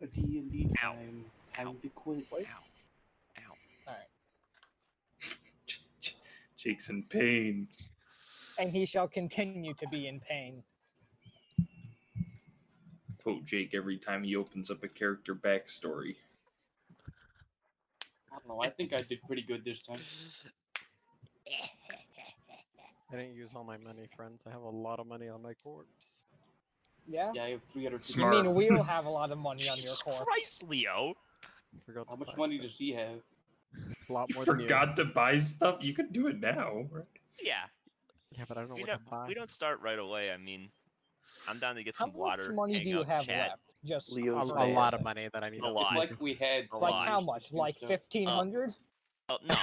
A D&D Ow. time. Ow. Time to quit. Ow. Ow. Alright. Jake's in pain. And he shall continue to be in pain. Quote Jake every time he opens up a character backstory. I don't know. I think I did pretty good this time. I didn't use all my money, friends. I have a lot of money on my corpse. Yeah? Yeah, I have 300. You Smart. mean we'll have a lot of money on your Jesus corpse? Christ, Leo! Forgot How to much buy money stuff. does he have? A lot You more than you. forgot to buy stuff? You could do it now. Right? Yeah, Yeah, but I don't know we what don't, to buy. we don't start right away. I mean, I'm down to get How some water. much money hang do you out, have chat. left? Just Leo's a for lot of sake. money that I need. A to lot. It's save. like we had. A Like lot. how much? Like 1,500? Oh, no.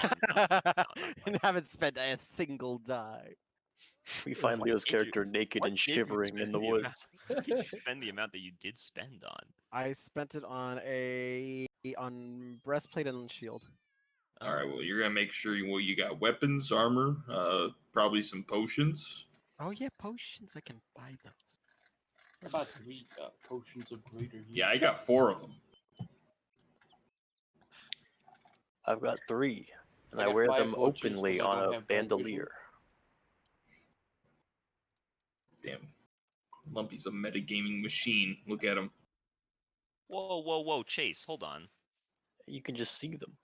And haven't spent a single dime. We find What Leo's did you- character naked what and did you shivering in spend the the woods. What did you spend the amount that you did spend on? I spent it on breastplate and shield. All right. Well, you're gonna make sure you got weapons, armor, probably some potions. Oh yeah, potions. I can buy those. What about 3 potions of greater heat? Yeah, I got 4 of them. I've got 3, and I I got wear 5 them watches 'cause openly I on don't a have dark vision. bandolier. Damn. Lumpy's a metagaming machine. Look at him. Whoa, Chase, hold on. You can just see them.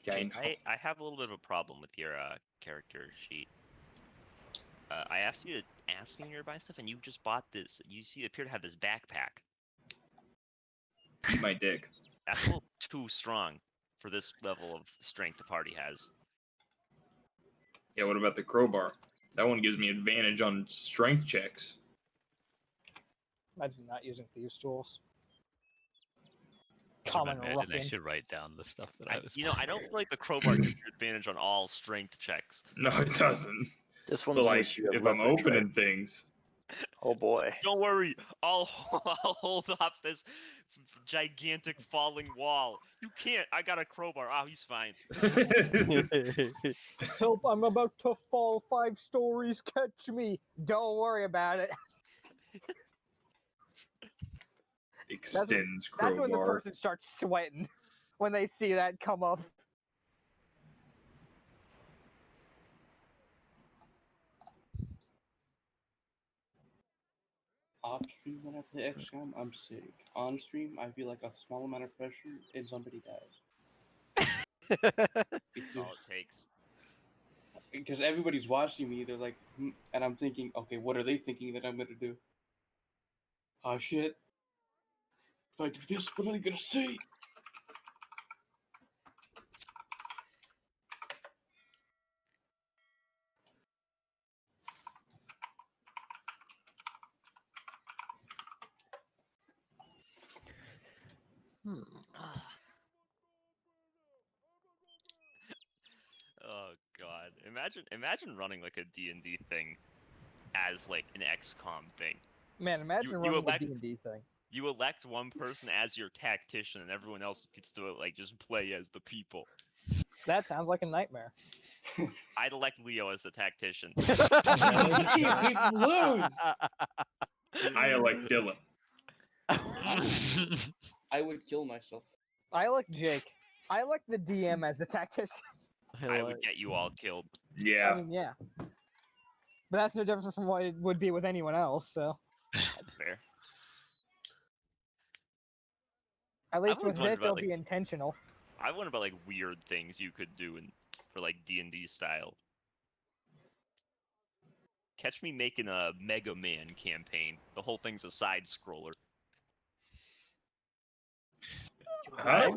Chase, Guy. I have a little bit of a problem with your character sheet. I asked you to ask me nearby stuff, and you just bought this. You appear to have this backpack. Eat my dick. That's a little too strong for this level of strength the party has. Yeah, what about the crowbar? That one gives me advantage on strength checks. Imagine not using these tools. I Common imagine I ruffian. should write down the stuff that I was. I don't feel like the crowbar gives you advantage on all strength checks. No, it doesn't. This But one's like, nice. You have if I'm leverage, opening right? things, Oh boy. Don't worry, I'll hold up this gigantic falling wall. You can't. I got a crowbar. Oh, he's fine. Help, I'm about to fall 5 stories, catch me. Don't worry about it. extends That's when the crowbar. person starts sweating. When they see that come up. Off stream when I play XCOM, I'm sick. On stream, I feel like a small amount of pressure and somebody dies. That's all it takes. Because everybody's watching me, they're like, and I'm thinking, okay, what are they thinking that I'm gonna do? Oh shit. If I do this, what are they gonna say? Oh god. Imagine running like a D&D thing as like an XCOM thing. Man, imagine You running elect- a D&D thing. You elect one person as your tactician and everyone else gets to like just play as the people. That sounds like a nightmare. I'd elect Leo as the tactician. We lose! I elect Dylan. I would kill myself. I like Jake. I like the DM as the tactician. I would get you all killed. Yeah. I mean, yeah. But that's no different from what it would be with anyone else, so. That's fair. At least always with wondered this, about, it'll like- be intentional. I wonder about like weird things you could do for like D&D style. Catch me making a Mega Man campaign. The whole thing's a side scroller. Huh?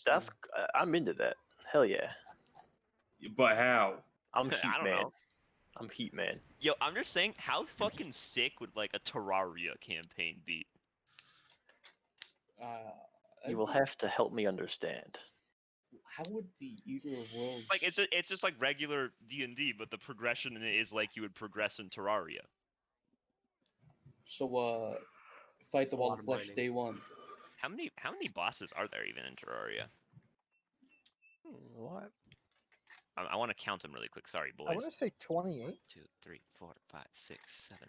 That's I'm into that. Hell yeah. But how? I'm I Heat don't Man. know. I'm Heat Man. Yo, I'm just saying, how fucking sick would like a Terraria campaign be? You will have to help me understand. How would the Eater of Worlds... Like it's just like regular D&D, but the progression in it is like you would progress in Terraria. So, fight the A Wall lot of of Flesh mining. day 1. How many bosses are there even in Terraria? What? I want to count them really quick. Sorry, I want boys. to say 28. 2, 3, 4, 5, 6, 7,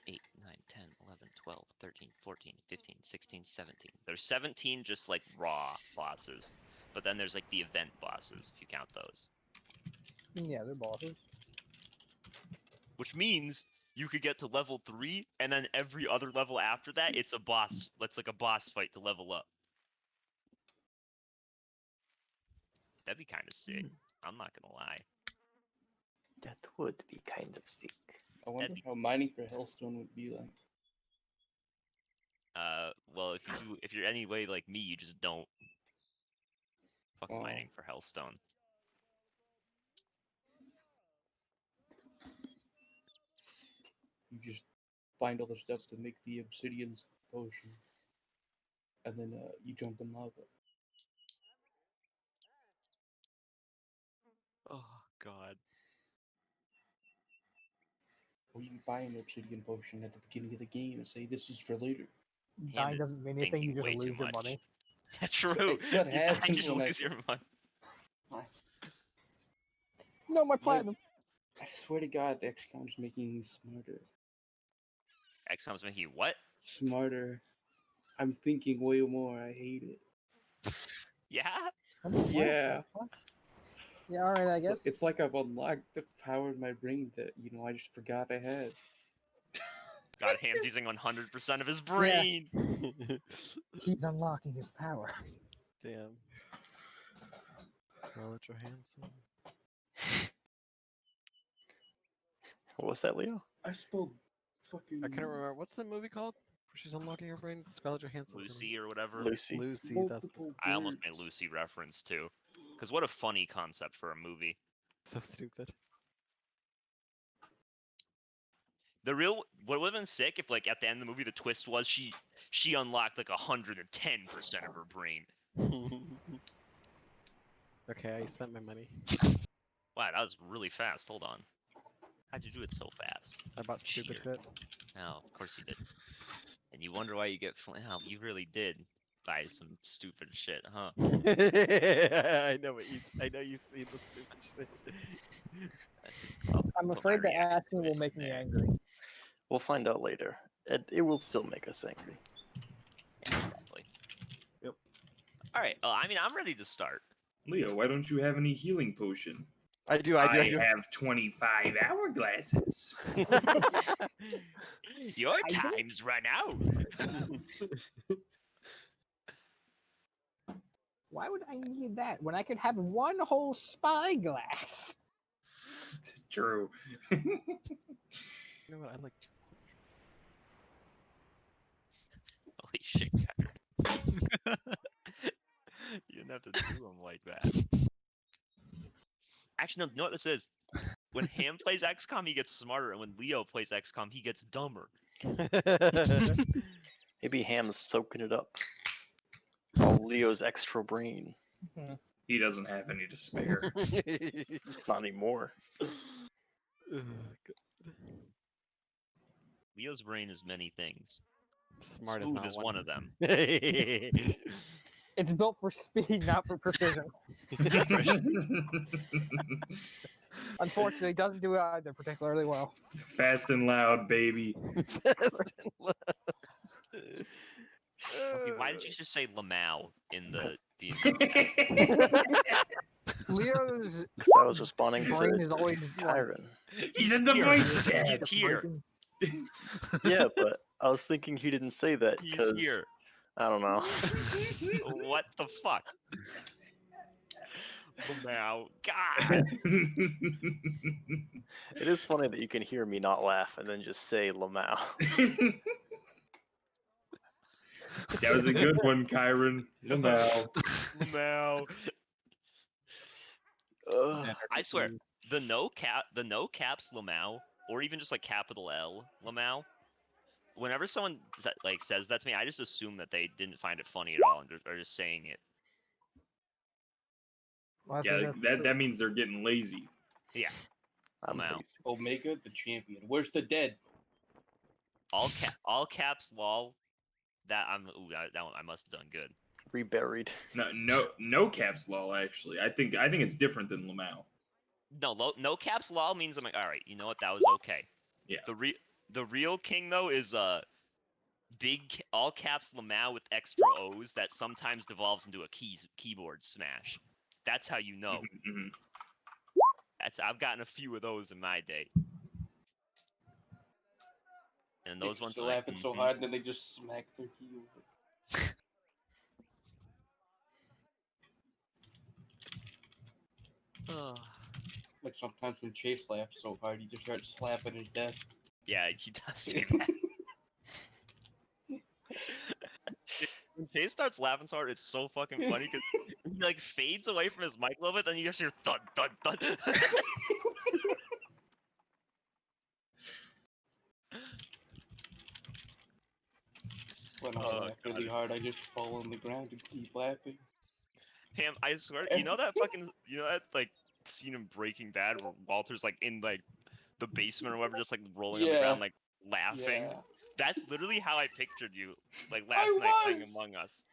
8, 9, 10, 11, 12, 13, 14, 15, 16, 17. There's 17 just like raw bosses. But then there's like the event bosses, if you count those. Yeah, they're bosses. Which means you could get to level 3, and then every other level after that, it's a boss. That's like a boss fight to level up. That'd be kind of sick. I'm not gonna lie. That would be kind of sick. I wonder That'd be- how mining for Hellstone would be like. Well, if you're any way like me, you just don't. Fuck Oh. mining for Hellstone. You just find all the stuff to make the obsidian potion, and then you jump in lava. Oh God. Or you can buy an obsidian potion at the beginning of the game and say this is for later. Dying is doesn't mean anything, you thinking just way too lose your much. money. True. It's what You die, happens just when I- lose your money. No, my platinum. I swear to God, XCOM's making me smarter. XCOM's making you what? Smarter. I'm thinking way more. I hate it. Yeah. Yeah. Yeah, alright, I So guess. it's like I've unlocked the power in my brain that, I just forgot I had. God, Ham's using 100% of his brain. He's unlocking his power. Damn. Scarlett Johansson. What was that, Leo? I spelled fucking. I can't remember. What's the movie called? Where she's unlocking her brain? Scarlett Johansson. Lucy or whatever. Lucy. Lucy. That's multiple I almost made words. Lucy reference too. Because what a funny concept for a movie. so stupid. What would have been sick if like at the end of the movie the twist was she unlocked like 110% of her brain. Okay, I spent my money. Wow, that was really fast. Hold on. How'd you do it so fast? I bought stupid Cheater. shit. No, of course you did. And you wonder why you get wow, you really did buy some stupid shit, huh? I know you've seen the stupid shit. I'm afraid that asking will make me angry. We'll find out later. It will still make us angry. Yeah, probably. Yep. All right. I mean, I'm ready to start. Leo, why don't you have any healing potion? I do. I have 25 hourglasses. Your time's run out. Why would I need that when I could have one whole spyglass? True. You know what? I like. Holy shit, Kyron. You didn't have to do them like that. Actually, no, you know what this is? When Ham plays XCOM, he gets smarter, and when Leo plays XCOM, he gets dumber. Maybe Ham's soaking it up. All Leo's extra brain. He doesn't have any to spare. Not anymore. Leo's brain is many things. Smart Smooth is is one of them. It's built for speed, not for precision. Unfortunately, it doesn't do either particularly well. Fast and loud, baby. Okay, why did you just say Lamau in the Leo's Because I was responding brain to is always Chiron. He's in the here. voice chat. He's here. Yeah, but I was thinking he didn't say that He's because here. I don't know. What the fuck? Lamau. God. It is funny that you can hear me not laugh and then just say Lamau. That was a good one, Chiron. Lamau. Lamau. I swear, the no caps Lamau, or even just like capital L Lamau. Whenever someone like says that to me, I just assume that they didn't find it funny at all and are just saying it. Yeah, that means they're getting lazy. Yeah. I'm Lamau. lazy. Omega, the champion. Where's the dead? All caps lol. That one I must have done good. Reburied. No caps lol. Actually, I think it's different than Lamau. No caps lol means I'm like, all right, you know what, that was okay. Yeah. The real king though is big all caps Lamau with extra O's that sometimes devolves into a keyboard smash. That's how you know. Mhm. I've gotten a few of those in my day. And those ones They're are like, laughing so hard, then they just smack their keyboard. oh. Like sometimes when Chase laughs so hard, he just starts slapping his desk. Yeah, he does do that. When Chase starts laughing so hard, it's so fucking funny because he like fades away from his mic a little bit, then you just hear thud thud thud. When I Oh, laugh God, really it's- hard, I just fall on the ground and keep laughing. Ham, I swear, you know that like scene in Breaking Bad where Walter's like in like the basement or whatever, just like rolling on the Yeah. ground, like laughing. Yeah. That's literally how I pictured you, like I last night playing was! Among Us.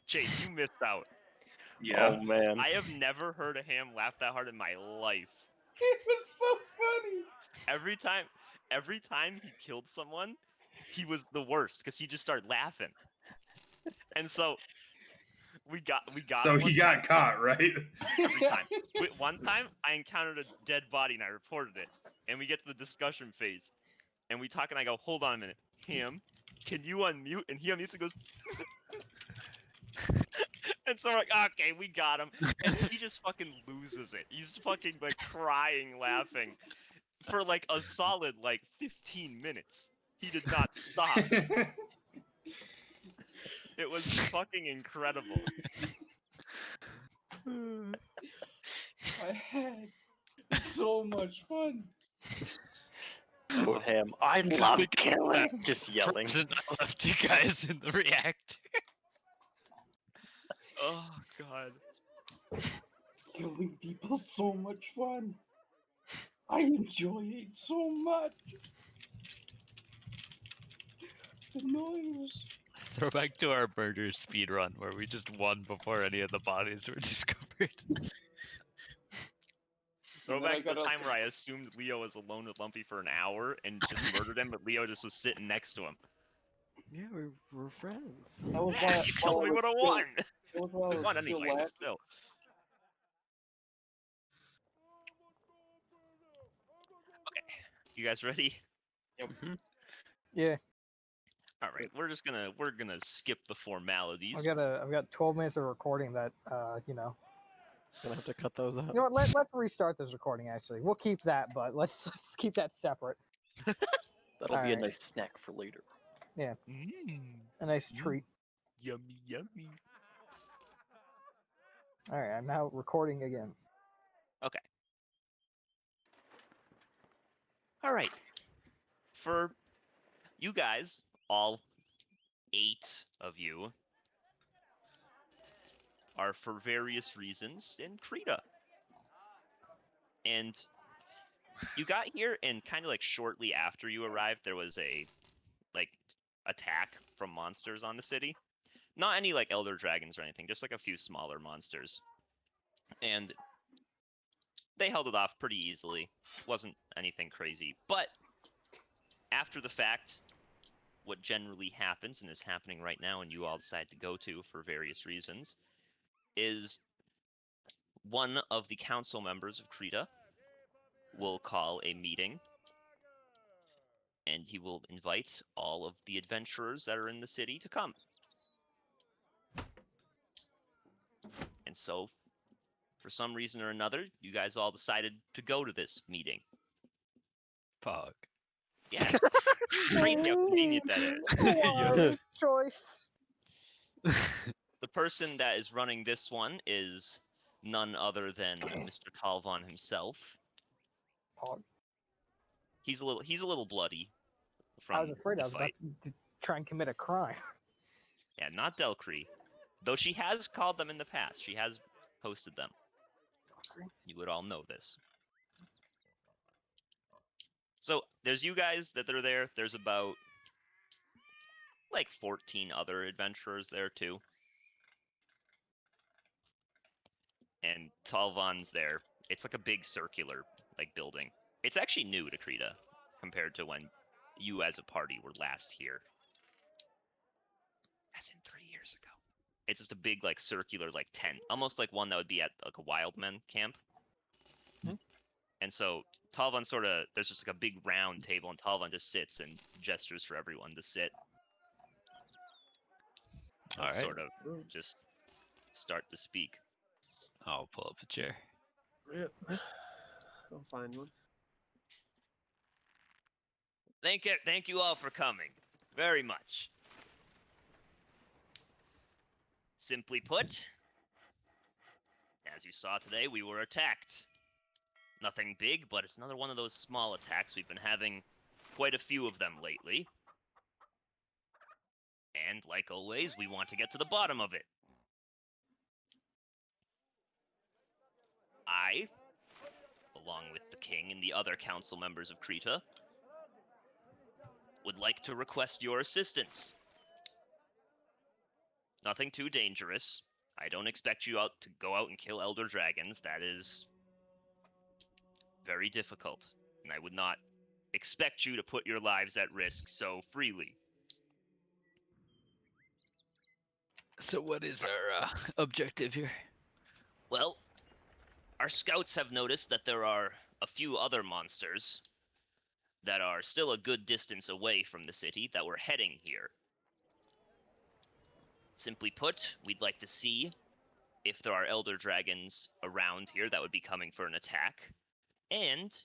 Chase, you missed out. Yeah. Oh man. I have never heard a Ham laugh that hard in my life. It was so funny. Every time he killed someone, he was the worst because he just started laughing. And so we got So him he one got caught, right? every time. One time I encountered a dead body and I reported it. And we get to the discussion phase. And we talk and I go, hold on a minute. Ham, can you unmute? And he unmutes and goes and so we're like, okay, we got him. And he just fucking loses it. He's fucking like crying, laughing for like a solid like 15 minutes. He did not stop. It was fucking incredible. I had so much fun. Oh, Ham. I love killing. Just yelling. Present, I left you guys in the reactor. Oh god. Killing people so much fun. I enjoy it so much. The noise. Throwback to our murder speed run where we just won before any of the bodies were discovered. Throw then I back to the gotta- time where I assumed Leo was alone with Lumpy for an hour and just murdered him, but Leo just was sitting next to him. Yeah, we were friends. That was Yeah, why, you while killed I me was with a still- one. That was while I We was won still anyway, but laughing. still. Okay, you guys ready? Yeah, All right, we're gonna skip the formalities. I've got 12 minutes of recording that Gonna have to cut those out. You know what? Let's restart this recording. Actually, we'll keep that, but let's keep that separate. That'll be a Alright. nice snack for later. A nice treat. Yummy, yummy. All right, I'm now recording again. Okay. All right. For you guys, all 8 of you, are for various reasons in Krita. And you got here, and kind of like shortly after you arrived, there was a like attack from monsters on the city. Not any like elder dragons or anything, just like a few smaller monsters. And they held it off pretty easily. Wasn't anything crazy. But after the fact, what generally happens, and is happening right now, and you all decide to go to for various reasons, is one of the council members of Krita will call a meeting, and he will invite all of the adventurers that are in the city to come. And so, for some reason or another, you guys all decided to go to this meeting. Pog. Yeah, it's crazy how convenient that is. Wise choice. The person that is running this one is none other than Mr. Talvon himself. Pog. He's a little bloody from I was afraid the I was about fight. to try and commit a crime. Yeah, not Delcree. Though she has called them in the past. She has hosted them. You would all know this. So, there's you guys that are there. There's about like 14 other adventurers there too. And Talvon's there. It's like a big circular like building. It's actually new to Krita compared to when you as a party were last here. As in 3 years ago. It's just a big, like, circular, like, tent. Almost like one that would be at, like, a Wildman camp. Hmm. And so Talvan sort of, there's just, like, a big round table, and Talvan just sits and gestures for everyone to sit. All right. Sort of just start to speak. I'll pull up a chair. Yep. I'll find one. Thank you all for coming. Very much. Simply put, as you saw today, we were attacked. Nothing big, but it's another one of those small attacks. We've been having quite a few of them lately. And, like always, we want to get to the bottom of it. I, along with the king and the other council members of Krita, would like to request your assistance. Nothing too dangerous. I don't expect you to go out and kill elder dragons. That is very difficult, and I would not expect you to put your lives at risk so freely. So what is our objective here? Well, our scouts have noticed that there are a few other monsters that are still a good distance away from the city that were heading here. Simply put, we'd like to see if there are elder dragons around here that would be coming for an attack, and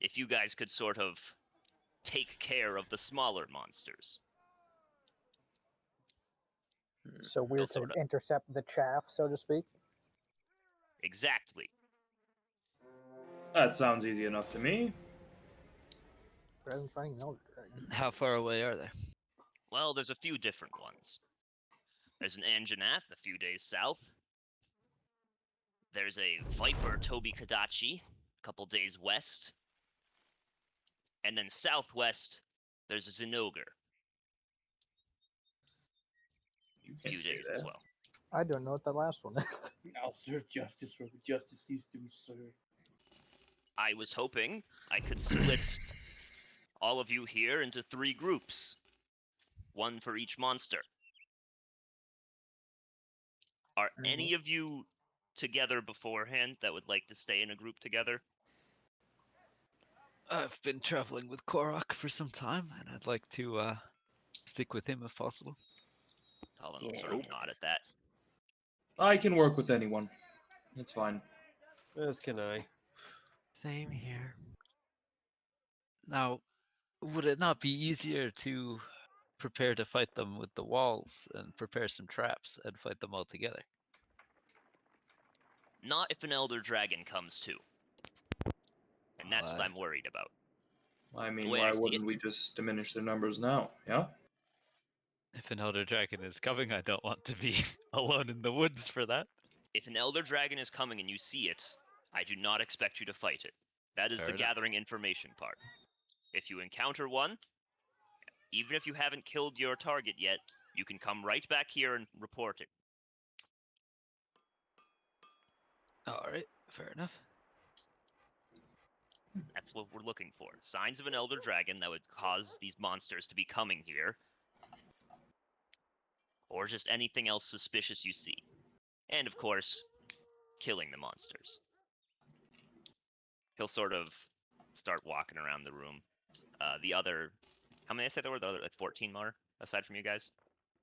if you guys could sort of take care of the smaller monsters. So we're They'll to sorta- intercept the chaff, so to speak. Exactly. That sounds easy enough to me. Rather than finding an elder dragon. How far away are they? Well, there's a few different ones. There's an Anjanath a few days south. There's a Viper Toby Kadachi a couple days west. And then southwest, there's a Zinogre You a few can't say days that. as well. I don't know what the last one is. I'll serve justice where justice needs to be served. I was hoping I could split all of you here into 3 groups. One for each monster. Are any of you together beforehand that would like to stay in a group together? I've been traveling with Korok for some time, and I'd like to stick with him if possible. Talon will sort of nod at that. I can work with anyone. It's fine. As can I. Same here. Now, would it not be easier to prepare to fight them with the walls and prepare some traps and fight them all together? Not if an elder dragon comes too. And that's what Why? I'm worried about. I mean, The way I why see wouldn't it- we just diminish their numbers now? Yeah? If an elder dragon is coming, I don't want to be alone in the woods for that. If an elder dragon is coming and you see it, I do not expect you to fight it. That is Fair the enough. gathering information part. If you encounter one, even if you haven't killed your target yet, you can come right back here and report it. Alright, fair enough. That's what we're looking for. Signs of an elder dragon that would cause these monsters to be coming here. Or just anything else suspicious you see. And of course, killing the monsters. He'll sort of start walking around the room. The other... How many did I say there were? The other, like 14 more, aside from you guys?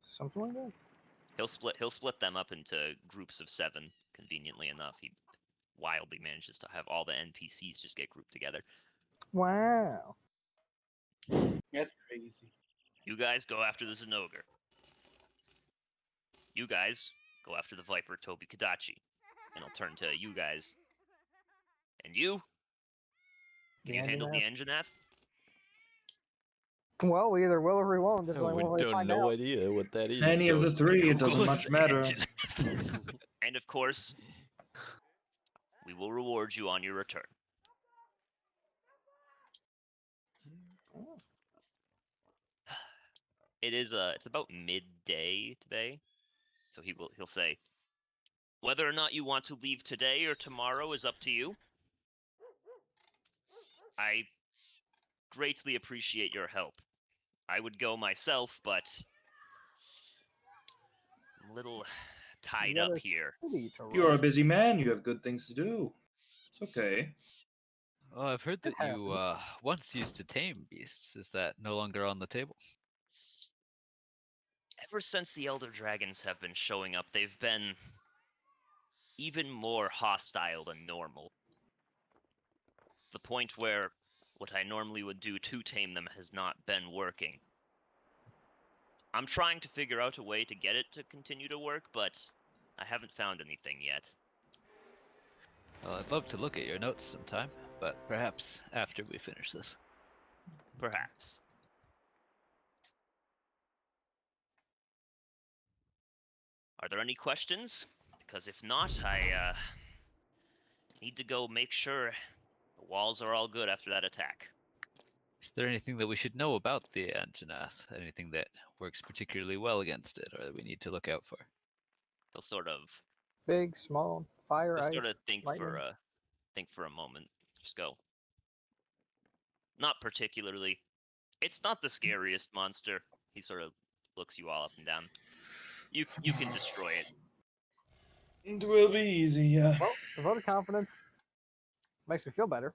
Something like that. He'll split them up into groups of 7, conveniently enough. He wildly manages to have all the NPCs just get grouped together. Wow. That's crazy. You guys go after the Zinogre. You guys go after the Viper Toby Kadachi. And I'll turn to you guys. And you? Can you handle the Anjanath? Well, we either will or we won't. There's Yeah, only we one way to don't find know out. idea what that is. Any of so the 3, it doesn't Google's much matter. engine. And of course, we will reward you on your return. It's about midday today. So he'll say, whether or not you want to leave today or tomorrow is up to you. I greatly appreciate your help. I would go myself, but I'm a little tied got up a here. city to You're a run. busy man. You have good things to do. It's okay. Oh, I've heard It that you happens. once used to tame beasts. Is that no longer on the table? Ever since the Elder Dragons have been showing up, they've been even more hostile than normal. The point where what I normally would do to tame them has not been working. I'm trying to figure out a way to get it to continue to work, but I haven't found anything yet. Well, I'd love to look at your notes sometime, but perhaps after we finish this. Perhaps. Are there any questions? Because if not, I need to go make sure the walls are all good after that attack. Is there anything that we should know about the Anjanath? Anything that works particularly well against it, or that we need to look out for? He'll sort of Big, small, fire, ice, think lightning. for a moment. Just go. Not particularly. It's not the scariest monster. He sort of looks you all up and down. You can destroy it. It will be easy, yeah. Well, the vote of confidence makes me feel better.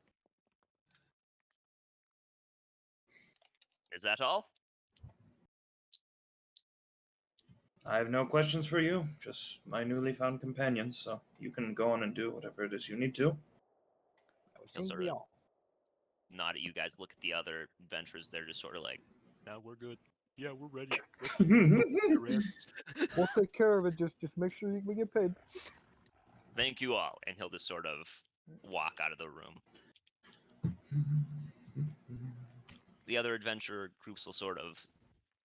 Is that all? I have no questions for you, just my newly found companions, so you can go on and do whatever it is you need to. That would He'll seem to sort be of all. nod at you guys, look at the other adventurers. They're just sort of like, "Now we're good. Yeah, we're ready. We'll take care of it. Just make sure we get paid. Thank you all." And he'll just sort of walk out of the room. The other adventurer groups will sort of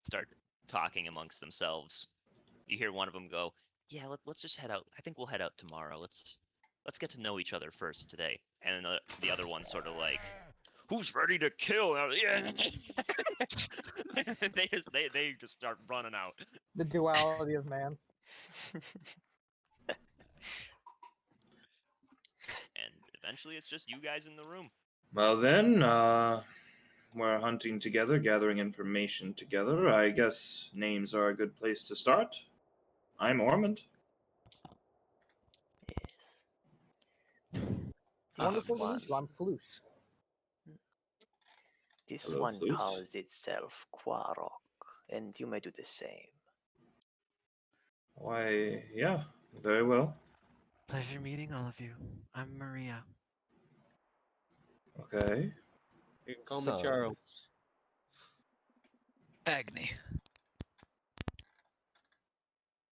start talking amongst themselves. You hear one of them go, "Yeah, let's just head out. I think we'll head out tomorrow. Let's get to know each other first today." And then the other one's sort of like, "Who's ready to kill?" And yeah. they just start running out. The duality of man. And eventually it's just you guys in the room. Well then, we're hunting together, gathering information together. I guess names are a good place to start. I'm Ormond. Yes. Wonderful to one. meet you. I'm Floose. This Hello, one Floose. calls itself Quarok, and you may do the same. Why, yeah, very well. Pleasure meeting all of you. I'm Maria. Okay. You can call So- me Charles. Agni.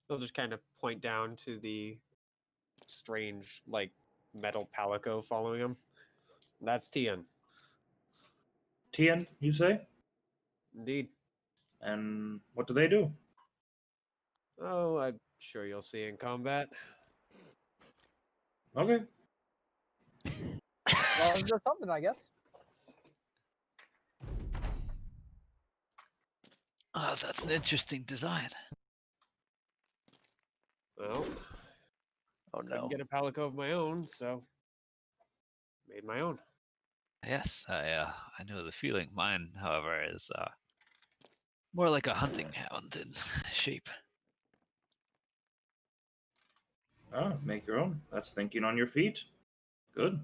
They'll just kind of point down to the strange, like, metal palico following him. That's Tian. Tian, you say? Indeed. And what do they do? Oh, I'm sure you'll see in combat. Okay. Well, there's something, I guess. Oh, that's an interesting design. Well, Oh couldn't no. get a palico of my own, so made my own. Yes, I know the feeling. Mine, however, is more like a hunting hound in shape. Ah, make your own. That's thinking on your feet. Good. Is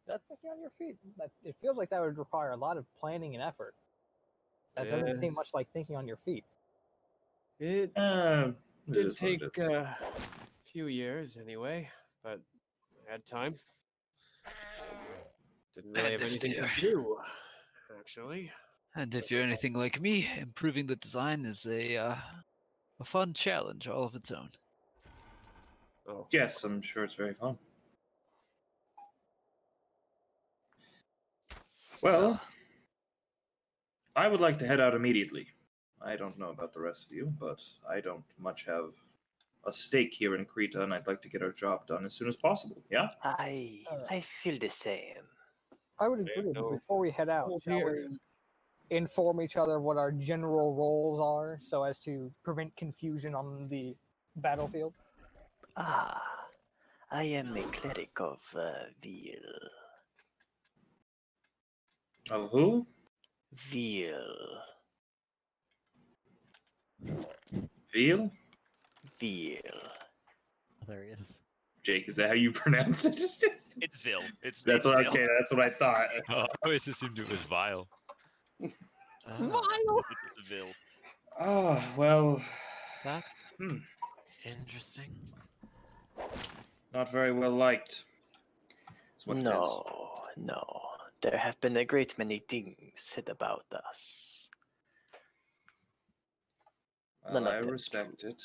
that thinking on your feet? It feels like that would require a lot of planning and effort. That Yeah. doesn't seem much like thinking on your feet. It It did is what take it is. a few years anyway, but I had time. Didn't really And have if anything to do, actually. And if you're anything like me, improving the design is a fun challenge all of its own. Oh, Yes, I'm sure it's very fun. Well, I would like to head out immediately. I don't know about the rest of you, but I don't much have a stake here in Krita, and I'd like to get our job done as soon as possible. Yeah? I feel the same. I would agree, but no before we head out, trouble shall here. we inform each other what our general roles are so as to prevent confusion on the battlefield? Ah, I am a cleric of Veil. Of who? Veal. Veal? Veal. Oh, there he is. Jake, is that how you pronounce it? It's Vil. It's That's it's what, Vil. okay. That's what I thought. Oh, I always assumed it was vile. Ah, Vile! It's Vil. Oh well. that's Hmm. interesting. Not very well liked. That's what it is. No, no. There have been a great many things said about us. Well, None of I them respect it.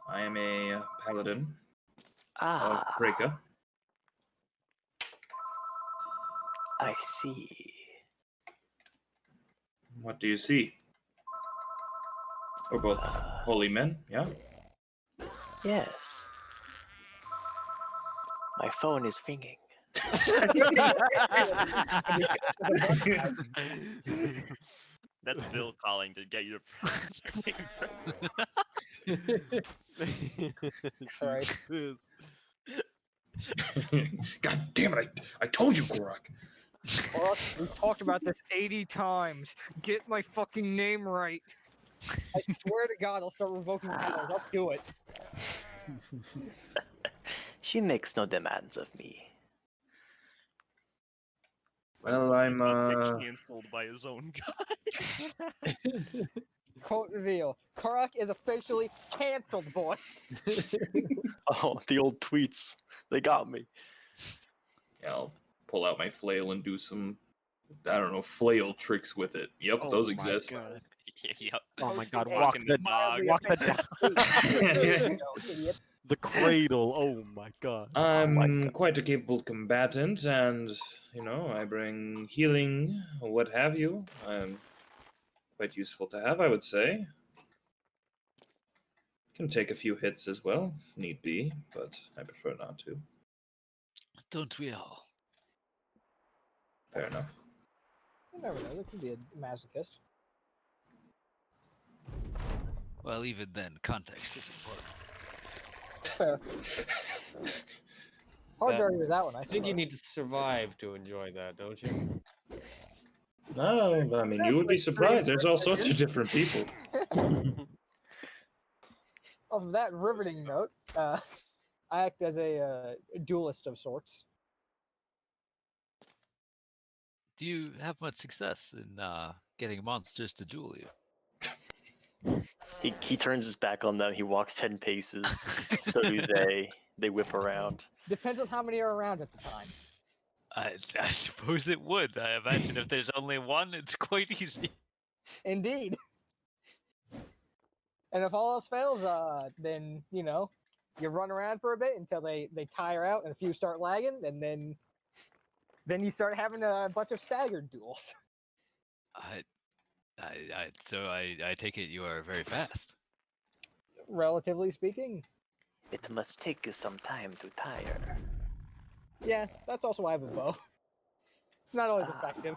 I am a paladin of Ah, Breka. I see. What do you see? We're both holy men, yeah? Yes. My phone is ringing. That's Vil calling to get you to pronounce her name. Christ. Jesus. God damn it! I told you, Korak. Korak, we've talked about this 80 times. Get my fucking name right. I swear to God, I'll start revoking powers. I'll do it. She makes no demands of me. Well, I'm Cancelled by his own guy. Quote reveal. Korak is officially cancelled, boys. Oh, the old tweets. They got me. Yeah, I'll pull out my flail and do some, I don't know, flail tricks with it. Yep, Oh those my exist. God. Yep. Oh my God! Hey, Walk Fucking the dog. walk the down. Idiot. The cradle. Oh my God. I'm God. quite a capable combatant, and you know, I bring healing, or what have you. I'm quite useful to have, I would say. Can take a few hits as well, if need be, but I prefer not to. Don't we all? Fair enough. You never know. There could be a masochist. Well, even then, context is important. Fair. Hard to That- argue with that one. I I think you suppose. need to survive to enjoy that, don't you? No, I mean, you would be surprised. There's all sorts of different people. Of that riveting note, I act as a duelist of sorts. Do you have much success in getting monsters to duel you? He turns his back on them. He walks 10 paces. So do they. They whip around. Depends on how many are around at the time. I suppose it would. I imagine if there's only one, it's quite easy. Indeed. And if all else fails, then you know, you run around for a bit until they tire out and a few start lagging, and then you start having a bunch of staggered duels. So I take it you are very fast. Relatively speaking. It must take you some time to tire. Yeah, that's also why I have a bow. It's not always effective.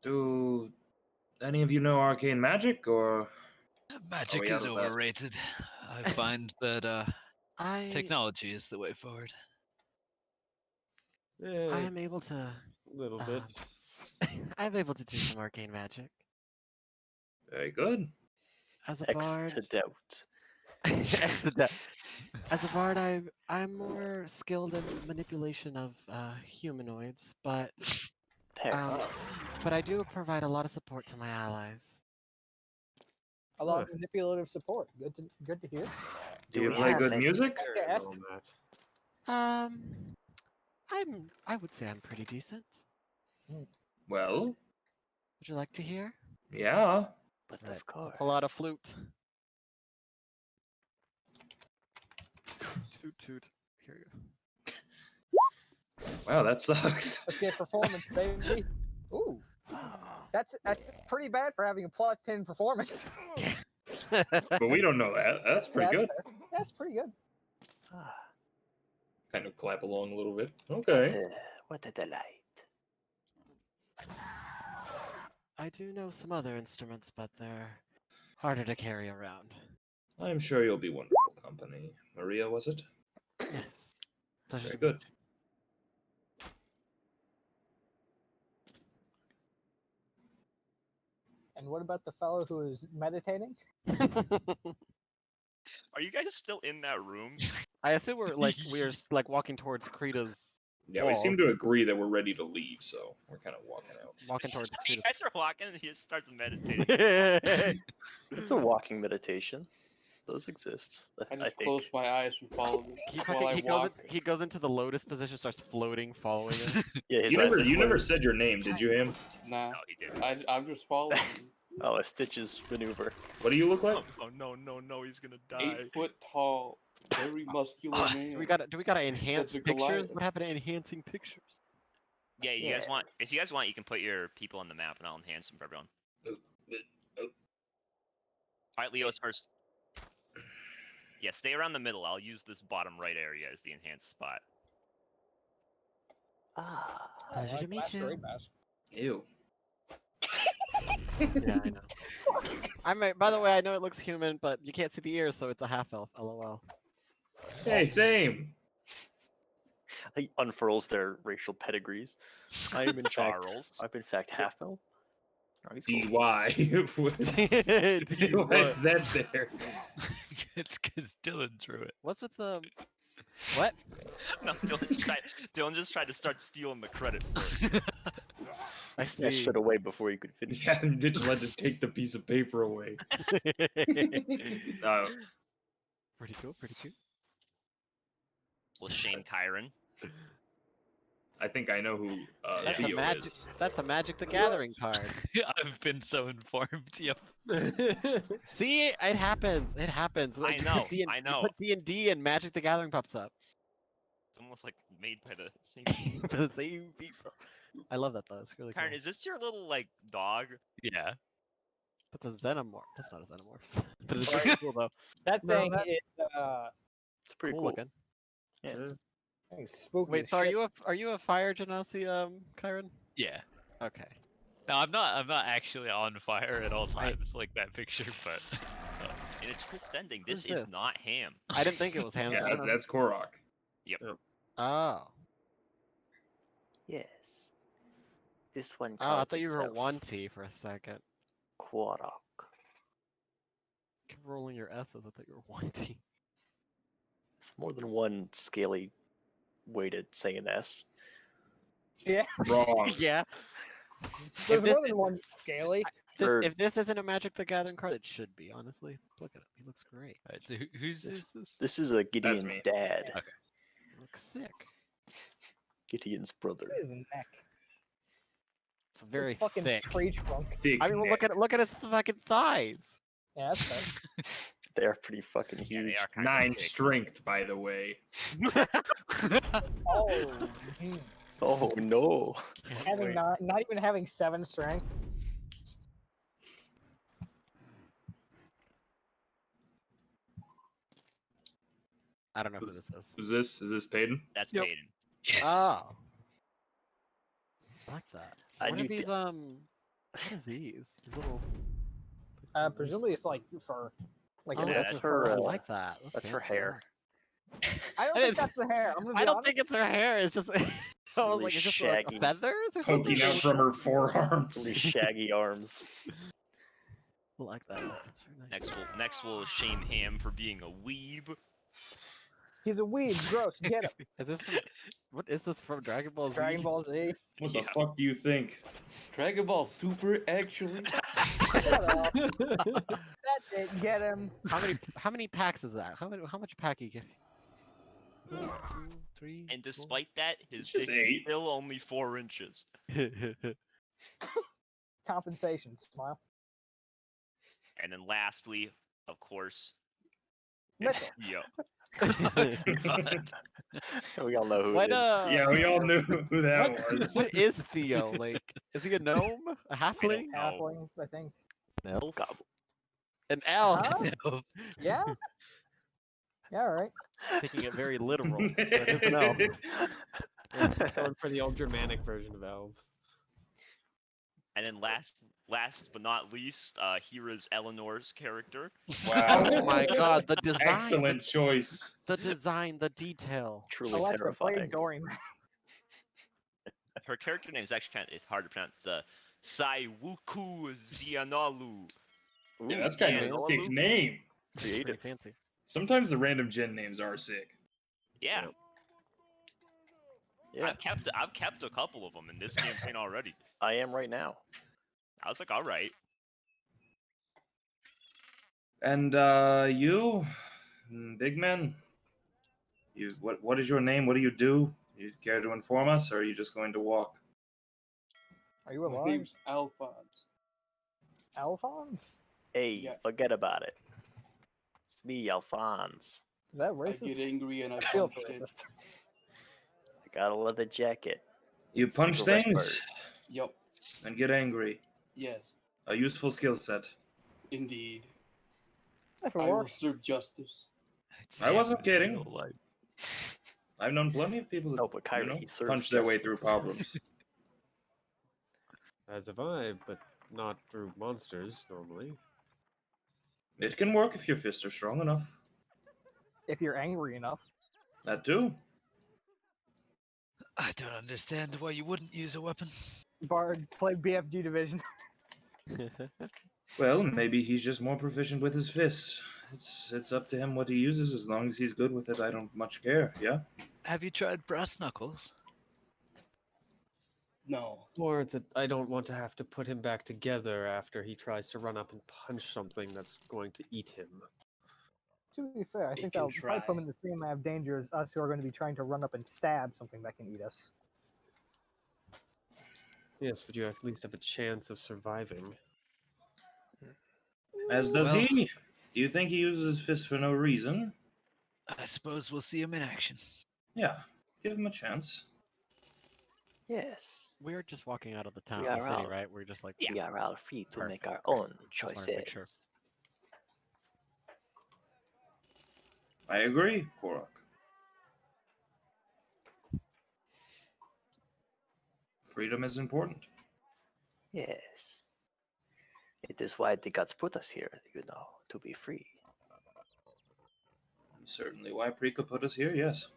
Do any of you know arcane magic, or Magic we out is of that? overrated. I find that I technology is the way forward. I Eh, am able to. a little bit. I'm able to do some arcane magic Very good. as a bard. To doubt. As a bard, I'm more skilled in manipulation of humanoids, but Perfect. I do provide a lot of support to my allies. A lot of manipulative support. Good to hear. Do Do you we play have good any- music? Yes. I would say I'm pretty decent. Well, Would you like to hear? yeah. But Right, of course. Pull out a flute. Toot toot. Here you Wow, that sucks. Let's get performance, baby. Ooh. That's pretty bad for having a +10 performance. go. But we don't know that. That's pretty Yeah, good. fair. That's pretty good. Ah, Kind of clap along a little bit. Okay. what a delight. I do know some other instruments, but they're harder to carry around. I'm sure you'll be wonderful company. Maria, was it? Yes. Pleasure Very to meet good. And what about the fellow who is meditating? Are you guys still in that room? I assume we're like walking towards Krita's Yeah, we wall, seem to agree that we're ready to leave, so we're kind of walking out. walking towards You Krita's. guys are walking and he just starts meditating. It's a walking meditation. Does exist. I I just think. close my eyes and follow this He, while I walk. he goes into the lotus position, starts floating, following it. Yeah, his You eyes never, are you never closed. said your name, did you, Ham? Nah, No, he didn't. I'm just following. Oh, a Stitch's maneuver. What do you look like? Oh no, he's gonna die. 8 foot tall, very muscular man. Do we gotta enhance a pictures? Goliath. What happened to enhancing pictures? Yeah, you guys want? If you guys want, you can put your people on the map, and I'll enhance them for everyone. All right, Leo's first. Yeah, stay around the middle. I'll use this bottom right area as the enhanced spot. Ah. Pleasure to meet you. Masquerade mask. Ew. Yeah, I know. I might. By the way, I know it looks human, but you can't see the ears, so it's a half elf. LOL. Hey, same. He unfurls their racial pedigrees. I am in fact. Charles. I'm in fact half elf. Oh, he's cool. DY. Why is that there? It's because Dylan drew it. What's with the? What? No, Dylan just tried to start stealing the credit for it. I Snatched see. it away before you could finish. Yeah, and just had to take the piece of paper away. No. Pretty cool. Pretty cool. We'll shame Chiron. I think I know who That's a Theo magic. is. That's a Magic the Gathering card. I've been so informed. Yep. See, it happens. It happens. I know, I You know. put D&D and Magic the Gathering pops up. It's almost like made by the same people. For the same people. I love that though. It's really cool. Chiron, is this your little like dog? Yeah. It's a xenomorph. That's not a xenomorph. But it's pretty cool though. That No, thing that- is It's pretty Cool cool. looking. Yeah. it's spooky. Wait, as so shit. are you a fire genasi, Chiron? Yeah. Okay. No, I'm not actually on fire at all times like that picture, but In a twist ending, Who's this is this? not Ham. I didn't think it was Hamza. Yeah, that's Korok. Oh. Yes. This one Oh, I calls thought you were a itself 1T for a second. Quarok. Keep rolling your S's. I thought you were 1T. It's more than one scaly way to say an S. Yeah, Wrong. Yeah. there's this more is- than one scaly. Or- If this isn't a Magic the Gathering card, it should be, honestly. Look at him. He looks great. Alright, so who's This- is this? This is a Gideon's me. dad. He looks sick. Gideon's brother. It is a neck. It's very fucking thick. tree trunk. Thick I mean, well, neck. look at his fucking thighs. Yeah, that's fair. They are pretty fucking Yeah, huge. they are kind 9 of big. strength, by the way. Oh, mm. Oh no. having not even having 7 strength. I don't know who this is. Is this Peyton? That's Yep. Peyton. Yes. Oh. I like that. I What are knew these, what is these? These little... Presumably it's like fur. Like Oh, an that's extra her, fur. I uh, like that. That's her fancy. hair. I don't I think didn't- that's the hair. I'm gonna be I don't honest. think it's her hair. It's just... I was Really like, it's just shaggy. like feathers or something? Poking out from her forearms. Really shaggy arms. I like that. That's very nice. Next we'll shame Ham for being a weeb. He's a weed. Gross. Get him. Is this from... What is this from Dragon Ball Z? Dragon Ball Z. What Yeah. the fuck do you think? Dragon Ball Super, actually. Shut up. That's it. Get him. How many packs is that? How much pack you get? 1, 2, 3. And despite that, his Just dick is 8. still only 4 inches. 4. Compensation. Smile. And then lastly, of course, Mitchell. Theo. We all know who What it is. Yeah, we all knew who that was. what is Theo? Like, is he a gnome? A halfling? No. Halfling, I think. Elf? Goblin. An elf? Huh? Yeah. Yeah. All right. Taking it very literal. But good to know. Going for the old Germanic version of elves. And then last but not least, Hira's Eleanor's character. Wow. Oh my god, the design. Excellent choice. The design, the detail. Truly Alexa, play terrifying. Dorian. Her character name is actually it's hard to pronounce. Saiwuku Zianolu. Yeah, Ooh, that's kind of a Zianolu? sick name. Pretty creative. fancy. Sometimes the random gen names are sick. Yeah. Yep. Yeah, I've kept a couple of them in this campaign already. I am right now. I was like, all right. And you, big man, what is your name? What do you do? You care to inform us, or are you just going to walk? Are you My alive? name's Alphonse. Alphonse? Hey, Yeah. forget about it. It's me, Alphonse. Is that I get racist? angry and I I feel punch shit. racist. I got a leather jacket. You punch cigarette things birds. Yup. and get angry. Yes. A useful skill set. Indeed. If it I will works. serve justice. It's I wasn't him in kidding. real life. I've known plenty of people that No, but Chiron, he serves punch their way through justice. problems. As have I, but not through monsters normally. It can work if your fists are strong enough. If you're angry enough. That too. I don't understand why you wouldn't use a weapon. Bard, play BFG division. Well, maybe he's just more proficient with his fists. It's up to him what he uses. As long as he's good with it, I don't much care. Yeah. Have you tried brass knuckles? No. Or that I don't want to have to put him back together after he tries to run up and punch something that's going to eat him. To be fair, I It think can that'll probably put him try. in the same amount of danger as us who are going to be trying to run up and stab something that can eat us. Yes, but you at least have a chance of surviving. As does Well- he. Do you think he uses his fists for no reason? I suppose we'll see him in action. Yeah. Give him a chance. Yes, We're just walking out of the town, We the are city, out. right? We're just like, Yeah. we are all free to make Perfect, our great. own Just wanted to make sure. choices. I agree, Korok. Freedom is important. Yes. It is why the gods put us here, to be free. Certainly why Prika put us here, yes.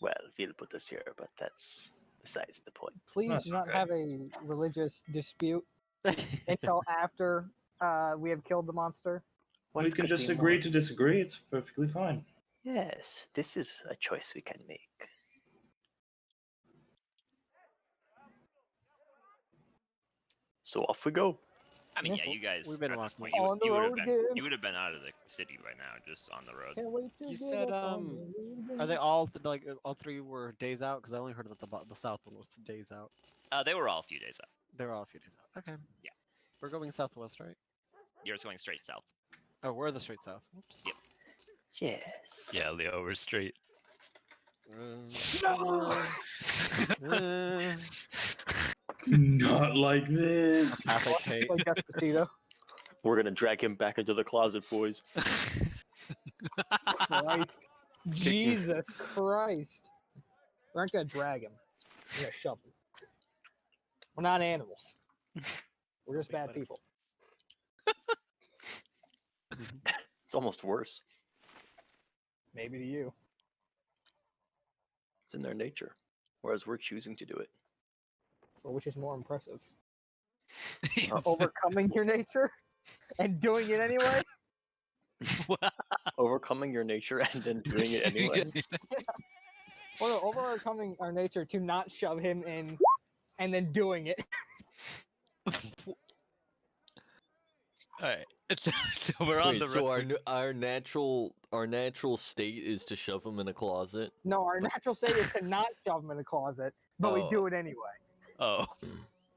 Well, Vil put us here, but that's besides the point. Please That's do not okay. have a religious dispute until after we have killed the monster. What We can could just be agree more- to disagree. It's perfectly fine. Yes, this is a choice we can make. So off we go. I mean, Yeah, yeah, you guys we've been at this walking. point, On the you would have road been again. you would have been out of the city by now, just on the road. Can't wait to You get said, up on the road are they again. all all three were days out? Because I only heard that the south one was days out. They were all a few days out. They were all a few days out. Okay. Yeah. We're going southwest, right? You're just going straight south. Oh, we're the straight south. Oops. Yep. Yes. Yeah, Leo, we're straight. Not like this. Catholic hate. Like Despacito. We're gonna drag him back into the closet, boys. Christ. Jesus Christ. We aren't gonna drag him. We're gonna shove him. We're not animals. We're just bad people. It's almost worse. Maybe to you. It's in their nature. Whereas we're choosing to do it. So which is more impressive? Overcoming your nature and doing it anyway? Overcoming your nature and then doing it anyway. Or no, overcoming our nature to not shove him in and then doing it. Alright, so we're on Wait, the so road. our natural state is to shove him in a closet. No, our natural state is to not shove him in a closet, but we do it anyway. Oh.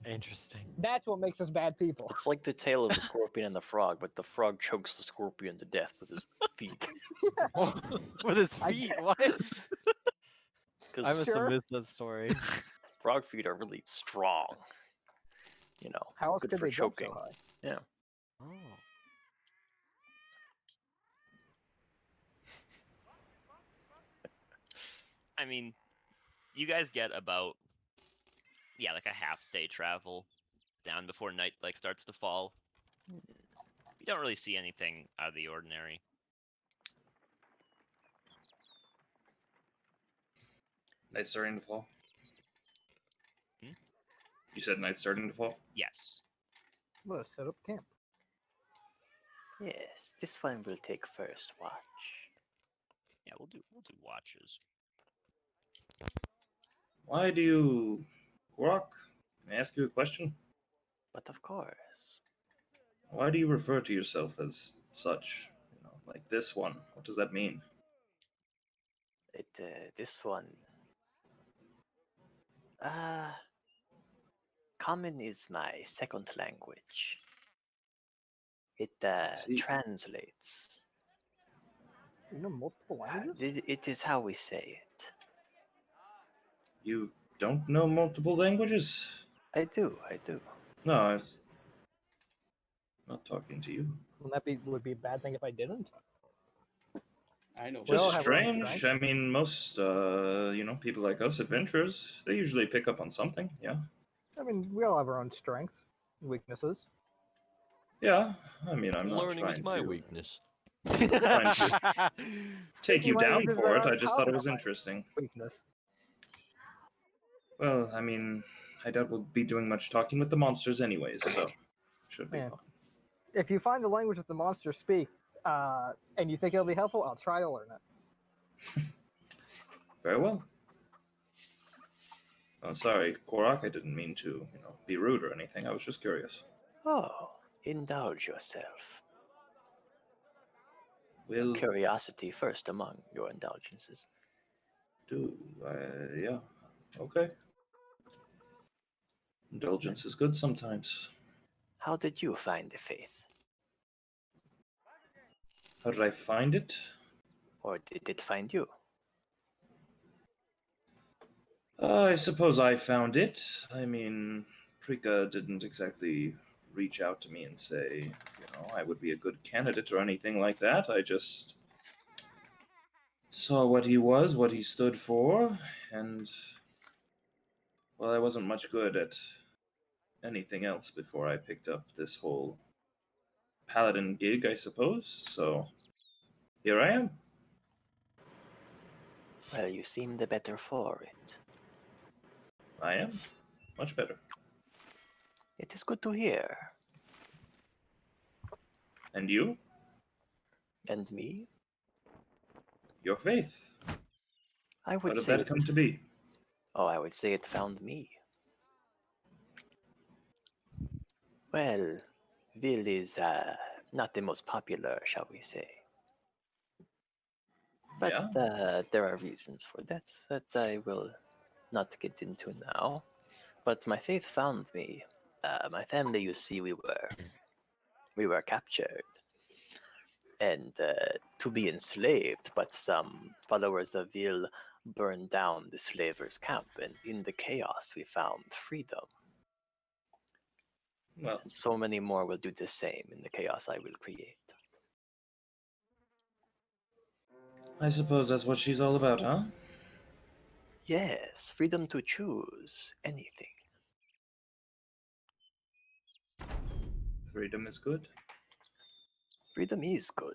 Interesting. That's what makes us bad people. It's like the tale of the scorpion and the frog, but the frog chokes the scorpion to death with his feet. With his I feet? get- What? I Because must Sure. have missed that story. frog feet are really strong. How else good could for they jump choking. so high? Oh. I mean, you guys get about like a half day travel down before night starts to fall. You don't really see anything out of the ordinary. Night's starting to fall. Hmm? You said night's starting to fall? Yes. Let us set up camp. Yes, this one will take first watch. Yeah, we'll do watches. Why do you... Grok, may I ask you a question? But of course, Why do you refer to yourself as such? You know, like this one. What does that mean? this one. Common is my second language. It See. translates. You know multiple languages? It is how we say it. You don't know multiple languages? I do. No, I was not talking to you. Would be a bad thing if I didn't? I know. We all Just have our own strange. strengths. I mean, most, people like us, adventurers, they usually pick up on something, yeah? I mean, we all have our own strengths, weaknesses. Yeah, I mean, I'm not Learning trying is my to weakness. take Speaking you down languages for that it. I aren't just thought it common was are my interesting. weakness. Well, I mean, I doubt we'll be doing much talking with the monsters anyways, so should be Yeah. fine. If you find the language that the monsters speak, and you think it'll be helpful, I'll try to learn it. Very well. I'm sorry, Korak, I didn't mean to, be rude or anything. I was just curious. Oh, indulge yourself. Will Curiosity first among your indulgences. do. Yeah. Okay. Indulgence is good sometimes. How did you find the faith? How did I find it? Or did it find you? I suppose I found it. I mean, Prika didn't exactly reach out to me and say, I would be a good candidate or anything like that. I just saw what he was, what he stood for, and, well, I wasn't much good at anything else before I picked up this whole paladin gig, I suppose. So, here I am. Well, you seem the better for it. I am. Much better. It is good to hear. And you? And me? Your faith. I How would did say that come to be? Oh, I would say it found me. Well, Vil is not the most popular, shall we say. But Yeah? there are reasons for that I will not get into now. But my faith found me. My family, you see, we were captured and to be enslaved. But some followers of Vil burned down the slavers' camp, and in the chaos, we found freedom. Well, And so many more will do the same in the chaos I will create. I suppose that's what she's all about, huh? Yes, freedom to choose anything. Freedom is good. Freedom is good.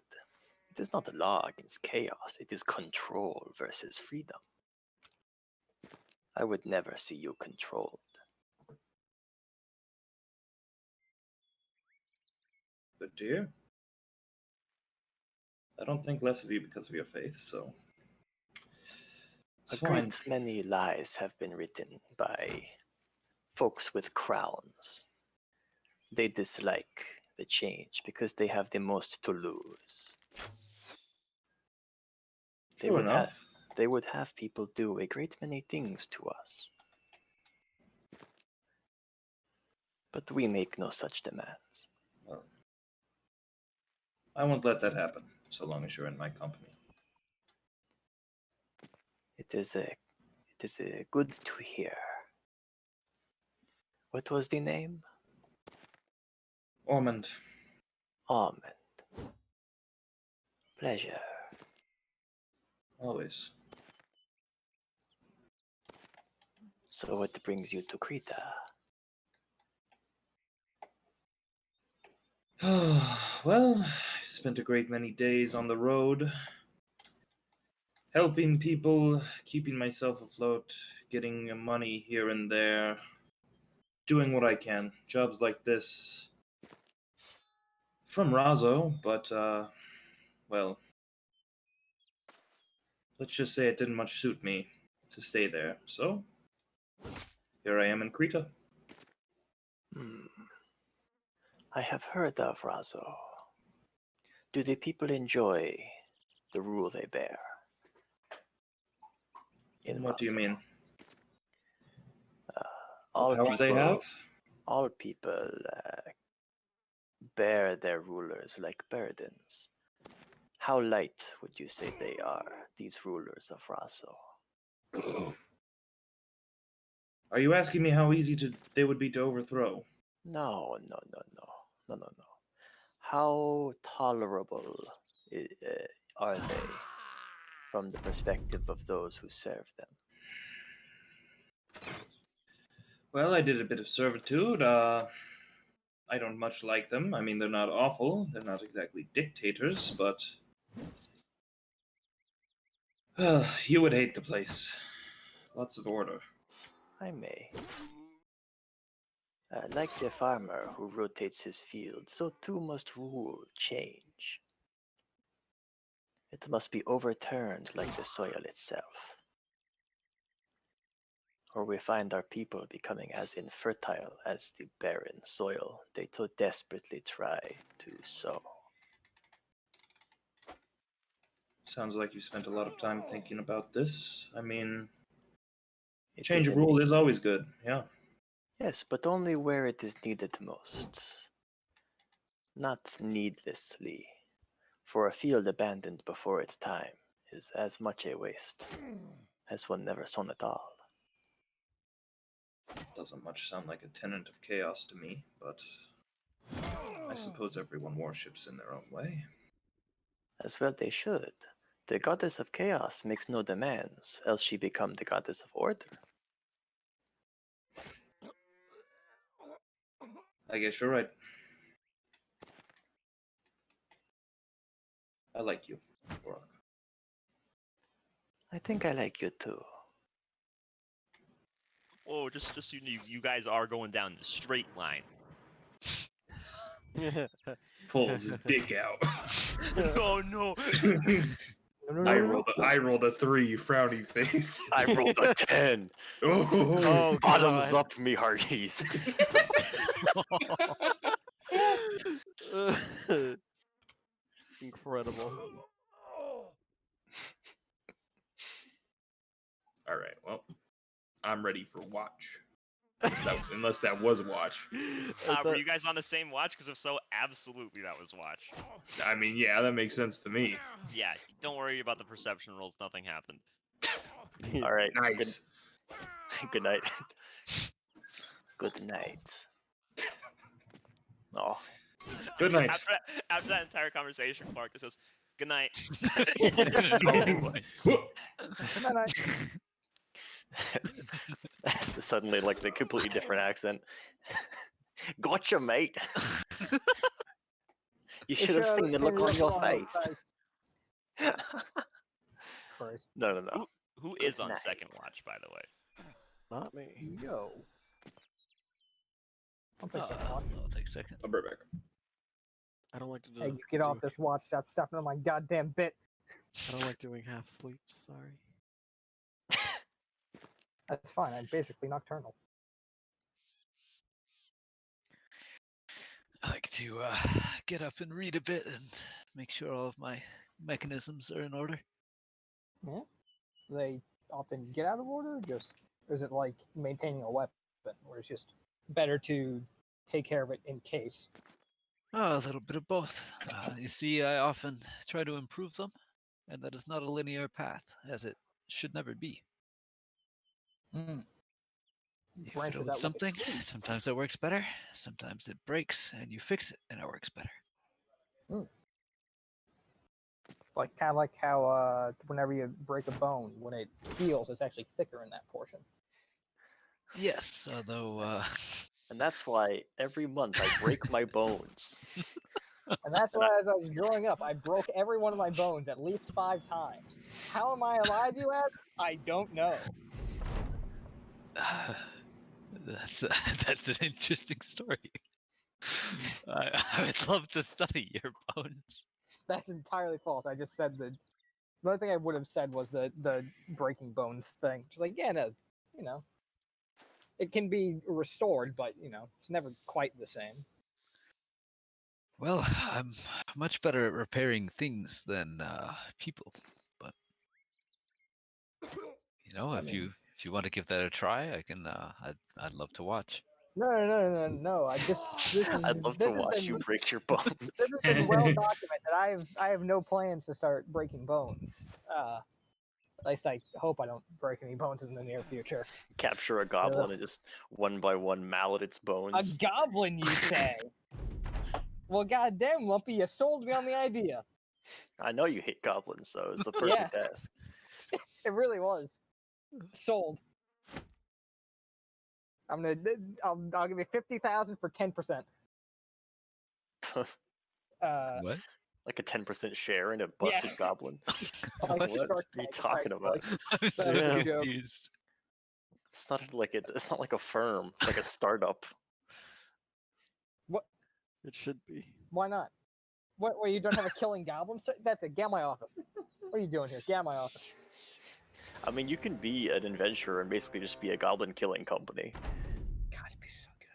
It is not a law against chaos, it is control versus freedom. I would never see you controlled. Good to hear. I don't think less of you because of your faith, so it's A fine. great many lies have been written by folks with crowns. They dislike the change because they have the most to lose. True enough. They would have people do a great many things to us. But we make no such demands. Well, I won't let that happen, so long as you're in my company. It is good to hear. What was the name? Ormond. Almond. Pleasure. Always. So what brings you to Krita? Well, I've spent a great many days on the road, helping people, keeping myself afloat, getting money here and there. doing what I can. Jobs like this from Razo, but, well, let's just say it didn't much suit me to stay there. So, here I am in Krita. I have heard of Razo. Do the people enjoy the rule they bear? What do you Razo? mean? All The power people, they have? all people bear their rulers like burdens. How light would you say they are, these rulers of Razo? Are you asking me how easy they would be to overthrow? No. How tolerable are they from the perspective of those who serve them? Well, I did a bit of servitude. I don't much like them. I mean, they're not awful. They're not exactly dictators, but you would hate the place. Lots of order. I may. Like the farmer who rotates his field, so too must rule change. It must be overturned like the soil itself. Or we find our people becoming as infertile as the barren soil they so desperately try to sow. Sounds like you spent a lot of time thinking about this. I mean, It change is of an- rule is always good, yeah. Yes, but only where it is needed most. Not needlessly, for a field abandoned before its time is as much a waste as one never sown at all. Doesn't much sound like a tenant of chaos to me, but I suppose everyone worships in their own way. As well they should. The goddess of chaos makes no demands, else she become the goddess of order. I guess you're right. I like you, Borak. I think I like you too. Whoa, just so you guys are going down the straight line. Pulls his dick out. Oh no! I rolled a 3, frowny face. I rolled a 10. Oh, Bottoms God. up, me hearties. Incredible. all right. Well, I'm ready for watch. Unless that was watch. Were you guys on the same watch? Because if so, absolutely that was watch. I mean, yeah, that makes sense to me. Yeah, don't worry about the perception rolls. Nothing happened. All right. Nice. Good night. Good night. Oh. Good night. After that entire conversation, Clark just says, "Good night." Suddenly, like the completely different accent. Gotcha, mate. You should have seen the look on your face. Christ. No. Who Good is on night. second watch, by the way? Not me. Yo. I'll take that I'll watch. take second. I'll be right back. I don't like to do. Hey, you get off this watch. Stop stepping on my goddamn bit. I don't like doing half sleep. Sorry. That's fine. I'm basically nocturnal. I like to get up and read a bit and make sure all of my mechanisms are in order. Yeah. They often get out of order. Or is it like maintaining a weapon, where it's just better to take care of it in case? Oh, a little bit of both. You see, I often try to improve them, and that is not a linear path, as it should never be. You Branches fiddle with out like a something, tree. sometimes it works better, sometimes it breaks, and you fix it, and it works better. Like kind of like how whenever you break a bone, when it heals, it's actually thicker in that portion. Yes, although And that's why every month I break my bones. And that's why, as I was growing up, I broke every one of my bones at least 5 times. How am I alive, you ask? I don't know. That's an interesting story. I would love to study your bones. That's entirely false. I just said the only thing I would have said was the breaking bones thing. Just like, yeah, no, you know, it can be restored, but you know, it's never quite the same. Well, I'm much better at repairing things than people, but you know, I if mean, you want to give that a try, I can. I'd love to watch. No. This is I'd love to watch you break your bones. this has been well documented. I have no plans to start breaking bones. At least I hope I don't break any bones in the near future. Capture a goblin and just one by one mallet its A bones. goblin, you say? Well, goddamn, Lumpy, you sold me on the idea. I know you hate goblins, so it's the perfect ask. It really was. Sold. I'll give you 50,000 for 10%. What? Like a 10% share in a busted goblin. Like What Shark are you Tank, talking right, about? like, I'm so was a joke. confused. It's not like a firm, like a startup. It should be. Why not? What? Where you don't have a killing goblin? That's it. Get my office. What are you doing here? Get my office. I mean, you can be an adventurer and basically just be a goblin killing company. God, it'd be so good.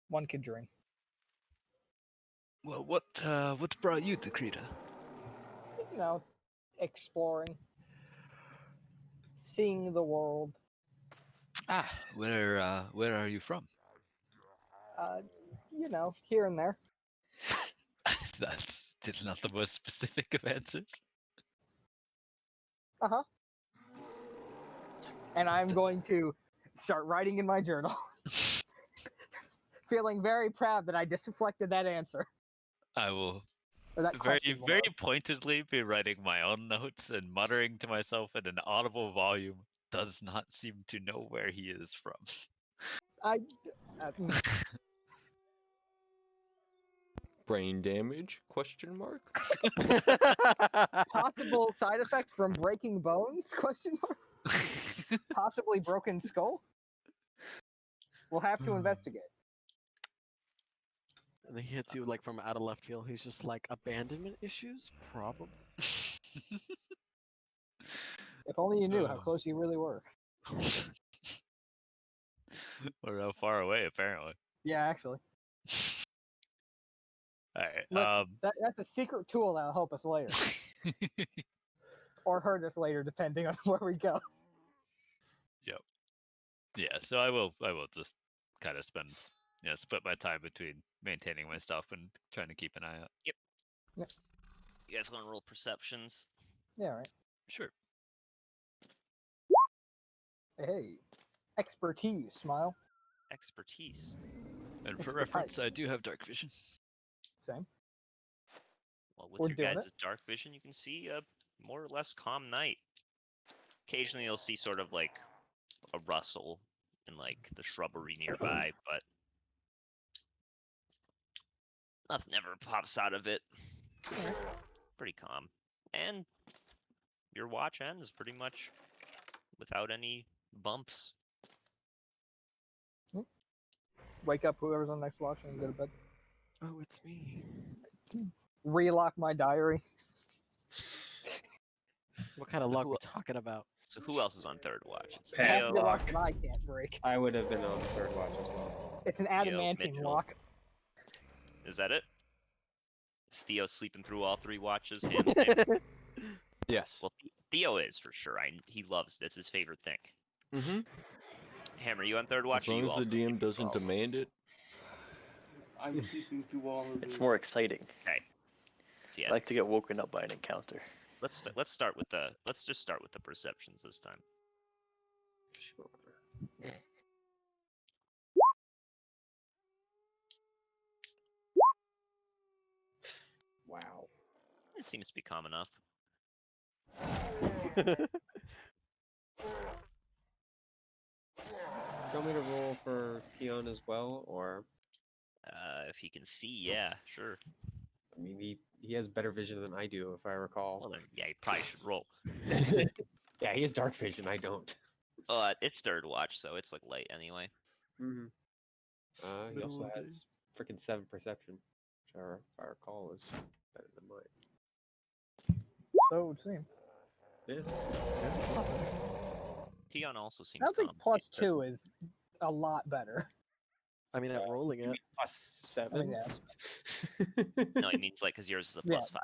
One could dream. Well, what brought you to Krita? You know, exploring, seeing the world. Ah, where are you from? You know, here and there. That's still not the most specific of answers. And I'm going to start writing in my journal. Feeling very proud that I deflected that answer. I will Or that very question. very pointedly be writing my own notes and muttering to myself in an audible volume. Does not seem to know where he is from. Brain damage? Question mark. Possible side effect from breaking bones? Question mark. Possibly broken skull. We'll have to investigate. And then he hits you like from out of left field. He's just like, abandonment issues? Probably. If only you knew how close you really were. Or how far away, apparently. Yeah, actually. Alright. Listen, that's a secret tool that'll help us later. Or hurt us later, depending on where we go. Yep. Yeah, so I will just kind of split my time between maintaining my stuff and trying to keep an eye out. Yep. Yep. You guys want to roll perceptions? Yeah, right. Sure. Hey, expertise, smile. Expertise. And for Expertise. reference, I do have dark vision. Same. Well, with We're your doing guys' it. dark vision, you can see a more or less calm night. Occasionally, you'll see sort of like a rustle in like the shrubbery nearby, but nothing ever pops out of it. Pretty calm. And your watch ends pretty much without any bumps. Wake up whoever's on next watch and go to bed. Oh, it's me. Relock my diary. What kind of luck we talking about? So who else is on third watch? It's It has to be a Theo, lock that I can't break. I would have been on the third watch as well. It's an Theo, adamantium Mitchell. lock. Is that it? Is Theo sleeping through all three watches? Ham same? Yes. Well, Theo is for sure. He loves it. It's his favorite thing. Mm-hmm. Ham, are you on third watch? As or long you as the also DM sleeping through doesn't all? demand it. I'm sleeping through all of It's it. more exciting. Okay. So yeah, I like to get woken up by an encounter. let's just start with the perceptions this time. Sure. Wow. It seems to be calm enough. Do you want me to roll for Keon as well, or If he can see, yeah, sure. I mean, he has better vision than I do, if I recall. Well then, yeah, he probably should roll. Yeah, he has dark vision. I don't. It's third watch, so it's like late anyway. Mm-hmm. He Middle also of the day. has freaking 7 perception, which if I recall is better than mine. So it would seem. Yeah. Tion also seems I don't think calm. plus 2 is a lot better. I mean, at rolling You it. mean plus I mean, 7? yes. No, it means like because yours is a Yeah. plus 5,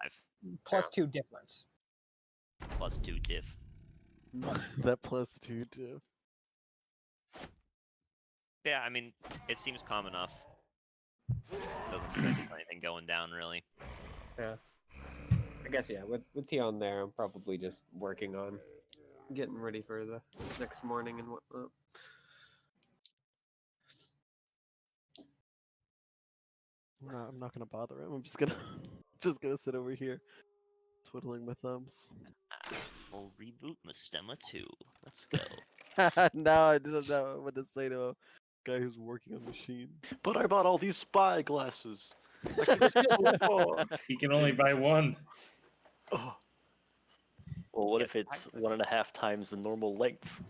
Plus 2 difference. plus 2 diff. That plus 2 too. Yeah, I mean, it seems calm enough. Doesn't seem like there's anything going down really. Yeah. I guess, yeah, with Tion there, I'm probably just working on getting ready for the next morning and whatnot. No, I'm not gonna bother him. I'm just gonna just gonna sit over here, twiddling my thumbs. We'll reboot Mastema 2. Let's go. Now I didn't know what to say to a guy who's working on machine. But I bought all these spy glasses. I could just so far. He can only buy one. Oh. Well, what Yeah, if it's 1.5 times the normal length?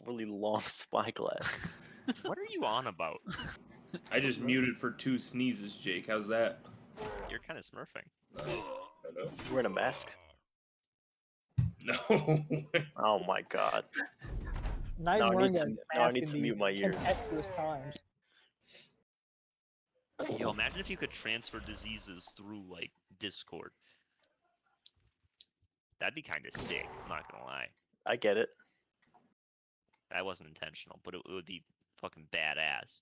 Really long spyglass. What are you on about? I just muted for 2 sneezes, Jake. How's that? You're kind of smurfing. Hello? You wearing a mask? No. Oh my god. Not Now even I wearing need a to- mask now I need in to these mute my ears. tempestuous times. Yo, imagine if you could transfer diseases through like Discord. That'd be kind of sick. I'm not gonna lie. I get it. That wasn't intentional, but it would be fucking badass.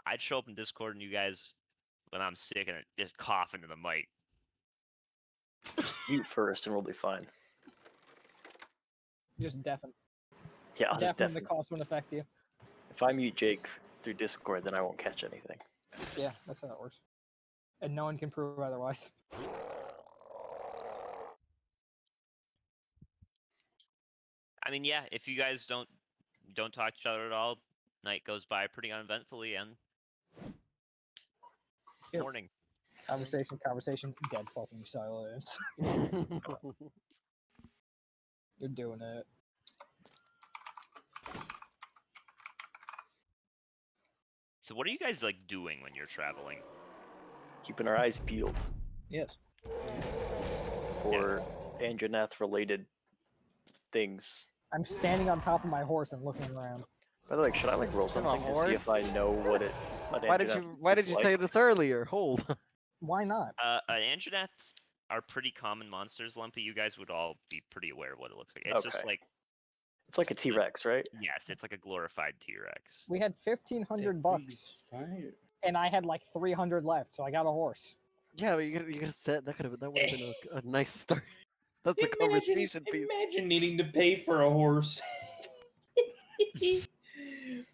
I'd show up in Discord and you guys, when I'm sick, and just cough into the mic. Mute first and we'll be fine. Just deafen. Yeah, I'll just Deafen the definitely. cost won't affect you. If I mute Jake through Discord, then I won't catch anything. Yeah, that's how that works. And no one can prove otherwise. I mean, yeah, if you guys don't talk to each other at all, night goes by pretty uneventfully, and it's Yep. morning. Conversation, dead fucking silence. You're doing it. So what are you guys like doing when you're traveling? Keeping our eyes peeled Yes. for Andronath related things. I'm standing on top of my horse and looking around. By the way, should I like roll You're on a something to see if I know what it? What Why did Andronath you is say like? this earlier? Hold. Why not? Andronaths are pretty common monsters, Lumpy. You guys would all be pretty aware of what it looks like. It's just Okay. like, It's like a T-Rex, right? yes, it's like a glorified T-Rex. We had 1,500 bucks, and I had like 300 left, so I got a horse. Yeah, but you gotta set that would have been a nice start. That's the conversation piece. Imagine needing to pay for a horse.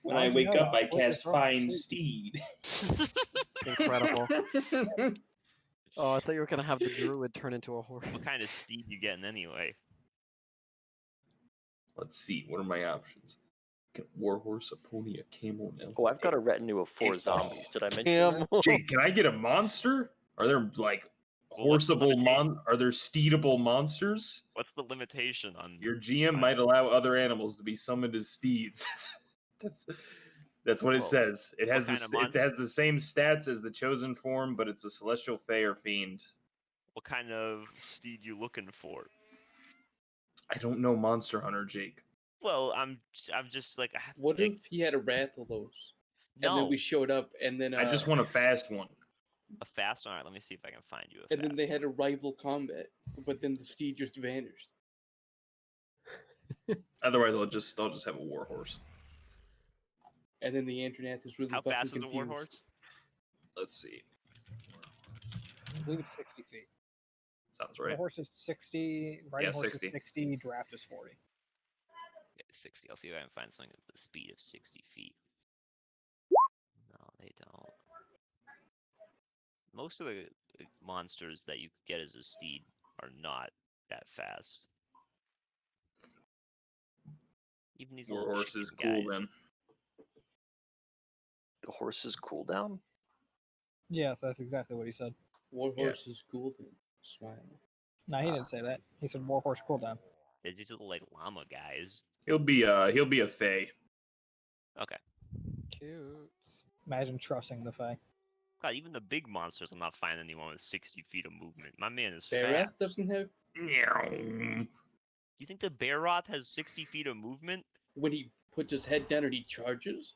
When I How'd you wake know up, that? I Look, cast it's wrong. Find See. Steed. Incredible. Oh, I thought you were gonna have the druid turn into a horse. What kind of steed you getting anyway? Let's see. What are my options? Get a warhorse, a pony, a camel, and Oh, I've got a retinue of 4 It- zombies. Did I mention that? Camel. Jake, can I get a monster? Are there like Well, what's the limitation? Are there steedable monsters? What's the limitation on? Your GM Fine. might allow other animals to be summoned as steeds. That's what it Whoa. says. It has kind this, of it monster? has the same stats as the chosen form, but it's a celestial fae or fiend. What kind of steed you looking for? I don't know Monster Hunter, Jake. Well, I'm just like, What like, if he had a Rathalos? And no, then we showed up, and then I just want a fast one. a fast one. All right, let me see if I can find you a and fast then they had one. a rival combat, but then the steed just vanished. Otherwise, I'll just have a warhorse. And then the Andronath is really How fucking fast is a confused. warhorse? Let's see. I believe it's 60 feet. Sounds The right. horse is 60, riding Yeah, horse 60. is 60, draft is 40. Yeah, 60. I'll see if I can find something at the speed of 60 feet. No, they don't. Most of the monsters that you could get as a steed are not that fast. Even these little Warhorse is chicken cool guys. then. The horse's cooldown? Yes, that's exactly what he said. Warhorse is cool then. Smile. No, he didn't say that. He said warhorse cooldown. These are the like llama guys. He'll be a fae. Okay. Cute. Imagine trusting the Fae. God, even the big monsters, I'm not finding anyone with 60 feet of movement. My man is Barrath fast. doesn't have. Do you think the Barroth has 60 feet of movement? When he puts his head down and he charges.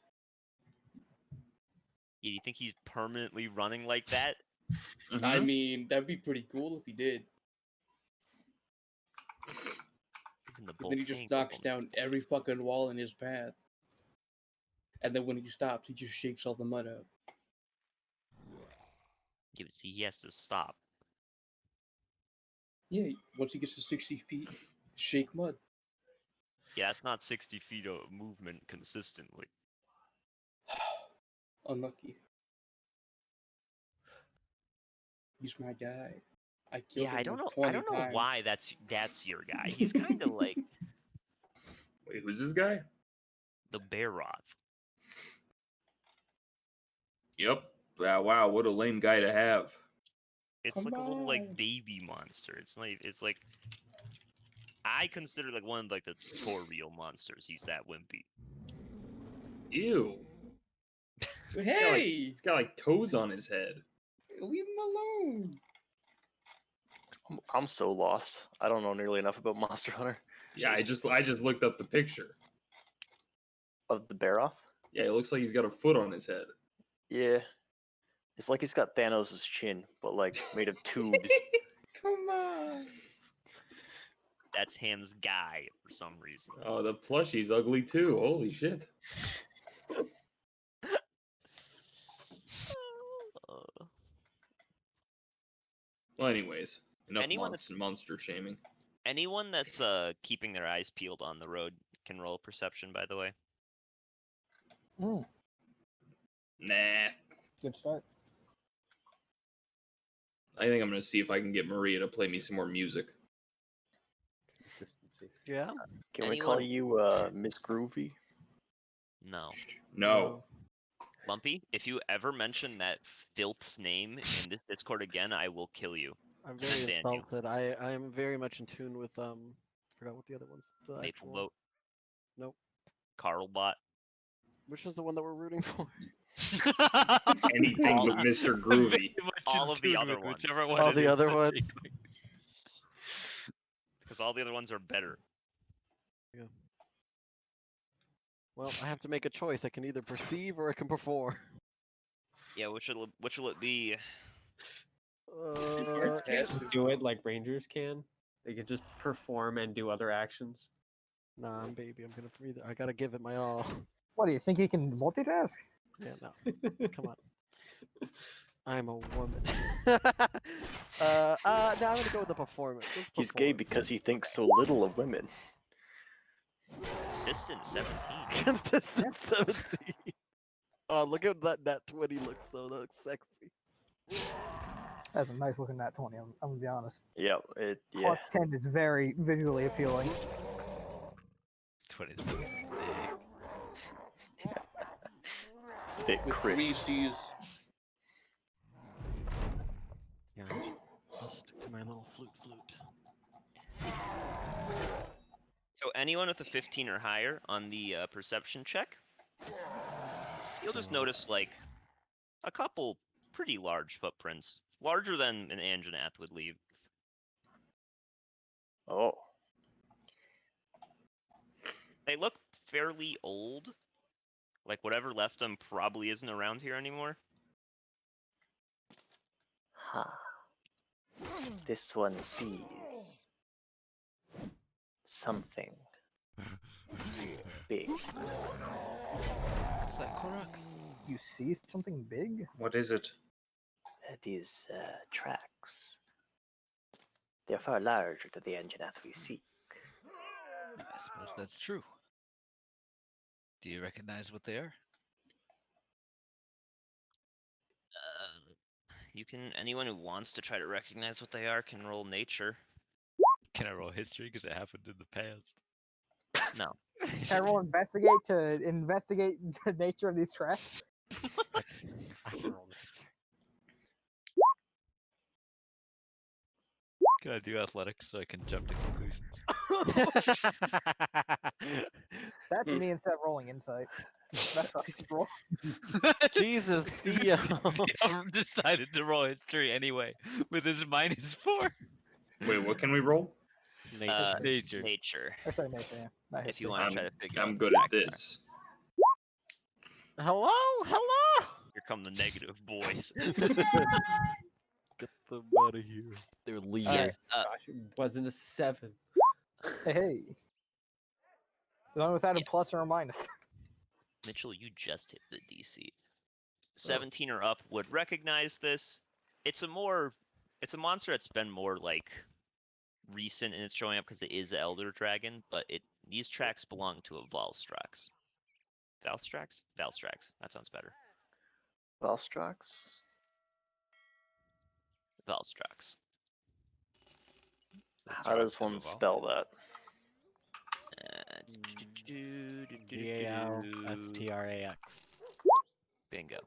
Yeah, do you think he's permanently running like that? I mean, that'd be pretty cool if he did. Even the But then he Boltank just knocks was down every fucking wall in his path. And then when he stops, he just shakes all the mud out. Yeah, but see, he has to stop. Yeah, once he gets to 60 feet, shake mud. Yeah, that's not 60 feet of movement consistently. Unlucky. He's my guy. I killed Yeah, him I don't like know. 20 I don't know times. why that's your guy. He's kind of like Wait, who's this guy? the Barroth. Yep. Wow, what a lame guy to have. It's Come like a little on. like baby monster. It's like I consider like one of like the tutorial monsters. He's that wimpy. Ew. Hey! He's got like toes on his head. Leave him alone! I'm so lost. I don't know nearly enough about Monster Hunter. Yeah, I just looked up the picture. Of the Barroth? Yeah, it looks like he's got a foot on his head. Yeah. It's like he's got Thanos' chin, but like made of tubes. Come on! That's Ham's guy for some reason. Oh, the plushie's ugly too. Holy shit. Well, anyways, enough Anyone monster shaming. Anyone that's keeping their eyes peeled on the road can roll perception, by the way. Mm, Nah. good start. I think I'm gonna see if I can get Maria to play me some more music. Consistency. Yeah. Can we call Anyone- you Miss Groovy? No. No. Lumpy, if you ever mention that filth's name in this Discord again, I will kill you. I'm very Ban you. insulted. I am very much in tune with forgot what the other one's. The Maple actual. Boat. Nope. Carlbot. Which is the one that we're rooting for? Anything but Mr. Groovy. All of the other ones. Whichever one All it the is other that ones. she clicks. Because all the other ones are better. Well, I have to make a choice. I can either perceive or I can perform. Yeah, which will it be? Guards can't just do it like Rangers can. They can just perform and do other actions. Nah, baby. I'm gonna breathe. I gotta give it my all. What do you think he can multitask? Yeah, no. Come on. I'm a woman. No, I'm gonna go with the performance. Let's He's gay perform. because he thinks so little of women. Consistent 17. Consistent 17. Oh, look at that 20 looks though. That looks sexy. That's a nice looking nat 20. I'm gonna be honest. Yeah, yeah. Plus 10 is very visually appealing. 20 is big. Big With 3 crits. C's. Yeah, I'll stick to my little flute. So anyone with a 15 or higher on the perception check, you'll just notice like a couple pretty large footprints, larger than an Anjanath would leave. Oh. They look fairly old. Like whatever left them probably isn't around here anymore. Huh. This one sees something big. What's that, Korok? You see something big? What is it? These tracks. They're far larger than the Anjanath we seek. I suppose that's true. Do you recognize what they are? You can. Anyone who wants to try to recognize what they are can roll nature. Can I roll history because it happened in the past? No. Can I roll investigate to investigate the nature of these tracks? I can roll nature. Can I do athletics so I can jump to conclusions? That's me instead of rolling insight. That's what I used to roll. Jesus, Theo. Theo decided to roll history anyway with his -4. Wait, what can we roll? Nature. Nature. Nature. Or sorry, nature, yeah. Not If you history. want to try to figure out I'm the good at factor. this. Hello, hello. Here come the negative boys. Get them out of here. They're leaving. Alright. Gosh, it wasn't a 7. Hey, hey. The one without a plus or a minus. Mitchell, you just hit the DC. 17 or up would recognize this. It's a monster that's been more like recent in its showing up because it is an Elder Dragon, but these tracks belong to a Valstrax. Valstrax? Valstrax. That sounds better. Valstrax? Valstrax. How does one spell that? Valstrax. Bingo.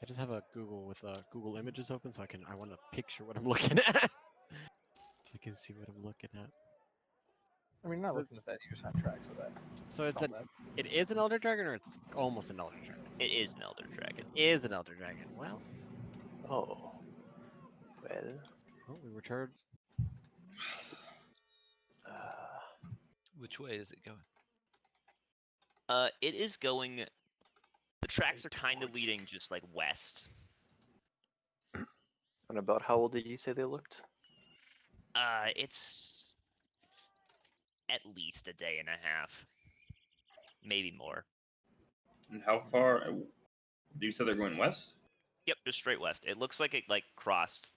I just have a Google with Google Images open, so I want to picture what I'm looking at, so you can see what I'm looking at. I mean, not So- looking at that, you just have tracks of that. So it's Not an, bad. it is an Elder Dragon, or it's almost an Elder Dragon? It is an Elder Dragon. It is an Elder Dragon. Well, Oh. Well. we were turned. Which way is it going? It is going. The tracks are kind of leading just like west. And about how old did you say they looked? It's at least a day and a half, maybe more. And how far? You said they're going west? Yep, just straight west. It looks like it like crossed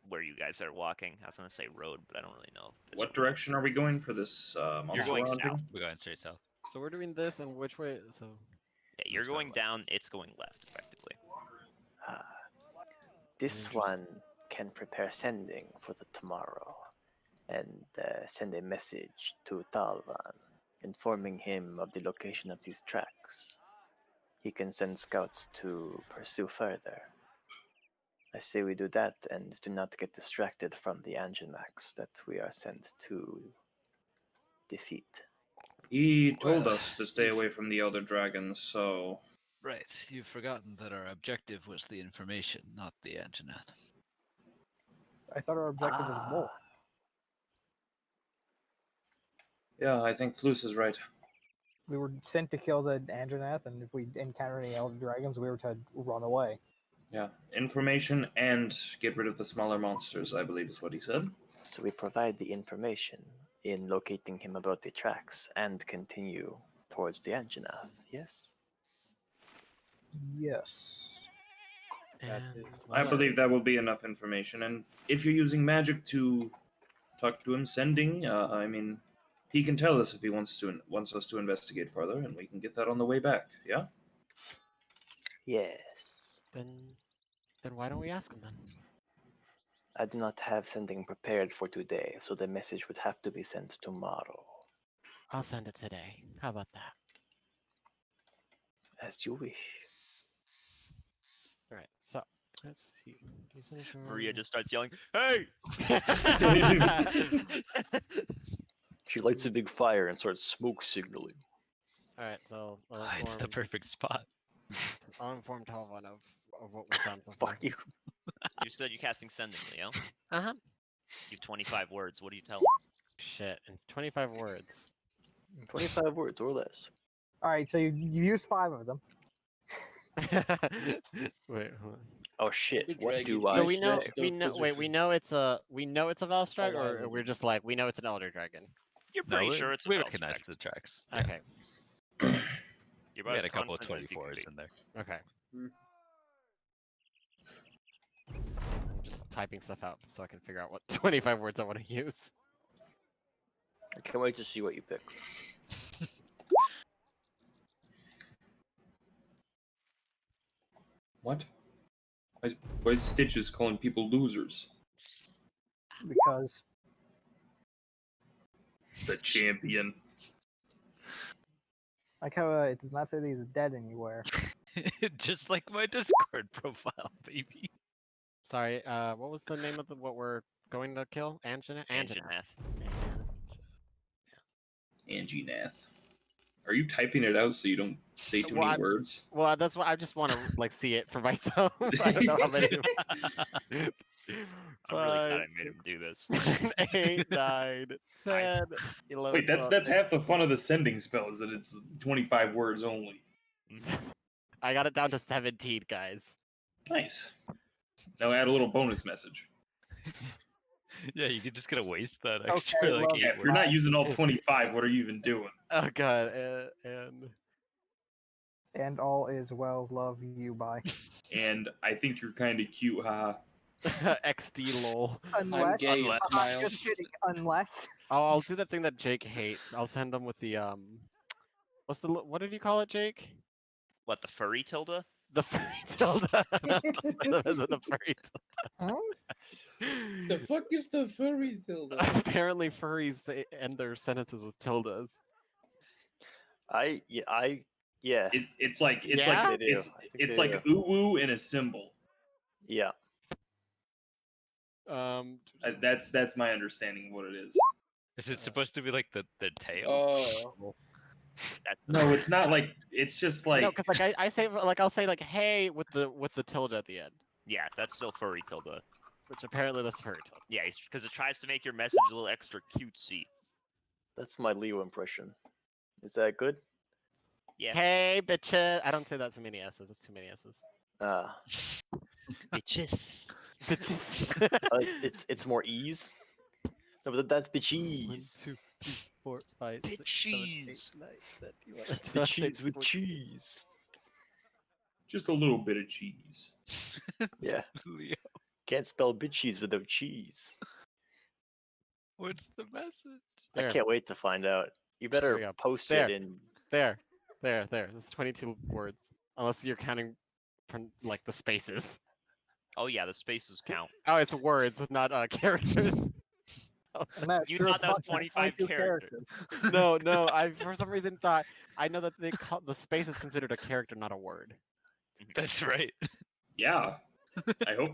where you guys are walking. I was gonna say road, but I don't really know. if What it's- direction are we going for this monster going we're hunting? south. We're going straight south. So we're doing this, and which way? So Yeah, you're It's going going west. down. It's going left, effectively. This one can prepare sending for the tomorrow and send a message to Talvan, informing him of the location of these tracks. He can send scouts to pursue further. I say we do that and do not get distracted from the Anjanax that we are sent to defeat. He told Well, us to stay away from the Elder Dragons, so Right, you've forgotten that our objective was the information, not the Anjanath. I thought our objective was both. yeah, I think Flus is right. We were sent to kill the Andronath, and if we encountered any Elder Dragons, we were to run away. Yeah, information and get rid of the smaller monsters, I believe is what he said. So we provide the information in locating him about the tracks and continue towards the Anjanath, yes? Yes. That and is I believe that will be enough information. And if you're using magic to talk to him, sending, I mean, he can tell us if he wants us to investigate further, and we can get that on the way back. Yeah. Yes. then why don't we ask him then? I do not have sending prepared for today, so the message would have to be sent tomorrow. I'll send it today. How about that? As you wish. All right. So let's see. Maria just starts yelling, "Hey!" She lights a big fire and starts smoke signaling. All right. So I'll It's the inform, perfect spot. I'll inform Talvan of what we've done so far. Fuck you. You said you're casting sending, Leo. Uh huh. You have 25 words. What do you tell Shit. In 25 words. 25 words or less. All right, so you used 5 of them. Wait. Hold on. Oh shit, The what dragon do is I So we know say? the we know wait we position. know it's a Valstrike, Oh, or wow. we're just like we know it's an Elder Dragon. You're No, pretty sure it's a we Valstrax. recognize the tracks. Yeah. Okay. You're We about had as a couple of confident as you can 24s be. in there. Okay. Hmm. I'm just typing stuff out so I can figure out what 25 words I want to use. I can't wait to see what you pick. What? Why is Stitches calling people losers? Because The champion. like how it does not say that he's dead anywhere. Just like my Discord profile, baby. Sorry. What was the name of what we're going to kill? Angina. Anginath. Angie Nath. Are you typing it out so you don't say too many words? Well, that's what I just want to like see it for myself. I don't know how many. I'm really glad I made him do this. 8, 9, 10, 11. Wait, that's 12, half the fun of the sending spell is that it's 25 words only. I got it down to 17, guys. Nice. Now add a little bonus message. Yeah, you could just gonna waste that extra Okay, like well, 8 Yeah, if you're not words. using all 25, what are you even doing? Oh god, And all is well. Love you. Bye. And I think you're kind of cute, huh? XD lol. Unless. gay, Unless- smile. Just kidding. Unless. I'll do that thing that Jake hates. I'll send him with the what did you call it, Jake? What, the furry Tilda? The furry tilde. the furry Huh? The fuck is the furry tilde? Apparently, furries end their sentences with tildes. Yeah. It's like Yeah? They do. I think it's they like do. uwu and a symbol. Yeah. That's my understanding of what it is. Is it supposed to be like the tail? Oh. That's the No, furry it's not like it's just like No, because like I say like I'll say like hey with the tilde at the end, Yeah, that's still furry Tilda. which apparently that's furry tilde. Yeah, because it tries to make your message a little extra cutesy. That's my Leo impression. Is that good? Yeah. Hey bitches! I don't say that too many s's. That's too many s's. Bitches. Bitches. It's more ease. No, but that's 1, bitcheese. 2, 3, 4, 5, 6, 7, 8, Bitcheese. 9, 10, 11, 12, Bitcheese 13, with 14. cheese. just a little bit of cheese. Yeah. Leo, Can't spell bitcheese without cheese. what's the message? I There. can't wait to find out. You There we better go. post There. it in. There. That's 22 words. Unless you're counting like the spaces. Oh yeah, the spaces count. Oh, it's words, it's not characters. And that You sure thought as that was fuck has 25 22 characters. No, I for some reason thought I know that they call the space is considered a character, not a word. That's right. Yeah. I hope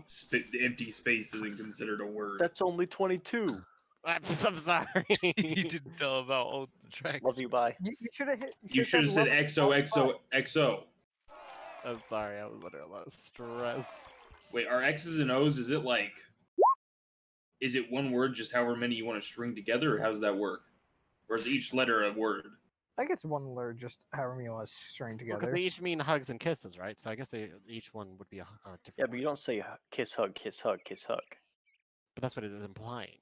empty space isn't considered a word. That's only 22. I'm sorry. You didn't tell about all the tracks. Love you, bye. You should have hit. You should have said love- XOXOXO. I'm sorry, I was under a lot of stress. Wait, are X's and O's, is it like, is it one word, just however many you want to string together, or how does that work? Or is each letter a word? I guess one word, just however you want to string Because together. they each mean hugs and kisses, right? So I guess each one would be a different. Yeah, but you don't say kiss, hug, kiss, hug, kiss, hug. But that's what it is implying.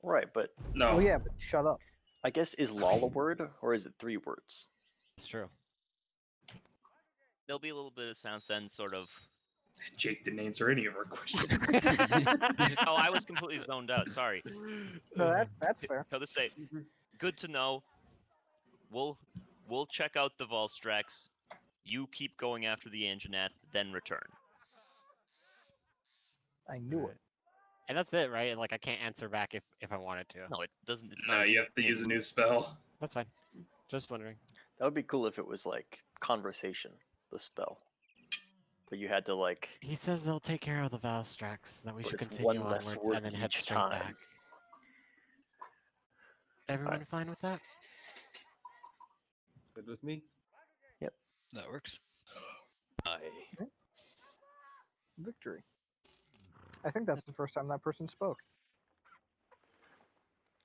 Right, but No. Oh yeah, but shut up. I guess is lol a word or is it 3 words? It's true. There'll be a little bit of sounds then, sort of. Jake didn't answer any of our questions. Oh, I was completely zoned out. Sorry. No, that's fair. To this day, good to know. We'll check out the Volstrax. You keep going after the Anginath, then return. I knew it. And that's it, right? Like I can't answer back if I wanted to. No, it doesn't. It's No, not. you have to use a new spell. That's fine. Just wondering. That would be cool if it was like conversation, the spell. But you had to like. He says they'll take care of the Valstrax, that we But should it's continue one less onwards word and then head each straight time. back. Everyone fine with that? Good with me. That works. Victory. I think that's the first time that person spoke.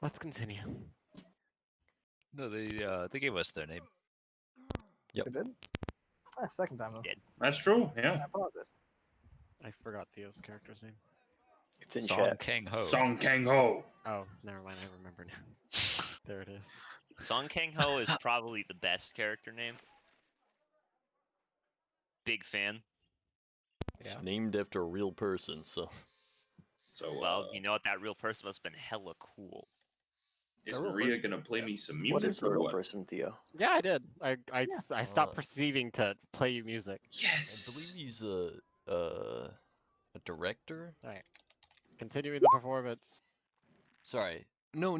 Let's continue. No, they gave us their name. They did? Second time though. Yeah. That's true, yeah. I apologize. I forgot Theo's character's name. It's in Song chat. Kang Ho. Song Kang Ho. Oh, never mind. I remember now. There it is. Song Kang Ho is probably the best character name. Big fan. It's Yeah. named after a real person, so So, Well, you know what? That real person must have been hella cool. is The real Maria person. gonna play me some What music is the or real what? person, Theo? Yeah, I did. I stopped Uh, perceiving to play you music. I Yes. believe he's a director. Continuing the performance. Sorry, no.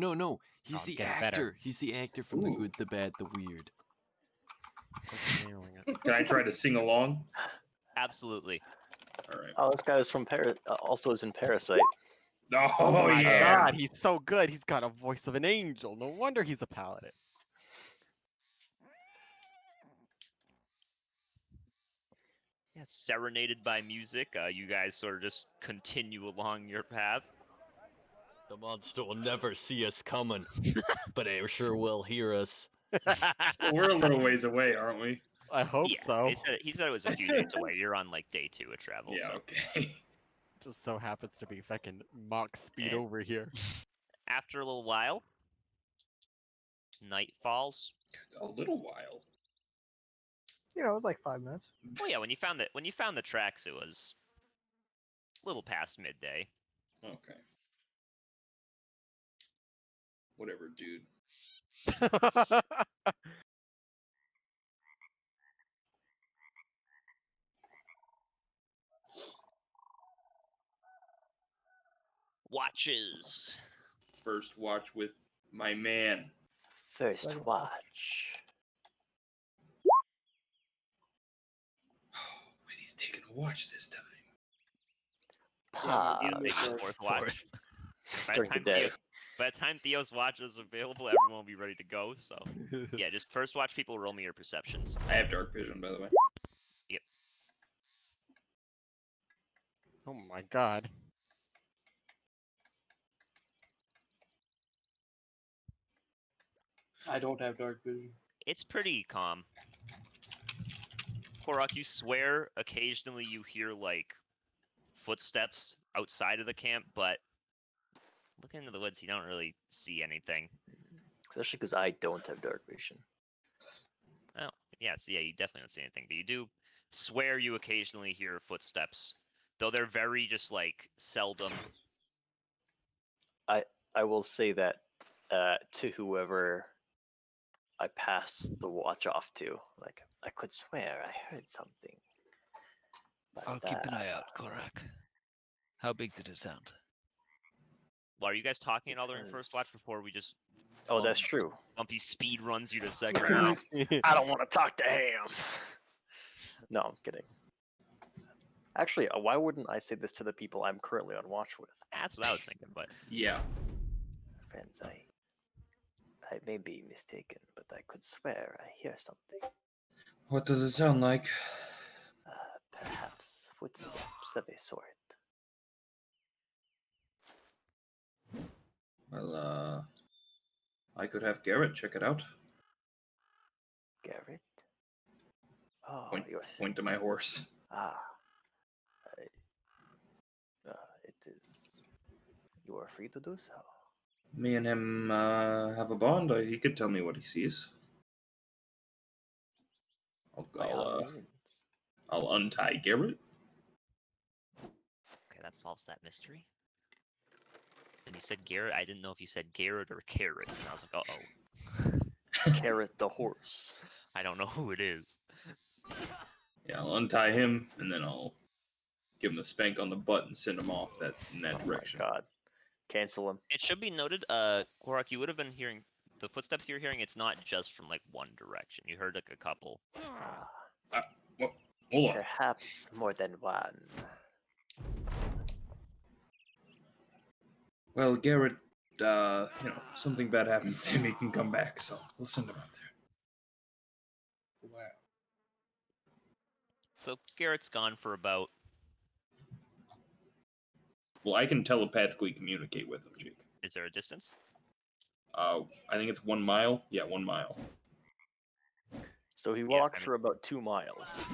He's Oh, the getting actor. better. He's the actor from The Ooh. Good, the Bad, the Weird. Fucking nailing it. Can I try to sing along? Absolutely. All right. Oh, this guy is from also is in Parasite. Oh, my yeah. god, he's so good. He's got a voice of an angel. No wonder he's a paladin. Yeah, serenaded by music. You guys sort of just continue along your path. The monster will never see us coming, but it sure will hear us. Well, we're a little ways away, aren't we? I hope Yeah, so. he said it was a few days away. You're on like day 2 of travel. Yeah, So. okay. Just so happens to be fucking Mach speed And- over here. After a little while, night falls. A little while. You know, it was like 5 minutes. Oh yeah, when you found the tracks, it was a little past midday. Okay. Whatever, dude. Watches. First watch with my man. First Second watch. Oh, wait, he's taking a watch this time. Yeah, Pog. Take the fourth watch. By the During the time day. By the time Theo's watch is available, everyone will be ready to go. So yeah, just first watch people roll me your perceptions. I have dark vision, by the way. Oh my god. I don't have dark vision. It's pretty calm. Korok, you swear occasionally you hear like footsteps outside of the camp, but looking into the woods, you don't really see anything. Especially because I don't have dark vision. Oh, yeah, so yeah, you definitely don't see anything, but you do swear you occasionally hear footsteps, though they're very just like seldom. I will say that to whoever I pass the watch off to. Like, I could swear I heard something. But, I'll keep an eye out, Korak. How big did it sound? Well, are you guys talking at all It during first watch was- before we just Oh, that's true. Bumpy speed runs you to second watch? I don't want to talk to Ham. No, I'm kidding. Actually, why wouldn't I say this to the people I'm currently on watch with? That's what I was thinking, but Yeah. Friends, I may be mistaken, but I could swear I hear something. What does it sound like? Perhaps footsteps of a sort. Well, I could have Garrett check it out. Garrett? Oh, Point, yours. point to my horse. Ah. It is. You are free to do so. Me and him have a bond. He could tell me what he sees. By all means. I'll untie Garrett. okay, that solves that mystery. And you said Garrett. I didn't know if you said Garrett or Carrot, and I was like, uh-oh. Carrot the horse. I don't know who it is. Yeah, I'll untie him, and then I'll give him a spank on the butt and send him off in that direction. Oh my god. Cancel him. It should be noted, Korok, you would have been hearing the footsteps you're hearing. It's not just from like one direction. You heard like a couple. Well, hold on. Perhaps more than one. Well, Garrett, something bad happens to him, he can come back, so we'll send him out there. Wow. So Garrett's gone for about. Well, I can telepathically communicate with him, Jake. Is there a distance? I think it's 1 mile. Yeah, 1 mile. So he Yeah, walks I mean- for about 2 miles.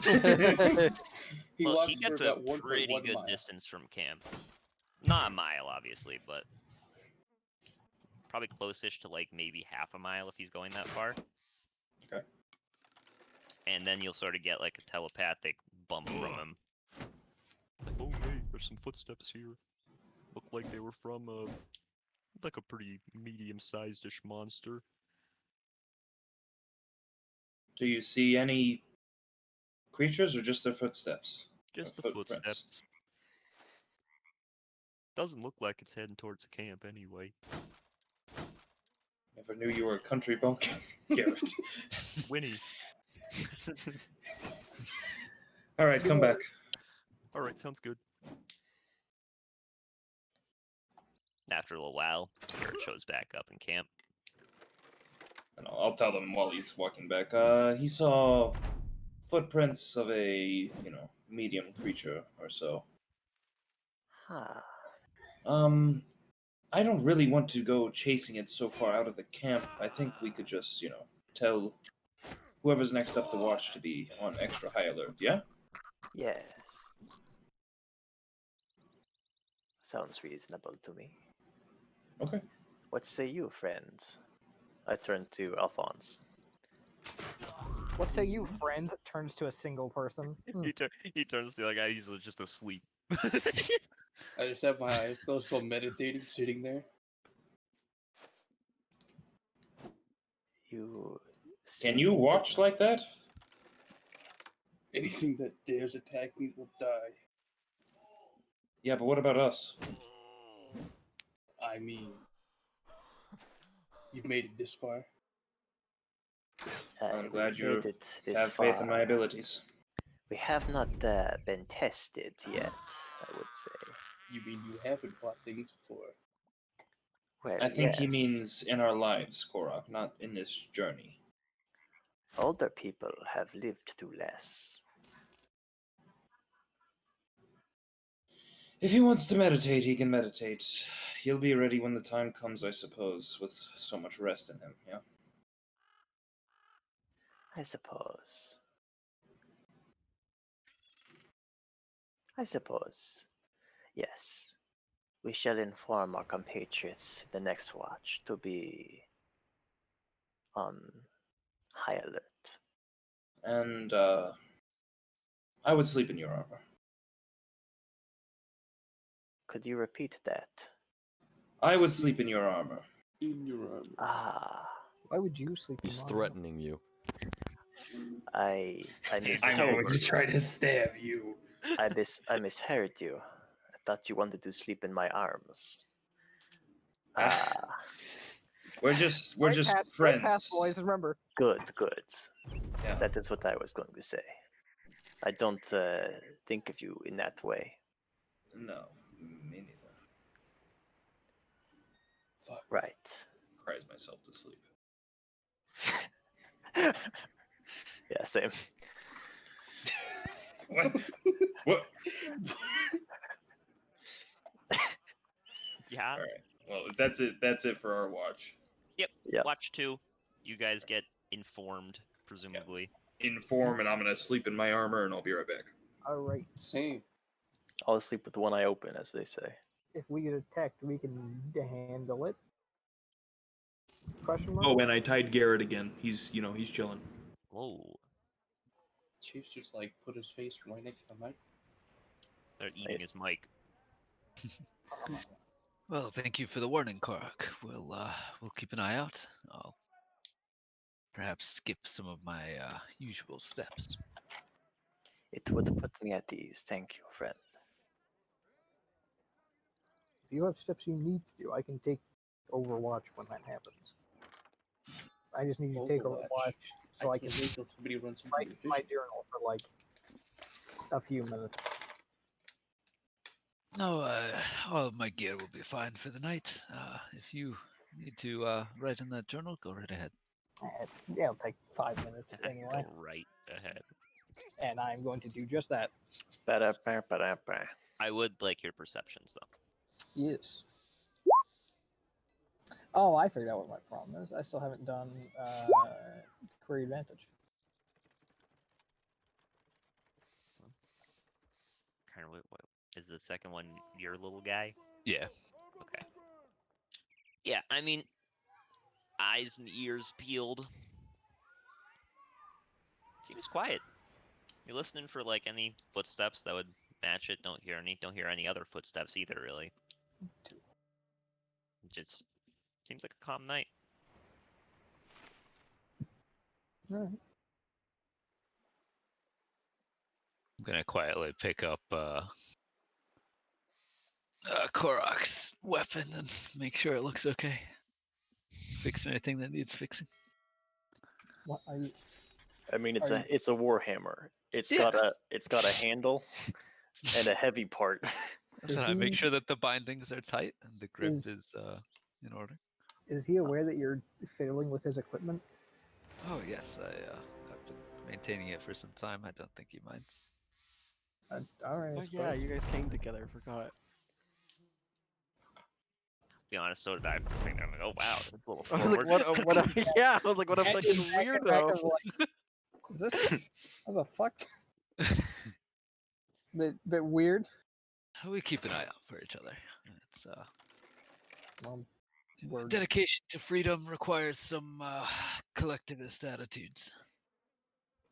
He Well, walks he for gets a about 1.1 pretty good mile. distance from camp. Not a mile, obviously, but probably close-ish to like maybe half a mile if he's going that far. Okay. And then you'll sort of get like a telepathic bump from him. Like, oh hey, there's some footsteps here. Look like they were from like a pretty medium-sized-ish monster. Do you see any creatures or just their footsteps? Just the Footprints. footsteps. Doesn't look like it's heading towards the camp anyway. Never knew you were a country bumpkin, Garrett. Winnie. All right, come back. All right, sounds good. After a little while, Garrett shows back up in camp. And I'll tell them while he's walking back. He saw footprints of a, medium creature or so. Huh. I don't really want to go chasing it so far out of the camp. I think we could just, tell whoever's next up the watch to be on extra high alert, yeah? Yes. Sounds reasonable to me. Okay. What say you, friends? I turn to Alphonse. What say you, friend? Turns to a single person. He turns to the other guy. He's just asleep. I just have my eyes closed while meditating, sitting there. You Can you watch like that? Anything that dares attack me will die. Yeah, but what about us? I mean, you've made it this far. I'm glad you made it this have far. faith in my abilities. We have not been tested yet, I would say. You mean you haven't fought things before? Well, I think he yes. means in our lives, Korok, not in this journey. Older people have lived through less. If he wants to meditate, he can meditate. He'll be ready when the time comes, I suppose, with so much rest in him, yeah? I suppose. Yes. We shall inform our compatriots the next watch to be on high alert. And, I would sleep in your armor. Could you repeat that? I would sleep in your armor. In your armor. Ah, Why would you sleep in He's mine? threatening you. I I'm misheard. going to try to stab you. I misheard you. I thought you wanted to sleep in my arms. Ah, We're just Right friends. past, boys, remember. good. Yeah. That is what I was going to say. I don't think of you in that way. No, me neither. Fuck. Right. Cries myself to sleep. Yeah, same. What? What? Yeah. All right. Well, that's it for our watch. Yep. Yeah. Watch 2. You guys get informed, presumably. Inform, and I'm gonna sleep in my armor, and I'll be right back. All right. Same. I'll sleep with one eye open, as they say. If we get attacked, we can handle it. Question mark? Oh, and I tied Garrett again. He's chilling. Whoa. Chief's just like put his face right next to the mic. They're eating his mic. Well, thank you for the warning, Korok. We'll keep an eye out. I'll perhaps skip some of my usual steps. It would put me at ease. Thank you, friend. If you have steps you need to do, I can take Overwatch when that happens. I just need you to take Overwatch so I can wait till somebody runs into write the my vision. journal for like a few minutes. No, all of my gear will be fine for the night. If you need to write in that journal, go right ahead. It'll take 5 minutes anyway, Go right ahead. and I'm going to do just that. Ba-da-ba-ba-da-ba. I would like your perceptions, though. Yes. Oh, I figured out what my problem is. I still haven't done career advantage. Kind of. What is the second one? Your little guy? Yeah. Okay. Yeah, I mean, eyes and ears peeled. Seems quiet. You're listening for like any footsteps that would match it. Don't hear any other footsteps either, really. It just seems like a calm night. All right. I'm gonna quietly pick up Korok's weapon and make sure it looks okay. Fix anything that needs fixing. What are you? I mean, Are it's a warhammer. It's Yeah. got a handle, and a heavy part. Is I make he- sure that the bindings are tight and the grip is- is in order. Is he aware that you're fiddling with his equipment? Oh yes, I've been maintaining it for some time. I don't think he minds. All right. I Oh yeah, suppose. you guys came together. Forgot. To be honest, so did I for a second. I'm like, oh wow, that's a little I was like, forward. what? Yeah, I was like, what a fucking weirdo. Is this what the fuck? Bit weird. We keep an eye out for each other. It's Well, we're, dedication to freedom requires some collectivist attitudes.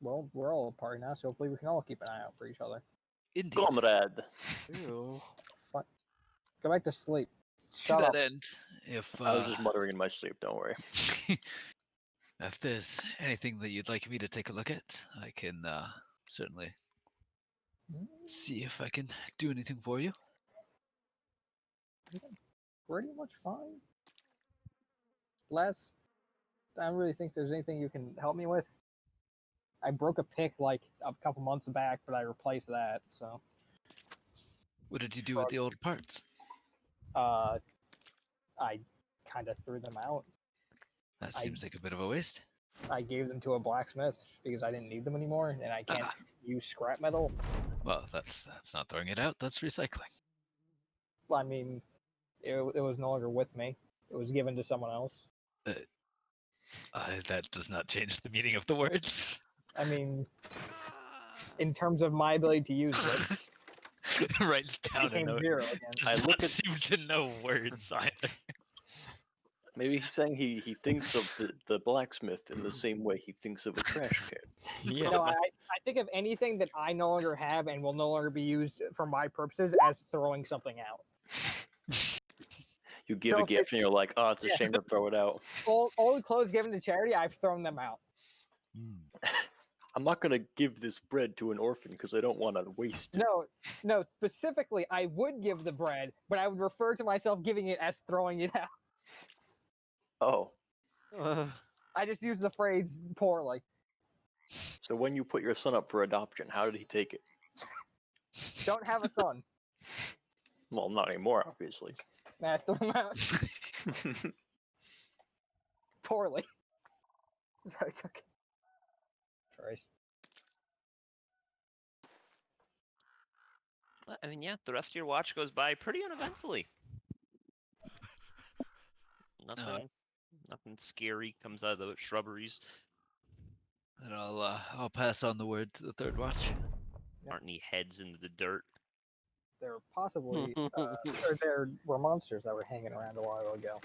well, we're all a party now, so hopefully we can all keep an eye out for each other. Indeed. Comrade. Ew. Fuck. Go back to sleep. To Shut that up. end, if I was just muttering in my sleep. Don't worry. if there's anything that you'd like me to take a look at, I can certainly see if I can do anything for you. Pretty much fine. I don't really think there's anything you can help me with. I broke a pick like a couple months back, but I replaced that. So, What did you do with the old parts? I kind of threw them out. That seems like a bit of a waste. I gave them to a blacksmith because I didn't need them anymore, and I can't use scrap metal. Well, that's not throwing it out. That's recycling. I mean, it was no longer with me. It was given to someone else. That does not change the meaning of the words. I mean, in terms of my ability to use it, Writes it down a became note. 0 again. I Does look not at- seem to know words either. Maybe he's saying he thinks of the blacksmith in the same way he thinks of a trash can. Yeah. No, I think of anything that I no longer have and will no longer be used for my purposes as throwing something out. You give So a if gift and you're like, oh, it's a Yeah. shame to throw it out. All the clothes given to charity, I've thrown them out. I'm not gonna give this bread to an orphan because I don't want to waste it. No, specifically, I would give the bread, but I would refer to myself giving it as throwing it out. Oh, I just use the phrase poorly. so when you put your son up for adoption, how did he take it? Don't have a son. Well, not anymore, obviously. Nah, throw him out poorly. So I took it. Christ. Well, I mean, yeah, the rest of your watch goes by pretty uneventfully. Nothing scary comes out of the shrubberies. And I'll pass on the word to the third watch. Aren't any heads into the dirt? There possibly or there were monsters that were hanging around a while ago.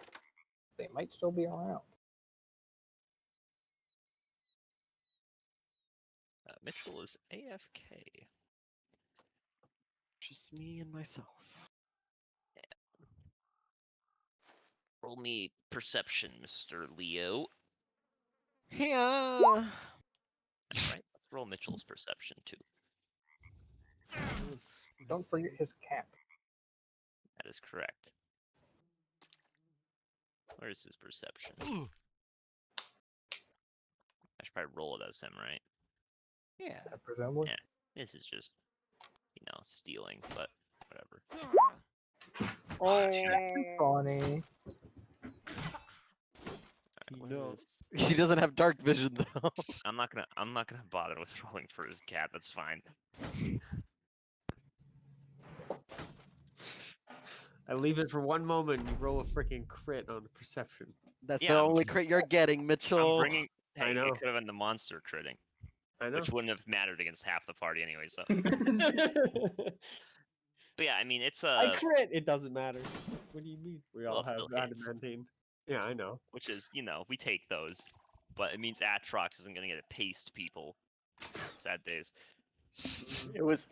They might still be around. Mitchell is AFK. Just me and myself. Roll me perception, Mr. Leo. Yeah. Alright, let's roll Mitchell's perception too. Don't forget his cap. That is correct. Where is his perception? I should probably roll it as him, right? Yeah. Presumably. Yeah. This is just, stealing, but whatever. Oh, that's funny. He What knows. is- He doesn't have dark vision though. I'm not gonna bother with rolling for his cat. That's fine. I leave it for one moment and you roll a freaking crit on perception. That's Yeah, the I'm- only crit you're getting, Mitchell. I'm bringing. I Hey, know. it could have been the monster critting, I know. which wouldn't have mattered against half the party anyway. So, but yeah, I mean, it's I crit. It doesn't matter. What do you mean? We Well, all it have still hits. adamantine. Yeah, I know. which is we take those, but it means Atrox isn't gonna get a paste people. Sad days. It was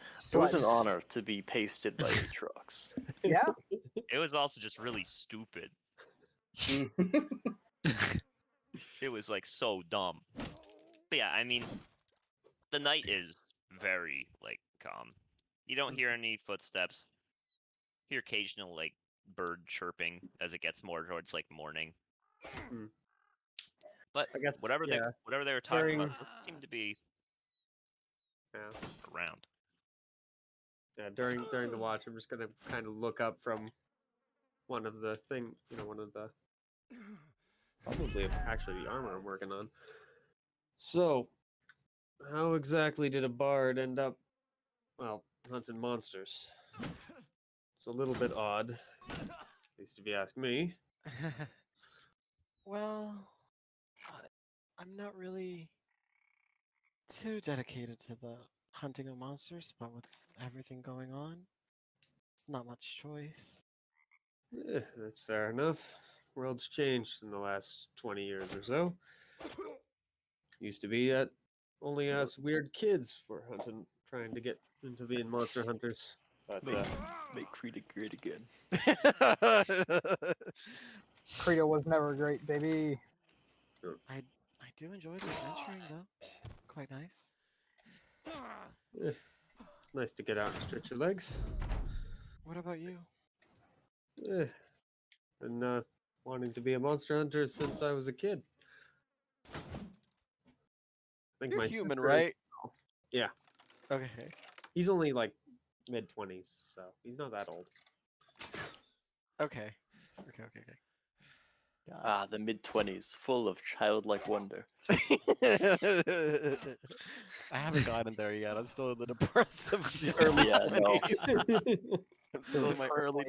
an honor to be pasted by Aatrox. Yeah. It was also just really stupid. It was like so dumb. But yeah, I mean, the night is very calm. You don't hear any footsteps. Hear occasional bird chirping as it gets more towards morning. Hmm. But I guess whatever they were talking Hearing- about seemed to be Yeah. around. Yeah, during the watch, I'm just gonna kind of look up from one of the one of the probably actually the armor I'm working on. So, how exactly did a bard end up, well, hunting monsters? It's a little bit odd, at least if you ask me. Well, I'm not really too dedicated to the hunting of monsters, but with everything going on, it's not much choice. That's fair enough. World's changed in the last 20 years or so. Used to be that only us weird kids were hunting, trying to get into being monster hunters. But Make Krita great again. Credo was never great, baby. I do enjoy the adventuring though. Quite nice. it's nice to get out and stretch your legs. What about you? And wanting to be a monster hunter since I was a kid. I think You're my human, sister- right? Yeah, Okay. he's only like mid-20s, so he's not that old. Okay. Okay. Ah, the mid-20s, full of childlike wonder. I haven't gotten there yet. I'm still in the depressive early Yeah, no. 20s. I'm still in my early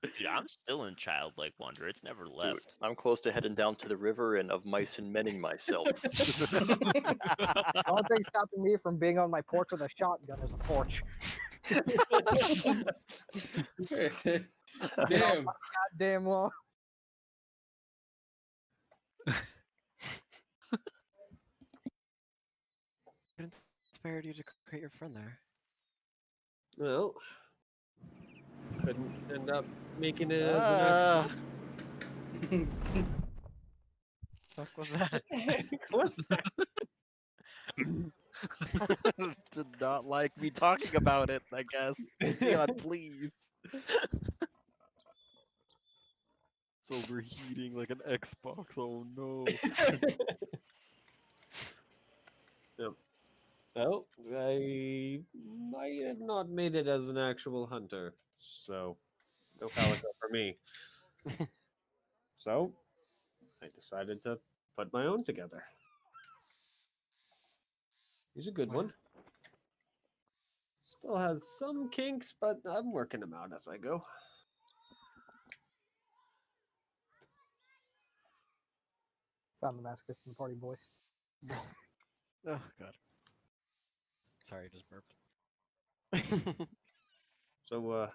Dude, I'm still in childlike wonder. It's never Dude, left. I'm close to heading down to the river and of mice and menning myself. The only thing stopping me from being on my porch with a shotgun is a porch. Damn. Goddamn long. What inspired you to create your friend there? Well, couldn't end up making it as an actual. Fuck was that? What's that? Did not like me talking about it, I guess. Dion, please. It's overheating like an Xbox. Oh no. Yep. Well, I might have not made it as an actual hunter, so no palico for me. So I decided to put my own together. He's a good Wow. one. Still has some kinks, but I'm working them out as I go. Found the masochist in the party, boys. Oh god. Sorry, just burped. So,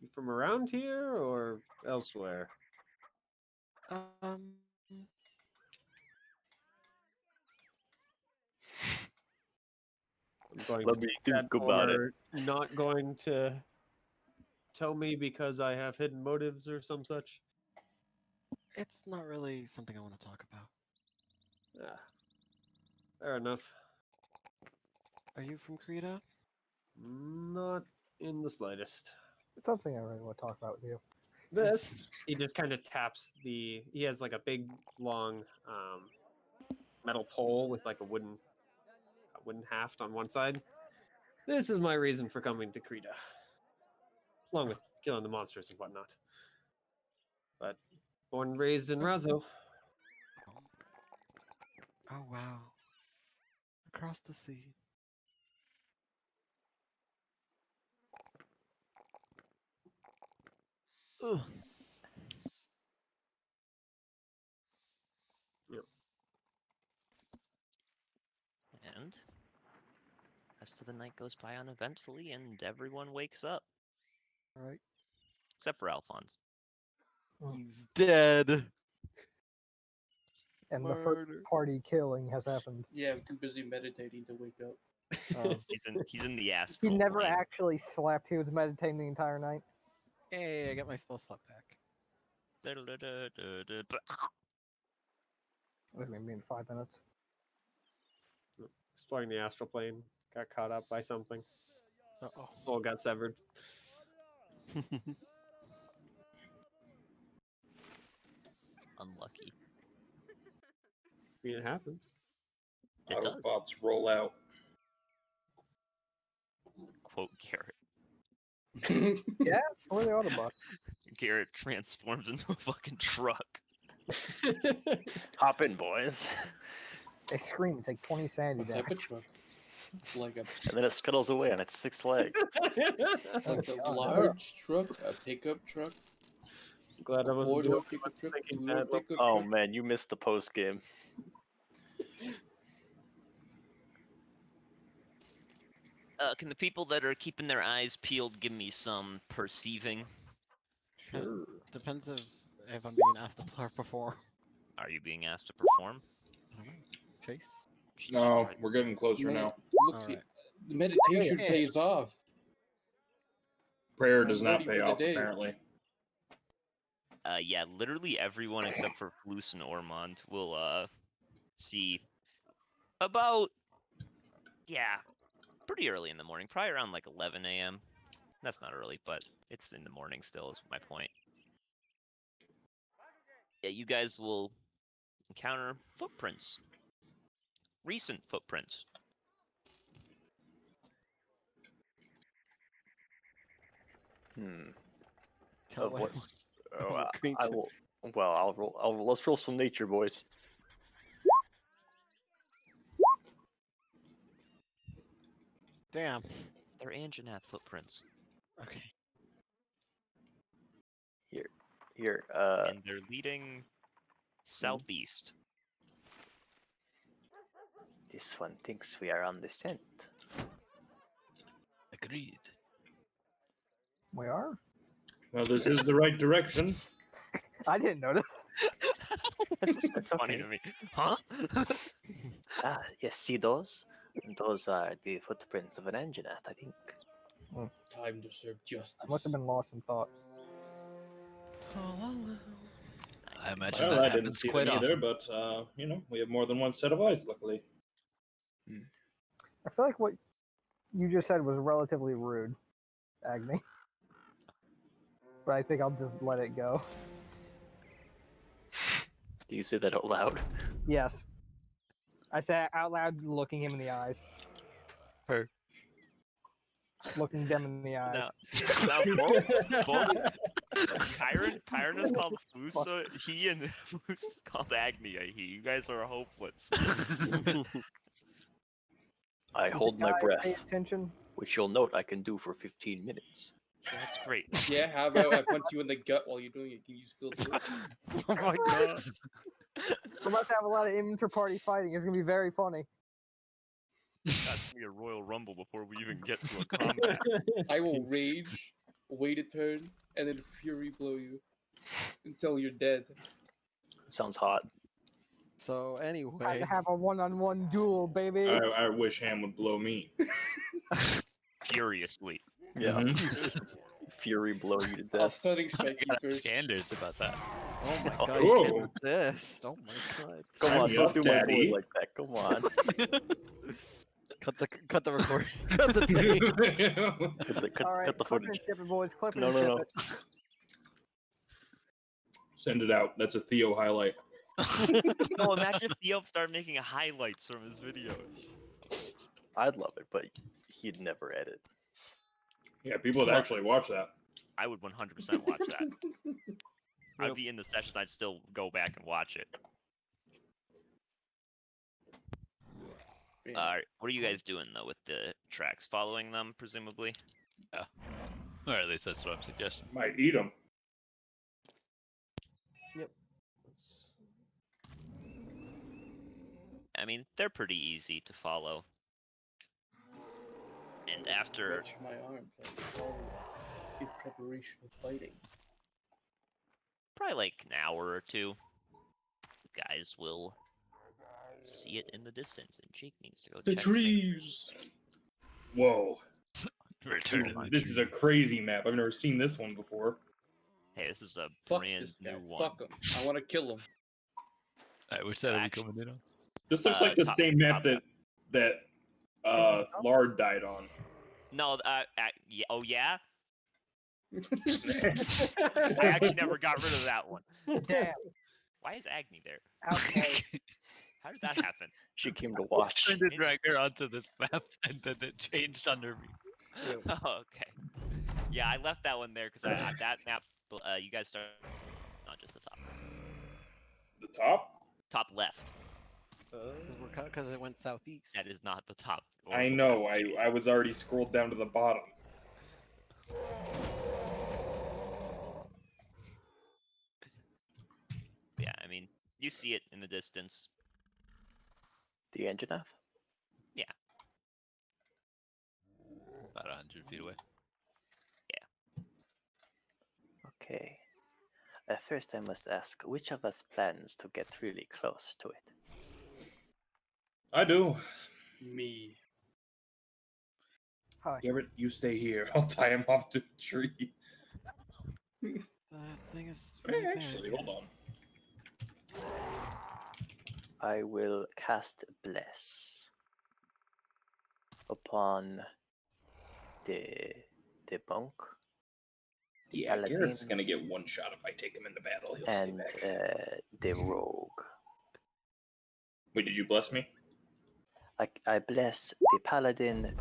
you from around here or elsewhere? um I'm going Let to me take think that about it. or not going to tell me because I have hidden motives or some such. it's not really something I want to talk about. Ah, fair enough. Are you from Krita? Not in the slightest. It's something I really want to talk about with you. This he just kind of taps the. He has like a big long metal pole with like a wooden haft on one side. This is my reason for coming to Krita, along with killing the monsters and whatnot. But born and raised in Razo. Oh wow. Across the sea. Ugh. Yep. And rest of the night goes by uneventfully, and everyone wakes up Alright. except for Alphonse. He's dead. And the first Murder. party killing has happened. Yeah, I'm too busy meditating to wake up. He's in the He astral never plane. actually slept. He was meditating the entire night. Hey, I got my spell slot back. It was going to be in 5 minutes. Exploring the astral plane, got caught up by something. Uh-oh. Soul got severed. Unlucky. I mean, it happens. It does. Autobots roll out. Quote Garrett. Yeah, or the Autobots. Garrett transforms into a fucking truck. Hop in, boys. They scream and take 20 sanity What type of damage. truck? Like a And then it scuttles away on its 6 legs. like a God. large truck, a pickup truck, Glad I a wasn't the four-door only one pickup truck, thinking two-door that. pickup Oh truck. man, you missed the post game. Can the people that are keeping their eyes peeled give me some perceiving? Sure. Depends if I'm being asked to perform. Are you being asked to perform? I don't know. Chase? Jesus No, Christ. we're getting closer Man, now. look, Alright. the meditation Yeah. pays off. Prayer I'm does not ready pay for the off, day. apparently. Yeah, literally everyone except for Flus and Ormond will see about pretty early in the morning, probably around like 11 a.m. That's not early, but it's in the morning still. Is my point. Yeah, you guys will encounter footprints, recent footprints. Tell Of what- what's? I'm Oh, agreeing I to. will. Well, I'll roll. Let's roll some nature, boys. Damn. They're Anjanath footprints, Okay. Here. and they're leading southeast. This one thinks we are on the scent. Agreed. We are? Well, this is the right direction. I didn't notice. That's That's funny okay. to me, huh? Yes, see those? Those are the footprints of an Anjanath, I think. Time to serve justice. I must have been lost in thought. I imagine Well, that I didn't happens see quite them either, often. but we have more than one set of eyes, luckily. I feel like what you just said was relatively rude, Agni. But I think I'll just let it go. Do you say that out loud? Yes. I say it out loud, looking him in the eyes. Her. Looking them in the eyes. Now both Chiron is called Flus, so he and Flus is called Agni. You guys are hopeless. I hold my Guys, Pay breath, attention. which you'll note I can do for 15 minutes. That's great. Yeah, how about I punch you in the gut while you're doing it? Can you still do it? Oh my god. We're about to have a lot of inter-party fighting. It's gonna be very funny. That's gonna be a royal rumble before we even get to a combat. I will rage, wait a turn, and then fury blow you until you're dead. Sounds hot. So Time anyway, to have a one-on-one duel, baby. I wish Ham would blow me. Furiously. Yeah. Mhm. Fury blow you to I'll death. stunning strike you Got first. standards about that. oh my Oh. god, you can't Whoa. resist. Oh my god. Come Sign on, me don't up, do my boy Daddy. like that. Come on. Cut the recording. Cut the tape. All right, cut the clip footage. and ship it, boys. Clip No, and no, ship no. it. Send it out. That's a Theo highlight. No, imagine if Theo started making highlights from his videos. I'd love it, but he'd never edit. Yeah, people would actually watch that. I would 100% watch that. I'd be in the sessions, I'd still go back and watch it. Alright, what are you guys doing though with the tracks? Following them, presumably? Or at least that's what I'm suggesting. Might eat them. I mean, they're pretty easy to follow. And after Stretch my arms like all in preparation of fighting. probably like an hour or two, you guys will see it in the distance, and Jake needs to go The check. trees. Whoa. Return to my This is a crazy map. I've never seen this one before. Hey, this is a Fuck brand this guy. new one. Fuck him. I want to kill him. Alright, which side are we Action. coming in on? This looks like the top- same map top that Lard died on. No, yeah, oh yeah? I actually never got rid of that one. Damn. Why is Agni there? Okay. How did that happen? She came to watch. Trying to drag her onto this map and then it changed under me. Oh, okay. Yeah, I left that one there because that map. You guys start. Not just the top. The top? Top left. Because it went southeast. That is not the top. or I the know. left chain. I was already scrolled down to the bottom. Yeah, I mean, you see it in the distance. The engine off? Yeah. About 100 feet away. Okay. First, I must ask, which of us plans to get really close to it? I do. Me. Hi. Garrett, you stay here. I'll tie him off to the tree. That thing is really Actually, big. hold on. I will cast Bless upon the monk, the Yeah, paladin, Garrett's gonna get one shot if I take him into battle. He'll stay and back. the rogue. Wait, did you bless me? I bless the paladin,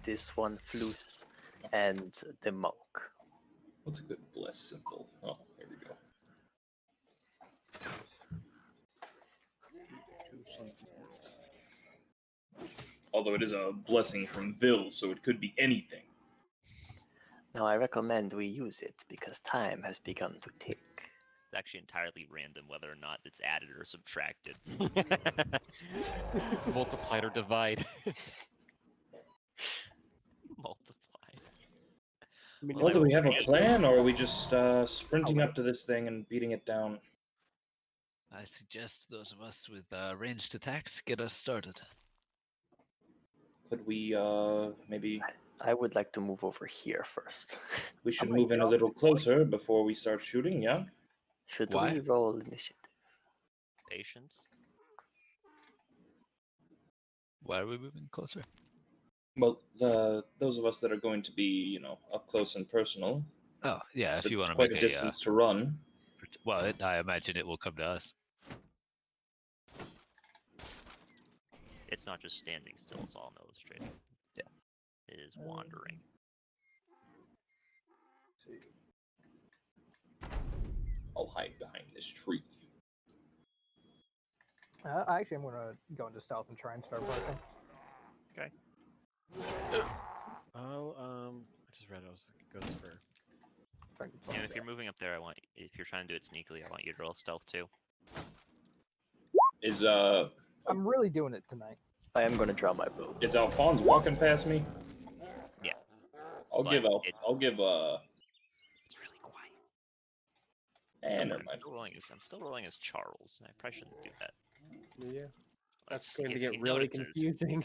this one Flus, and the monk. What's a good bless symbol? Oh, there we go. Although it is a blessing from Vil, so it could be anything. Now I recommend we use it because time has begun to tick. It's actually entirely random whether or not it's added or subtracted. Multiplied or divide. Multiplied. I mean, Well, do we have a Hey, plan, or are we just sprinting up to this thing and beating it down? I suggest those of us with ranged attacks get us started. Could we maybe... I would like to move over here first. We should I'm gonna move in get a off little my horse. closer before we start shooting, yeah? Should Why? we roll initiative? Patience. Why are we moving closer? Well, those of us that are going to be, you know, up close and personal, Oh, yeah, it's if you want to quite make a distance to run. well, I imagine it will come to us. It's not just standing still, it's all illustrated. Yeah. It is wandering. I'll hide behind this tree. Actually, I'm gonna go into stealth and try and start approaching. Oh, I just read it goes for. Trying to And get if you're moving up there, if you're trying to do it sneakily, I want you to roll stealth too. Is I'm really doing it tonight. I am going to draw my bow. is Alphonse walking past me? Yeah. I'll But give it's really quiet. never I'm mind. still rolling as Charles. I probably shouldn't do that. Yeah, that's Let's going see to if get he really notices. confusing.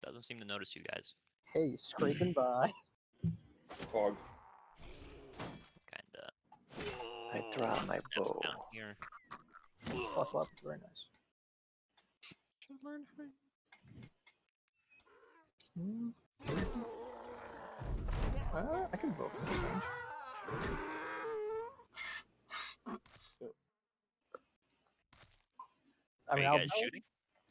Doesn't seem to notice you guys. Hey, scraping by. Fog. Kinda. I draw my Steps bow. down here. Plus weapons, very nice. I can go from this range. I mean, Are I'll, you guys shooting?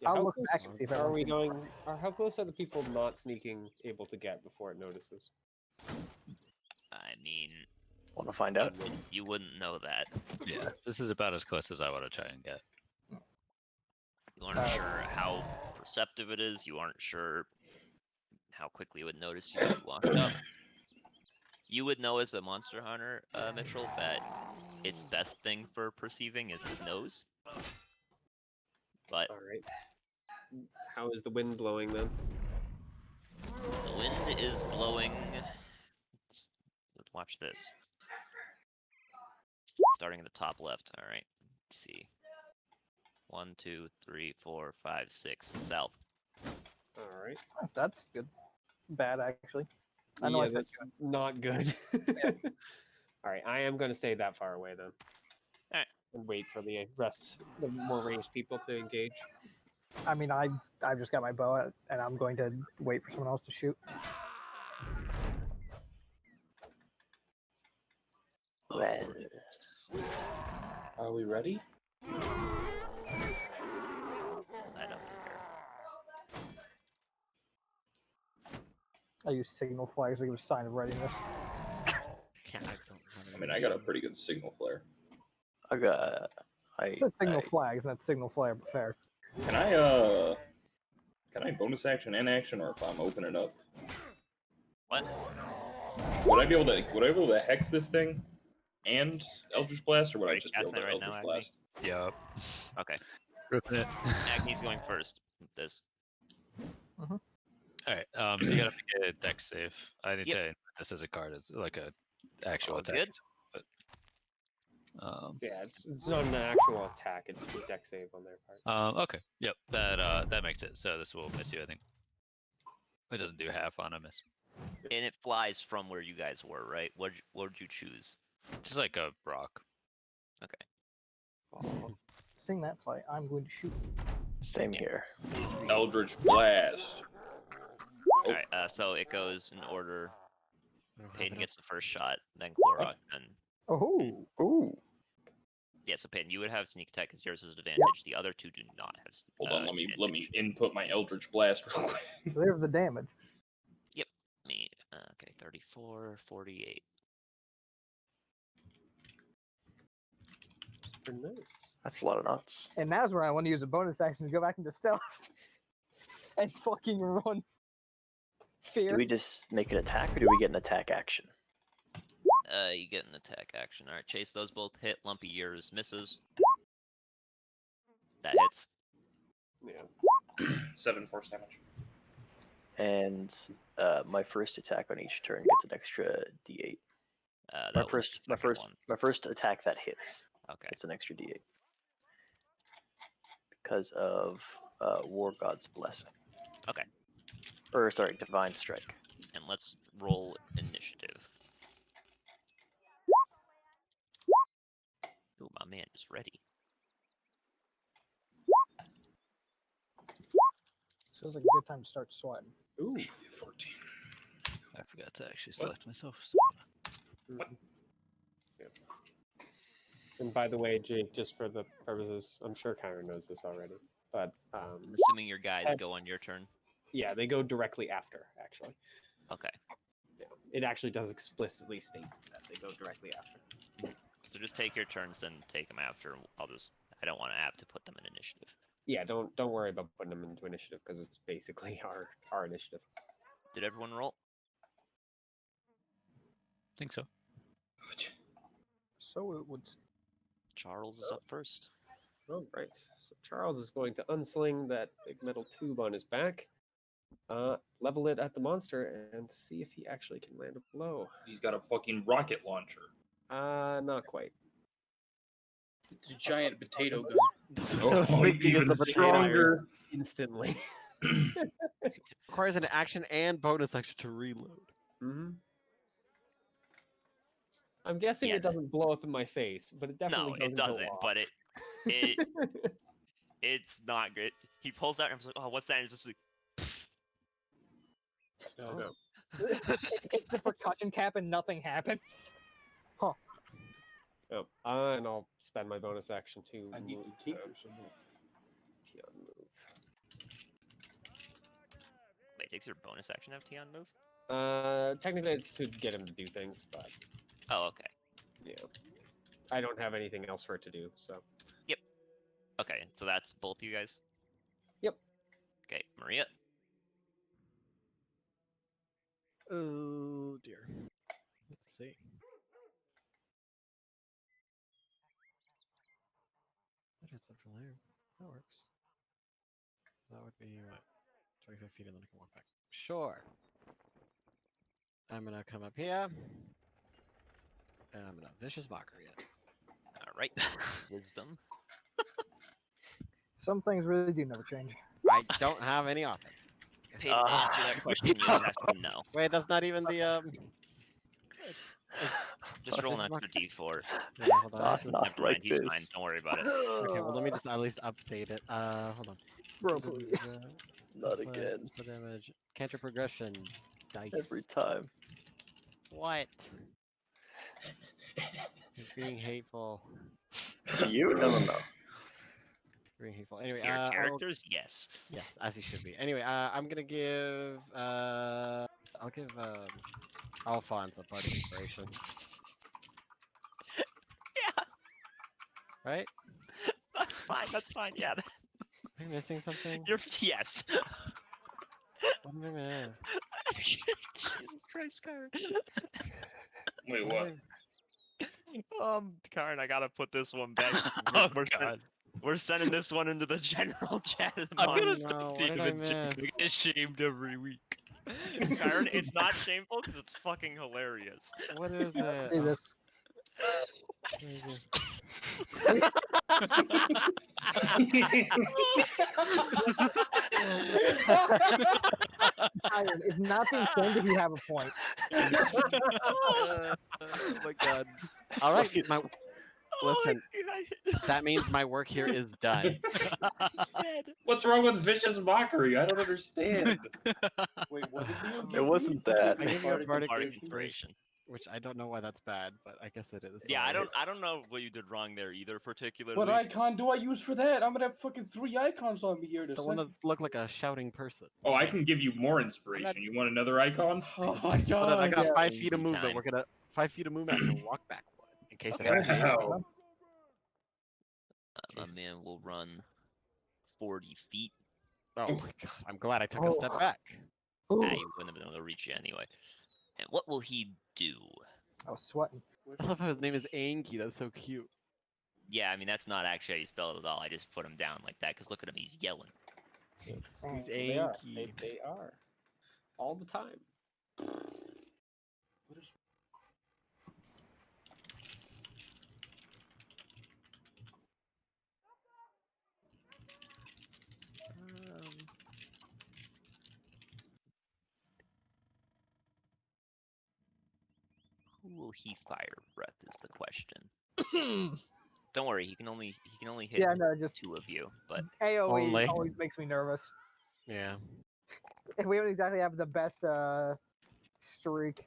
I'll how look close back and see if are everyone's we in- going? Or how close are the people not sneaking able to get before it notices? I mean, Want to find out? you wouldn't know that. Yeah, this is about as close as I want to try and get. You aren't sure how perceptive it is. You aren't sure how quickly it would notice you if you walked up. You would know as a monster hunter, Mitchell, that its best thing for perceiving is its nose. But All right. How is the wind blowing then? the wind is blowing. Let's watch this. Starting at the top left. All right. Let's see. 1, 2, 3, 4, 5, 6. South. All right. That's good. Bad, actually. I know I Yeah, said that's not good. All right, I am going to stay that far away then. Alright. And wait for the more ranged people to engage. I mean, I've just got my bow out, and I'm going to wait for someone else to shoot. Well, Are we ready? I don't care. I use signal flags to give a sign of readiness. Can't, I don't have I any mean, I got a mission. pretty good signal flare. I said signal flags, not signal flare, but fair. Can I bonus action and action, or if I'm opening up? What? Would I be able to hex this thing and Eldritch Blast, or would Are I you just be able casting to it right now, Eldritch Agni? Blast? Yep. Okay. Ripping it. Agni's going first with this. Alright, so you gotta make a dex save. I need Yep. to input this as a card. It's like a actual All attack. good. But, Yeah, it's not an actual attack. It's the deck save on their part. okay. Yep, that makes it. So this will miss you, I think. It doesn't do half on a miss. And it flies from where you guys were, right? What'd you choose? Just like a rock. Oh, Sing that fight. I'm going to shoot. Same here. Eldritch Blast. Oh. Alright, so it goes in order. I don't have Peyton it gets the first shot, then Korok, and Oh, Ooh. yeah, so Peyton, you would have sneak attack because yours is advantage. The other two do not have. Hold on, let me advantage. input my Eldritch Blast real quick. so there's the damage. Okay, 34, 48. pretty nice. That's a lot of nuts. And now's where I want to use a bonus action to go back into stealth and fucking run. Fear. Do we just make an attack, or do we get an attack action? You get an attack action. Alright, Chase, those both hit. Lumpy yours misses. That hits. Yeah. 7 force damage. And my first attack on each turn gets an extra D8. That was the second one. My first attack that hits Okay. gets an extra D8 because of War God's Blessing. Okay. Or sorry, Divine Strike. And let's roll initiative. Ooh, my man is ready. This feels like a good time to start sweating. Ooh. 14. I forgot to actually What? select myself. Yeah. And by the way, Jake, just for the purposes, I'm sure Chiron knows this already, but I'm assuming your guys go on your turn. yeah, they go directly after. Actually, Okay. yeah. It actually does explicitly state that they go directly after. So just take your turns, then take them after. I don't want to have to put them in initiative. Yeah, don't worry about putting them into initiative because it's basically our initiative. Did everyone roll? think so. So it would. Charles is up first. All right, so Charles is going to unsling that big metal tube on his back, level it at the monster, and see if he actually can land a blow. He's got a fucking rocket launcher. Not quite. It's a giant potato gun. Oh, Thinking of even the potato stronger. Instantly. Requires an action and bonus action to reload. Mm-hmm. I'm guessing Yeah. it doesn't blow up in my face, but it definitely No, it doesn't. Go off. But it's not good. He pulls out and I'm like, oh, what's that? And it's just like, Oh, no. It's the percussion cap and nothing happens. Huh. Oh, and I'll spend my bonus action to I need move, to take her somewhere. Tion move. wait, it takes your bonus action to have Tion move? Technically it's to get him to do things, but Oh, okay. yeah, I don't have anything else for it to do. So Okay, so that's both you guys? Yep. Okay, Maria. Oh dear. Let's see. That hits up from there. That works. That would be what? 25 feet and then I can walk back. Sure. I'm gonna come up here. And I'm gonna vicious mockery it. Alright. Wisdom. Some things really do never change. I don't have any offense. Peyton, answer that question. You just asked him no. Wait, that's not even the Just roll an Vicious extra d4. Yeah, hold on. I have to- Not Never mind, like he's this. fine. Don't worry about it. Okay, well let me just at least update it. Hold on. Bro, please. Not Split- again. split damage. Canter progression. Dice. Every time. What? You're being hateful. To you? No. Being hateful. Anyway, Your I will- characters? Yes. yes, as he should be. Anyway, I'm gonna give I'll give Alphonse a bardic inspiration. Yeah, Right? that's fine. That's fine. Yeah. Am I missing something? You're yes. What am I miss? Jesus Christ, Karen. Wait, What what? am Karen, I gotta put this one back. Oh We're, god. we're sending this one into the general chat of the I'm mod. gonna no, stop what did I being I miss? get shamed every week. Karen, it's not shameful because it's fucking hilarious. What is Let's it? do Oh, this. what is it? Iron, if not being shamed if you have a point. Oh my god. All right, my listen. That means my work here is done. What's wrong with vicious mockery? I don't understand. Wait, what did Leo give It wasn't that. I gave you a bardic Bardic inspiration, inspiration. which I don't know why that's bad, but I guess it is. Yeah, so- I don't know what you did wrong there either, particularly. What icon do I use for that? I'm gonna have fucking 3 icons on me here in a The one that second. looked like a shouting person. Oh, I can give you more inspiration. You want another icon? Oh my Hold on, I god. got yeah. 5 feet of movement. Time. We're gonna 5 feet of movement. I can walk back one in case I Okay. have to. Wow. My man will run 40 feet. Oh my god! I'm glad I took a step Oh. back. Ooh, Ah, you wouldn't have been able to reach you anyway. And what will he do? I was sweating. I love how his name is Anki. That's so cute. Yeah, I mean, that's not actually how you spell it at all. I just put him down like that because look at him, he's yelling. He's They are. Anki. They are. All the time. What is... Who will he fire breath is the question. Don't worry, he can only hit Yeah, no, just 2 of you, but AoE Only. always makes me nervous. Yeah. If we don't exactly have the best streak.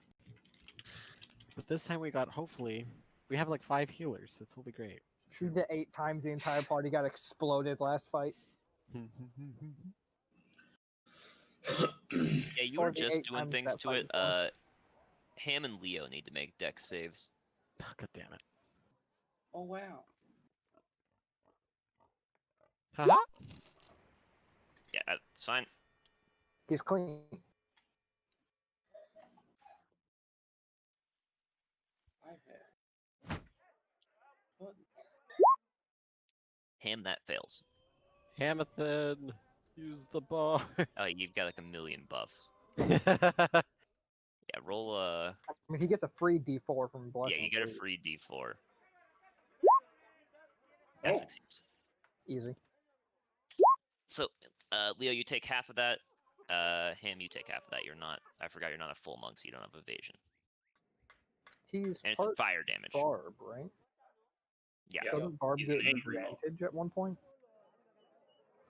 But this time we got, hopefully, we have like 5 healers. This will be great. See the 8 times the entire party got exploded last fight. yeah, you Or were the just 8 doing times things that to fight it. before. Ham and Leo need to make deck saves. God damn it. Oh wow. Haha. Yeah, that's fine. He's clean. I had... What? Ham, that fails. Hamathan, use the bar. Oh, you've got like a million buffs. Oh, Yeah, roll a. I mean, he gets a free D4 from Blessing. Yeah, you get a too. free D4. That Oh. succeeds. Easy. So, Leo, you take half of that. Ham, you take half of that. You're not. I forgot you're not a full monk, so you don't have evasion. He's And it's part fire damage. Barb, right? Yeah. Yeah. Doesn't Barb He's get an angry monk. advantage at one point?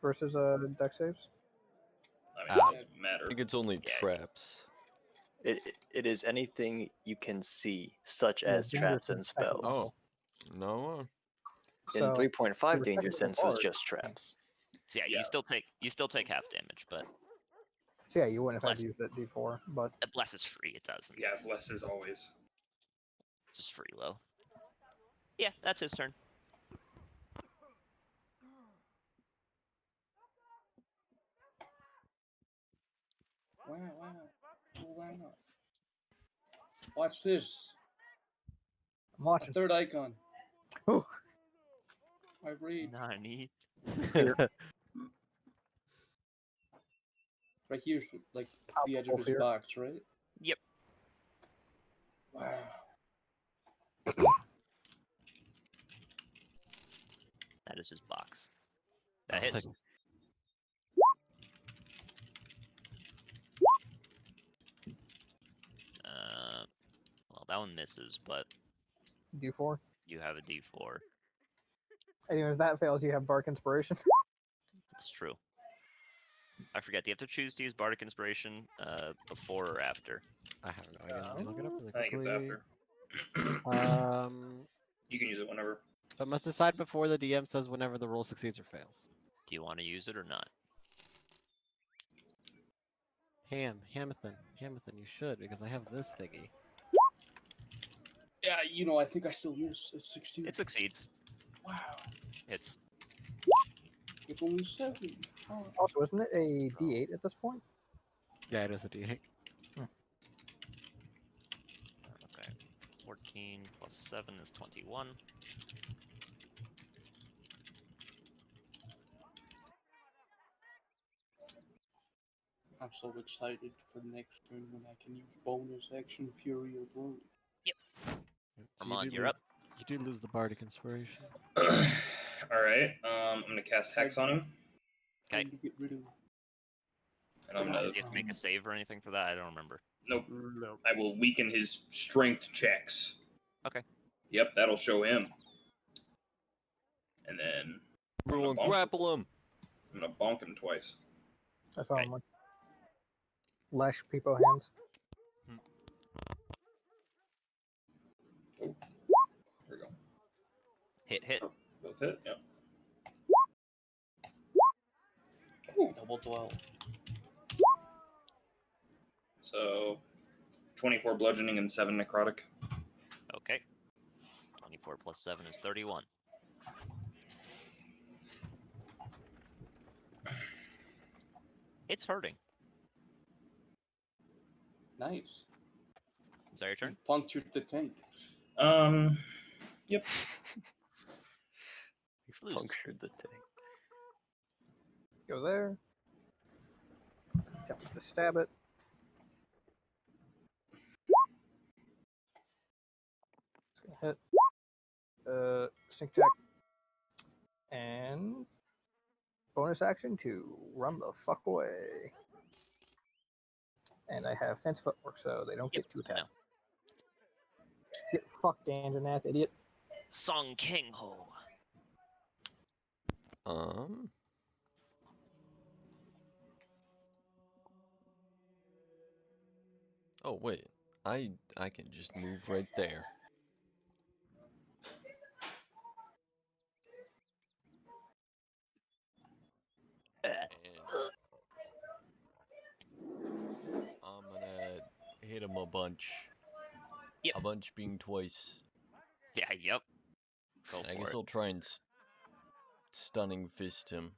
Versus deck saves? I mean, it doesn't I matter. think it's only Yeah. traps. It is anything you can see, such Yeah, as danger traps and sense second. spells. Oh. No. In So, 3.5, the danger second sense was Barb- just traps. So yeah, Yeah. you still take half damage, but So yeah, you wouldn't have had Bless. to use that D4, but bless is free. It doesn't. Yeah, bless as always. Just free low. Yeah, that's his turn. Wow, wow. Oh, wow. Watch this. I'm A watching. third icon. Ooh. I read Nani. right here, like the edge of Palpable his fear. box, right? Yep. Wow. That is his box. That I was hits. like, Well, that one misses, but D4. you have a D4. Anyways, that fails, you have Bark Inspiration. That's true. I forget. Do you have to choose to use Bardic Inspiration before or after? I don't know. Again, let me look it up really I think it's quickly. after. Um, You can use it whenever. but must decide before the DM says whenever the roll succeeds or fails. Do you want to use it or not? Hamathan, you should, because I have this thingy. Yeah, I think I still miss. It's 16. It succeeds. Wow. It's It's only 7. Oh. Also, isn't it a D8 at this point? Yeah, it is a D8. okay. 14 plus 7 is 21. I'm so excited for the next turn when I can use bonus action Fury of Blood. Armand, you're up. You do lose the bardic inspiration. All right. I'm gonna cast Hex on him, Okay. Time to get rid of. and I'm Do gonna. you have to make a save or anything for that? I don't remember. Nope. No. I will weaken his strength checks. Okay. Yep, that'll show him. And then Everyone bonk. grapple him. I'm gonna bonk him twice. I found Right. one. Lash people hands. There we go. Hit. Both hit. Yep. Double 12. So 24 bludgeoning and 7 necrotic. Okay. 24 plus 7 is 31. It's hurting. Nice. Is that your turn? You punctured the tank. Yep. You've Lose. punctured the tank. Go there. Attempt to stab it. It's gonna hit. Stink check. And bonus action to run the fuck away. And I have fence footwork, so they don't Yep, get to I know. attack. Get fucked, Andronath, idiot. Song King Ho. Oh wait, I can just move right there. And I'm gonna hit him a bunch. Yep. A bunch being twice. Yeah, yep. Go I for guess it. I'll try and stunning fist him.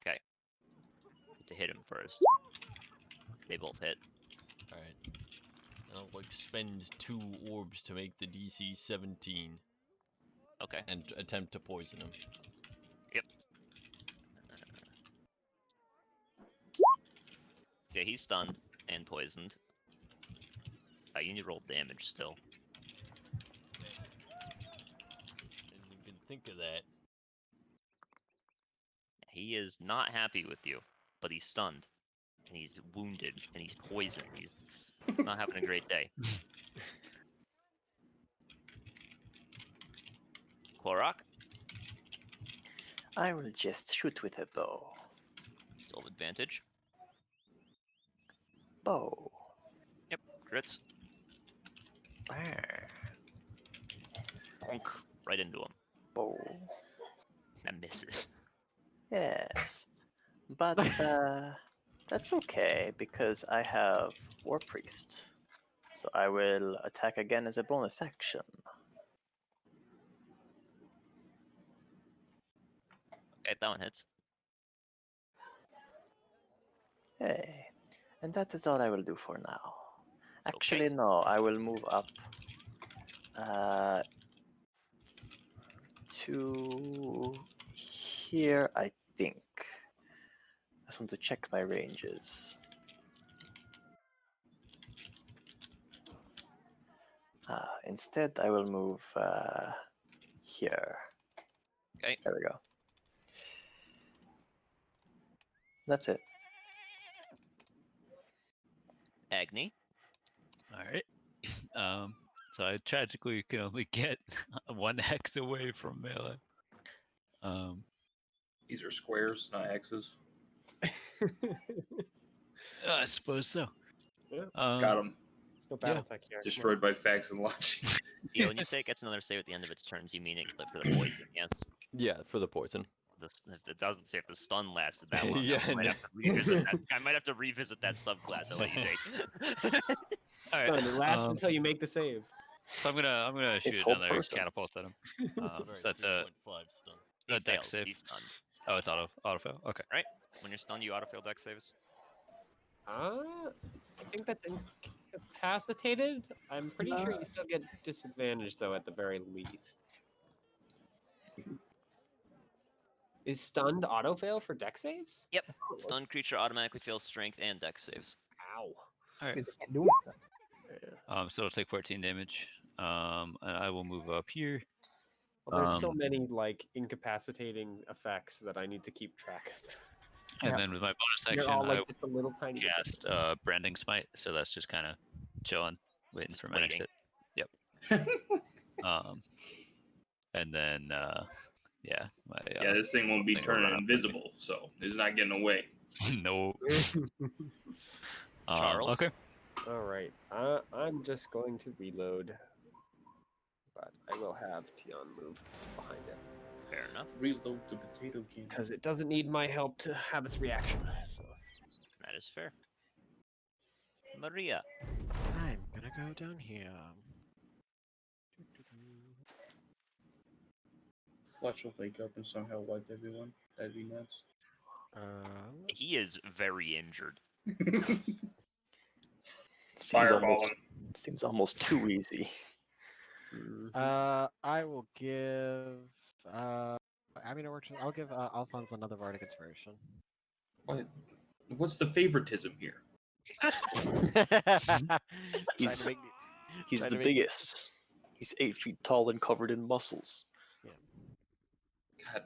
Okay. Need to hit him first. They both hit. Alright. And I'll expend 2 orbs to make the DC 17 Okay. and attempt to poison him. Yep. Yeah, he's stunned and poisoned. You need to roll damage still. Didn't even think of that. He is not happy with you, but he's stunned. And he's wounded, and he's poisoned. He's not having a great day. Korok, I will just shoot with a bow. still have advantage. Bow. Yep, crits. Arr. Bonk, right into him. Bow. That misses. Yes. But that's okay because I have War Priest. So I will attack again as a bonus action. Okay, that one hits. Hey. And that is all I will do for now. Actually, Okay. no, I will move up to here, I think. I just want to check my ranges. Instead, I will move here. Okay. There we go. That's it. Agni. All right. So I tragically can only get 1 hex away from melee. These are squares, not hexes. I suppose so. Yeah. Got him. It's no battle tech here. Come on. Destroyed by facts and logic. Yeah, when you say it gets another save at the end of its turns, you mean it for the poison, yes? Yeah, for the poison. If it doesn't say if the stun lasted that long, Yeah, I might no. have to revisit that. I might have to revisit that subclass. I'll let you take. Alright, Stun. It lasts until you make the save. So I'm gonna shoot It's it down whole there, person. catapult at him. It's a very So that's a 3.5 stun. He dex fails. save. He's stunned. Oh, it's autofail. Okay. When you're stunned, you autofail dex saves. I think that's incapacitated. I'm pretty sure you still get disadvantage though, at the very least. Is stunned autofail for dex saves? Yep. Stunned creature automatically fails strength and dex saves. Ow. Alright. Because they can't do anything. Yeah. So it'll take 14 damage. And I will move up here. Well, there's so Um, many like incapacitating effects that I need to keep track of. And Yeah. then with my bonus They're action, all I like just a little tiny bit cast different. Branding Smite. So that's just kind of chilling, waiting Just for my next waiting. hit. Yep. And then yeah, my Yeah, this thing won't be thing will run turning up. invisible, so it's not getting away. no. Charles? Okay. All right. I'm just going to reload, but I will have Tion move behind it Fair enough. Reload the potato can. because it doesn't need my help to have its reaction. So That is fair. Maria. I'm gonna go down here. Watch will wake up and somehow wipe everyone. That'd be nuts. He is very injured. Seems almost too easy. I will give. I mean, I'll give Alphonse another Bardic Inspiration. What? What's the favoritism here? He's Trying to make me- He's trying the to make me- biggest. He's 8 feet tall and covered in muscles. God.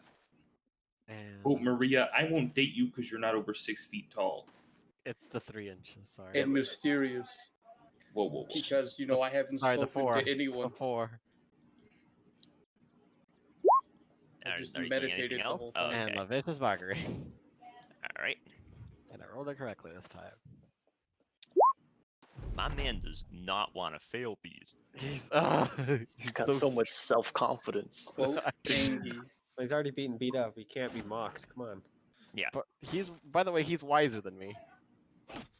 And Oh, Maria, I won't date you because you're not over 6 feet tall. it's the 3 inches. Sorry. And mysterious. Whoa, whoa, whoa. Because, you The know, I haven't sorry, the spoken 4. to anyone. The 4. I Are just you doing meditated anything the else? whole Oh, time. And okay. the vicious mockery. Alright. And I rolled it correctly this time. My man does not want to fail these. He's got so much self-confidence. Quote, Angie. he's already beat up. He can't be mocked. Come on. But by the way, he's wiser than me.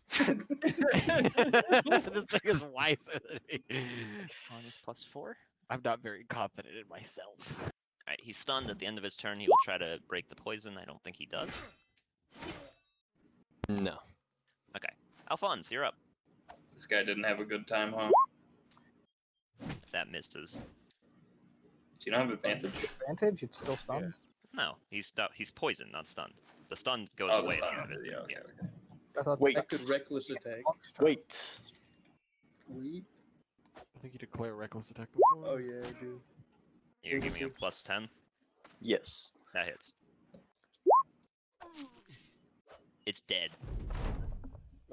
This thing is wiser than me. Spawn is +4. I'm not very confident in myself. Alright, he's stunned. At the end of his turn, he will try to break the poison. I don't think he does. No. Okay. Alphonse, you're up. This guy didn't have a good time, huh? That misses. Do you not have advantage? Advantage? It's still stunned. No, he's poisoned, not stunned. The stun goes Oh, away. that's at the not end of it. yeah, okay, okay. I thought Wait. I could reckless attack. Wait. Wait. I think you declare reckless attack before. Oh, yeah, I do. You're giving him +10. Yes. That hits. It's dead.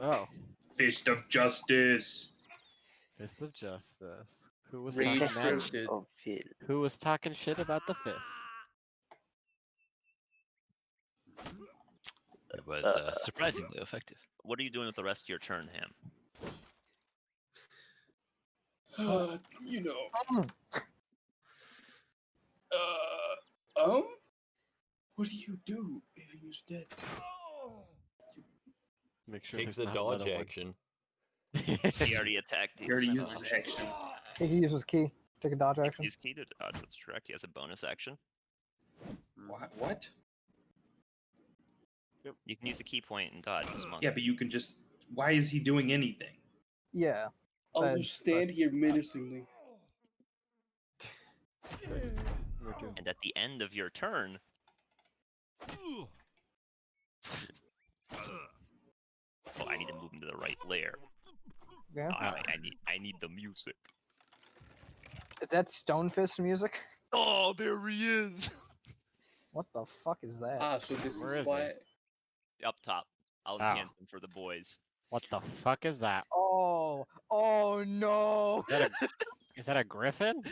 Oh. Fist of Justice! Fist of Justice. Who was Rage talking mad- roasted. Oh, Phil. Who was talking shit about the fist? It was surprisingly effective. What are you doing with the rest of your turn, Ham? You know. What do you do if he is dead? Make sure Take there's the not dodge another one. action. He already attacked. He already doesn't used have his an action. He can use his key. Take a dodge option. action. He's key to dodge. That's correct. He has a bonus action. What? You can use a key point and dodge as monk. Yeah, but you can just... Why is he doing anything? Yeah. I'll Then- just stand here menacingly. And at the end of your turn, oh, I need to move him to the right layer. Yeah. I need the music. Is that Stonefist music? Oh, there he is. What the fuck is that? Ah, so this Where is is why... Up top. I'll Ah. enhance him for the boys. What the fuck is that? Oh no! Is that a griffin?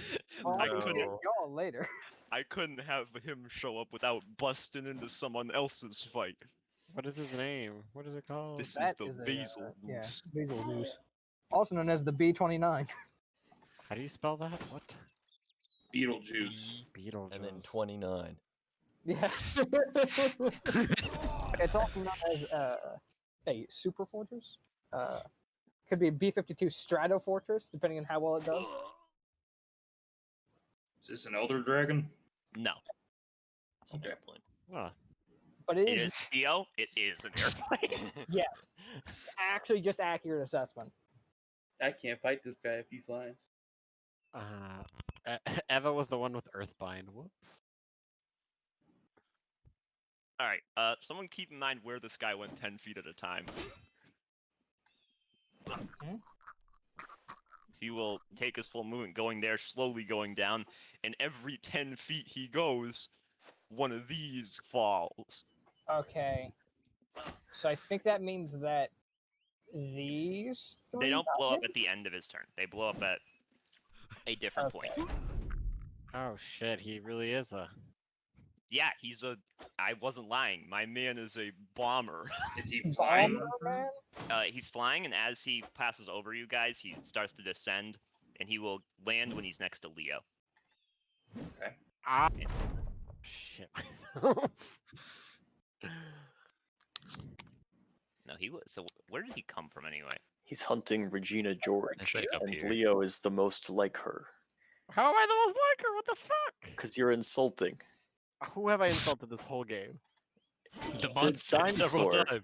Oh, I we'll couldn't. get y'all later. I couldn't have him show up without busting into someone else's fight. What is his name? What is it called? This is That the is a, Basil yeah, Goose. Basil Goose. Also known as the B29. How do you spell that? What? Beetlejuice. Beetlejuice. And then 29. Yeah. It's also known as a super fortress. Could be a B-52 Strato Fortress, depending on how well it does. Is this an Elder Dragon? No. It's an Okay. airplane. Huh. But it It is, is Theo. It is an airplane. yes, actually just accurate assessment. I can't fight this guy if he flies. Eva was the one with Earthbind. Whoops. All right. Someone keep in mind where this guy went 10 feet at a time. Hmm? He will take his full movement going there, slowly going down, and every 10 feet he goes, one of these falls. Okay. So I think that means that these They three don't got blow up hit? at the end of his turn. They blow up at a different point. Okay. Oh shit, he really is a. Yeah, he's a. I wasn't lying. My man is a bomber. Is he flying? Bomber Man? He's flying, and as he passes over you guys, he starts to descend, and he will land when he's next to Leo. Ah. Shit myself. No, he was. So where did he come from anyway? He's hunting Regina George, like up and here. Leo is the most like her. How am I the most like her? What the fuck? Because you're insulting. Who have I insulted this whole game? The monster several dinosaur. times.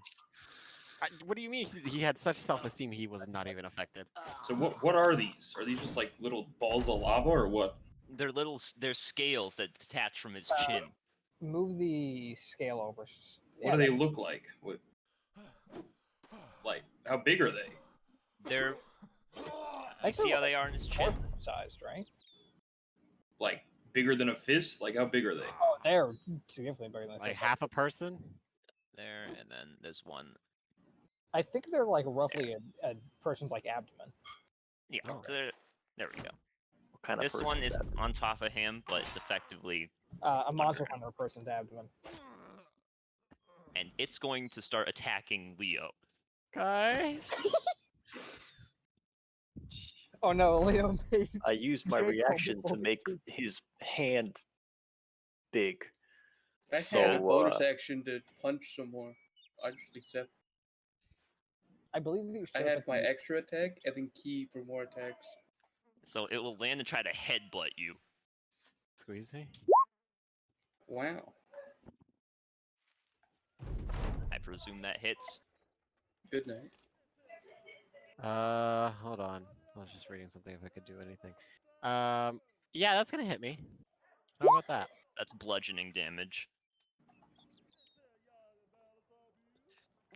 What do you mean? He had such self-esteem he was not even affected. So what are these? Are these just like little balls of lava or what? They're scales that detach from his chin. Move the scale over. What do they look like? What? Like how big are they? They're. I You see how they are in his chin? Sized, right? Like bigger than a fist? Like how big are they? Oh, they're significantly bigger than a Like fist. half a person? There, and then there's one. I think they're like roughly a person's like abdomen. Yeah, Oh. so there we go. What kind of This person one is is that? on top of him, but it's effectively, A monster hunter person's abdomen. and it's going to start attacking Leo. Guys. Oh no, Leo made. I used my Draco reaction to before make it's- his hand big. I had So, a bonus action to punch some more. I just accept. I believe you I showed had that my the- extra attack and then key for more attacks. So it will land and try to headbutt you. Squeeze me. Wow. I presume that hits. Good night. Hold on. I was just reading something if I could do anything. Yeah, that's gonna hit me. How about that? That's bludgeoning damage.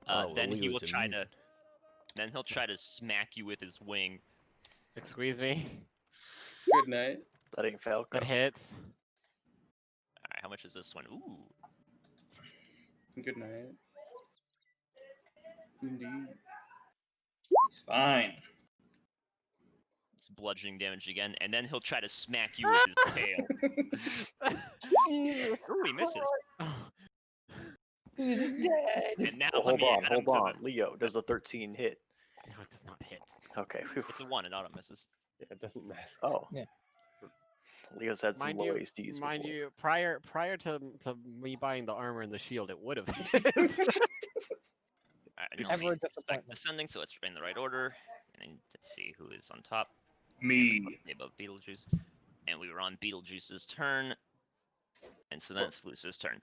Oh, Then he will Leo's try immune. to. Then he'll try to smack you with his wing. Squeeze me. Good night. That ain't Falco. That hits. All right, how much is this one? Ooh, Good night. Indeed. He's fine. it's bludgeoning damage again, and then he'll try to smack you with his tail. Jesus Ooh, he misses. Oh, He's dead. And now Well, let hold me on, add him hold to on. Leo, does a 13 hit? no, it does not hit. Okay. Whew. It's a 1, it auto misses. Yeah, it doesn't matter. Oh. Yeah. Leo's had some Mind low you, ACs mind before. you, prior to me buying the armor and the shield, it would have. Alright, no, Ever a back disappointment. descending, so it's in the right order. And then let's see who is on top. Me. Above Beetlejuice. And we were on Beetlejuice's turn. And so then it's Fluce's turn.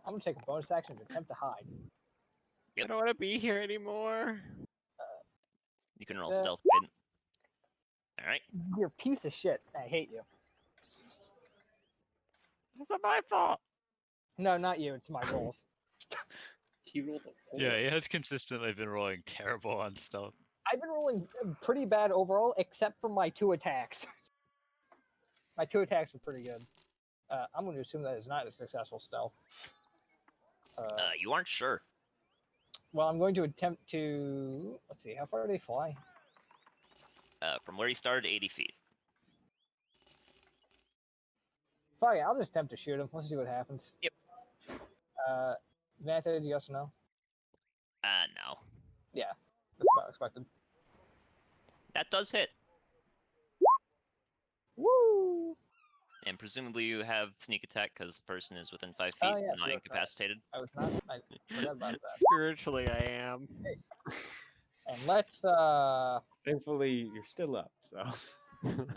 I'm gonna take a bonus action to attempt to hide. Yep. I don't want to be here anymore. You can roll Uh, stealth. Alright. You're a piece of shit. I hate you. It's not my fault. No, not you. It's my rolls. He rolled a 4. Yeah, he has consistently been rolling terrible on stuff. I've been rolling pretty bad overall, except for my 2 attacks. My 2 attacks are pretty good. I'm going to assume that is not a successful stealth. You aren't sure. Well, I'm going to attempt to. Let's see, how far do they fly? From where he started, 80 feet. Fuck it, I'll just attempt to shoot him. Let's see what happens. Yep. Advantage, yes or no? No. Yeah, that's about expected. That does hit. Woo! And presumably you have sneak attack because the person is within 5 feet, Oh, yeah, and not sure, incapacitated. I was not. I forgot about that. Spiritually, I am. And let's Thankfully, you're still up, so.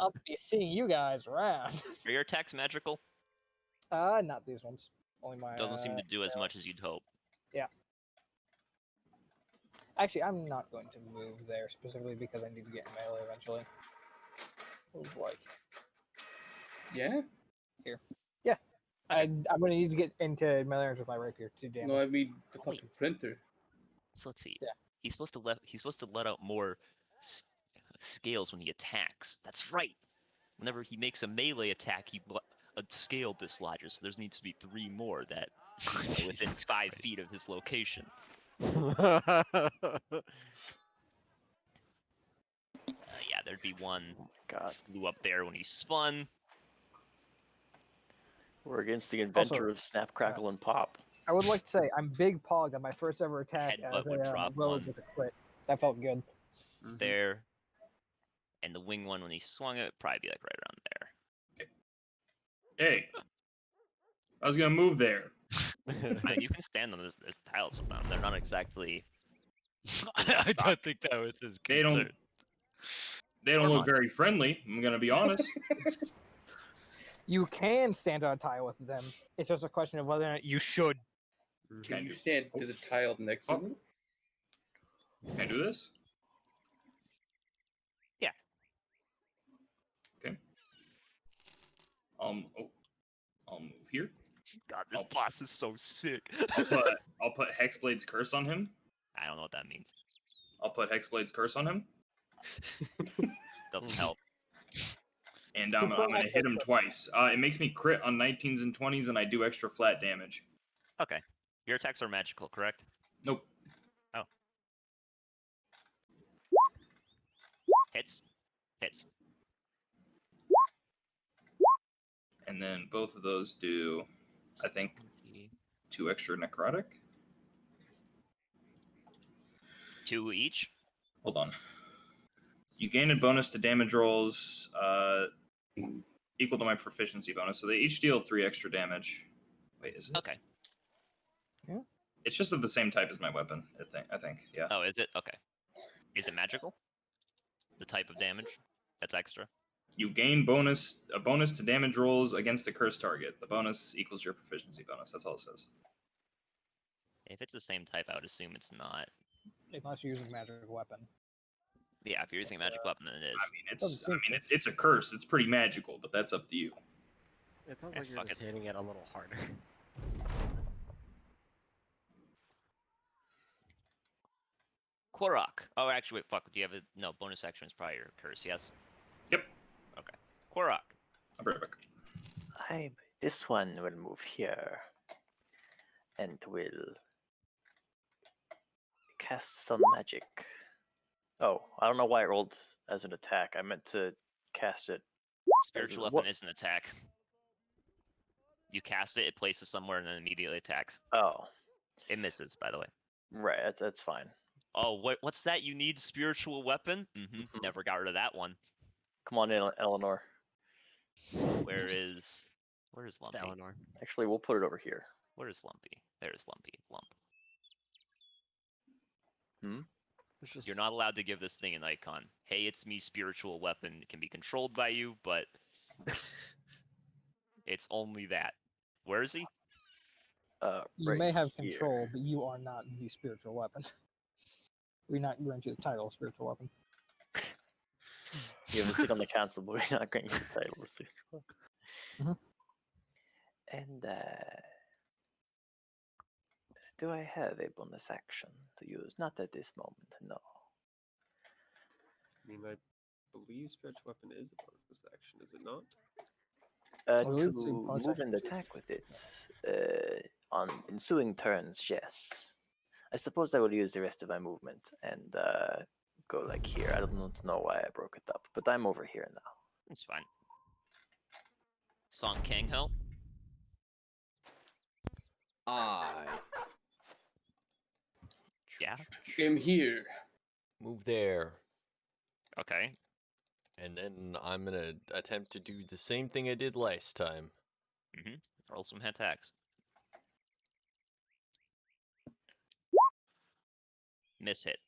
I'll be seeing you guys around. Are your attacks magical? Not these ones. Only my. Doesn't seem to do as much as you'd hope. Actually, I'm not going to move there specifically because I need to get in melee eventually. Oh boy. Yeah? I'm going to need to get into melee range with my rapier to damage. No, I mean the Wait. fucking printer. So let's see. Yeah. He's supposed to let out more scales when he attacks. That's right. Whenever he makes a melee attack, he a scale dislodges. So there needs to be 3 more that are within Jesus 5 Christ. feet of his location. Yeah, there'd be one God, flew up there when he spun. we're against the inventor of Snap, Crackle, and Pop. I would like to say I'm Big Pog on my first ever attack Headbutt as would a drop rogue one. with a crit. That felt good. There. And the wing one when he swung it would probably be like right around there. Hey, I was gonna move there. Man, you can stand them. There's tiles around. They're not exactly. I don't think that was his They concern. don't. They don't Come look on. very friendly. I'm gonna be honest. You can stand on a tile with them. It's just a question of whether or not you should. Can you stand to the tile next to me? Can I do this? Yeah. Okay. I'll move here. God, this Oh. boss is so sick. I'll put Hexblade's curse on him. I don't know what that means. I'll put Hexblade's curse on him, Doesn't help. and I'm gonna hit him twice. It makes me crit on 19s and 20s, and I do extra flat damage. Okay. Your attacks are magical, correct? Nope. Hits. Hits. And then both of those do, I think, 2 extra necrotic. 2 each. Hold on. You gain a bonus to damage rolls equal to my proficiency bonus, so they each deal 3 extra damage. Wait, is it? Okay. It's just of the same type as my weapon, I think. Yeah. Oh, is it? Okay. Is it magical? The type of damage? That's extra. You gain a bonus to damage rolls against a cursed target. The bonus equals your proficiency bonus. That's all it says. If it's the same type, I would assume it's not. Unless you're using a magic weapon. Yeah, if you're using a magic weapon, then it is. I mean, it's a curse. It's pretty magical, but that's up to you. It sounds Yeah, like you're fuck just it. hitting it a little harder. Korok. Oh, actually, wait, fuck. Do you have a... No, bonus action is probably your curse, yes? Yep. Okay. Korok. I'll be right back. This one will move here and will cast some magic. Oh, I don't know why it rolled as an attack. I meant to cast it. Spiritual What- weapon is an attack. You cast it, it places somewhere, and then immediately attacks. Oh, It misses, by the way. right. That's fine. Oh, what's that? You need spiritual weapon? Mm-hmm. Never got rid of that one. Come on in, Eleanor. Where is Lumpy? Eleanor. Actually, we'll put it over here. Where is Lumpy? There's Lumpy. Lump. It's just You're not allowed to give this thing an icon. Hey, it's me, spiritual weapon. It can be controlled by you, but it's only that. Where is he? You Right may have here. control, but you are not the spiritual weapon. We're not granting you the title of spiritual weapon. You have a seat on the council, but we're not going to get the title of spiritual weapon. Mhm. And do I have a bonus action to use? Not at this moment, no. I mean, I believe stretch weapon is a bonus action, is it not? I believe it's a To bonus move action. and attack with it on ensuing turns, yes. I suppose I will use the rest of my movement and go like here. I don't know why I broke it up, but I'm over here now. It's fine. Song Kang help? I Yeah. I'm here. move there. Okay. And then I'm gonna attempt to do the same thing I did last time. Roll some attacks. Miss hit.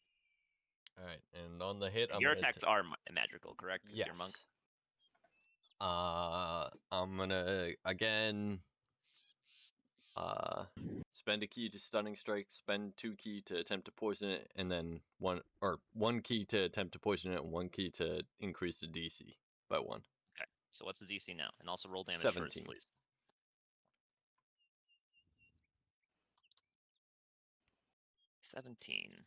Alright, and on the hit, I'm Your gonna attacks are magical, correct? 'Cause yes. you're a monk. I'm gonna again spend a key to stunning strike, spend 2 key to attempt to poison it, and then one key to attempt to poison it, and 1 key to increase the DC by 1. Okay. So what's the DC now? And also roll damage 17. first, please. 17.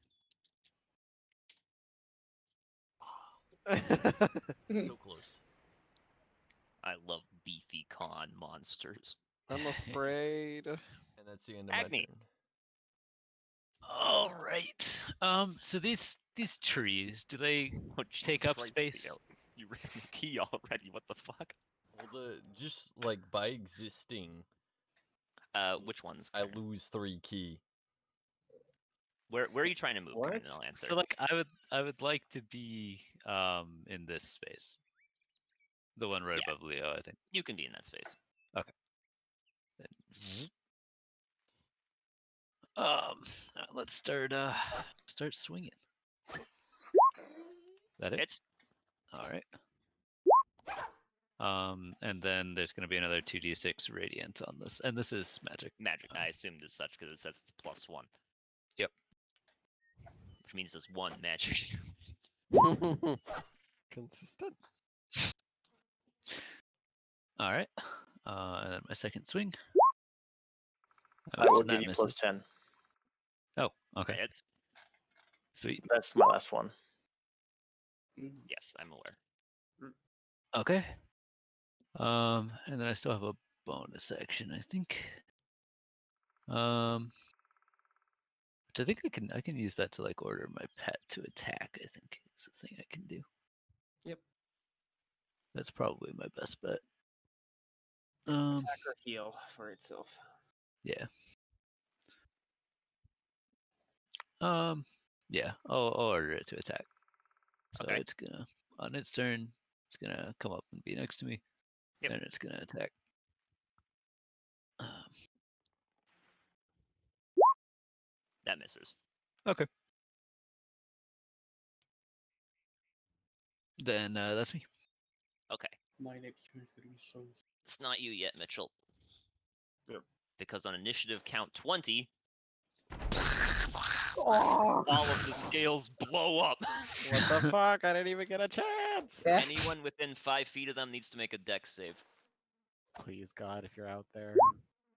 So close. I love beefy con monsters. I'm afraid. And that's the end of my Agni. turn. All right. So these trees, do they Oh, take Jesus up Christ, space? Theo. You ran the key already. What the fuck? Well, just like by existing, Which ones? I Connor? lose 3 key. Where are you trying to move? Connor, What? and I'll answer. So like I would like to be in this space. The one right Yeah. above Leo, I think. You can be in that space. Let's start swinging. That it? It's All right. And then there's going to be another 2d6 radiant on this, and this is magic. magic. I assumed as such because it says it's +1. Yep. Which means there's 1 magic. Consistent. All right. And then my second swing. I will imagine give that you misses. +10. Oh, okay. It's Sweet. That's my last one. yes, I'm aware. Okay. And then I still have a bonus action, I think. Which I think I can use that to like order my pet to attack. I think is the thing I can do. Yep. That's probably my best bet. Attack or heal for itself. Yeah. Yeah. I'll order it to attack. So Okay. it's gonna on its turn, it's gonna come up and be next to me, Yep. and it's gonna attack. That misses. Okay. Then that's me. Okay. My next turn is gonna be so. It's not you yet, Mitchell. Yep. Because on initiative count 20, Oh, all of the scales blow up. What the fuck? I didn't even get a chance. yeah. Anyone within 5 feet of them needs to make a dex save. Please, God, if you're out there.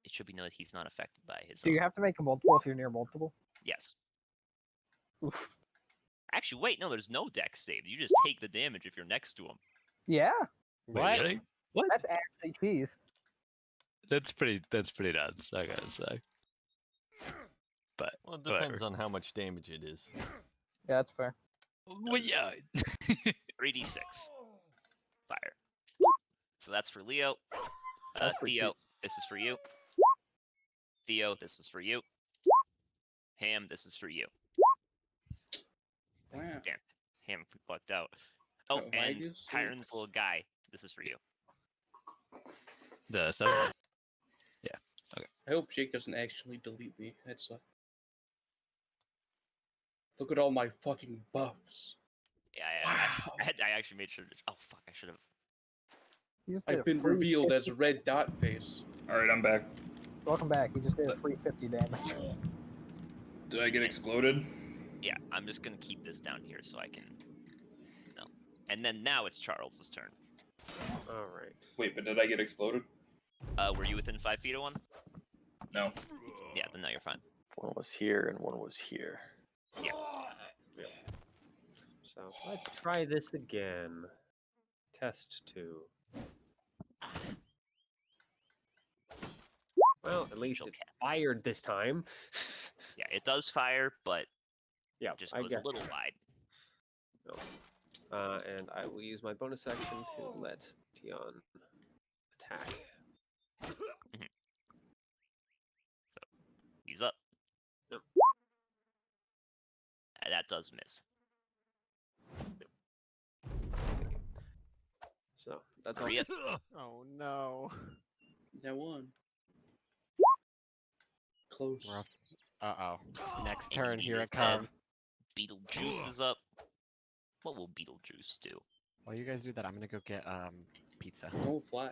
It should be noted he's not affected by his Do you own. have to make a multiple if you're near multiple? Yes. Oof. Actually, wait, no, there's no dex save. You just take the damage if you're next to him. Yeah, Wait, really? What? that's actually cheese. That's pretty nuts, I gotta say. But Well, it depends whatever. on how much damage it is. Yeah, that's fair. Well, yeah. 3d6. Fire. So that's for Leo. That's pretty Theo, cheap. this is for you. Theo, this is for you. Ham, this is for you. Wow. Damn. Ham lucked out. Oh, Oh, and minus Chiron's six. little guy. This is for you. The 7. I hope Jake doesn't actually delete me. That's look at all my fucking buffs. Yeah, Wow. I actually made sure to. Oh, fuck, I should have. You just did a I've been free revealed 50 as a red dot face. All right, I'm back. Welcome back. You just did a free 50 damage. Did I get exploded? Yeah, I'm just gonna keep this down here so I can. No. And then now it's Charles's turn. All right. Wait, but did I get exploded? Were you within 5 feet of one? No. Yeah, then now you're fine. One was here and one was here. So let's try this again. Test 2. Well, at least Chill it cat. fired this time. Yeah, it does fire, but Yeah, it just I goes guess. a little wide. And I will use my bonus action to let Tion attack. He's up. Yep. That does miss. So that's all. Maria. Oh no. That one. Close. We're off. Uh oh. Next Amy turn, here Beetle's it comes. dead. Beetlejuice is up. What will Beetlejuice do? While you guys do that, I'm gonna go get pizza. No fly.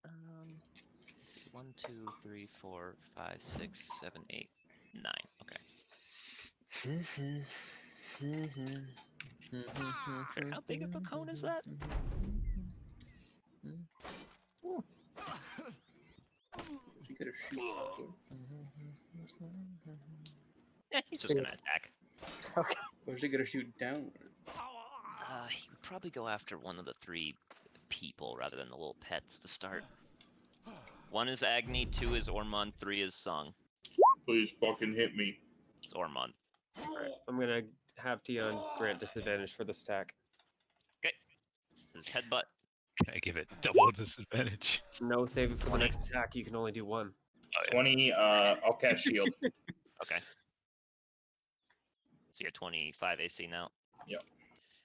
Let's see. 1, 2, 3, 4, 5, 6, 7, 8, 9. Okay. How big of a cone is that? You gotta shoot. Yeah, he's just gonna attack. Okay. Or is he gonna shoot downward? He would probably go after one of the 3 people rather than the little pets to start. 1 is Agni, 2 is Ormond, 3 is Sung. Please fucking hit me. It's Ormond. Alright, I'm gonna have Tion grant disadvantage for this attack. His headbutt. Can I give it double disadvantage? No, save it for the 20. next attack. You can only do 1. 20, I'll cast shield. Okay. So you're 25 AC now. Yep.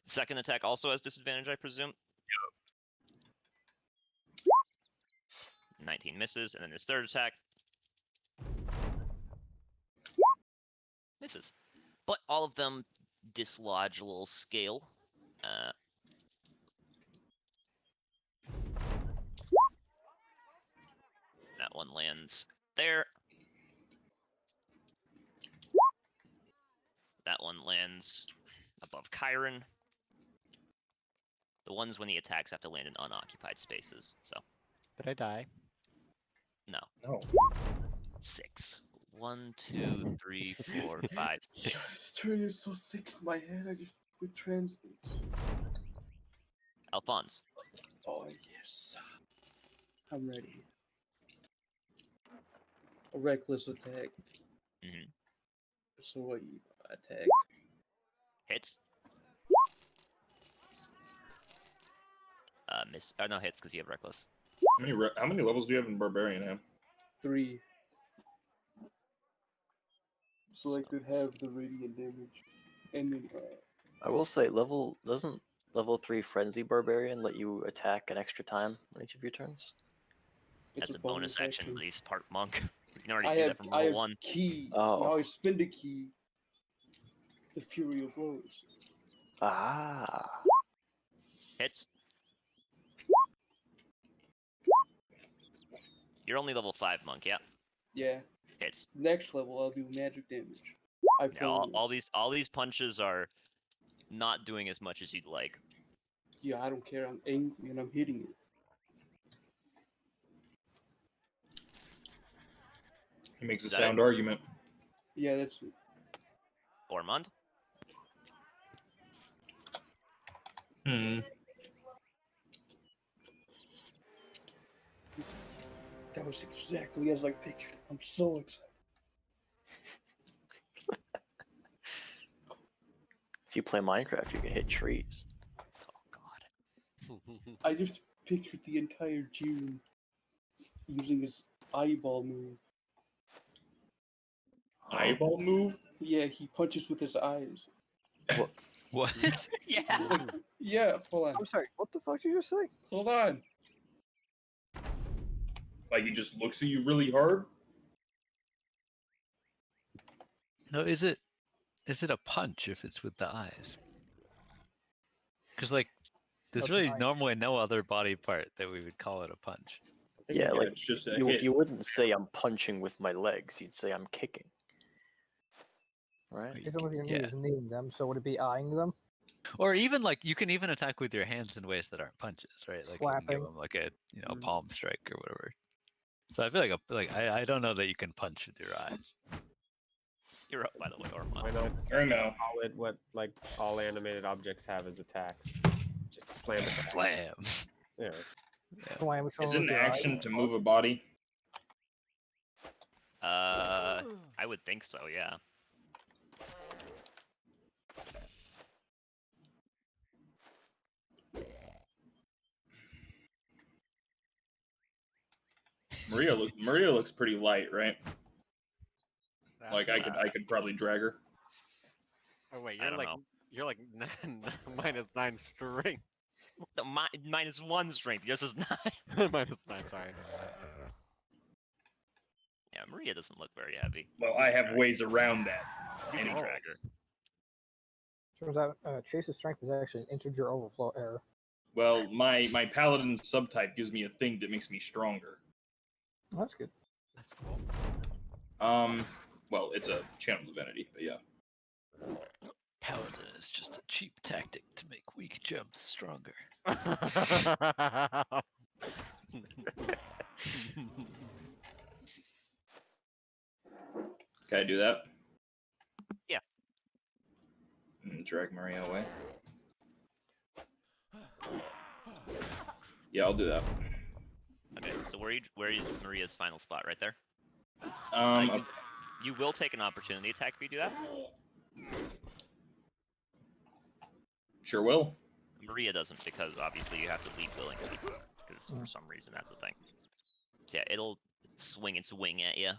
Second attack also has disadvantage, I presume. Yep. 19 misses, and then his third attack misses. But all of them dislodge a little scale. That one lands there. That one lands above Chiron. The ones when he attacks have to land in unoccupied spaces, so Did I die? no. No. 6. 1, 2, 3, 4, 5, 6. This turn is so sick in my head. I just would translate. Alphonse. Oh yes. I'm ready. A reckless attack. Mhm. So what you attack? Hits. Miss. Oh, no, hits because you have reckless. How many levels do you have in Barbarian, Ham? 3. So I could have the radiant damage. And then I will say, doesn't level 3 Frenzy Barbarian let you attack an extra time on each of your turns? it's As a bonus action, but he's part monk. You can already I do have, that from I level have 1. key. Oh. Now I spin the key. The Fury of Blows. Ah. Hits. You're only level 5 monk, yeah. Yeah. Hits. Next level, I'll do magic damage. I Yeah, promise. all these punches are not doing as much as you'd like. Yeah, I don't care. I'm angry and I'm hitting it. He makes a Is that sound argument. Yeah, that's it. Ormond. That was exactly as I pictured it. I'm so excited. If you play Minecraft, you can hit trees. Oh god. I just pictured the entire June using his eyeball move. Eyeball move? Yeah, he punches with his eyes. What? Yeah. Yeah, hold on. I'm sorry. What the fuck did you just say? Hold on. Like he just looks at you really hard? No, is it a punch if it's with the eyes? Because like, there's What's really an eye? normally no other body part that we would call it a punch. I think, Yeah, like, it's just a You hit. wouldn't say I'm punching with my legs. You'd say I'm kicking. Right? It's almost your knee Yeah. is kneeing them, so would it be eyeing them? Or even like you can even attack with your hands in ways that aren't punches, right? Like you can give Slapping. them like a Mm. palm strike or whatever. So I feel like I don't know that you can punch with your eyes. You're up, by the way, Ormond. Why not I know. call it what like all animated objects have as attacks? Just slam it. Slam. Yeah. Slam Is someone it with an your eye. action to move a body? I would think so, yeah. Maria looks pretty light, right? That's Like I could probably drag her. Oh wait, I don't know. you're like -9 strength. The -1 strength, just as 9. -9, sorry. Yeah, Maria doesn't look very heavy. Well, You I can have track ways around that. her. You can Anyways. track her. Turns out Chase's strength is actually an integer overflow error. Well, my paladin subtype gives me a thing that makes me stronger. Oh, that's good. That's cool. Well, it's a channel divinity, but yeah. Paladin is just a cheap tactic to make weak gems stronger. Can I do that? Yeah. And drag Maria away. Yeah, I'll do that. Okay, so where is Maria's final spot? Right there. Okay. You will take an opportunity attack if you do that. Sure will. Maria doesn't, because obviously you have to lead willingly. Because for some reason that's the thing. So yeah, it'll swing its wing at you.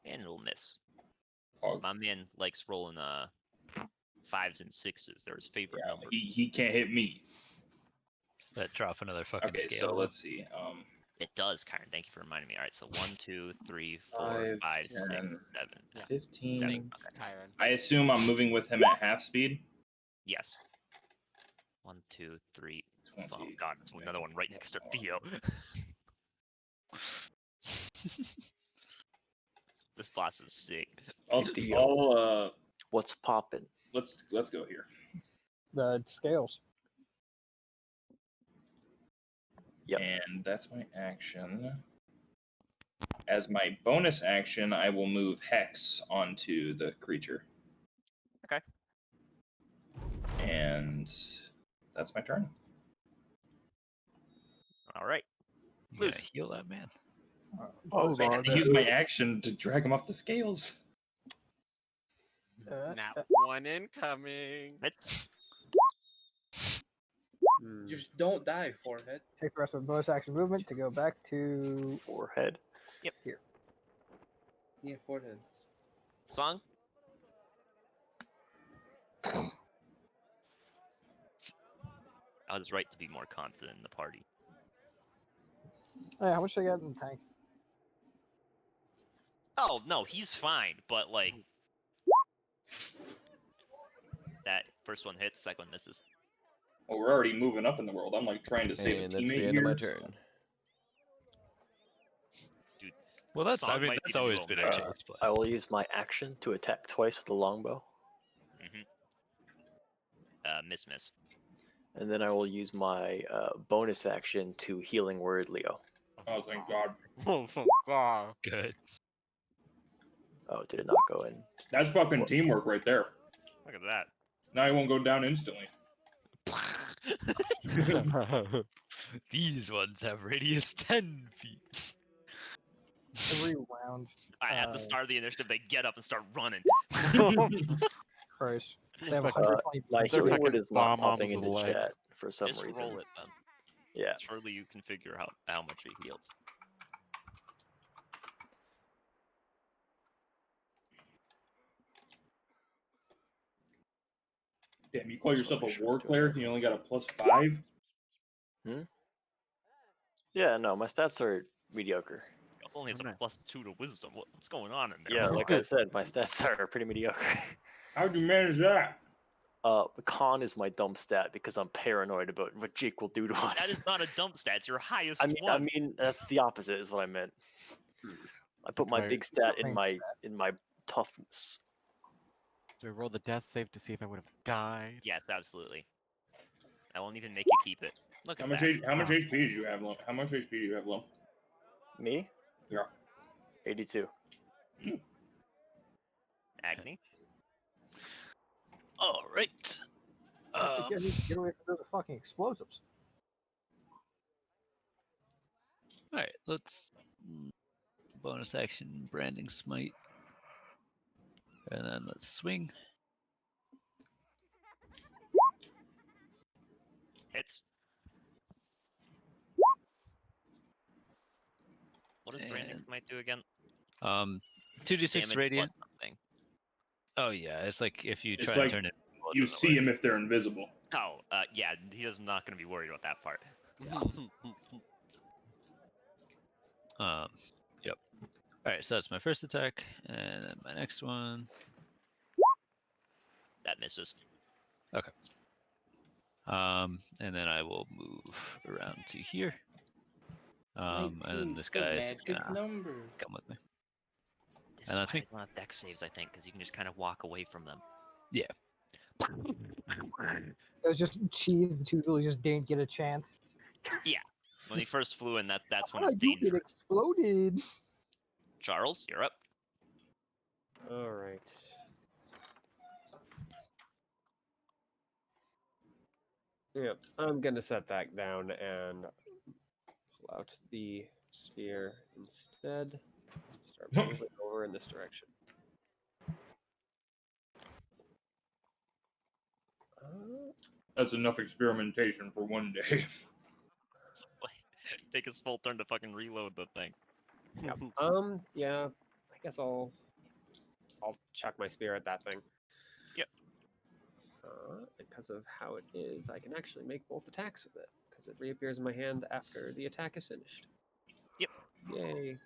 And it'll miss. Oh, My man likes rolling 5s and 6s. They're his favorite yeah, number. he can't hit me. That drop another fucking Okay, scale. so let's see. It does, Kyron. Thank you for reminding me. Alright, so 1, 2, 3, 4, 5, 5, 6, 7. 10, Yeah. 15. Thanks, Chiron. I assume I'm moving with him at half speed. Yes. 1, 2, 3. 20. Oh god, that's another one right next to Theo. This boss is sick. What's poppin'? Let's go here. The scales. Yep. And that's my action. As my bonus action, I will move Hex onto the creature. Okay. And that's my turn. Alright. You gotta Loose. heal that man. Oh, I have to use my action to drag him off the scales. Nat 1 incoming. It's Just don't die, forehead. Take the rest of the bonus action movement to go back to Forehead. here. Yeah, forehead. song. I was right to be more confident in the party. Hey, how much do I got in the tank? Oh no, he's fine, but like that first one hits, second one misses. Well, we're already moving up in the world. I'm like trying to save And a that's teammate the end here. of my turn. Dude, Well, that's Song might be that's the always new been Omega. a chase play. I will use my action to attack twice with the longbow, Miss. and then I will use my bonus action to healing word Leo. Oh, thank God. Oh, God. Good. Oh, did it not go in? That's fucking teamwork right there. Look at that. Now he won't go down instantly. These ones have radius 10 feet. Every round. At the start of the initiative, they get up and start running. Christ. They have Fucking- 120. My They're healing word fucking is not bomb arms popping with into legs. chat for some Just reason. roll it then. Yeah. Surely you can figure out how much it heals. Damn, you call yourself Make a sure war to do cleric that. and you only got a +5? Yeah, no, my stats are mediocre. He also only has Oh, a nice. +2 to wisdom. What's going on in there? Yeah, like I said, my stats are pretty mediocre. How'd you manage that? Con is my dumb stat because I'm paranoid about what Jake will do to us. That is not a dump stat. It's your highest I one. mean, that's the opposite is what I meant. I put my Right. big stat in Something my toughness. Do I roll the death save to see if I would have died? Yes, absolutely. I won't even make you keep it. Look How at much that. how much HP do you have, Lum? How much HP do you have, Lum? Me? Yeah. 82. Agni. All right. I need to get away from those fucking explosives. All right. Let's bonus action branding smite, and then let's swing. Hits. What does branding And- smite do again? 2d6 Damage radiant. plus something. Oh yeah, it's like if you It's try like and turn it. you see them if they're invisible. Oh, yeah, he's not going to be worried about that part. Yep. All right, so that's my first attack, and then my next one. That misses. And then I will move around to here. And then this the guy is just magic gonna number. come with me. This And is that's why me. they want deck saves, I think, because you can just kind of walk away from them. Yeah. It was just cheese. The two really just didn't get a chance. When he first flew in, that's when Ah, it's you get dangerous. exploded. Charles, you're up. All right. Yep, I'm gonna set that down and pull out the spear instead. Start moving over in this direction. That's enough experimentation for one day. Take his full turn to fucking reload the thing. Yep. Yeah. I guess I'll chuck my spear at that thing. Yep. Because of how it is, I can actually make both attacks with it because it reappears in my hand after the attack is finished. Yep. Yay.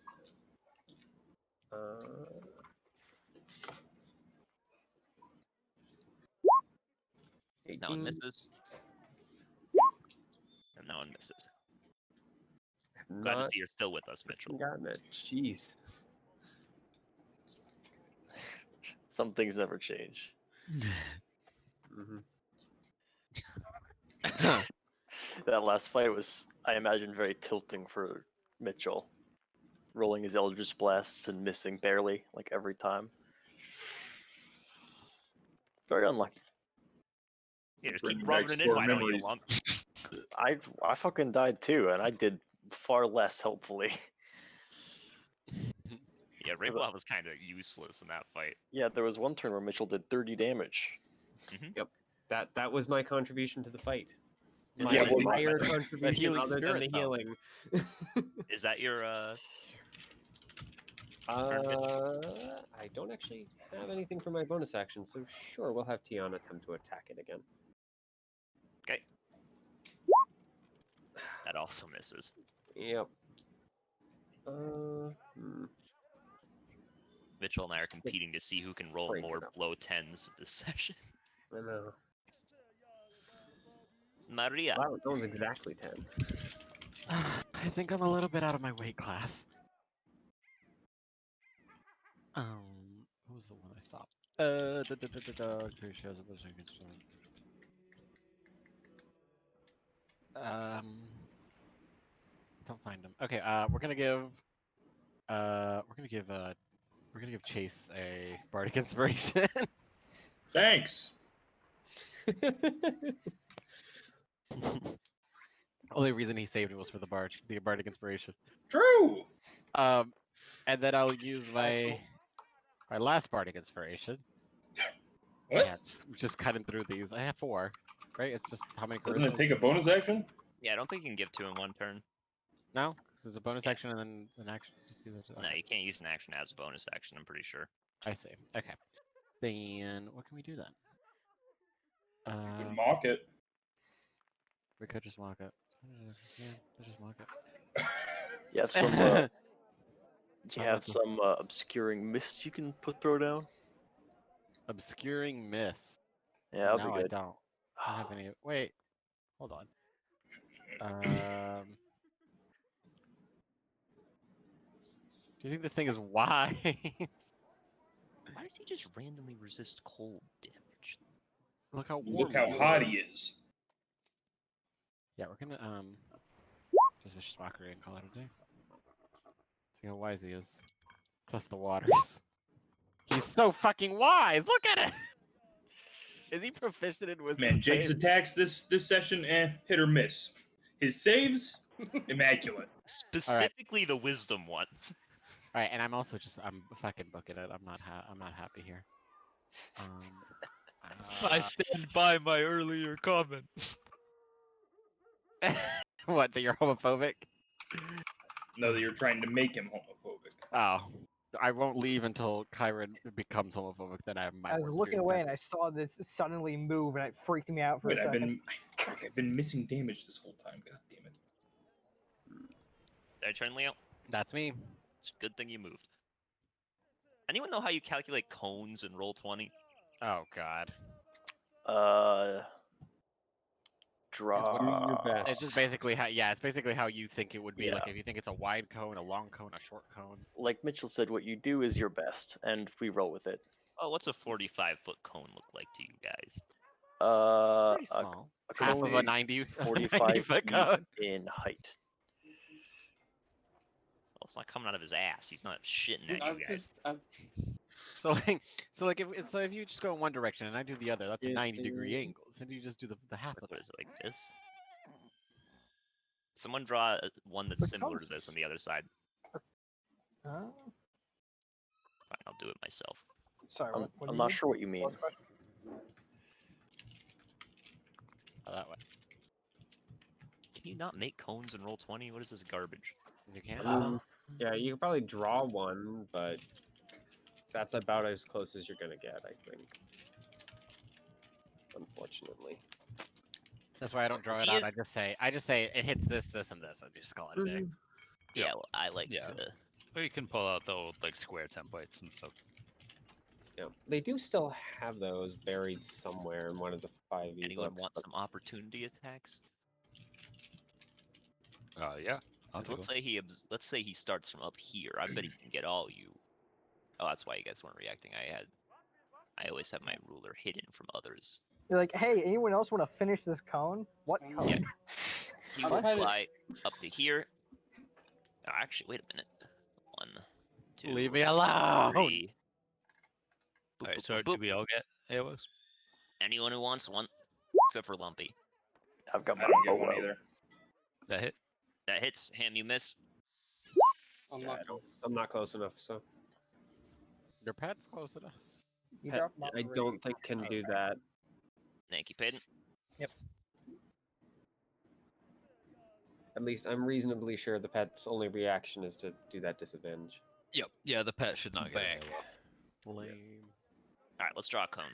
That one 18. misses. And that one misses. I've Glad to not see you're still with us, Mitchell. gotten it. Jeez. Some things never change. Mm-hmm. That last fight was, I imagine, very tilting for Mitchell. Rolling his Eldritch Blasts and missing barely, like every time. Very unlucky. Yeah, just Bring keep back rubbing it in, sore why don't you, memories. lump? I fucking died too, and I did far less, hopefully. Yeah, Ravenloft was kind of useless in that fight. Yeah, there was one turn where Mitchell did 30 damage. That was my contribution to the fight. My Yeah, well, entire a contribution healing other than spirit, the though. healing. Is that your, I don't actually have anything for my bonus action, so sure, we'll have Tiana attempt to attack it again. Okay. That also misses. Yep. Mitchell and I are competing to see who can roll Break more it up. low 10s this session. I know. Maria. Wow, that one's exactly 10. I think I'm a little bit out of my weight class. Who was the one I saw? Don't find him. Okay, we're gonna give Chase a bardic inspiration. Thanks. Only reason he saved it was for the bardic inspiration. True. And then I'll use my last bardic inspiration. What? Yeah, just cutting through these. I have 4, right? It's just how many. Doesn't it charisma? take a bonus action? Yeah, I don't think you can give 2 in one turn. No, because it's a bonus Yeah. action and then an action. No, you can't use an action as a bonus action, I'm pretty sure. I see. Okay. Then what can we do then? You could mock it. We could just mock it. Yeah, let's just mock it. You have some. You have some obscuring mist you can throw down. Obscuring miss. Yeah, that'll No, be I good. don't. I don't have any. Wait, hold on. Do you think this thing is wise? Why does he just randomly resist cold damage? Look how warm. Look how he is. hot he is. Yeah, we're gonna just vicious mockery and call it a day. See how wise he is. Test the waters. He's so fucking wise. Look at it. Is he proficient in wisdom? Man, Jake's saves? attacks this session, hit or miss. His saves, immaculate. Specifically the wisdom ones. All right, and I'm also I'm fucking booking it. I'm not happy here. I stand by my earlier comment. What? That you're homophobic? No, that you're trying to make him homophobic. Oh, I won't leave until Chiron becomes homophobic. Then I might. I was work looking through away that. and I saw this suddenly move and it freaked me out for Wait, a second. I've been missing damage this whole time. God damn it. Did I turn Leo? That's me. It's a good thing you moved. Anyone know how you calculate cones in Roll20? Oh God. Draw. your best. It's just basically how. Yeah, it's basically how you think it would be. Like Yeah. if you think it's a wide cone, a long cone, a short cone. Like Mitchell said, what you do is your best, and we roll with it. Oh, what's a 45-foot cone look like to you guys? Pretty A small. a Half of a cone 90, 45 90 foot feet cone. in height. Well, it's not coming out of his ass. He's not shitting at I've you guys. So if you just go in one direction and I do the other, that's a 90-degree angle. So you just do the half of What that. is it, like this? Someone draw one that's The similar cone to this on the other side. Huh? Fine, I'll do it myself. Sorry, I'm, what do I'm you not mean? sure what you mean. Last question? Oh, that way. Can you not make cones in Roll20? What is this garbage? You can. I mean, yeah, you could probably draw one, but that's about as close as you're gonna get, I think. Unfortunately. That's why I don't draw it He out. is- I just say it hits this, this, and this. I just call it a day. Yeah, Yeah. well, I like Yeah. to. Or you can pull out the old like square templates and stuff. Yeah, they do still have those buried somewhere in one of the 5e Anyone books. want but some opportunity attacks? Yeah. I'll take Let's one. let's say he starts from up here. I bet he can get all you. Oh, that's why you guys weren't reacting. I always have my ruler hidden from others. You're like, hey, anyone else want to finish this cone? What cone? Yeah. He I'm will kinda- fly up to here. Oh, actually, wait a minute. 1, 2, Leave me alone. 3. Boop, Alright, boop, so boop, do boop. we all get AOS? Anyone who wants one, except for Lumpy. I've got I my don't get bow one out. either. That hit? That hits. Ham, you miss. Unlucky. I'm not close enough, so Your pet's close enough. You Pet, drop 'em off I the don't rig. think can do that. Thank you, Peyton. At least I'm reasonably sure the pet's only reaction is to do that disadvantage. Yep. Yeah, the pet should not get Bang. AOS. Lame. All right, let's draw a cone.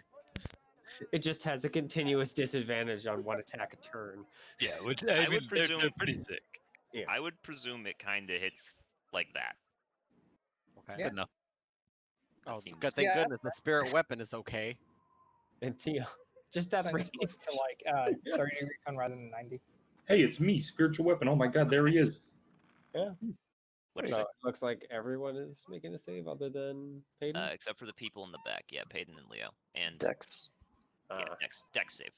It just has a continuous disadvantage on one attack a turn. Yeah, which I I would mean, they're presume- pretty sick. I would presume it kind of hits like that. Okay. Yeah. Good enough. That Oh, seems- good. Thank Yeah. goodness the spirit weapon is okay. And Tio, just that Send range. it to like 30-degree cone rather than 90. Hey, it's me, spiritual weapon. Oh my god, there he is. What is So it? it looks like everyone is making a save other than Peyton. Except for the people in the back. Yeah, Peyton and Leo. And Dex. yeah, Dex save.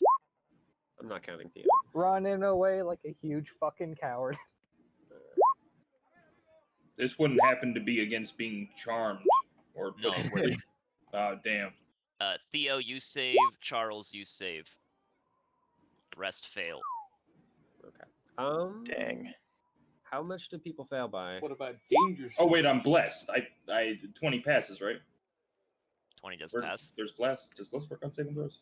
I'm not counting Theo. Running away like a huge fucking coward. This wouldn't happen to be against being charmed or No, put it away. Oh, damn. Theo, you save. Charles, you save. Rest fail. Okay. Dang. How much do people fail by? What about danger? Oh, wait, I'm blessed. I 20 passes, right? 20 does Where's- pass. There's blessed. Does blessed work on saving throws?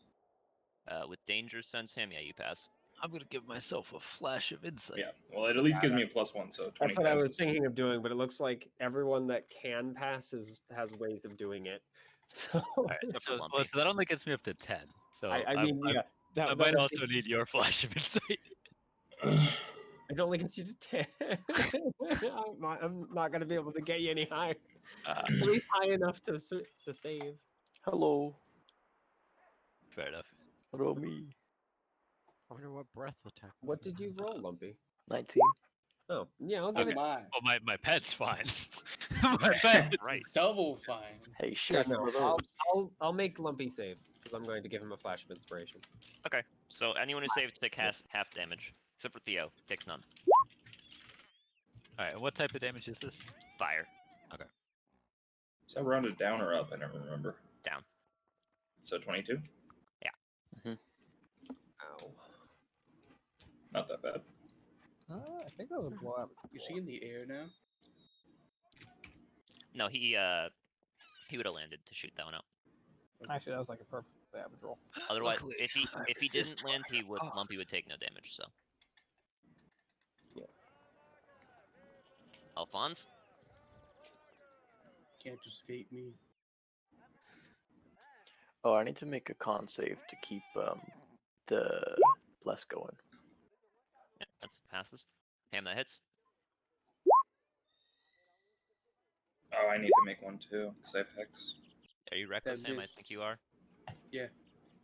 With danger sense him, yeah, you pass. I'm gonna give myself a flash of insight. Yeah. Well, it at least gives me a +1, so 20 That's what passes. I was thinking of doing, but it looks like everyone that can pass has ways of doing it. So Alright, Except for so, Lumpy. so that only gets me up to 10. So I mean, yeah, I that might was also need your flash of insight. It only gets you to 10. I'm not going to be able to get you any higher. At least high enough to save. Hello. Fair enough. Hello, me. I wonder what breath attack. What did you roll, Lumpy? 19. Oh, yeah, I'll give Oh it. my. Well, my pet's fine. my pet. Right. Double fine. Hey, Yeah, share some no, of I'll, those. I'll make Lumpy save because I'm going to give him a flash of inspiration. Okay, so anyone who saves take half damage, except for Theo, takes none. Alright, what type of damage is this? Fire. Is that rounded down or up? I never remember. Down. So 22? Ow. Not that bad. I think that was a blowout. Is he in the air now? No, he would have landed to shoot that one out. Actually, that was like a perfect average roll. Otherwise, Luckily, if he I didn't resist land, he would fire. Lumpy would take no damage. So. Yeah. Alphonse. Can't escape me. Oh, I need to make a con save to keep the bless going. Yeah, that's passes. Ham, that hits. Oh, I need to make one too, because I have Hex. Are you reckless, That Ham? I hits. think you are. Yeah.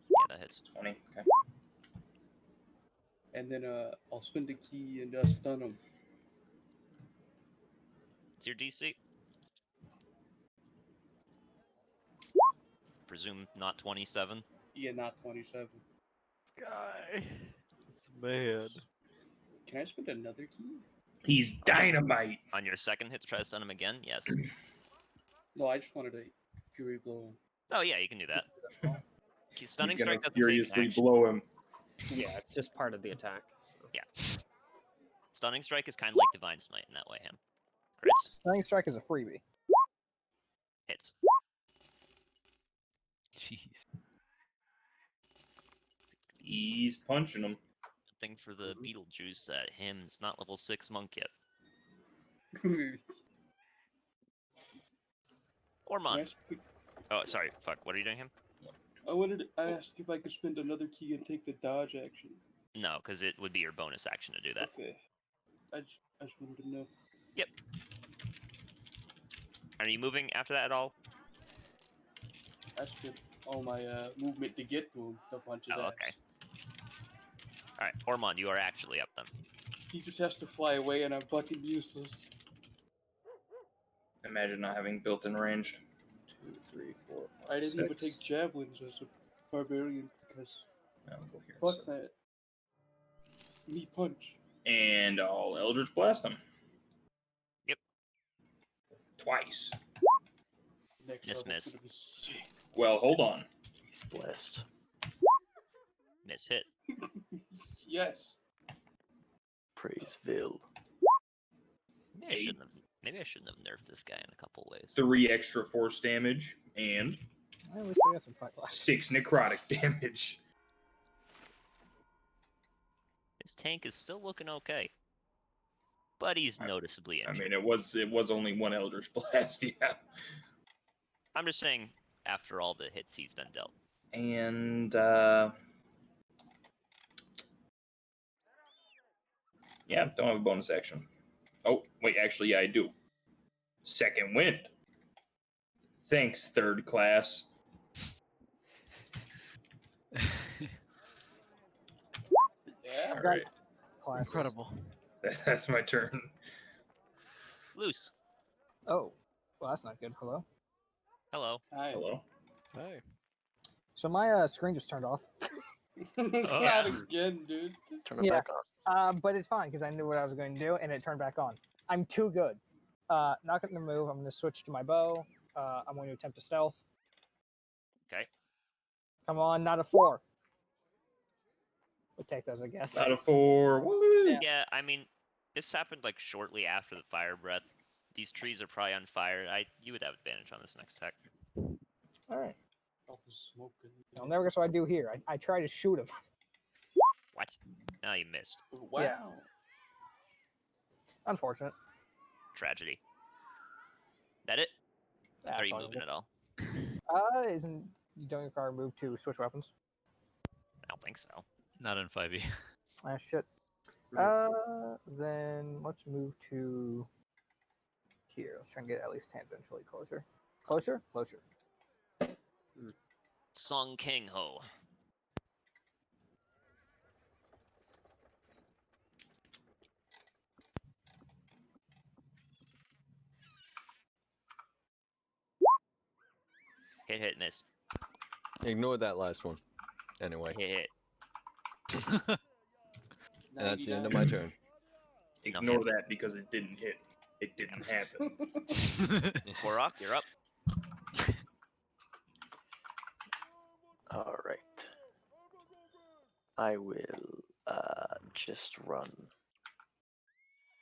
Yeah, that hits. 20. Okay. And then I'll spend the key and stun him. It's your DC. Presume not 27. Yeah, not 27. Guy. It's mad. Can I spend another key? He's dynamite! On your second hit to try to stun him again? Yes. No, I just wanted to Fury Blow him. Oh, yeah, you can do that. Stunning He's gonna Strike doesn't take an furiously action. blow him. Yeah, it's just part of the attack. So. Yeah. Stunning Strike is kind of like Divine Smite in that way, Ham. Crits? Stunning Strike is a freebie. Hits. Jeez. He's punching him. Good thing for the Beetlejuice that Ham's not level 6 monk yet. Or Can I, monk. sp- Oh, sorry. Fuck. What are you doing, Ham? I wanted to ask if I could spend another key and take the dodge action. No, because it would be your bonus action to do that. Okay. I just wanted to know. Yep. Are you moving after that at all? I spent all my movement to get to him to punch his Oh, ass. okay. Alright, Ormond, you are actually up then. He just has to fly away and I'm fucking useless. Imagine not having built-in ranged. 2, 3, 4, 5, I didn't even 6. take javelins as a barbarian because I'll go here. fuck instead. that. Me punch. And I'll Eldritch Blast him. Yep. Twice. Next Miss, level's miss. gonna be sick. Well, hold on. He's blessed. Miss hit. Yes. Praise Vil. Maybe I shouldn't have nerfed this guy in a couple ways. 3 extra force damage and At least I got some fight left. 6 necrotic damage. His tank is still looking okay. But he's noticeably I injured. mean, it was only 1 Eldritch Blast, yeah. I'm just saying, after all the hits he's been dealt. And yeah, don't have a bonus action. Oh, wait, actually, yeah, I do. Second wind. Thanks, third class. Yeah. All right, Classes. Incredible. that's my turn. Loose. Oh, well, that's not good. Hello. Hello. Hi. Hello. Hey. So my screen just turned off. Not again, dude. Turn it Yeah. back on. But it's fine because I knew what I was going to do and it turned back on. I'm too good. Not going to move. I'm going to switch to my bow. I'm going to attempt a stealth. Okay. Come on, not a 4. We'll take those, I guess. Out of 4. Woo! Yeah, I mean, this happened like shortly after the fire breath. These trees are probably on fire. You would have advantage on this next tech. All right. All the smoke. You'll never guess what I do here. I try to shoot him. What? No, you missed. Wow. Yeah. Unfortunate. Tragedy. That it? Yeah, Are you that's all I moving can at all? do. Isn't you don't require a move to switch weapons? I don't think so. Not in 5e. Ah, shit. Then let's move to here. Let's try and get at least tangentially closer. Closer? Closer. Song King Ho. Hit, miss. Ignore that last one. Anyway, Hit. and that's the end of my turn. Ignore that because it didn't hit. It didn't happen. Korok, you're up. All right. I will just run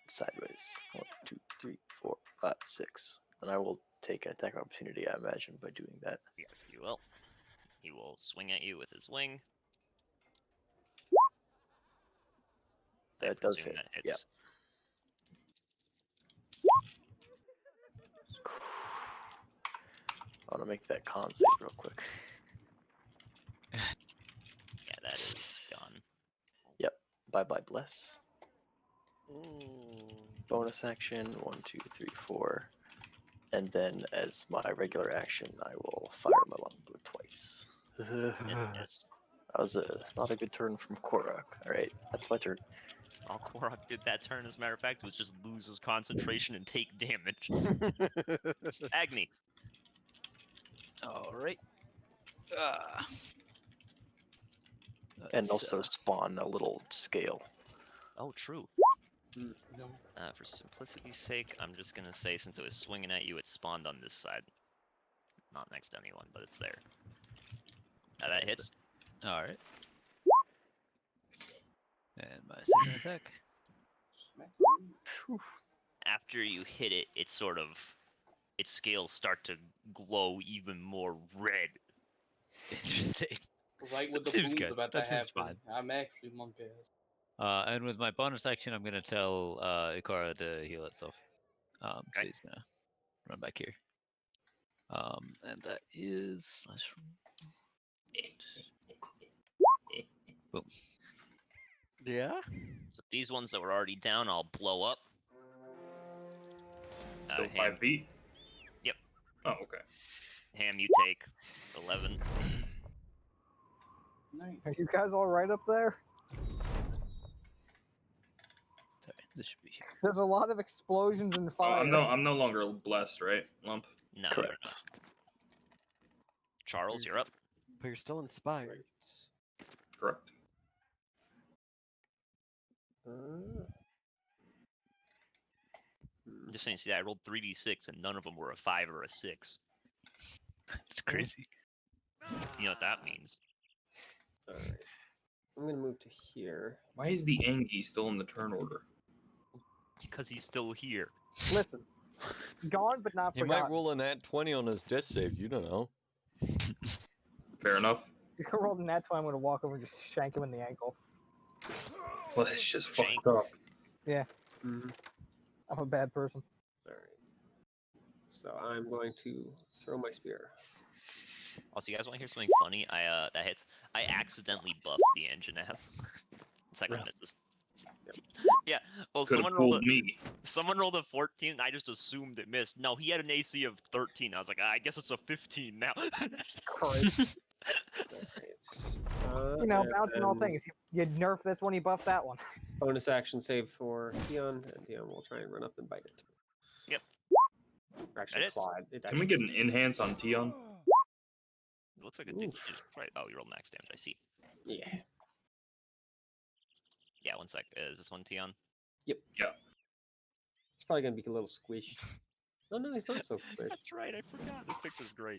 sideways. 1, 2, 3, 4, 5, 6. And I will take an attack opportunity, I imagine, by doing that. Yes, you will. He will swing at you with his wing. I That does presume hit. that Yep. hits. I want to make that con save real quick. Yeah, that is gone. Bye bye bless. Bonus action 1, 2, 3, 4, and then as my regular action, I will fire my longbow twice. Yes. That was not a good turn from Korok. All right, that's my turn. All Korok did that turn, as a matter of fact, was just lose his concentration and take damage. Agni. All right. And also spawn a little scale. Oh, true. No. For simplicity's sake, I'm just gonna say since it was swinging at you, it spawned on this side. Not next to anyone, but it's there. That hits. all right. And my second attack. Smack. After you hit it, it sort of, its scales start to glow even more red. Interesting. Right when the Seems boom's good. about That to seems happen. I'm actually monk ass. And with my bonus action, I'm gonna tell Ikara to heal itself. So Okay. he's gonna run back here. And that is boom. Yeah. So these ones that were already down, I'll blow up. Still Ham, 5 feet? Yep. Oh, okay. Ham, you take 11. Nice. Are you guys all right up there? Sorry, this should be here. There's a lot of explosions and Oh, fire. I'm no longer blessed, right, Lump? No, you're not. Correct. Charles, you're up. But you're still inspired. Correct. I'm just saying, see that I rolled 3d6 and none of them were a 5 or a 6. It's crazy. You know what that means. Alright. I'm gonna move to here. Why is the Angie still in the turn order? Because he's still here. Listen, gone but not He might forgotten. roll a nat 20 on his death save. You don't know. Fair enough. You can roll the nat 20, I'm going to walk over and just shank him in the ankle. Well, it's just Shank. fucked up. Mm-hmm. I'm a bad person. Alright. So I'm going to throw my spear. Also, you guys want to hear something funny? That hits. I accidentally buffed the engine app. Second Really? misses. Yeah. Well, Could have fooled me. someone rolled a 14. I just assumed it missed. No, he had an AC of 13. I was like, I guess it's a 15 now. Christ. You know, bouncing all and things. You nerf this one, you buff that one. Bonus action save for Dion, and Dion will try and run up and bite it. Yep. Actually, That is. clawed. It Can we actually- get an enhance on Tion? It looks like it did just right. Oh, you rolled max damage. I see. Yeah. Yeah, one sec. Is this one Tion? Yep. Yeah. It's probably gonna be a little squished. No, no, he's not so squished. That's right. I forgot. This picture's great.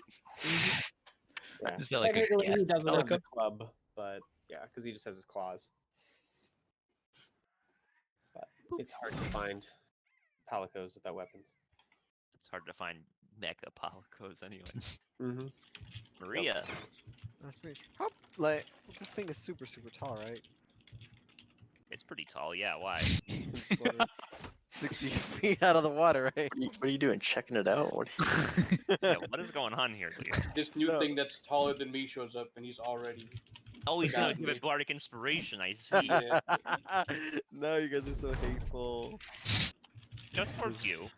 Yeah. Is that like a Technically, he gas doesn't have the pelican? club, but yeah, because he just has his claws. But it's hard to find palicos with that weapons. It's hard to find mecha palicos anyway. Mm-hmm. Maria. That's me. How, like, this thing is super, super tall, right? It's pretty tall. Yeah. Why? It's like 60 feet out of the water, right? What are you doing? Checking it out? What Yeah, what is going on here, Leo? This new No. thing that's taller than me shows up, and he's already. Oh, he's gonna Got give me. it bardic inspiration. I see. Yeah. No, you guys are so hateful. Just towards you.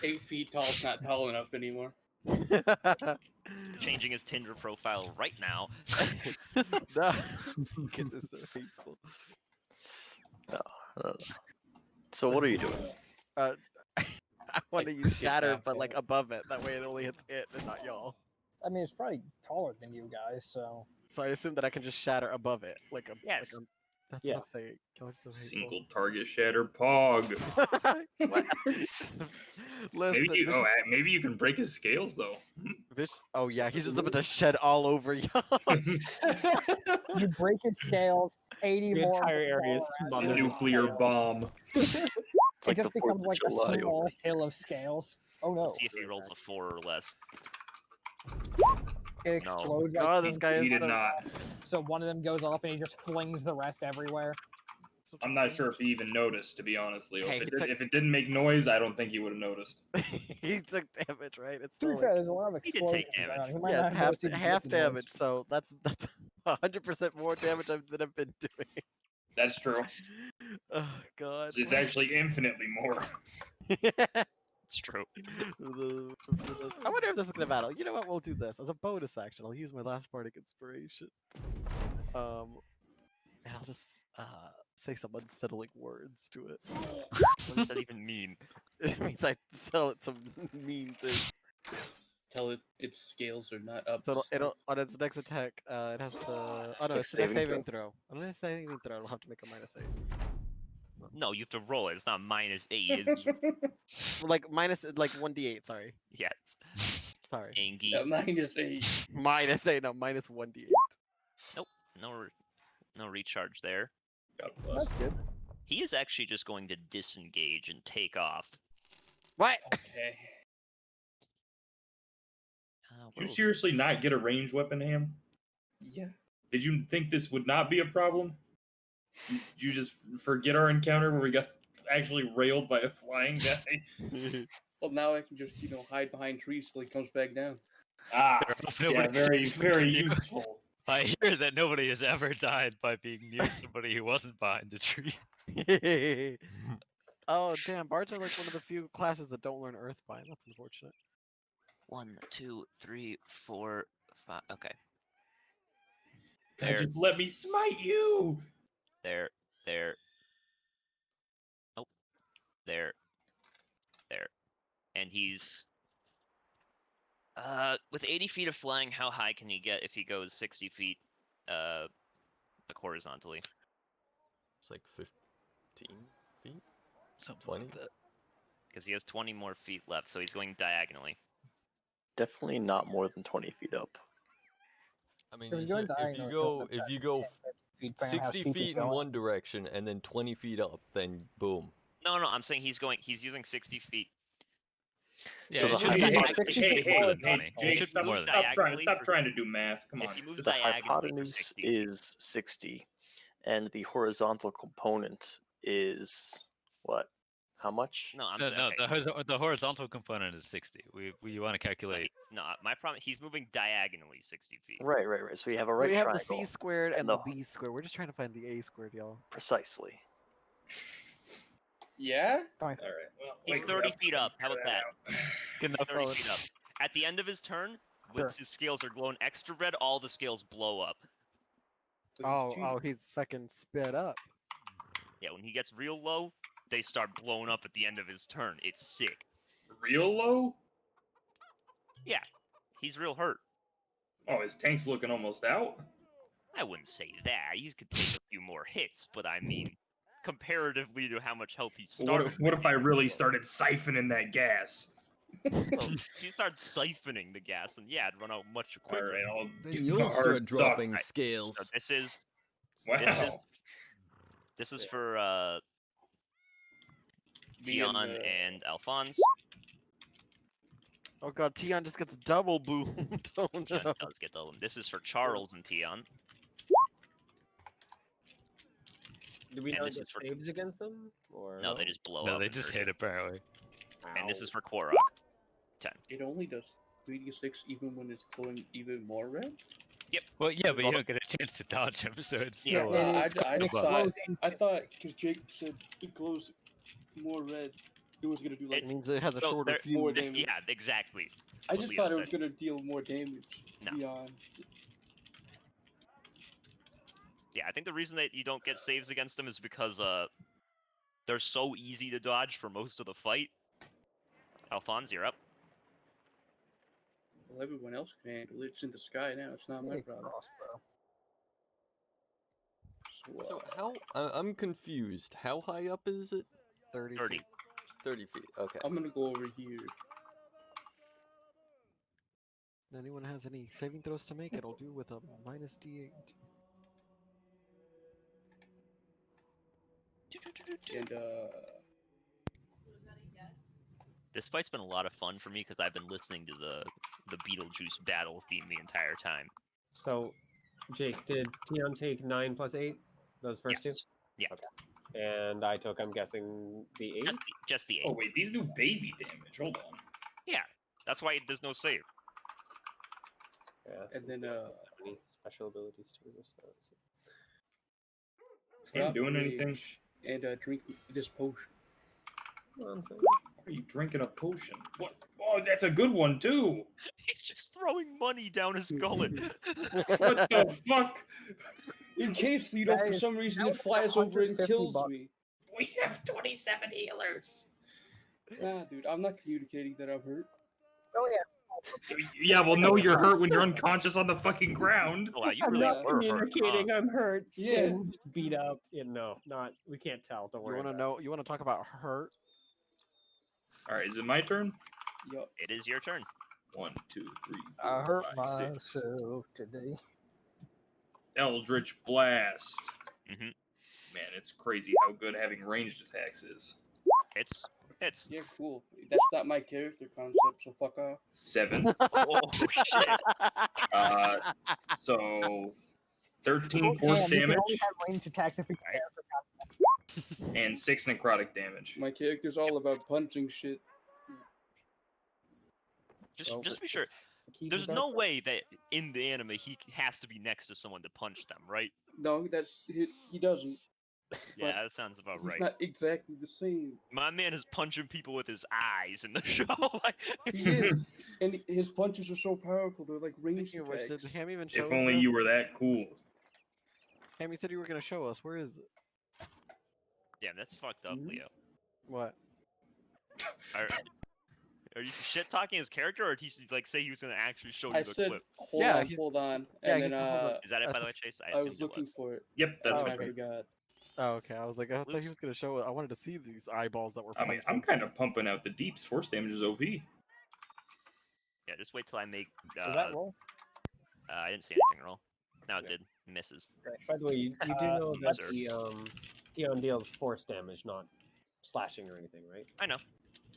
8 feet tall is not tall enough anymore. Changing his Tinder profile right now. No, you guys are so hateful. So what are you doing? I want to use shatter, that but like far. above it. That way it only hits it and not y'all. I mean, it's probably taller than you guys, so. So I assume that I can just shatter above it, like a. Yes. Like a, that's Yeah. what I'm saying. Y'all are so hateful. Single target shatter pog. What? Listen, Maybe maybe you can break his scales though. oh yeah, he's just about to shed all over y'all. You break its scales, 80 The more. entire will area is fall smothered out. in Nuclear scales. bomb. It's like It the just 4th becomes of like a July. small hill of scales. Oh no. See if he rolls a 4 or less. It No. explodes. Like Oh, this 10 guy feet is He did so- not. So one of them goes off and he just flings the rest everywhere. That's something. I'm not sad. sure if he even noticed, to be honest, Leo. Hey, If he it, did, took- if it didn't make noise, I don't think he would have noticed. He took damage, right? It's To be still fair, like there's a lot of He did take explosions going damage. on. He might yeah, not it's have half noticed even half with the noise. damage. So that's 100% more damage than I've been doing. That's true. Oh God. It's actually infinitely more. It's true. I wonder if this is gonna battle. You know what? We'll do this as a bonus action. I'll use my last bardic inspiration. And I'll just say some unsettling words to it. What does that even mean? It means I tell it some mean thing. Tell it its scales are not up. So to it'll snuff. on its next attack, it has to. Oh no, Stick it's a dex saving saving throw. On its saving throw, it'll have to make a -8. No, you have to roll it. It's not -8. It's... Well, like minus like 1d8. Sorry, Yeah, it's sorry. Angie. -8. -8. No, minus 1d8. Nope. No recharge there. God bless. That's good. He is actually just going to disengage and take off. What? Okay. Did you seriously not get a ranged weapon, Ham? Yeah. Did you think this would not be a problem? Did you just forget our encounter where we got actually railed by a flying guy? Well, now I can just hide behind trees till he comes back down. Ah, yeah, Nobody very, sees very you. useful. I hear that nobody has ever died by being near somebody who wasn't behind a tree. Oh damn, bards are like one of the few classes that don't learn Earthbind. That's unfortunate. 1, 2, 3, 4, 5. Okay. God, There. just let me smite you! There. Nope. There. And he's with 80 feet of flying. How high can he get if he goes 60 feet, like horizontally? It's like 15 feet? Something 20? like that. Because he has 20 more feet left, so he's going diagonally. Definitely not more than 20 feet up. I mean, If you you're going said- if you diagonally, go it's if you about go 10, 15 feet, depending on how 60 steep feet it's in going. one direction and then 20 feet up, then boom. No, I'm saying he's using 60 feet. Yeah, So it the should height- be Hey, more hey, than- it should be more than 20. Jake, It should be stop, more than stop 20. stop trying to do math. Come If on. he moves The diagonally for hypotenuse 60 feet. is 60, and the horizontal component is what? How much? No, I'm No, saying. Okay. the horizontal component is 60. We want to No, calculate. my problem. He's moving diagonally 60 feet. Right. So we have a So right we have the triangle. c squared and No. the b squared. We're just trying to find the a squared, y'all. Precisely. Yeah? All right. Well, He's wake me 30 up feet when up. you How figure about that? out. Good He's enough. 30 feet up. At the end of his turn, when his scales are glowing extra red, all the scales blow up. Oh, he's fucking sped up. Yeah, when he gets real low, they start blowing up at the end of his turn. It's sick. Real low? Yeah, he's real hurt. Oh, his tank's looking almost out. I wouldn't say that. He could take a few more hits, but I mean, comparatively to how much health he started. What if I really started siphoning that gas? Well, if you start siphoning the gas, then yeah, it'd run out much All quicker. right, I'll Then get you'll my start heart dropping Right, scales. So this is Wow. this is for Me and, Tion and Alphonse. Oh god, Tion just gets double boomed. Oh Tion no. does get the. This is for Charles and Tion. Do we And not this get is for- saves against them? Or No, they just blow No, up. they and just hurt hit apparently. And this is Ow. for Korok. 10. It only does 3d6 even when it's glowing even more red? Well, yeah, but you don't get a chance to dodge him, so it's Yeah, still. I it's quite just above. thought, Explodes because Jake said it glows more red, it was gonna do like It means it has a So shorter there- fuse. more damage. Yeah, exactly. I what just Leo thought it was said. gonna deal more damage No. beyond. Yeah, I think the reason that you don't get saves against them is because they're so easy to dodge for most of the fight. Alphonse, you're up. Well, everyone else can handle it. It's in the sky now. It's not my Hey, problem. crossbow. So how I'm confused. How high up is it? 30. 30. 30 feet. Okay. I'm gonna go over here. Anyone has any saving throws to make, it'll do with a minus d8. And This fight's been a lot of fun for me because I've been listening to the Beetlejuice battle theme the entire time. So, Jake, did Tion take 9 plus 8? Those first Yes. Yeah. And I took, I'm guessing, the 8. Just the 8. Oh wait, these do baby damage. Hold on. Yeah, that's why there's no save. Yeah. And then Any special abilities to resist that? Let's see. Him doing rage, anything? and drink this potion. One thing. Are you drinking a potion? What? Oh, that's a good one too. He's just throwing money down his gullet. What the fuck? In case, you know, That for is- some reason that it was like flies over and 150 kills bucks. me. We have 27 healers. Nah, dude, I'm not communicating that I'm hurt. Oh yeah. Yeah, well, no, you're hurt when you're unconscious on the fucking ground. Oh, wow, you I'm really not were hurt, communicating. huh? I'm hurt. Yeah. Singed, beat up. Yeah, no, not. We can't tell. Don't You worry. want to about know? You want to talk about hurt? All right, is it my turn? Yup. It is your turn. 1, 2, 3, I 4, hurt 5, 6. myself today. Eldritch Blast. Mhm. Man, it's crazy how good having ranged attacks is. Hits. Yeah, cool. That's not my character concept, so fuck off. 7. Oh shit. So 13 Okay, force and you can damage only have range attacks if you Alright. and 6 necrotic damage. My character's all about punching shit. Just to be sure, there's no way that in the anime he has to be next to someone to punch them, right? No, he doesn't. Yeah, But that sounds about He's right. not exactly the same. My man is punching people with his eyes in the show. Like, He is, and his punches are so powerful. They're like ranged Speaking of which, attacks. did Ham even show? If only you were that cool. Ham, you said you were gonna show us. Where is it? Damn, that's fucked up, Leo. What? Are you shit talking his character, or did he like say he was gonna actually show you I the said, clip? Yeah, hold on, yeah, and he's then the hold Is that it, by the way, Chase? I I assumed was it looking was. for it. Yep, that's and my I turn. forgot. Oh, okay. I was like, I thought he Oops. was gonna show it. I wanted to see these eyeballs that were. I mean, I'm punching. kind of pumping out the deeps. Force damage is OP. Yeah, just wait till I make. Does that roll? I didn't see anything roll. No, it Yeah. did. Misses. By the way, you do know that Yes, the deals force damage, not slashing or anything, right? I know.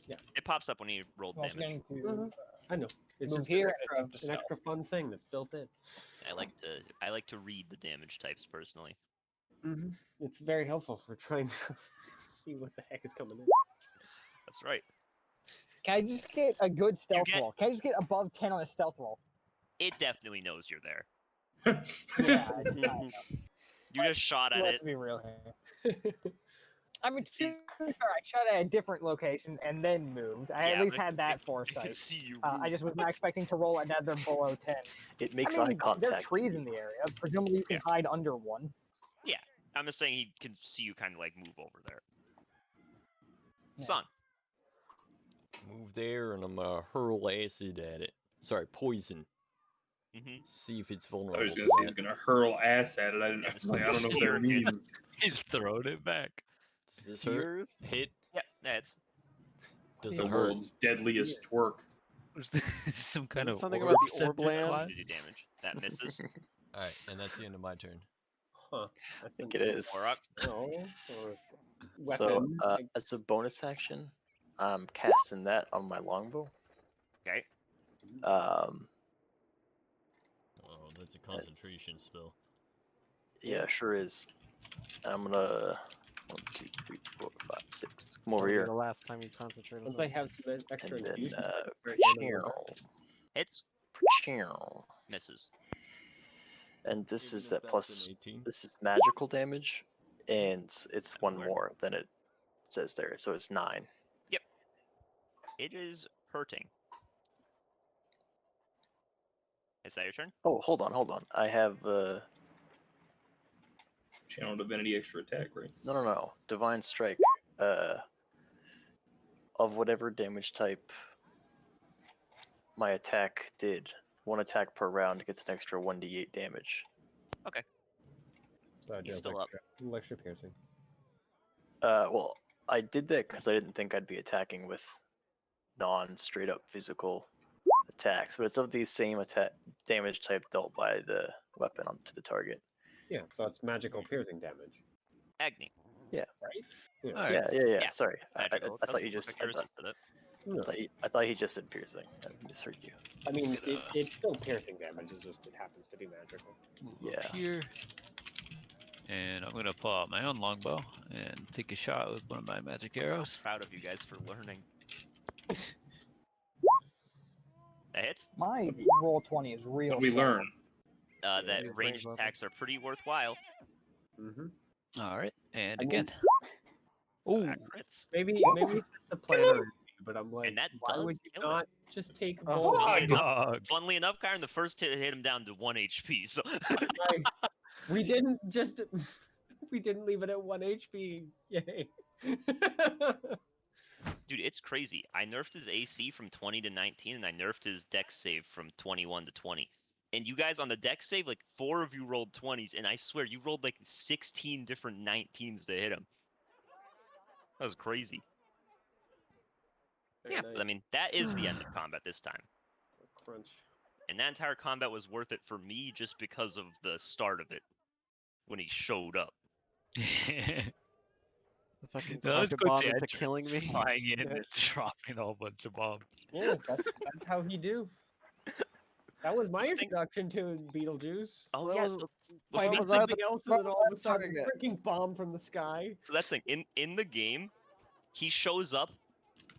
Yeah. It pops up when he rolled I was damage. going to I know. It's move just here an and attempt to extra, an stealth. extra fun thing that's built in. I like to read the damage types personally. It's very helpful for trying to see what the heck is coming in. That's right. Can I just get a good stealth get- roll? Can I just get above 10 on a stealth roll? It definitely knows you're there. Yeah, You just shot at let's it. be real here. I mean, to be fair, I shot at a different location and then moved. I Yeah, at least but had it that can foresight. see you. I just was not expecting to roll another below 10. It makes I eye mean, contact. there are trees in the area. Presumably you can hide under one. I'm just saying he can see you kind of like move over there. Yeah. Son. Move there, and I'm gonna hurl acid at it. Sorry, poison. Mm-hmm. See if it's I vulnerable was to gonna say he's that. gonna hurl ass at it. I was like, I don't know what that means. He's throwing it back. Does this hurt? Tears? Hit? Yeah, that's. Does The it hurt? world's deadliest twerk. Some kind it of something orb about the center orb land? class? Did you damage? That misses. Alright, and that's the end of my turn. Huh. I think it is. Or up. No, or So, weapon. as a bonus action, I'm casting that on my longbow. Okay. Um, Oh, that's a concentration spell. yeah, sure is. I'm gonna 1, 2, 3, 4, 5, 6. Come over That'll be here. The last time you concentrate on Once I something. have some extra And then, infusions, it's very Hits. Misses. And this Even is if at that's plus. an 18. This is magical damage, and it's one Where? more than it says there, so it's 9. It is hurting. Is that your turn? Oh, hold on. I have Channel Divinity extra attack, right? no. Divine Strike. Of whatever damage type my attack did, one attack per round gets an extra 1d8 damage. So it He's deals still up. extra piercing. Well, I did that because I didn't think I'd be attacking with non-straight up physical attacks, but it's of the same attack damage type dealt by the weapon onto the target. Yeah, so it's magical piercing damage. Agni. Right? Yeah. Alright. Yeah. Yeah, Sorry, I Magical. thought Doesn't you look just. like yours did it. No, I thought he just said piercing. I misheard you. I mean, Gonna- it's still piercing damage. It's just it happens to be magical. Move Yeah. up here. And I'm gonna pull out my own longbow and take a shot with one of my magic arrows. Proud of you guys for learning. That hits. My roll 20 is real. What we slow. learn? That your ranged brain bubble. attacks are pretty worthwhile. Mm-hmm. All right, and I mean, again. Oh, Ooh, that crits. Maybe it's just the planner, in me, but I'm like, And that why does would you kill it. not just take a Oh, bolt? Funnily enough, dog. funnily enough, Kyron, the first hit hit him down to 1 HP. So Nice. We didn't just we didn't leave it at 1 HP. Yay. dude, it's crazy. I nerfed his AC from 20 to 19, and I nerfed his dex save from 21 to 20. And you guys on the dex save, like 4 of you rolled 20s, and I swear you rolled like 16 different 19s to hit him. That was crazy. Very Yeah, nice. but I mean, that is the end of combat this time. Crunch. And that entire combat was worth it for me just because of the start of it, when he showed up. The fucking No, it's carpet good bomb to into enter killing me. flying in Yeah. and dropping a whole bunch of bombs. Yeah, that's how he do. That was my I think- introduction to Beetlejuice. Oh What yeah, was- so, Why Fighting was I something else, and then all of a sudden, target? freaking bomb from the sky. so that's the thing. In the game, he shows up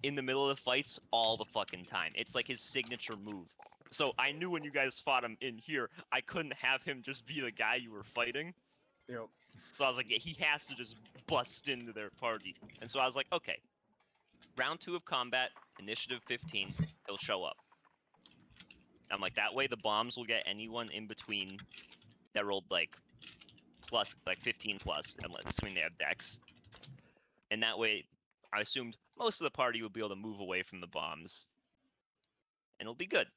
in the middle of the fights all the fucking time. It's like his signature move. So I knew when you guys fought him in here, I couldn't have him just be the guy you were fighting. Yep. So I was like, yeah, he has to just bust into their party. And so I was like, okay, round 2 of combat, initiative 15, he'll show up. I'm like, that way the bombs will get anyone in between that rolled like 15 plus, assuming they have dex. And that way, I assumed most of the party would be able to move away from the bombs. And it'll be good.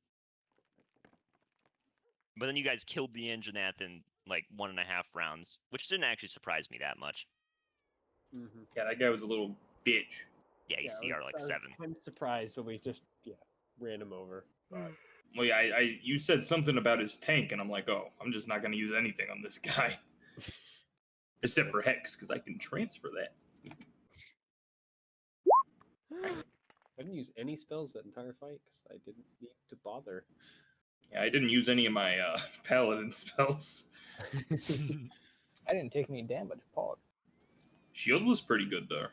But then you guys killed the Anjanath in like 1.5 rounds, which didn't actually surprise me that much. Mm-hmm. Yeah, that guy was a little bitch. Yeah, he's CR like 7. I'm surprised when we just ran him over. But Well, yeah, you said something about his tank, and I'm like, oh, I'm just not going to use anything on this guy. Except for Hex, because I can transfer that. I didn't use any spells that entire fight because I didn't need to bother. Yeah, I didn't use any of my paladin spells. I didn't take any damage, Paul. Shield was pretty good, though.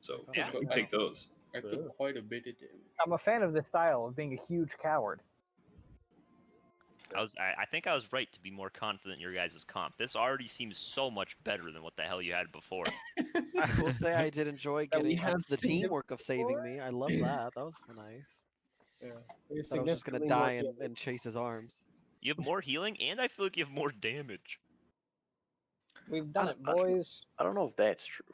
So, Yeah. go take those. I took quite a bit of damage. I'm a fan of this style of being a huge coward. I think I was right to be more confident in your guys' comp. This already seems so much better than what the hell you had before. I will say I did enjoy That we getting have the seen it teamwork of saving before. me. I love that. That was nice. Yeah. We're I thought I was just gonna significantly die more and chase his arms. You have more healing, and I feel like you have more damage. We've done it, boys. I don't know if that's true.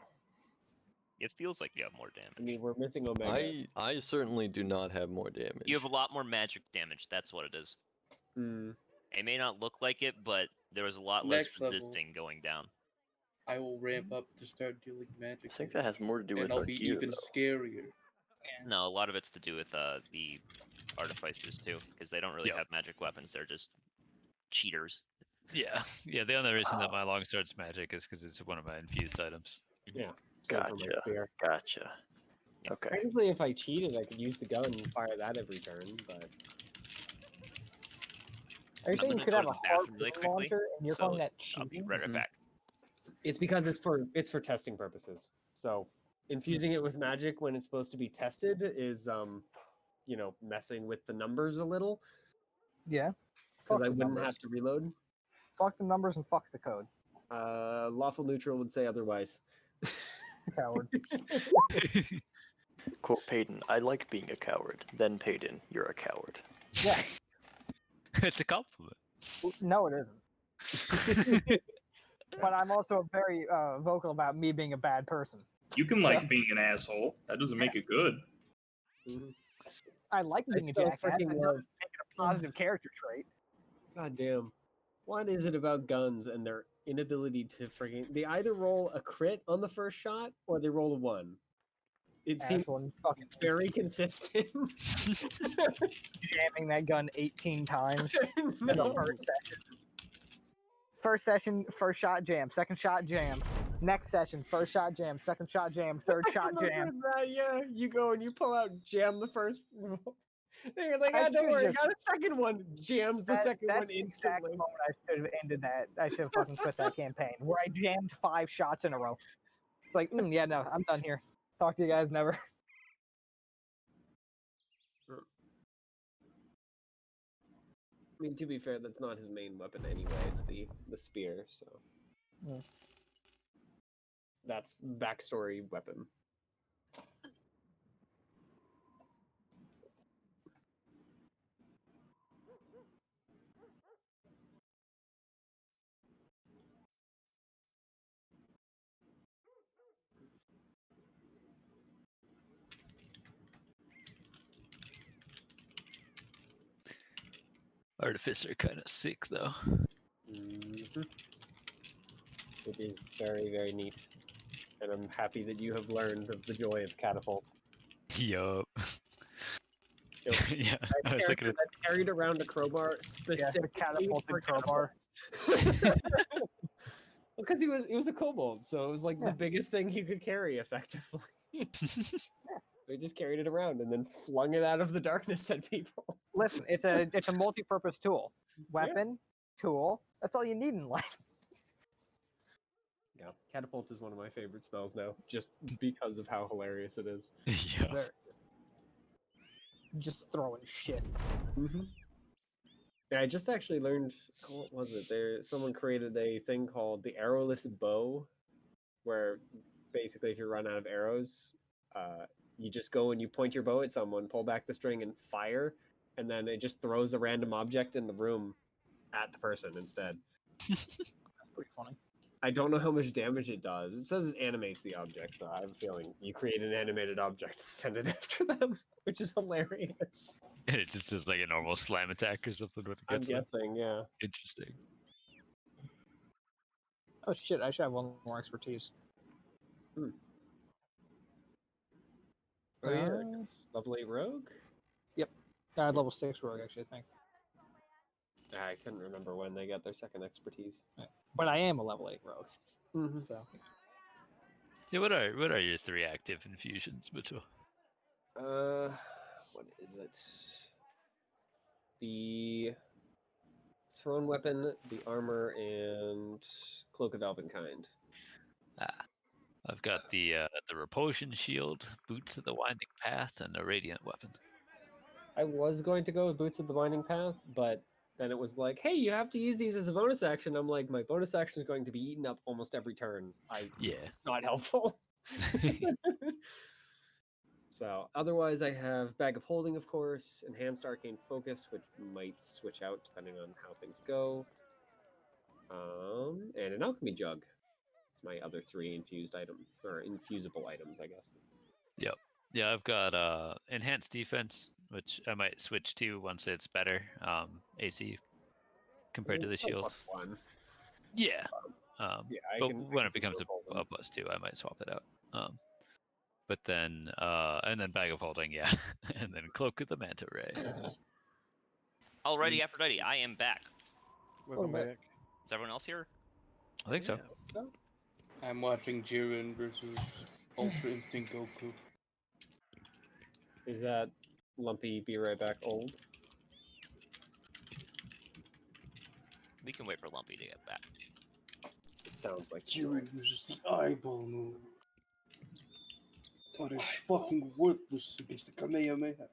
It feels like you have more damage. I mean, we're missing Omega. I certainly do not have more damage. You have a lot more magic damage. That's what it is. Mm. It may not look like it, but there was a lot less Next level. resisting going down. I will ramp up to start dealing magic. I think that has more to do and with I'll our be gear, even though. scarier. No, a lot of it's to do with the artificers too, because they don't really Yep. have magic weapons. They're just cheaters. Yeah, the only reason that my longsword's magic is because it's one of my infused items. Yeah. Same for my Gotcha. spear. Gotcha. Okay. Technically, if I cheated, I could use the gun and fire that every turn, but Are you I'm saying you gonna could go have to a the bathroom harpoon really quickly, launcher and you're so calling that I'll be cheating? right back. it's because it's for testing purposes. So infusing it with magic when it's supposed to be tested is messing with the numbers a little Yeah. because Fuck I the wouldn't numbers. have to reload. Fuck the numbers and fuck the code. Lawful neutral would say otherwise. Coward. Quote Peyton, I like being a coward. Then Peyton, you're a coward. Yeah. It's a compliment. No, it isn't. But I'm also very vocal about me being a bad person. You can So- like being an asshole. That doesn't make it good. I like I being a still jackass. freaking That love. doesn't make it a positive character trait. God damn. What is it about guns and their inability to freaking? They either roll a crit on the first shot or they roll a 1. It seems Ashland fucking very consistent. jamming that gun 18 times in the No. first session. First session, first shot jam. Second shot jam. Next session, first shot jam. Second shot jam. Third I shot remember jam. that, yeah, you go and you pull out jam the first. They're like, I ah, don't should've worry, I just- got a second one. Jams the second that's one the exact instantly. moment I should have ended that. I should have fucking quit that campaign where I jammed 5 shots in a row. It's like, yeah, no, I'm done here. Talk to you guys never. I mean, to be fair, that's not his main weapon anyway. It's the spear, so Yeah. that's backstory weapon. Artificer kind of sick though. Mhm. It is very, very neat, and I'm happy that you have learned of the joy of catapult. Yup. Yep. Yeah, That I was looking character at. that carried around a crowbar Yeah, specifically the catapulted for crowbar. catapult. Because he was a kobold, so it was like Yeah. the biggest thing he could carry effectively. He just carried it around and then flung it out of the darkness at people. Listen, it's a multi-purpose tool. Weapon, tool. That's all you need in life. Yeah, catapult is one of my favorite spells now, just because of how hilarious it is. Yeah. They're just throwing shit. Mm-hmm. Yeah, I just actually learned. What was it? Someone created a thing called the arrowless bow, where basically, if you run out of arrows, you just go and you point your bow at someone, pull back the string, and fire, and then it just throws a random object in the room at the person instead. That's pretty funny. I don't know how much damage it does. It says it animates the object, so I have a feeling you create an animated object and send it after them, which is hilarious. And it just does like a normal slam attack or something when it I'm gets them. guessing, yeah. Interesting. Oh shit! I should have one more expertise. Oh yeah, Uh, 'cause level 8 rogue? level 6 rogue actually, I think. I couldn't remember when they got their second expertise. But I am a level 8 rogue. Mm-hmm. So Yeah, what are your 3 active infusions, Mitchell? What is it? The thrown weapon, the armor, and cloak of elvenkind. I've got the repulsion shield, boots of the winding path, and a radiant weapon. I was going to go with boots of the winding path, but then it was like, hey, you have to use these as a bonus action. I'm like, my bonus action is going to be eaten up almost every turn. Yeah. It's not helpful. So otherwise, I have Bag of Holding, of course, Enhanced Arcane Focus, which might switch out depending on how things go, and an Alchemy Jug. It's my other 3 infused item or infusible items, I guess. Yep. Yeah, I've got enhanced defense, which I might switch to once it's better AC compared to the It's still shield. +1. Yeah. Yeah, but I when can it see becomes both of them. a +2, I might swap it out. But then and then bag of holding, yeah, and then cloak of the manta ray. Alrighty, Aphrodite, I am back. Welcome back. Is everyone else here? I think so. So I'm watching Chiron versus Ultra Instinct Goku. is that Lumpy be right back old? We can wait for Lumpy to get back. It sounds like it's Chiron right. uses the eyeball move. But it's fucking worthless against the Kamehameha.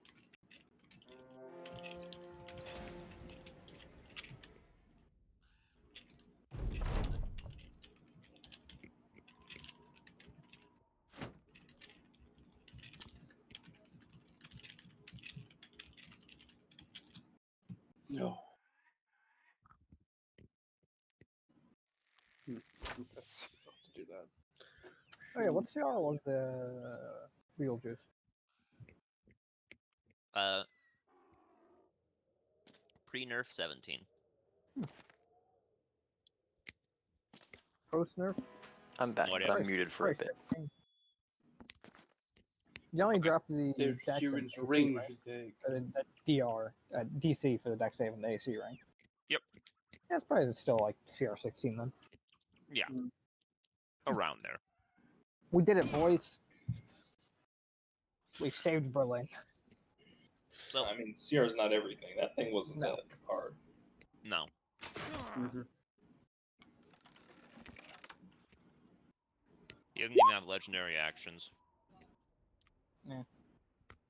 No. Okay. I'll have to do that. Oh yeah, what CR was the real juice? Pre-nerf 17. Post nerf? I'm back, No idea. but I'm muted for a bit. You only dropped the There's dex and Chiron's AC, range right? attack. DR, DC for the dex save and the AC, right? Yep. Yeah, it's probably still like CR16 then. Yeah. Around there. We did it, boys. We saved Berlin. So I mean, Sierra's not everything. That thing wasn't No. that hard. no. Mm-hmm. He doesn't even have legendary actions. Yeah.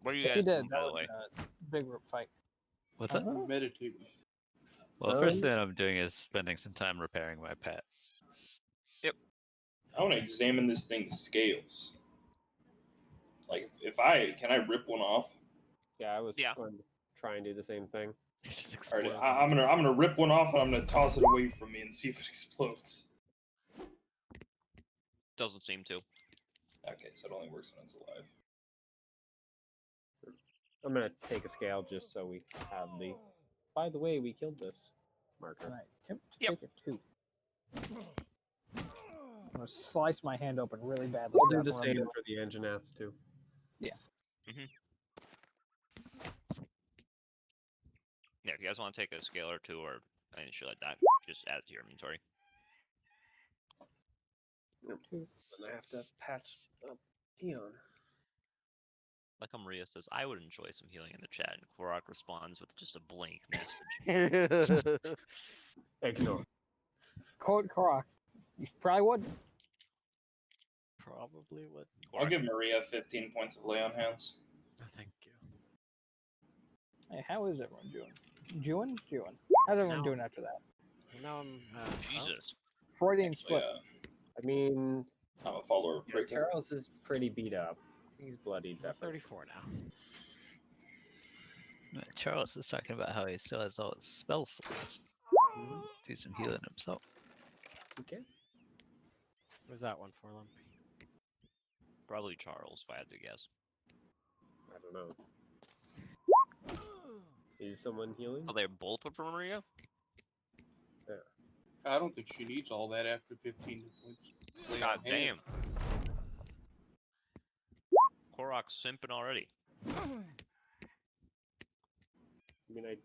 What are you If he guys did, doing, by that the would way? be a big group fight. What's that? I'm meditating. Well, the first thing I'm doing is spending some time repairing my pet. I want to examine this thing's scales. Like, can I rip one off? Yeah, I was Yeah. going to try and do the same thing. Just All right, explode. I'm gonna rip one off and I'm gonna toss it away from me and see if it explodes. Doesn't seem to. Okay, so it only works when it's alive. I'm gonna take a scale just so we have the. By the way, we killed this marker. And I attempt to Yep. take it too. I'm gonna slice my hand open really badly. I'll do That's the what I'm same doing. for the engine ass too. Yeah, if you guys want to take a scale or two or any shit like that, just add it to your inventory. And I have to patch up Dion. Like Maria says, I would enjoy some healing in the chat, and Korok responds with just a blank message. Ignore. Korok, you probably would. Probably would. I'll Korok, give Maria 15 points of lay on hands. Oh, thank you. Hey, how is everyone doing? Doing? How's everyone Now- doing after that? Now I'm. Jesus. Freudian Actually, slip. I mean, I'm a follower of Prickle. Charles is pretty beat up. He's bloodied, I'm definitely. 34 now. Charles is talking about how he still has all his spell slots. Mhm. Do some healing himself. Okay. Where's that one for, Lumpy? Probably Charles, if I had to guess. I don't know. Is someone healing? Oh, they're both up for Maria? I don't think she needs all that after 15 points. Lay God on hand. damn. Korok's simping already. I mean, I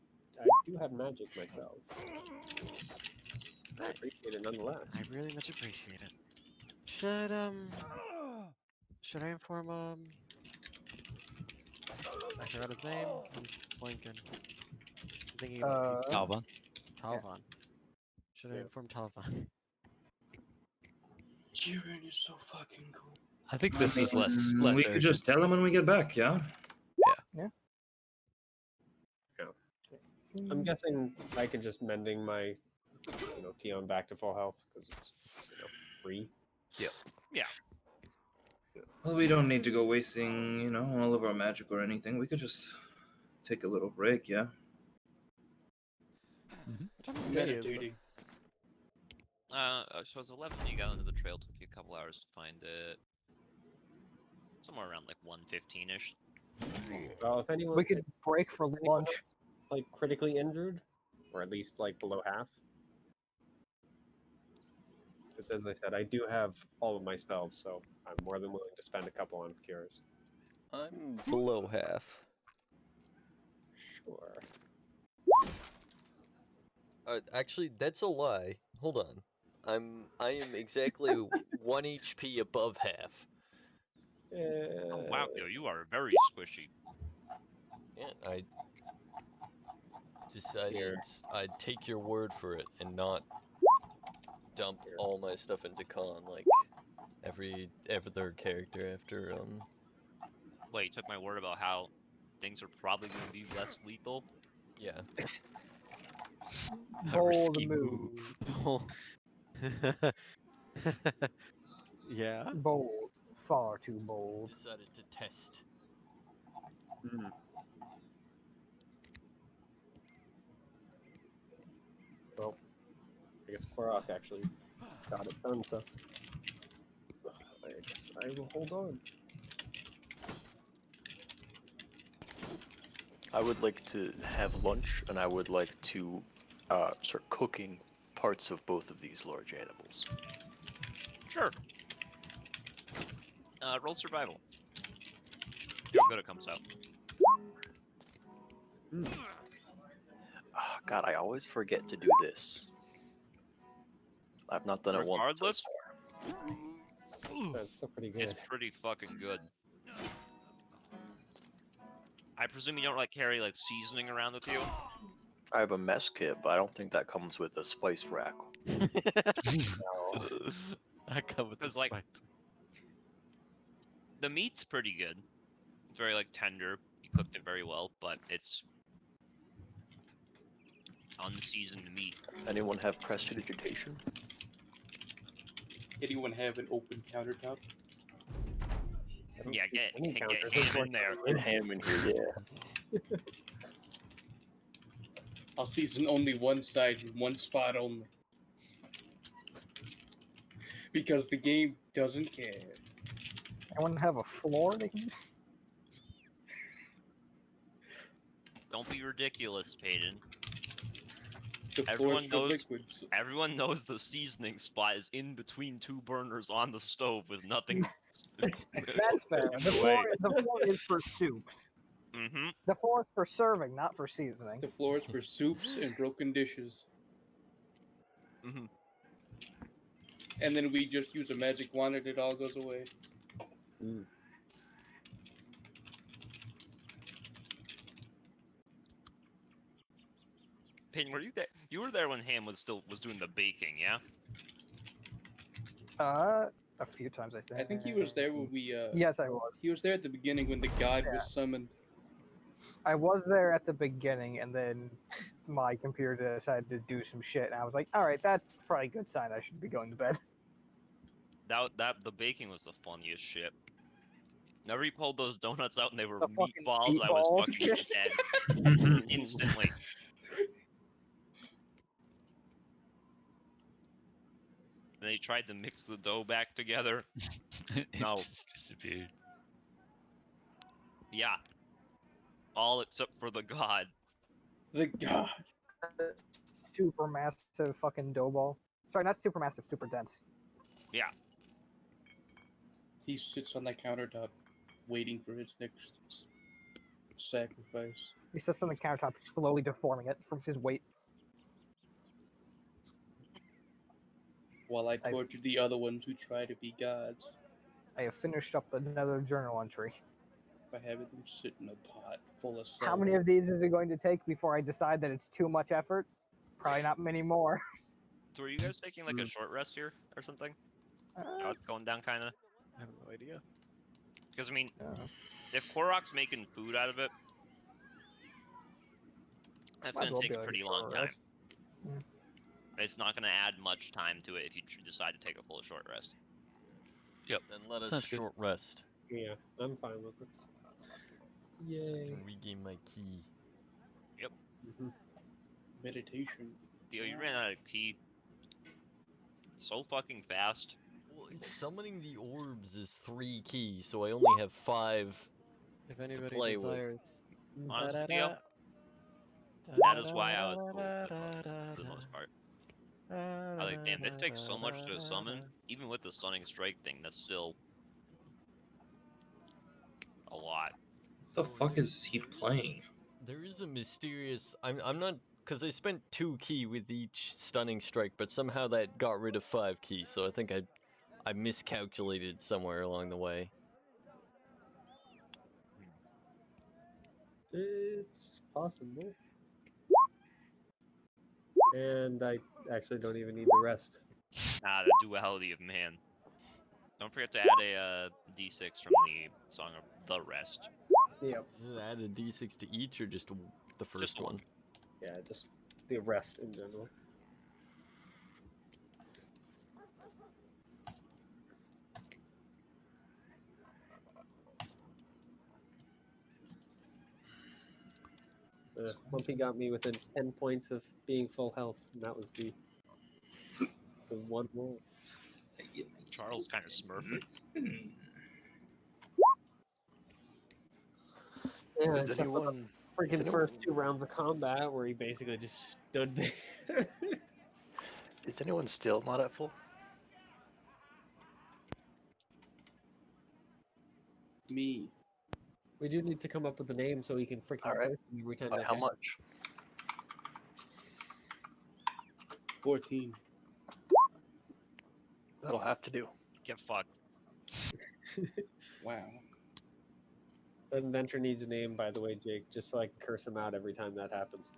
do have magic myself. I Nice. appreciate it nonetheless. I really much appreciate it. Should I inform I forgot his name. I'm blanking. I'm thinking about people. Talbot. Talvan. Should I Yeah. inform Talvan? Chiron is so fucking cool. I think this is less We could urgent. just tell him when we get back, yeah? I'm guessing I can just mending my, Tion back to full health because it's, free. Well, we don't need to go wasting, all of our magic or anything. We could just take a little break, yeah? Meditating. So it's 11 you got into the trail, took you a couple hours to find it. Somewhere around like 1:15-ish. Well, if anyone We could break for anyone lunch. else, like critically injured, or at least like below half. Because as I said, I do have all of my spells, so I'm more than willing to spend a couple on cures. I'm below half. Sure. Actually, that's a lie. Hold on. I am exactly 1 HP above half. Oh wow, yo, you are very squishy. Yeah, I decided Here. I'd take your word for it and not dump Here. all my stuff into con like every other character after Wait, you took my word about how things are probably going to be less lethal? yeah. A Bold risky move. Yeah. Bold. Far too bold. Decided to test. Hmm. Well, I guess Korok actually got it done, so I guess I will hold on. I would like to have lunch, and I would like to start cooking parts of both of these large animals. Sure. Roll survival. See how good it comes out. Oh, God, I always forget to do this. I've not done it once. So Regardless, That's still pretty good. it's pretty fucking good. I I presume you don't like carry like seasoning around with you. I have a mess kit, but I don't think that comes with a spice rack. I come with the 'Cause, like, spice. The meat's pretty good. It's very like tender. You cooked it very well, but it's unseasoned meat. Anyone have prestidigitation? Anyone have an open countertop? I don't Yeah, think get any get counters ham in there. Get ham in here, yeah. I'll season only one side, one spot only. Because the game doesn't care. Anyone have a floor they can? Don't be ridiculous, Peyton. The floor's Everyone for knows- liquids. Everyone knows the seasoning spot is in between two burners on the stove with nothing. That's fair. The floor is for soups. Mm-hmm. The floor is for serving, not for seasoning. The floor is for soups and broken dishes. Mm-hmm. And then we just use a magic wand and it all goes away. Peyton, were you there? You were there when Ham was doing the baking, yeah? A few times I think. I think he was there when we Yes, I was. he was there at the beginning when the god was summoned. I was there at the beginning, and then my computer decided to do some shit, and I was like, "All right, that's probably a good sign. I should be going to bed." The baking was the funniest shit. Whenever he pulled those donuts out and they were The fucking meatballs, I was meatballs. fucking dead instantly. And they tried to mix the dough back together. It No. just disappeared. Yeah. All except for the god. The god. Super massive fucking dough ball. Sorry, not super massive, super dense. Yeah. He sits on the countertop waiting for his next sacrifice. He sits on the countertop, slowly deforming it from his weight. While I tortured the other ones who try to be gods I have finished up another journal entry. by having them sit in a pot full of How many celery. of these is it going to take before I decide that it's too much effort? Probably not many more. So are you guys taking like a short rest here or something? How it's going down kinda? I have no idea. Because I mean, if Korok's making food out of it, that's Might as gonna well take be a like pretty a long short time. rest. It's not gonna add much time to it if you decide to take a full short rest. Yep. Then let us Sounds good. short rest. Yeah, I'm fine with it. Yay. And regain my key. Meditation. Theo, you ran out of tea so fucking fast. Well, summoning the orbs is 3 keys, so I only have 5. If anybody play with. desires. Honestly, Theo, that is why I was cool for the most part. I was like, damn, this takes so much to summon. Even with the stunning strike thing, that's still a lot. What the fuck is he playing? There is a mysterious. I'm not. Because I spent 2 key with each stunning strike, but somehow that got rid of 5 keys, so I think I miscalculated somewhere along the way. It's possible. And I actually don't even need the rest. Ah, the duality of man. Don't forget to add a d6 from the Song of the Rest. Yep. Does it add a d6 to each, or just the first one? Yeah, just the rest in general. Lumpy got me within 10 points of being full health, and that was the one roll. Charles kind of smurfing. Yeah, Is except for the anyone freaking first 2 rounds of combat where he basically just stood there. is anyone still not at full? Me. We do need to come up with a name so he can freaking Alright. curse me every time By that how guy- much? 14. That'll have to do. Get fucked. Wow. The inventor needs a name, by the way, Jake, just so I can curse him out every time that happens.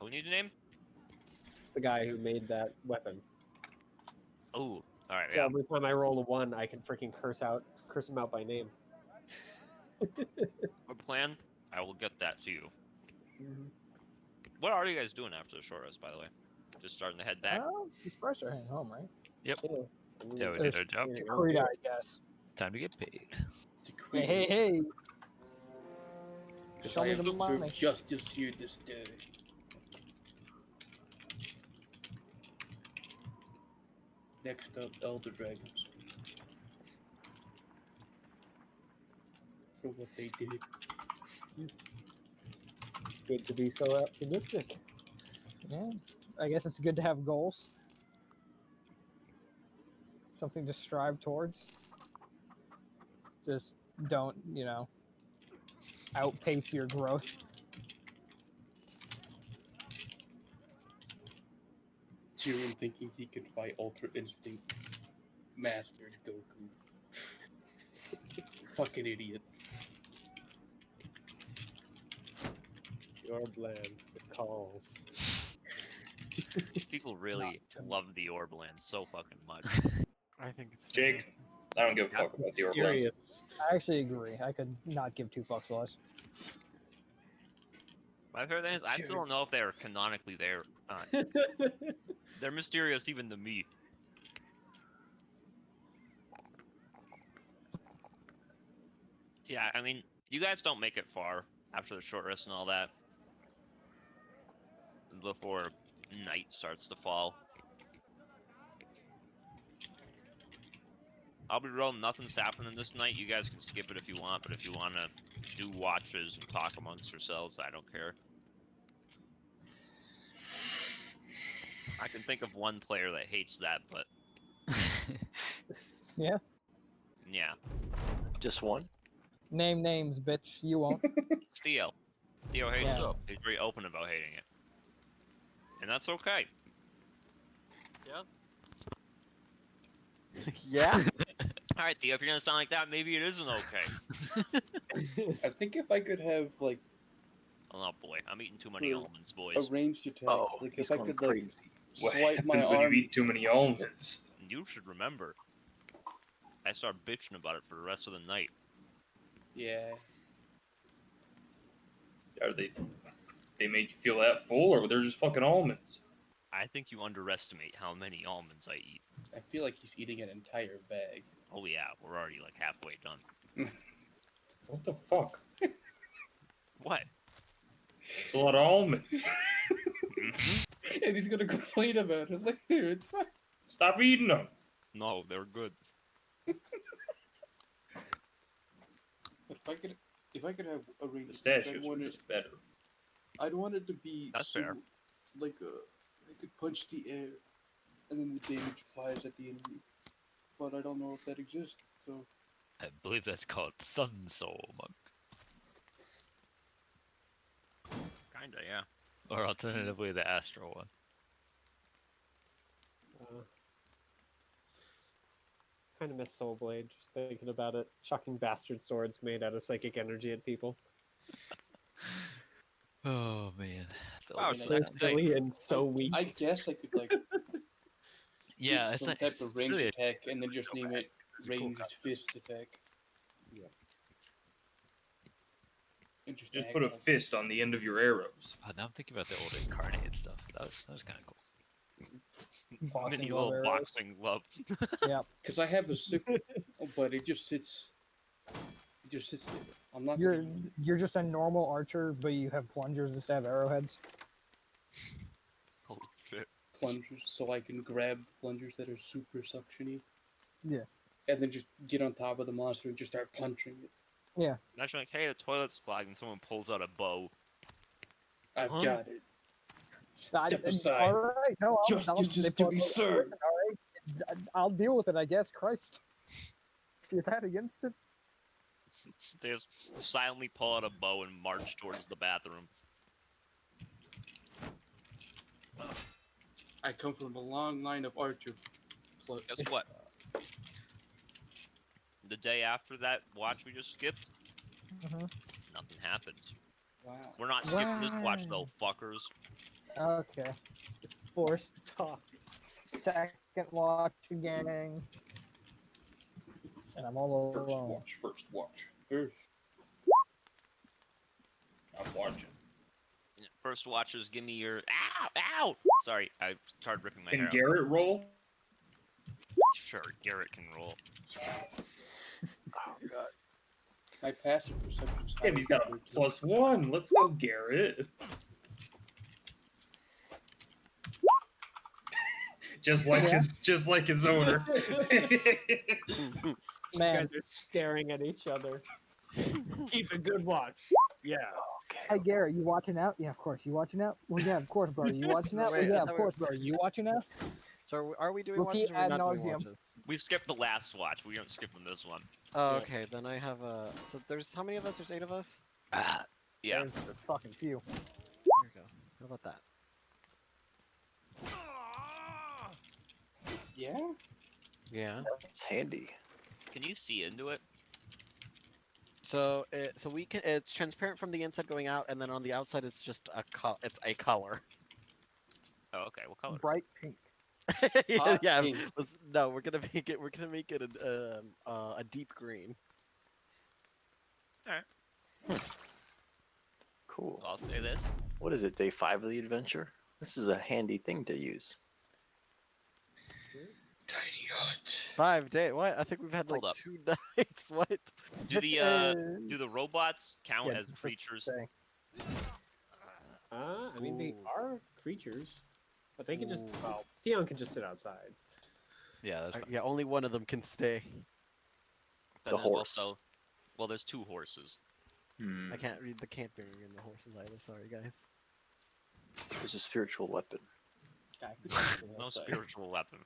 Who need a name? The guy who made that weapon. Oh, all right, So yeah. every time I roll a 1, I can freaking curse him out by name. Good plan. I will get that to you. What are you guys doing after the short rest, by the way? Just starting to head back? It's fresh or heading home, right? Yeah, Yeah, we did our job. let's do Crete, it. I guess. Time to get paid. Hey. Because Show I me have the served money. justice here this day. Next up, Elder Dragons. For what they did. Good to be so optimistic. Yeah. I guess it's good to have goals. Something to strive towards. Just don't, outpace your growth. Chiron thinking he could fight Ultra Instinct Mastered Goku. Fucking idiot. Your lands, the calls. People really love the Orblands so fucking much. I think it's Jake, I don't give a fuck about the Orblans. Mysterious. I actually agree. I could not give 2 fucks less. My favorite thing is I still don't know if they are canonically there. They're mysterious even to me. Yeah, I mean, you guys don't make it far after the short rest and all that. Before night starts to fall. I'll be real, nothing's happening this night. You guys can skip it if you want, but if you want to do watches and talk amongst yourselves, I don't care. I can think of one player that hates that, but Yeah. yeah. Just one? Name names, bitch. You won't. It's Theo. Theo hates Yeah. it. He's very open about hating it. And that's okay. Yeah? Alright, Theo, if you're gonna sound like that, maybe it isn't okay. I think if I could have, like, Oh boy, I'm eating too many Hmm. almonds, boys. a ranged attack, Oh, like he's if I going could, like, crazy. What swipe my happens when you arm. eat too many almonds? You should remember. I start bitching about it for the rest of the night. Yeah. Are they make you feel that full, or they're just fucking almonds? I think you underestimate how many almonds I eat. I feel like he's eating an entire bag. Oh yeah, we're already like halfway done. What the fuck? What? It's a lot of almonds. And he's gonna complain about it later. It's fine. Stop eating them. No, they're good. But if I could have a ranged Pistachios attack, are just better. I'd want it to be That's fair. like I could punch the air, and then the damage flies at the enemy. But I don't know if that exists, so I believe that's called Sun Soul Monk. Kinda, yeah. Or alternatively, the Astral one. Kind of miss Soul Blade, just thinking about it. Chucking bastard swords made out of psychic energy at people. Oh man. Wow, Those it's So like- suck. silly and so weak. I guess I could like Yeah, pick it's some like type it's of ranged really attack and then just so name bad. it It's a cool ranged concept. fist attack. Interesting. Just put a fist on the end of your arrows. Oh, now I'm thinking about the old incarnated stuff. That was kind of cool. Boxing Mini glove little arrows. boxing glove. Yeah. Because I have a sickle, but it just sits. It just sits there. I'm not. You're gonna use it. you're just a normal archer, but you have plungers instead of arrowheads. Holy shit. Plungers, so I can grab the plungers that are super suctiony. Yeah. And then just get on top of the monster and just start punching it. Imagine like, hey, the toilet's clogged, and someone pulls out a bow. I've Huh? got it. Stop. Step aside. All right. No, Justice is to be served. All right. I'll deal with it, I guess. Christ. Get that against it. They just silently pull out a bow and march towards the bathroom. I come from a long line of archers. Guess what? The day after that watch we just skipped, Nothing happens. Wow. We're not skipping this watch though, Wow. fuckers. Okay. Forced to talk. Second watch again. And I'm all First alone. watch. First watch. I'm watching. First watchers, give me your ow! Sorry, I started ripping my hair Can out. Garrett roll? Sure, Garrett can roll. Oh god. My passive perception's Damn, he's got a +1. Let's go, Garrett. Just like his owner. You Man, guys are staring at each other. Keep a good watch. Yeah. hey Garrett, you watching out? Yeah, of course. You watching out? Well, yeah, of course, brother. You watching out? Well, Wait, I yeah, of thought course, brother. You watching out? So are we doing Repeat watches or we're ad not doing nauseum. watches? We skipped the last watch. We don't skip this one. Oh, Yeah. okay. Then I have a. So there's how many of us? There's 8 of us. Yeah. There's a fucking few. There we go. How about that? Yeah? Yeah. That's handy. Can you see into it? So we can. It's transparent from the inside going out, and then on the outside it's just it's a color. Oh, okay. What color? Bright pink. yeah, Hot yeah. pink. No, we're gonna make it. We're gonna make it a deep green. Cool. I'll say this. What is it, day 5 of the adventure? This is a handy thing to use. Tiny hut. 5 days. What? I think we've had like Hold up. 2 nights. What? Do This do the robots count yeah, as just a creatures? thing. I mean, they Ooh. are creatures, but they can just. Ooh. Well, Theon can just sit outside. Yeah, that's fine. Yeah, only one of them can stay. Then The there's horse. also- well, there's 2 horses. Hmm. I can't read the camping in the horses either. Sorry, guys. There's a spiritual weapon. I could just go No outside. spiritual weapon.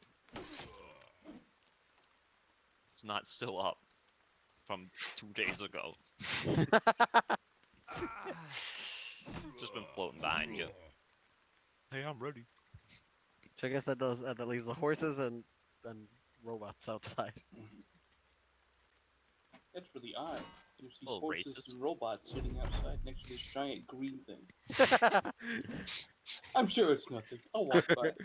It's not still up from 2 days ago. Just been floating behind you. Hey, I'm ready. So I guess that leaves the horses and robots outside. That's really odd. There's these Oh, horses racist. and robots sitting outside next to this giant green thing. I'm sure it's nothing. I'll walk by it.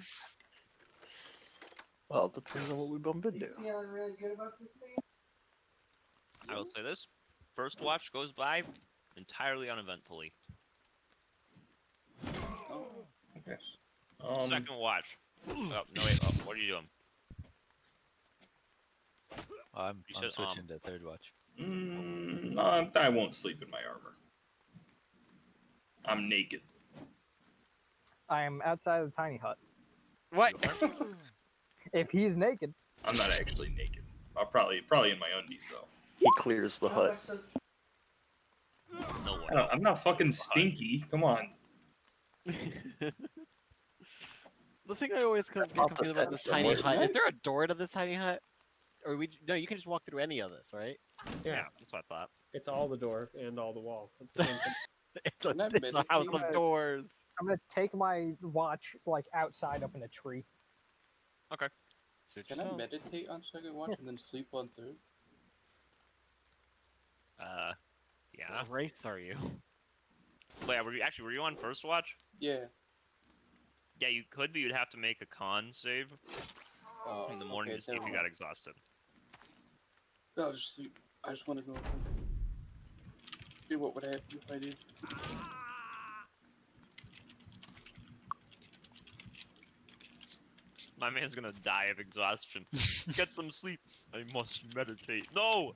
Well, it depends on what we bump into. Feeling really good about this thing? I will say this. First watch goes by entirely uneventfully. Oh, Okay. Second watch. Oh, no, wait. Oh, what are you doing? I'm You said, switching to third watch. I won't sleep in my armor. I'm naked. I am outside of the tiny hut. What? If he's naked, I'm not actually naked. I'll probably in my undies though. He clears the hut. No one. I'm not fucking stinky. Come on. The thing I always get That's not the confused about this sentence tiny somewhere. hut. Is there a door to this tiny hut? Or no, you can just walk through any of this, right? Yeah, that's what I thought. It's all the door and all the wall. It's the same thing. It's a, Can I it's a house meditate? of doors. I'm gonna take my watch like outside up in a tree. Suit Can I yourself. meditate on second watch and then sleep on third? Yeah. What race are you? Wait, were you on first watch? Yeah. Yeah, you could, but you'd have to make a con save Oh, in the morning okay, to see if never you mind. got exhausted. I'll just sleep. I just want to know. See what would happen if I did. My man's gonna die of exhaustion. Get some sleep. I must meditate. No!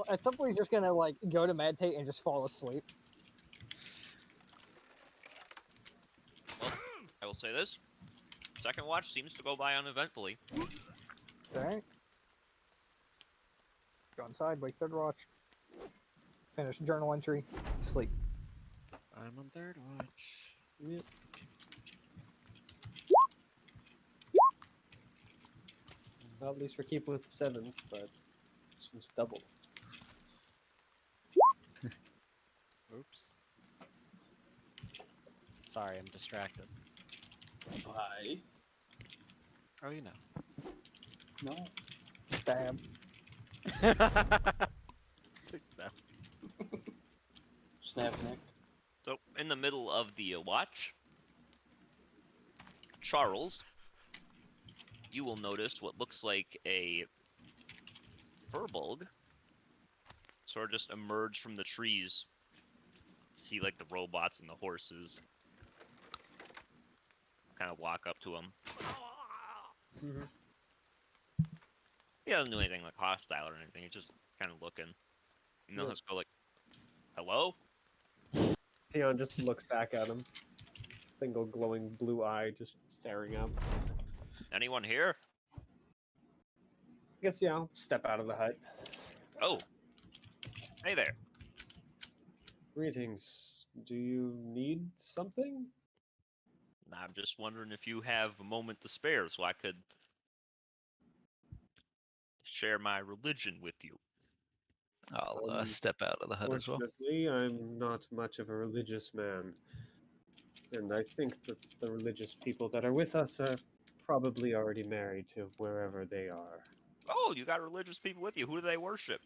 At some point, he's just gonna like go to meditate and just fall asleep. Well, I will say this. Second watch seems to go by uneventfully. Alright. Go inside, wake third watch. Finish journal entry. Sleep. I'm on third watch. Yep. Well, at least we're keeping with the 7s, but this one's doubled. Oops. Sorry, I'm distracted. Why? Oh, you know. No. Stab. snap neck. So, in the middle of the watch, Charles, you will notice what looks like a furbulg sort of just emerge from the trees. See, like, the robots and the horses kind of walk up to him. Mhm. He doesn't do anything, like, hostile or anything. He's just kind of looking. And they'll Yeah. just go, like, hello? Tion just looks back at him. Single glowing blue eye just staring up. Anyone here? I guess, yeah, I'll step out of the hut. Oh. Hey there. Greetings. Do you need something? I'm just wondering if you have a moment to spare so I could share my religion with you. I'll Um, step out of the hut as well. Fortunately, I'm not much of a religious man. And I think that the religious people that are with us are probably already married to wherever they are. Oh, you got religious people with you. Who do they worship?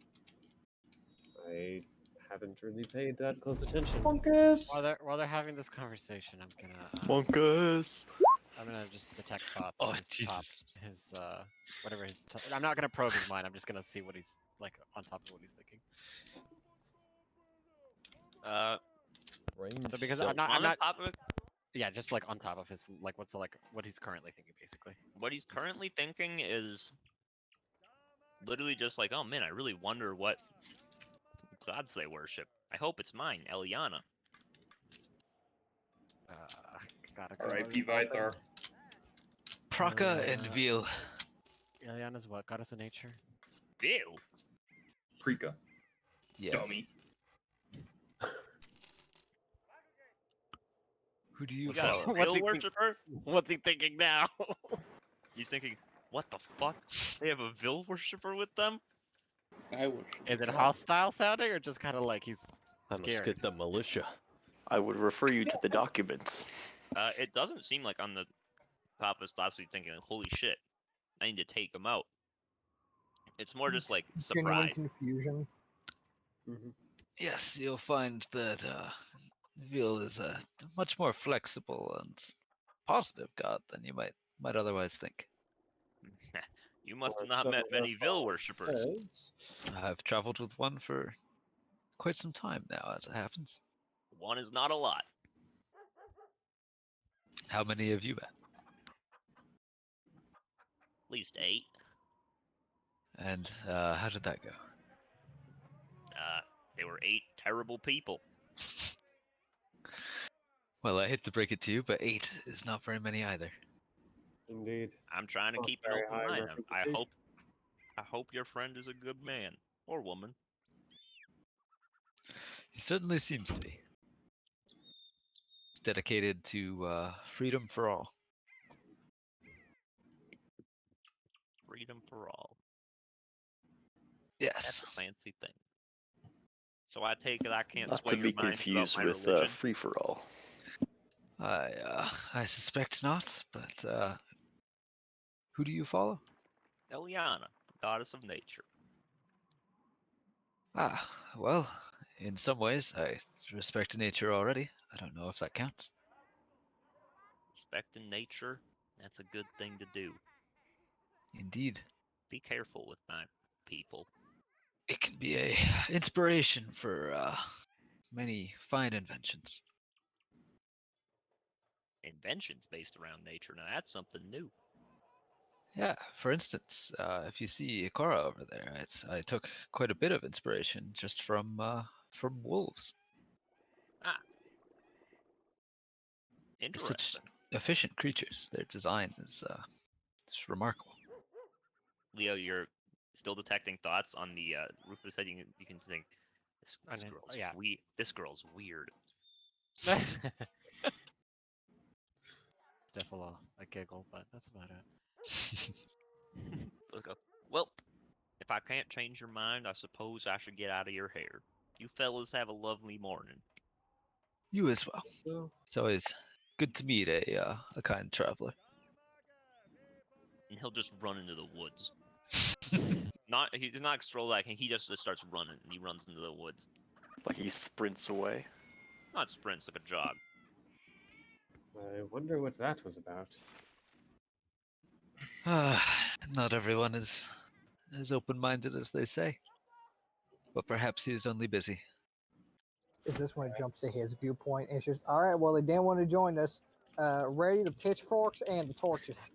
I haven't really paid that close attention. Funkus! While they're having this conversation, Monkus. I'm gonna just detect thoughts Oh, on his top, Jesus. his whatever his. I'm not gonna probe his mind. I'm just gonna see what he's like on top of what he's thinking. Brain So because cell. On the top of it, yeah, just like on top of his like what's like what he's currently thinking basically. what he's currently thinking is literally just like, oh man, I really wonder what gods they worship. I hope it's mine, Eliana. Uh, gotta go. R.I.P. Vitar. Praka and Veal. Ileana's what? Goddess of nature. Ew. Prika. Yes. Dummy. Who do you We got a follow? What's real he think- worshiper? What's he thinking now? He's thinking, what the fuck? They have a Vil worshiper with them? I worship. Is it God. hostile sounding or just kind of like he's I must scared? get the militia. I would refer you to the documents. It doesn't seem like on the top of his thoughts he's thinking, holy shit, I need to take him out. It's more just like Genuine surprise. confusion. Yes, you'll find that Veal is a much more flexible and positive god than you might otherwise think. You must Or have not so met many the Vil thought worshippers. says. I've traveled with one for quite some time now, as it happens. One is not a lot. How many have you met? At least 8. And how did that go? They were 8 terrible people. Well, I hate to break it to you, but 8 is not very many either. Indeed. I'm trying to Not keep an very open high mind. I representation. hope your friend is a good man or woman. He certainly seems to be. He's dedicated to freedom for all. Freedom for all. That's Yes. a fancy thing. So I take it I can't Not sway to your be mind confused about my with religion. free for all. I suspect not, but who do you follow? Eliana, goddess of nature. Ah, well, in some ways, I respect nature already. I don't know if that counts. Respecting nature, that's a good thing to do. Indeed. Be careful with my people. It can be a inspiration for many fine inventions. Inventions based around nature, now that's something new. Yeah, for instance, if you see Ikora over there, I took quite a bit of inspiration just from wolves. Ah. They're Interesting. such efficient creatures. Their design is it's remarkable. Leo, you're still detecting thoughts on the roof of his head. You can think, this girl's yeah. This girl's weird. Stifle a giggle, but that's about it. Look up. Well, if I can't change your mind, I suppose I should get out of your hair. You fellas have a lovely morning. You as well. So, It's always good to meet a kind traveler. And he'll just run into the woods. He did not stroll like he just starts running and he runs into the woods. Like he sprints away. Not sprints, like a jog. I wonder what that was about. Not everyone is as open-minded as they say. But perhaps he is only busy. Is this when it jumps to his viewpoint? It's just, all right, well, they didn't want to join us. Ready the pitchforks and the torches.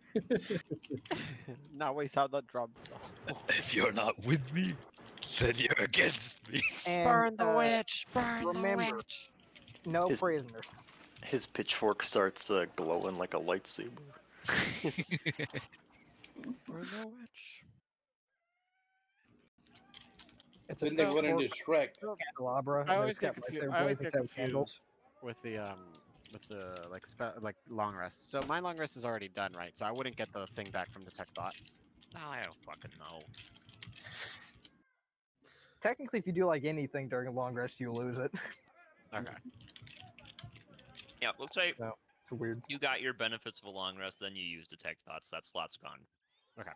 Now we saw the drums. If you're not with me, then you're against me. And, Burn the witch! Burn remember, the witch! no His- prisoners. His pitchfork starts glowing like a lightsaber. Burn the witch. It's Then they a run into Shrek. candelabra. I and always it's get got confused. lightsaber I always blades get instead of candles. confused with the like long rest. So my long rest is already done, right? So I wouldn't get the thing back from Detect Thoughts. No, I don't fucking know. Technically, if you do like anything during a long rest, you lose it. Okay. Yeah, looks like It's weird. you got your benefits of a long rest, then you use Detect Thoughts. That slot's gone. Got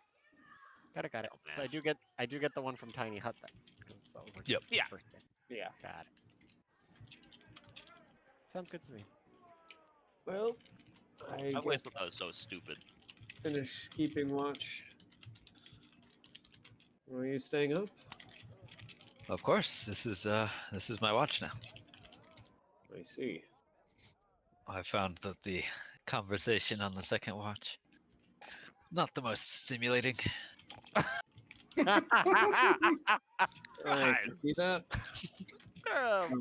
it. So I Dumbass. do get the one from Tiny Hut then. 'Cause that was like Yep. the Yeah. first thing. Yeah. Got it. Sounds good to me. Well, I I guess always thought that was so stupid. finish keeping watch. Are you staying up? Of course, this is my watch now. I see. I found that the conversation on the second watch not the most stimulating. I can see that.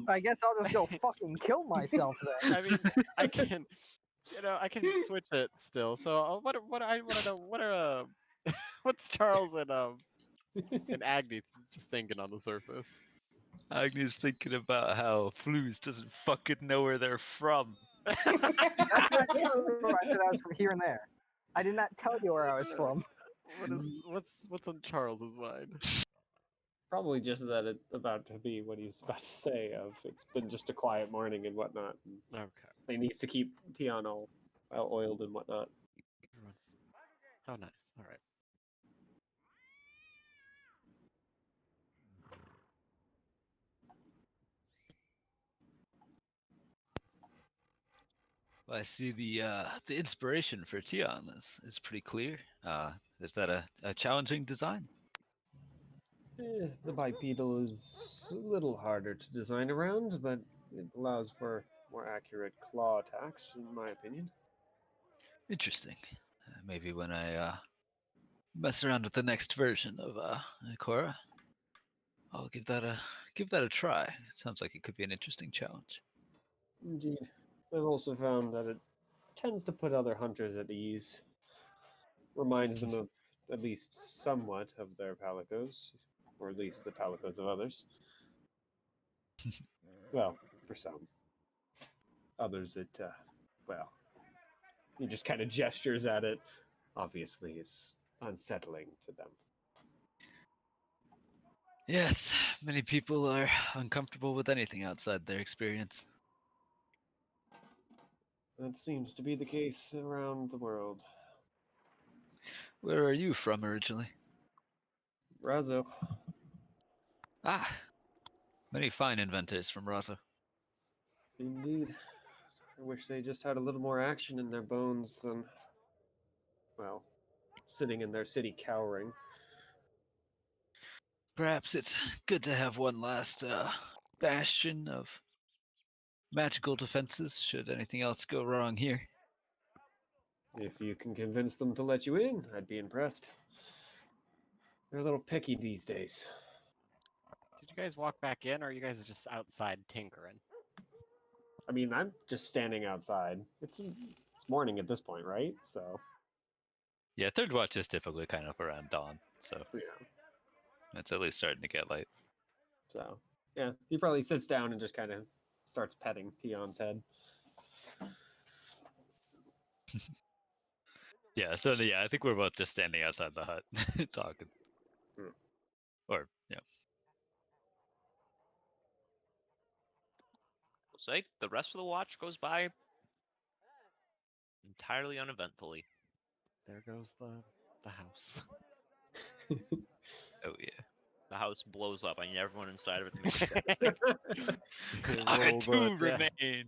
I guess I'll just go fucking kill myself then. I mean, I can, I can switch it still. So I want to know what are what's Charles and Agnes just thinking on the surface? Agnes thinking about how Flues doesn't fucking know where they're from. That's not true. I said I was from here and there. I did not tell you where I was from. What's on Charles's mind? Probably just that it's about to be what he's about to say of it's been just a quiet morning and whatnot. And Okay. he needs to keep Tion all well oiled and whatnot. Everyone's... How nice. All right. Well, I see the inspiration for Tion is pretty clear. Is that a challenging design? The bipedal is a little harder to design around, but it allows for more accurate claw attacks, in my opinion. Interesting. Maybe when I mess around with the next version of Ikora, I'll give that a try. It sounds like it could be an interesting challenge. Indeed. I've also found that it tends to put other hunters at ease. Reminds them of at least somewhat of their palicos, or at least the palicos of others. Well, for some. Others, well, he just kind of gestures at it. Obviously, it's unsettling to them. Yes, many people are uncomfortable with anything outside their experience. That seems to be the case around the world. Where are you from originally? Razo. Ah, many fine inventors from Raza. Indeed. I wish they just had a little more action in their bones than, well, sitting in their city cowering. Perhaps it's good to have one last bastion of magical defenses should anything else go wrong here. If you can convince them to let you in, I'd be impressed. They're a little picky these days. Did you guys walk back in, or are you guys just outside tinkering? I mean, I'm just standing outside. It's morning at this point, right? So, Yeah, third watch is typically kind of around dawn, so yeah. it's at least starting to get light. So, yeah. He probably sits down and just kind of starts petting Tion's head. Yeah, so yeah, I think we're both just standing outside the hut talking. Hmm. Or, yeah. Looks like the rest of the watch goes by entirely uneventfully. There goes the house. Oh yeah. The house blows up. I need everyone inside of it to make a death save. Our two Roll the remain.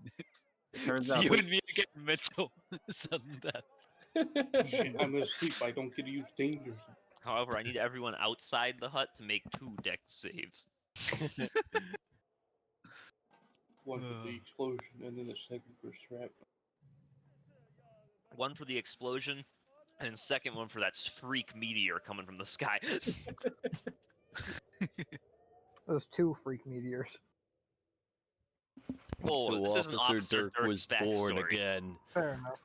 It turns It's out you we- and me again, Mitchell. Sudden death. Shit, I'm asleep. I don't get to use dangers. However, I need everyone outside the hut to make 2 dex saves. One for the explosion, and then the second for trap. One for the explosion, and second one for that freak meteor coming from the sky. Those 2 freak meteors. Oh, so this isn't Officer Officer Dirk was Dirk's born backstory. again, Fair enough.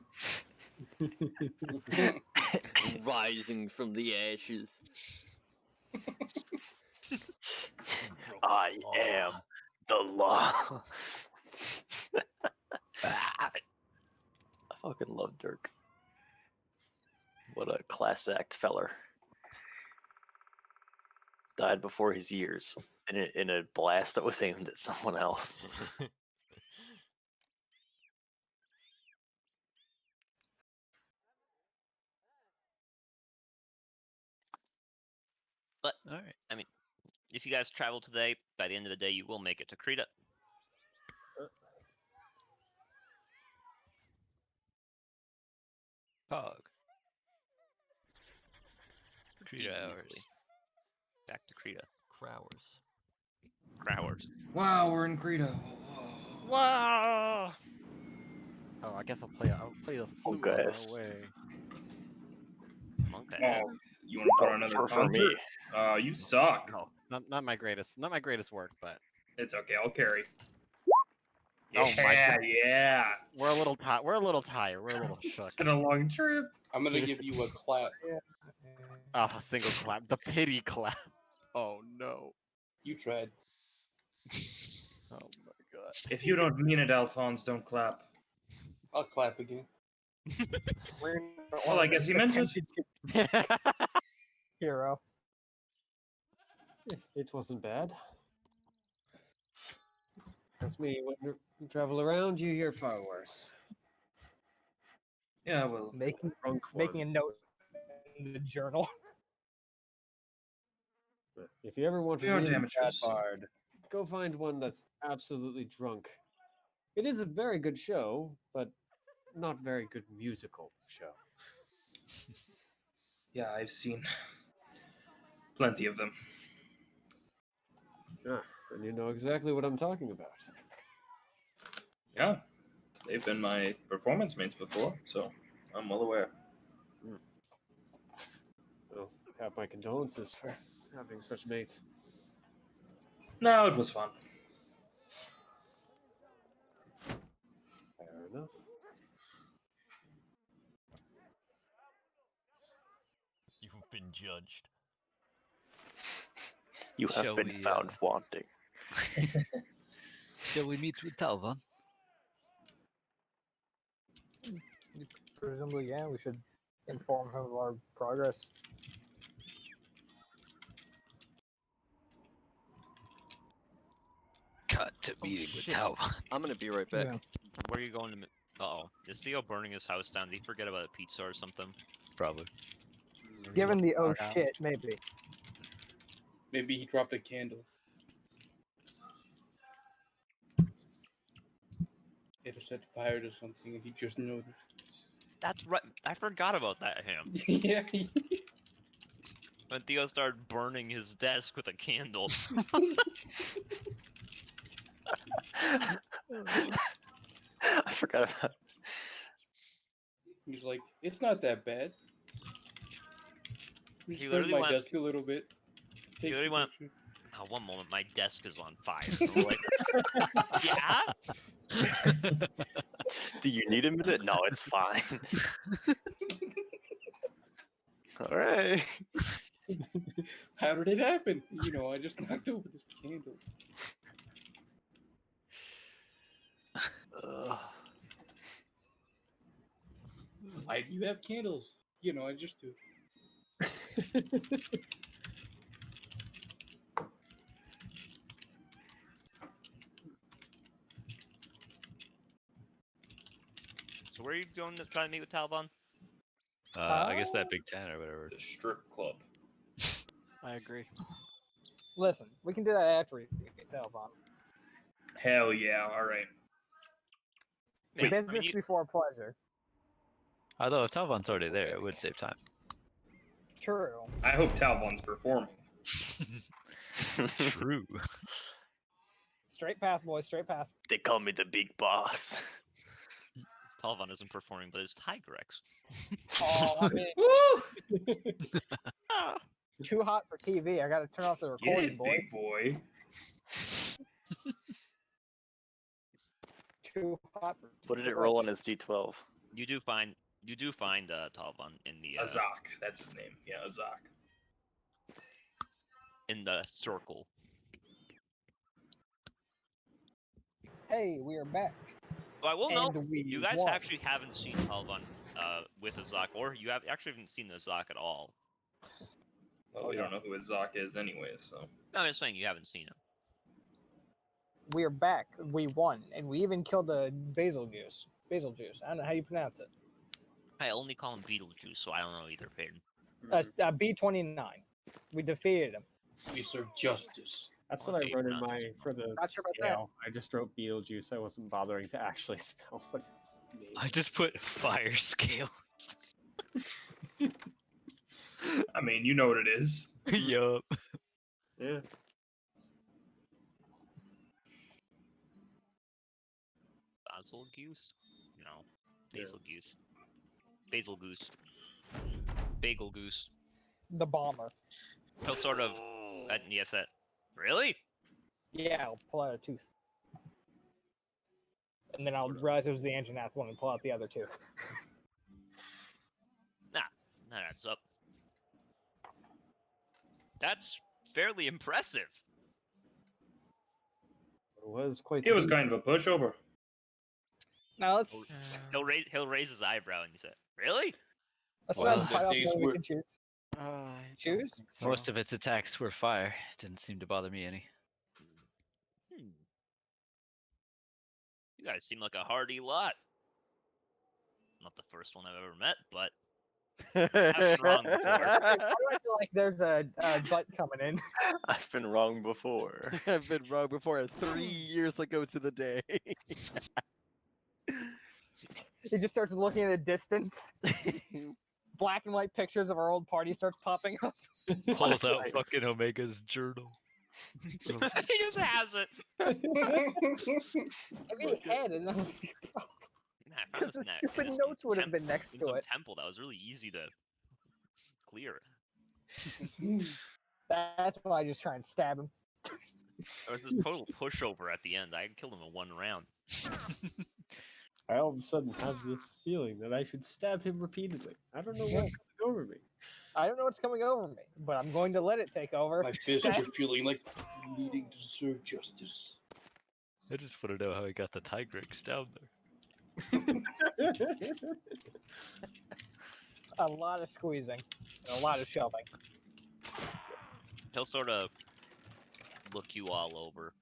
rising from the ashes. I am the law. I fucking love Dirk. What a class act feller. Died before his years in a blast that was aimed at someone else. But All right. I mean, if you guys travel today, by the end of the day, you will make it to Krita. Pog. Easily. Krita hours. Back to Krita. Crowers. Crowers. Wow, we're in Krita. Wow! Oh, I guess I'll play the flute on guys. our way. Monk ahead. Oh, you want to put on another for me. concert? You suck. No, not my greatest work, but It's okay. I'll carry. Oh my God. Yeah. we're a little tired. We're a little tired. We're a little shook. It's been a long trip. I'm gonna give you a clap. Oh, a single clap. The pity clap. Oh no. You tried. Oh my God. If you don't mean it, Alphonse, don't clap. I'll clap again. Well, I guess he meant it. Hero. It wasn't bad. Trust me, when you travel around, you hear far worse. Yeah, well, Making Drunk making a ones. note in the journal. If you ever want We to aren't really bad amateurs. bard, go find one that's absolutely drunk. It is a very good show, but not very good musical show. yeah, I've seen plenty of them. Ah, and you know exactly what I'm talking about. Yeah, they've been my performance mates before, so I'm well aware. Well, have my condolences for having such mates. No, it was fun. Fair enough. You've been judged. You have Shall been we, found wanting. Shall we meet with Talvan? Presumably, yeah, we should inform him of our progress. Cut to meeting with shit. Talvan. I'm gonna be right back. Yeah. Where are you going to? Uh-oh. Is Theo burning his house down? Did he forget about a pizza or something? Probably. Given the oh Out. shit, maybe. Maybe he dropped a candle. It has set fire to something and he just noticed. That's right. I forgot about that, him. Yeah. When Theo started burning his desk with a candle. I forgot about. He's like, it's not that bad. He Just literally burned my went- desk a little bit. He Takes literally the went, picture. oh, one moment, my desk is on fire. And we're like, yeah? Do you need a minute? No, it's fine. All right. How did it happen? You know, I just knocked over this candle. Why do you have candles? You know, I just do. So where are you going to try to meet with Talvan? I guess that Big Ten or whatever. The strip club. I agree. Listen, we can do that after we get Talvon. Hell yeah! All right. Yeah, I mean, Business you- before pleasure. Although if Talvon's already there, it would save time. True. I hope Talvon's performing. True. Straight path, boys. Straight path. They call me the big boss. Talvon isn't performing, but it's Tigrex. Oh, I mean, too hot for TV. I gotta turn off the Get recording, it, boy. big boy. Too hot for. What did it roll on his D12? You do find Talvon in the Azak, that's his name. Yeah, Azak. in the circle. Hey, we are back. So I will note, And we you guys won. actually haven't seen Talvon with Azak, or you actually haven't seen Azak at all. Well, we don't know who Azak is anyway, so. No, I'm just saying you haven't seen him. We are back. We won, and we even killed a basil juice. Basil juice. I don't know how you pronounce it. I only call him Beetlejuice, so I don't know either, Peyton. B29. We defeated him. We serve justice. That's I'll what I say wrote in pronounce my it. for the Not sure about that. scale. I just wrote Beetlejuice. I wasn't bothering to actually spell what its name. I just put fire scale. I mean, you know what it is. Yup. Yeah. Basil Goose? No. Basil Goose. Basil Goose. Bagel Goose. The bomber. He'll sort of. Yes, that. Really? Yeah, I'll pull out a tooth. And then I'll realize it was the Anjanath one and pull out the other tooth. Nah, that adds up. That's fairly impressive. It was quite. It was kind of a pushover. Now let's He'll raise his eyebrow and he said, "Really?" let's Well, not fight off days more we were- can choose. I Choose? don't think so. Most of its attacks were fire. It didn't seem to bother me any. You guys seem like a hardy lot. Not the first one I've ever met, but I've been wrong before. Why do I feel like there's a butt coming in? I've been wrong before. I've been wrong before. 3 years ago to the day. He just starts looking at the distance. Black and white pictures of our old party starts popping up. Pulls out fucking Omega's journal. he just has it. I mean, he had it. Nah, I found Because this the in stupid some notes would have been next in to some it. temple that was really easy to clear. That's why I just try and stab him. There was this total pushover at the end. I killed him in one round. I all of a sudden have this feeling that I should stab him repeatedly. I don't know what's coming over me. I don't know what's coming over me, but I'm going to let it take over. My fists are feeling like needing to serve justice. I just want to know how he got the Tigrex down there. A lot of squeezing and a lot of shoving. He'll sort of look you all over.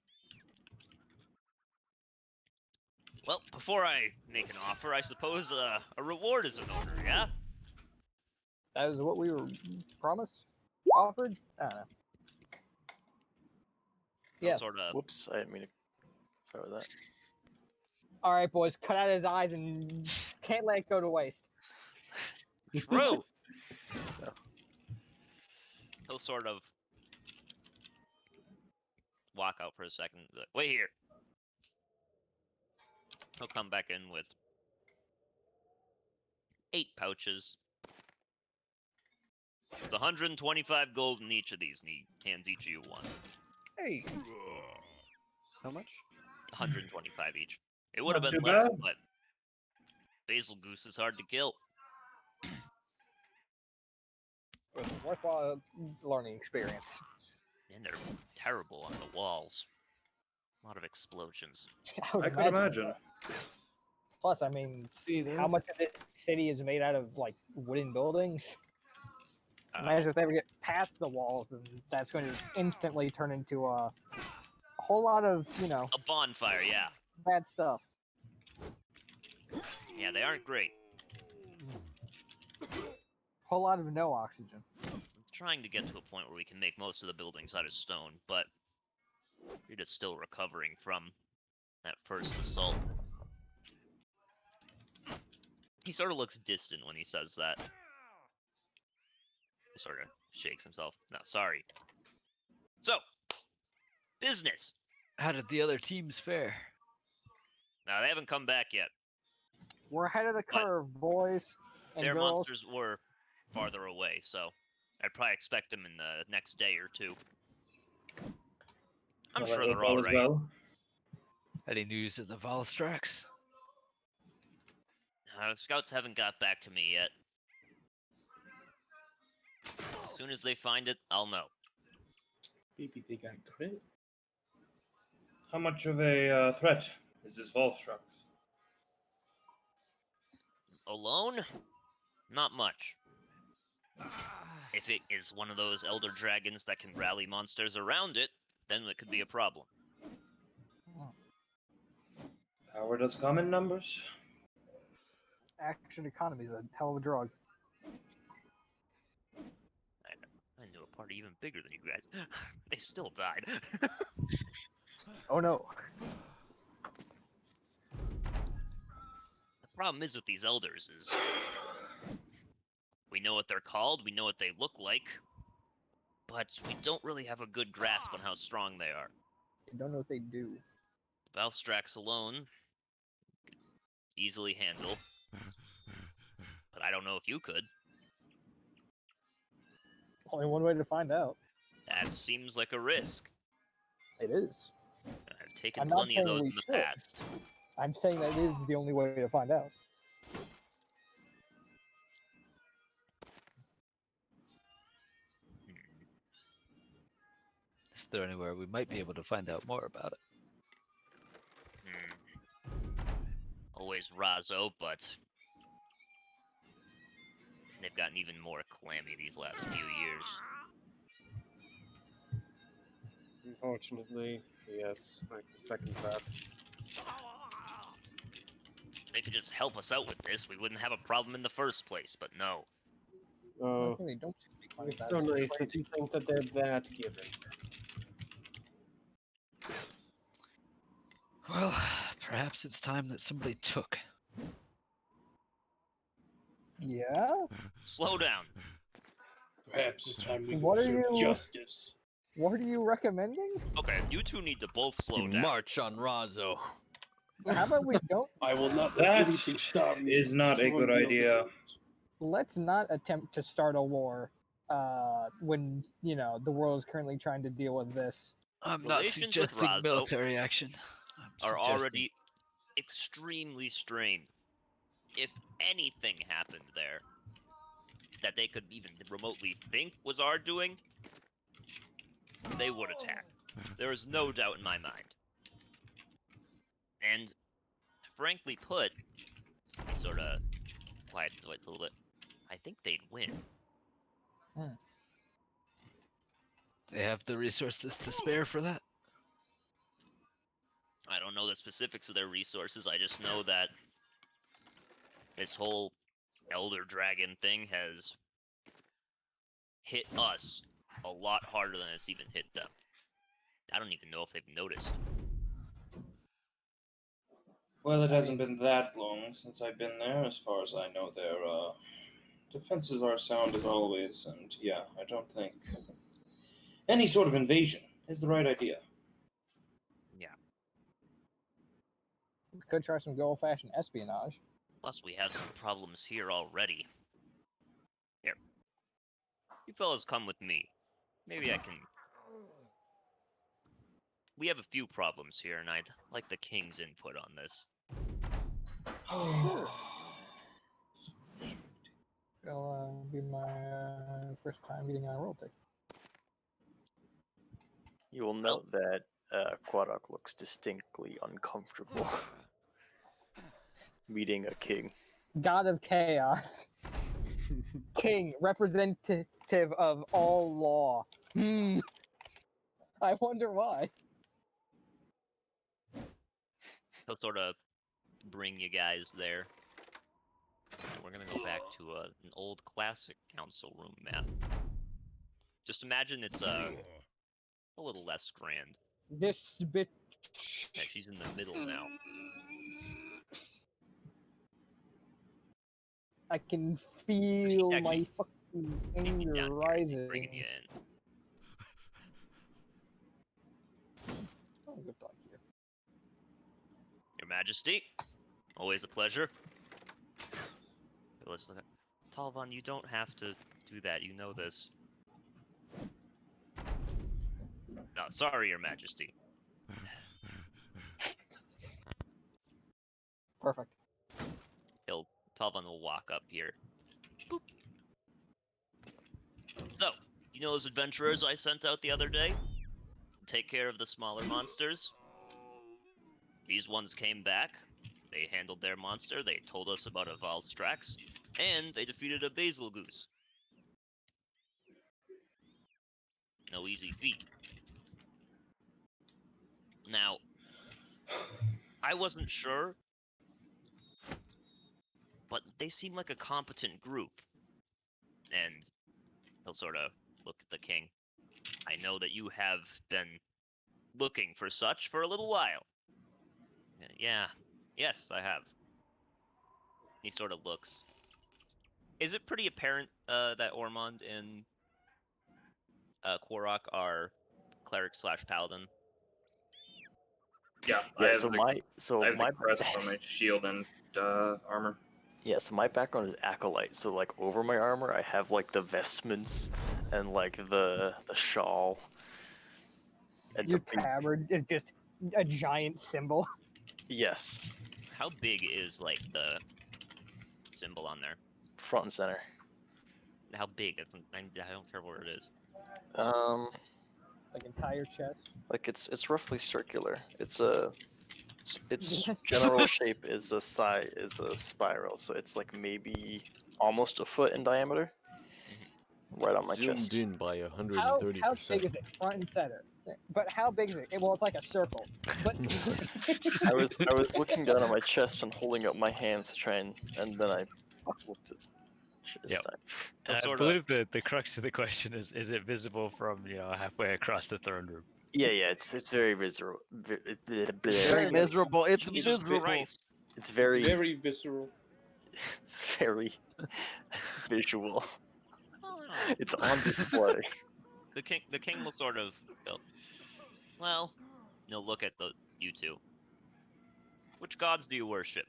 Well, before I make an offer, I suppose a reward is in order, yeah? That is what we were promised, offered. I don't know. He'll Yes. sort of. Whoops, I didn't mean to. Sorry with that. All right, boys, cut out his eyes and can't let it go to waste. True. No. He'll sort of walk out for a second. Be like, wait here. He'll come back in with 8 pouches. It's 125 gold in each of these, and he hands each of you one. Hey, How much? 125 each. It would have Not been too less, bad. but Basil Goose is hard to kill. worthwhile learning experience. And they're terrible on the walls. A lot of explosions. I could imagine. Plus, I mean, See, how much of this city is made out of like wooden buildings? Imagine if they ever get past the walls, and that's going to instantly turn into a whole lot of, you know, A bonfire, yeah. bad stuff. Yeah, they aren't great. Whole lot of no oxygen. trying to get to a point where we can make most of the buildings out of stone, but we're just still recovering from that first assault. He sort of looks distant when he says that. He sort of shakes himself. No, sorry. So, business. How did the other teams fare? Now, they haven't come back yet. We're ahead of the curve, boys and Their girls. monsters were farther away, so I'd probably expect them in the next day or two. I'm Well, I sure hope they're all all is right. well. Any news of the Valstrax? Scouts haven't got back to me yet. As soon as they find it, I'll know. Maybe they got crit. How much of a threat is this Volstrux? Alone? Not much. If it is one of those elder dragons that can rally monsters around it, then it could be a problem. Power does come in numbers. Action economy is a hell of a drug. I knew a party even bigger than you guys. They still died. Oh no. The problem is with these elders is we know what they're called, we know what they look like, but we don't really have a good grasp on how strong they are. I don't know what they do. Valstrax alone could easily handle, but I don't know if you could. Only one way to find out. That seems like a risk. It is. I've taken I'm not plenty of saying those we in the should. past. I'm saying that is the only way to find out. Is there anywhere we might be able to find out more about it? Always Razo, but they've gotten even more clammy these last few years. Unfortunately, yes, I can second that. They could just help us out with this, we wouldn't have a problem in the first place, but no. One Oh, thing they don't seem to be funny it's about so is nice trade. that you think that they're that giving. Well, perhaps it's time that somebody took. Yeah? Slow down. Perhaps it's time we What go are serve you- justice. What are you recommending? Okay, you two need to both slow You down. march on Razo. How about we don't? I will not let That anything stop me. is not a from good destroying the idea. elder ones. Let's not attempt to start a war when, you know, the world is currently trying to deal with this. I'm not Relations with suggesting Razo military action. I'm Are suggesting already extremely strained. If anything happened there that they could even remotely think was our doing, they would attack. There is no doubt in my mind. And frankly put, he sort of quiets his voice a little bit. I think they'd win. they have the resources to spare for that. I don't know the specifics of their resources. I just know that this whole Elder Dragon thing has hit us a lot harder than it's even hit them. I don't even know if they've noticed. Well, it hasn't been that long since I've been there. As far as I know, their defenses are sound as always, and yeah, I don't think any sort of invasion is the right idea. Yeah. We could try some good old-fashioned espionage. Plus, we have some problems here already. Here. You fellas come with me. Maybe I can... We have a few problems here, and I'd like the king's input on this. It'll be my first time meeting on royalty. You will note that Quarok looks distinctly uncomfortable meeting a king. God of chaos. King, representative of all law. I wonder why. He'll sort of bring you guys there. And we're gonna go back to an old classic council room map. Just imagine it's a little less grand. This bitch. Yeah, she's in the middle now. I can feel Yeah, my fucking Take you anger down here. rising. Bringing you in. Oh, good talk here. Your Majesty, always a pleasure. Let's look at Talvan. You don't have to do that. You know this. No, sorry, Your Majesty. Perfect. Talvan will walk up here. Boop. So, you know those adventurers I sent out the other day? Take care of the smaller monsters? These ones came back. They handled their monster, they told us about a Valstrax, and they defeated a Basil Goose. No easy feat. Now, I wasn't sure, but they seem like a competent group. And he'll sort of look at the king. I know that you have been looking for such for a little while. Yeah, yes, I have. He sort of looks. Is it pretty apparent that Ormond and Korok are cleric / paladin? Yeah, Yeah, I have so the, my so I have my the crest on my shield and armor. yeah, so my background is acolyte. So like over my armor, I have like the vestments and like the shawl. And Your the big, tabard is just a giant symbol. yes, How big is like the symbol on there? front and center. How big? I don't care what it is. Like entire chest. Like it's roughly circular. Its general shape is a spiral, so it's like maybe almost a foot in diameter. Right on my Zoomed chest. in by How 130%. big is it? Front and center. But how big is it? Well, it's like a circle. But I was looking down at my chest and holding up my hands to try and then I looked at this Yep. time. He'll I sorta- believe the crux of the question is it visible from halfway across the throne room? Yeah, it's very visceral. Very miserable. It's Jesus miserable. Christ. It's very Very visceral. it's very visual. Oh, It's on display. the king will sort of go, well, look at you two. Which gods do you worship?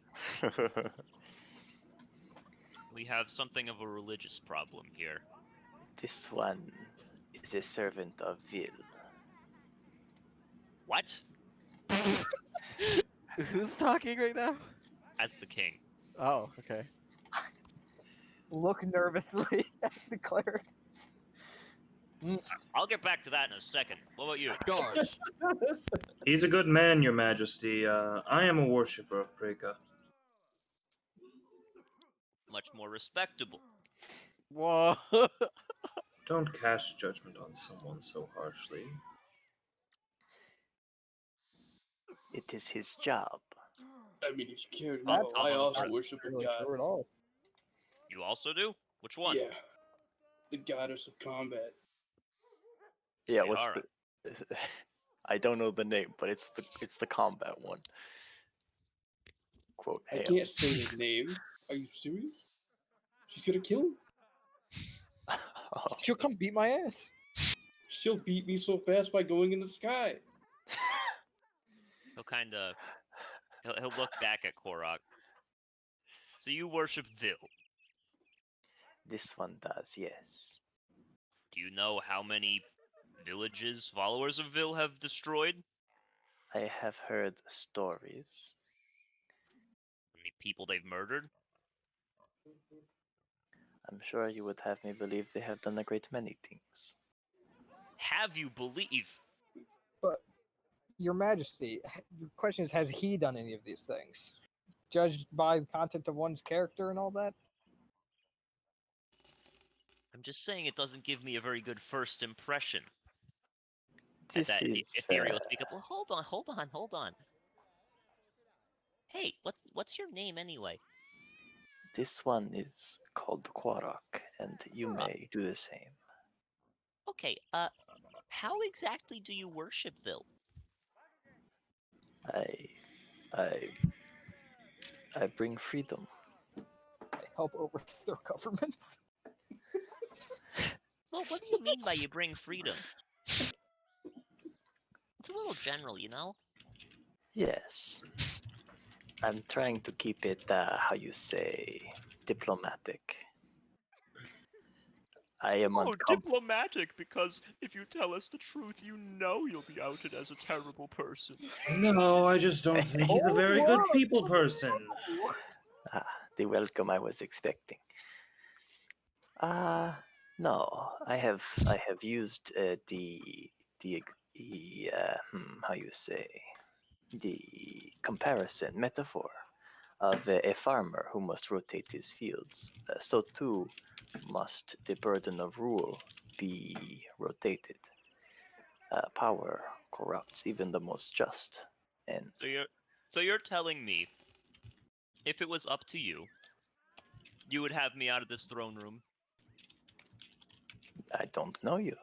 We have something of a religious problem here. This one is a servant of Vil. What? Who's talking right now? That's the king. Oh, okay. look nervously at the cleric. I'll get back to that in a second. What about you? Gosh. He's a good man, Your Majesty. I am a worshipper of Preka. Much more respectable. Whoa. Don't cast judgment on someone so harshly. It is his job. I mean, if you care to That's know, I not also true. worship a Really god. true at all. You also do? Which one? Yeah, the goddess of combat. Yeah, what's Chiron. the I don't know the name, but it's the combat one. Quote, I hail. can't say the name. Are you serious? She's gonna kill him. Oh. She'll come beat my ass. She'll beat me so fast by going in the sky. He'll kind of he'll look back at Korok. So you worship Vil. This one does, yes. Do you know how many villages followers of Vil have destroyed? I have heard stories. How many people they've murdered? I'm sure you would have me believe they have done a great many things. Have you believe? But, Your Majesty, the question is, has he done any of these things? Judged by the content of one's character and all that? I'm just saying it doesn't give me a very good first impression. This That is Ethereal speak up. Well, hold on. Hey, what's your name anyway? this one is called Quarok, and you Quarok. may do the same. Okay, how exactly do you worship Vil? I I bring freedom. I help overthrow governments. Well, what do you mean by you bring freedom? It's a little general, you know? Yes. I'm trying to keep it, how you say, diplomatic. I am Diplomatic, because if you tell us the truth, you know you'll be outed as a terrible person. No, I just don't think he's a very good people person. the welcome I was expecting. No, I have used the how you say, the comparison metaphor of a farmer who must rotate his fields. So too must the burden of rule be rotated. Power corrupts even the most just, and So you're telling me, if it was up to you, you would have me out of this throne room? I don't know you.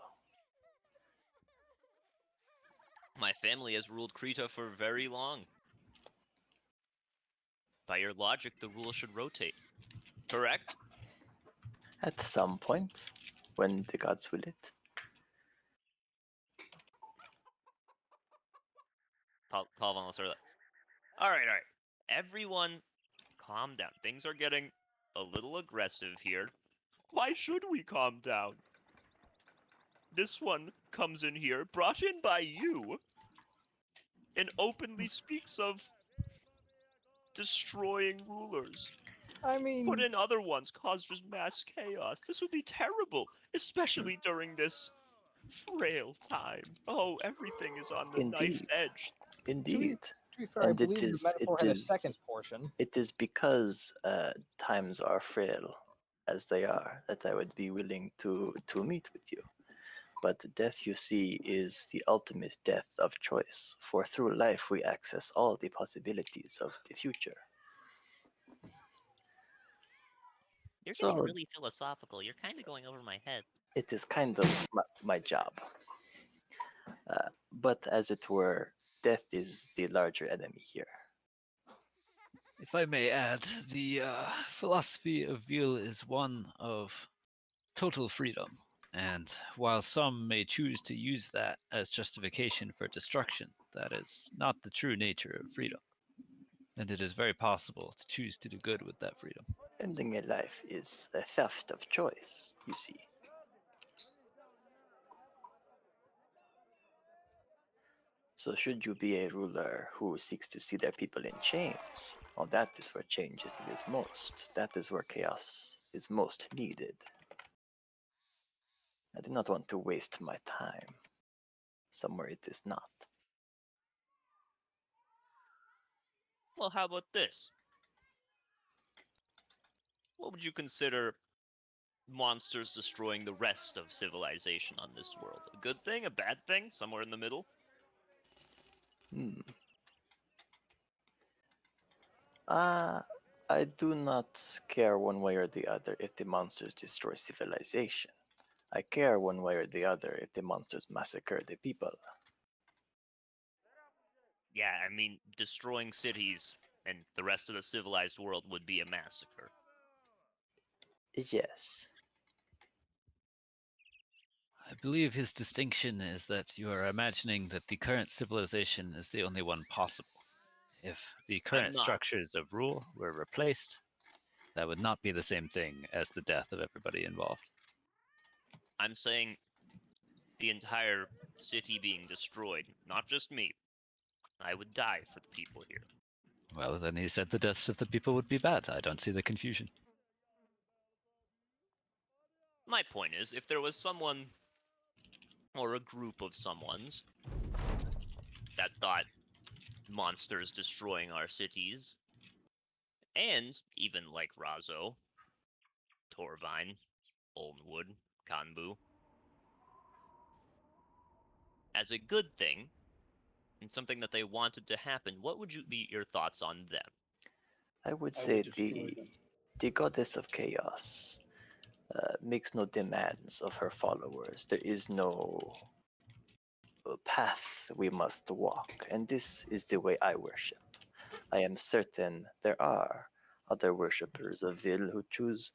My family has ruled Krita for very long. By your logic, the rule should rotate. Correct? At some point, when the gods will it. Paul von Lacerda. Alright. Everyone, calm down. Things are getting a little aggressive here. Why should we calm down? This one comes in here, brought in by you, and openly speaks of destroying rulers. I mean, Put in other ones, cause just mass chaos. This would be terrible, especially during this frail time. Oh, everything is on the knife's Indeed, edge. indeed. to be fair, I And believe the metaphor had a second portion. it is because times are frail as they are that I would be willing to meet with you. But death, you see, is the ultimate death of choice, for through life we access all the possibilities of the future. You're So getting really philosophical. You're kind of going over my head. it is kind of my job. But as it were, death is the larger enemy here. If I may add, the philosophy of Veal is one of total freedom. And while some may choose to use that as justification for destruction, that is not the true nature of freedom. And it is very possible to choose to do good with that freedom. Ending a life is a theft of choice, you see. So should you be a ruler who seeks to see their people in chains, well, that is where change is most. That is where chaos is most needed. I do not want to waste my time somewhere it is not. Well, how about this? What would you consider monsters destroying the rest of civilization on this world? A good thing? A bad thing? Somewhere in the middle? I do not care one way or the other if the monsters destroy civilization. I care one way or the other if the monsters massacre the people. Yeah, I mean, destroying cities and the rest of the civilized world would be a massacre. Yes. I believe his distinction is that you are imagining that the current civilization is the only one possible. If the current not. structures of rule were replaced, that would not be the same thing as the death of everybody involved. I'm saying the entire city being destroyed, not just me. I would die for the people here. Well, then he said the deaths of the people would be bad. I don't see the confusion. My point is, if there was someone or a group of someones that thought monsters destroying our cities, and even like Razo, Torvine, Olmwood, Kanbu, as a good thing, and something that they wanted to happen, what would you be your thoughts on them? I would say the goddess of chaos makes no demands of her followers. There is no path we must walk, and this is the way I worship. I am certain there are other worshippers of Vil who choose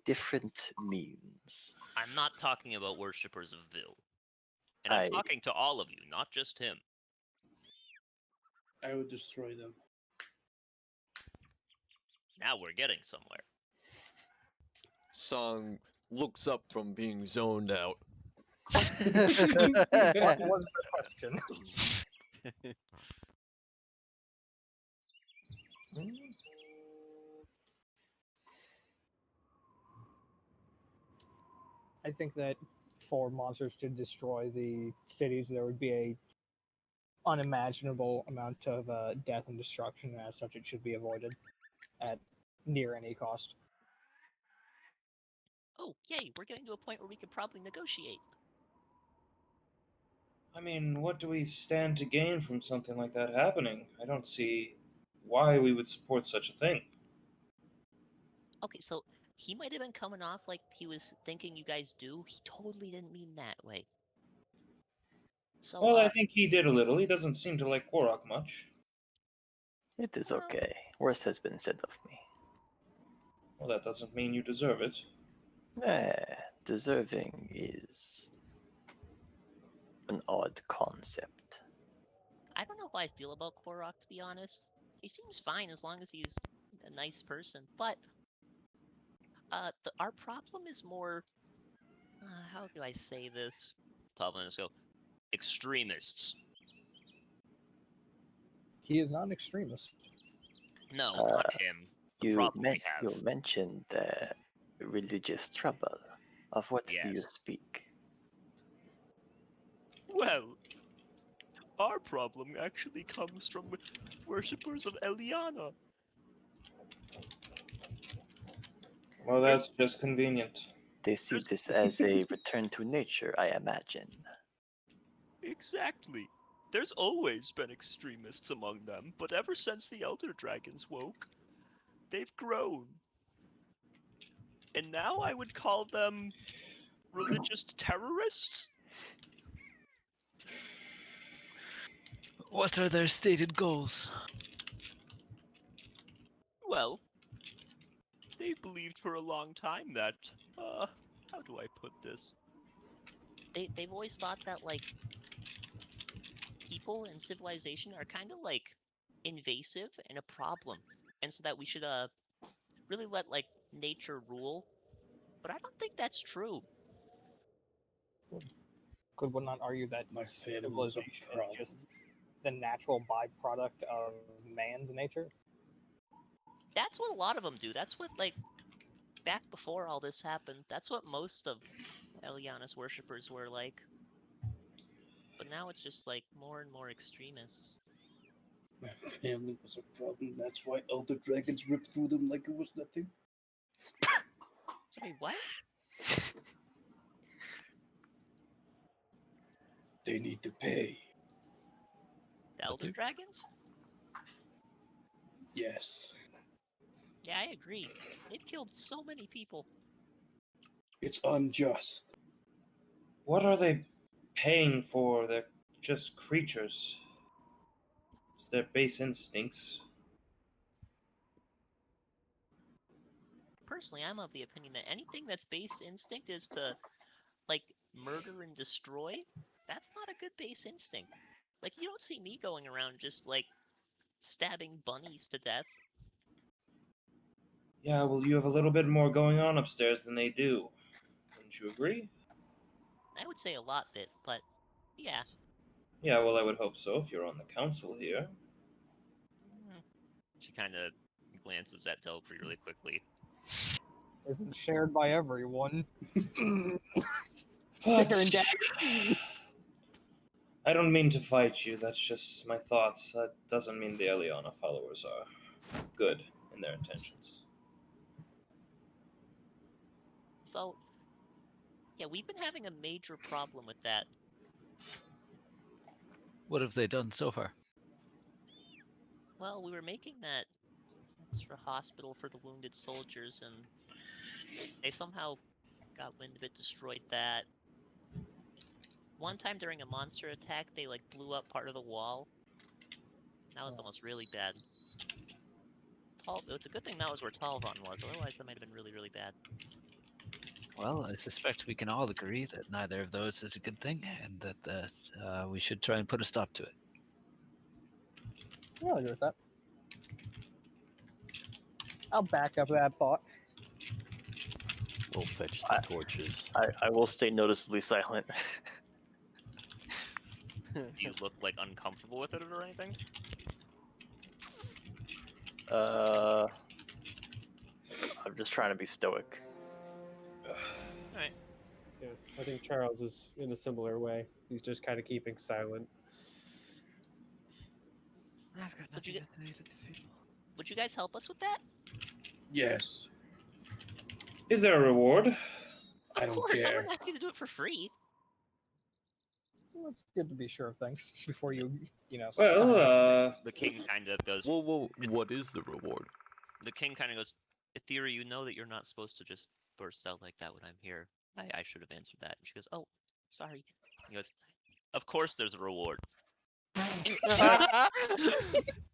different means. I'm not talking about worshippers of Vil. And I'm I talking to all of you, not just him. I would destroy them. Now we're getting somewhere. Song looks up from being zoned out. What was the question? I think that for monsters to destroy the cities, there would be a unimaginable amount of death and destruction, and as such, it should be avoided at near any cost. Oh, yay, we're getting to a point where we could probably negotiate. I mean, what do we stand to gain from something like that happening? I don't see why we would support such a thing. Okay, so he might have been coming off like he was thinking you guys do. He totally didn't mean that way. So, Well, I think he did a little. He doesn't seem to like Korok much. It is okay. Worse has been said of me. Well, that doesn't mean you deserve it. Deserving is an odd concept. I don't know how I feel about Korok, to be honest. He seems fine as long as he's a nice person, but our problem is more. How do I say this? Top of go. Extremists. He is not an extremist. No, not him. The You, problem we have. you mentioned religious trouble. Of what do you Yes. speak? Well, our problem actually comes from worshippers of Eliana. Well, that's just convenient. They see this as a return to nature, I imagine. Exactly. There's always been extremists among them, but ever since the Elder Dragons woke, they've grown. And now I would call them religious terrorists? What are their stated goals? Well, they've believed for a long time that, how do I put this? They've always thought that, like, people and civilization are kind of, like, invasive and a problem. And so that we should, really let, like, nature rule. But I don't think that's true. Could one not argue that My family civilization is just the natural byproduct of man's nature? That's what a lot of them do. That's what, like, back before all this happened, that's what most of Eliana's worshippers were like. But now it's just, like, more and more extremists. My family was a problem. That's why Elder Dragons ripped through them like it was nothing. Sorry, what? They need to pay. The Elder Dragons? Yes. Yeah, I agree. They've killed so many people. It's unjust. What are they paying for? They're just creatures. It's their base instincts. Personally, I'm of the opinion that anything that's base instinct is to, like, murder and destroy. That's not a good base instinct. Like, you don't see me going around just, like, stabbing bunnies to death. Yeah, well, you have a little bit more going on upstairs than they do. Wouldn't you agree? I would say a lot bit, but yeah. Yeah, well, I would hope so if you're on the council here. She kind of glances at Delphi really quickly. Isn't shared by everyone. But- Staring down. I don't mean to fight you, that's just my thoughts. That doesn't mean the Eliana followers are good in their intentions. So, yeah, we've been having a major problem with that. What have they done so far? Well, we were making that extra hospital for the wounded soldiers, and they somehow got wind of it, destroyed that. One time during a monster attack, they like blew up part of the wall. That was almost really bad. It's a good thing that was where Talvon was, otherwise that might have been really, really bad. Well, I suspect we can all agree that neither of those is a good thing, and that we should try and put a stop to it. Yeah, I'll agree with that. I'll back up that thought. We'll fetch the torches. I will stay noticeably silent. Do you look like uncomfortable with it or anything? I'm just trying to be stoic. Alright. Yeah, I think Charles is in a similar way. He's just kind of keeping silent. I've got Would you nothing to say to these people. Would you guys help us with that? Yes. Is there a reward? I Of don't course, I care. wouldn't ask you to do it for free. Well, it's good to be sure of things before you sign Well, up. The king kind of goes. Whoa, whoa! What is the reward? The king kind of goes. Etheria, you know that you're not supposed to just burst out like that when I'm here. I should have answered that. And she goes, oh, sorry. He goes, of course there's a reward.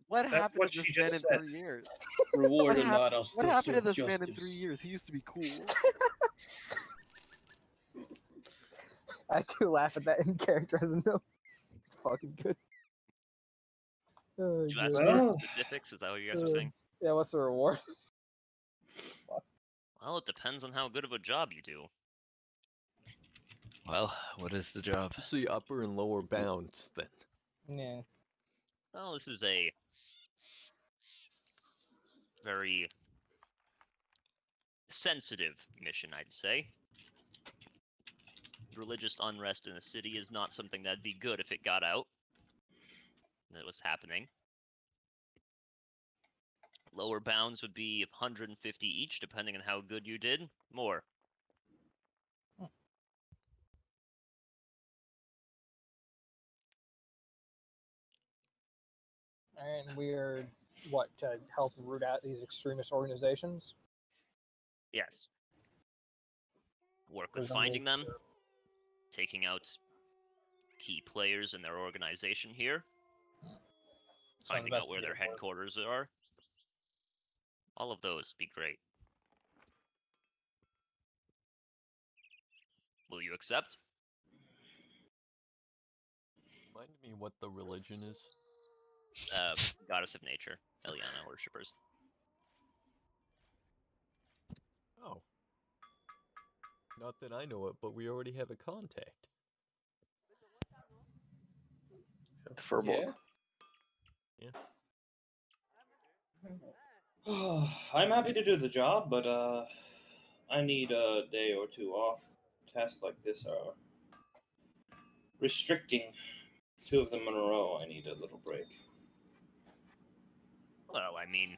What happened what to this she man in just said. 3 years? Reward What or hap- not, I'll What still happened to serve this man in 3 justice. years? He used to be cool. I do laugh at that in character, isn't it? It's fucking good. Oh, Did you ask good. for Well, specifics? Is that what you guys are saying? Yeah, what's the reward? Well, it depends on how good of a job you do. Well, what is the job? See upper and lower bounds then. Yeah. Well, this is a very sensitive mission, I'd say. Religious unrest in the city is not something that'd be good if it got out. That was happening. Lower bounds would be 150 each, depending on how good you did. More. And we're to help root out these extremist organizations? Yes. Work with There's only- finding them, taking out key players in their organization here, finding out where their headquarters are. All of those be great. Will you accept? Remind me what the religion is. Goddess of nature, Eliana worshippers. Oh. Not that I know it, but we already have a contact. The Furbolg. Yeah. I'm happy to do the job, but I need a day or two off. Tasks like this are restricting. 2 of them in a row. I need a little break. Well, I mean,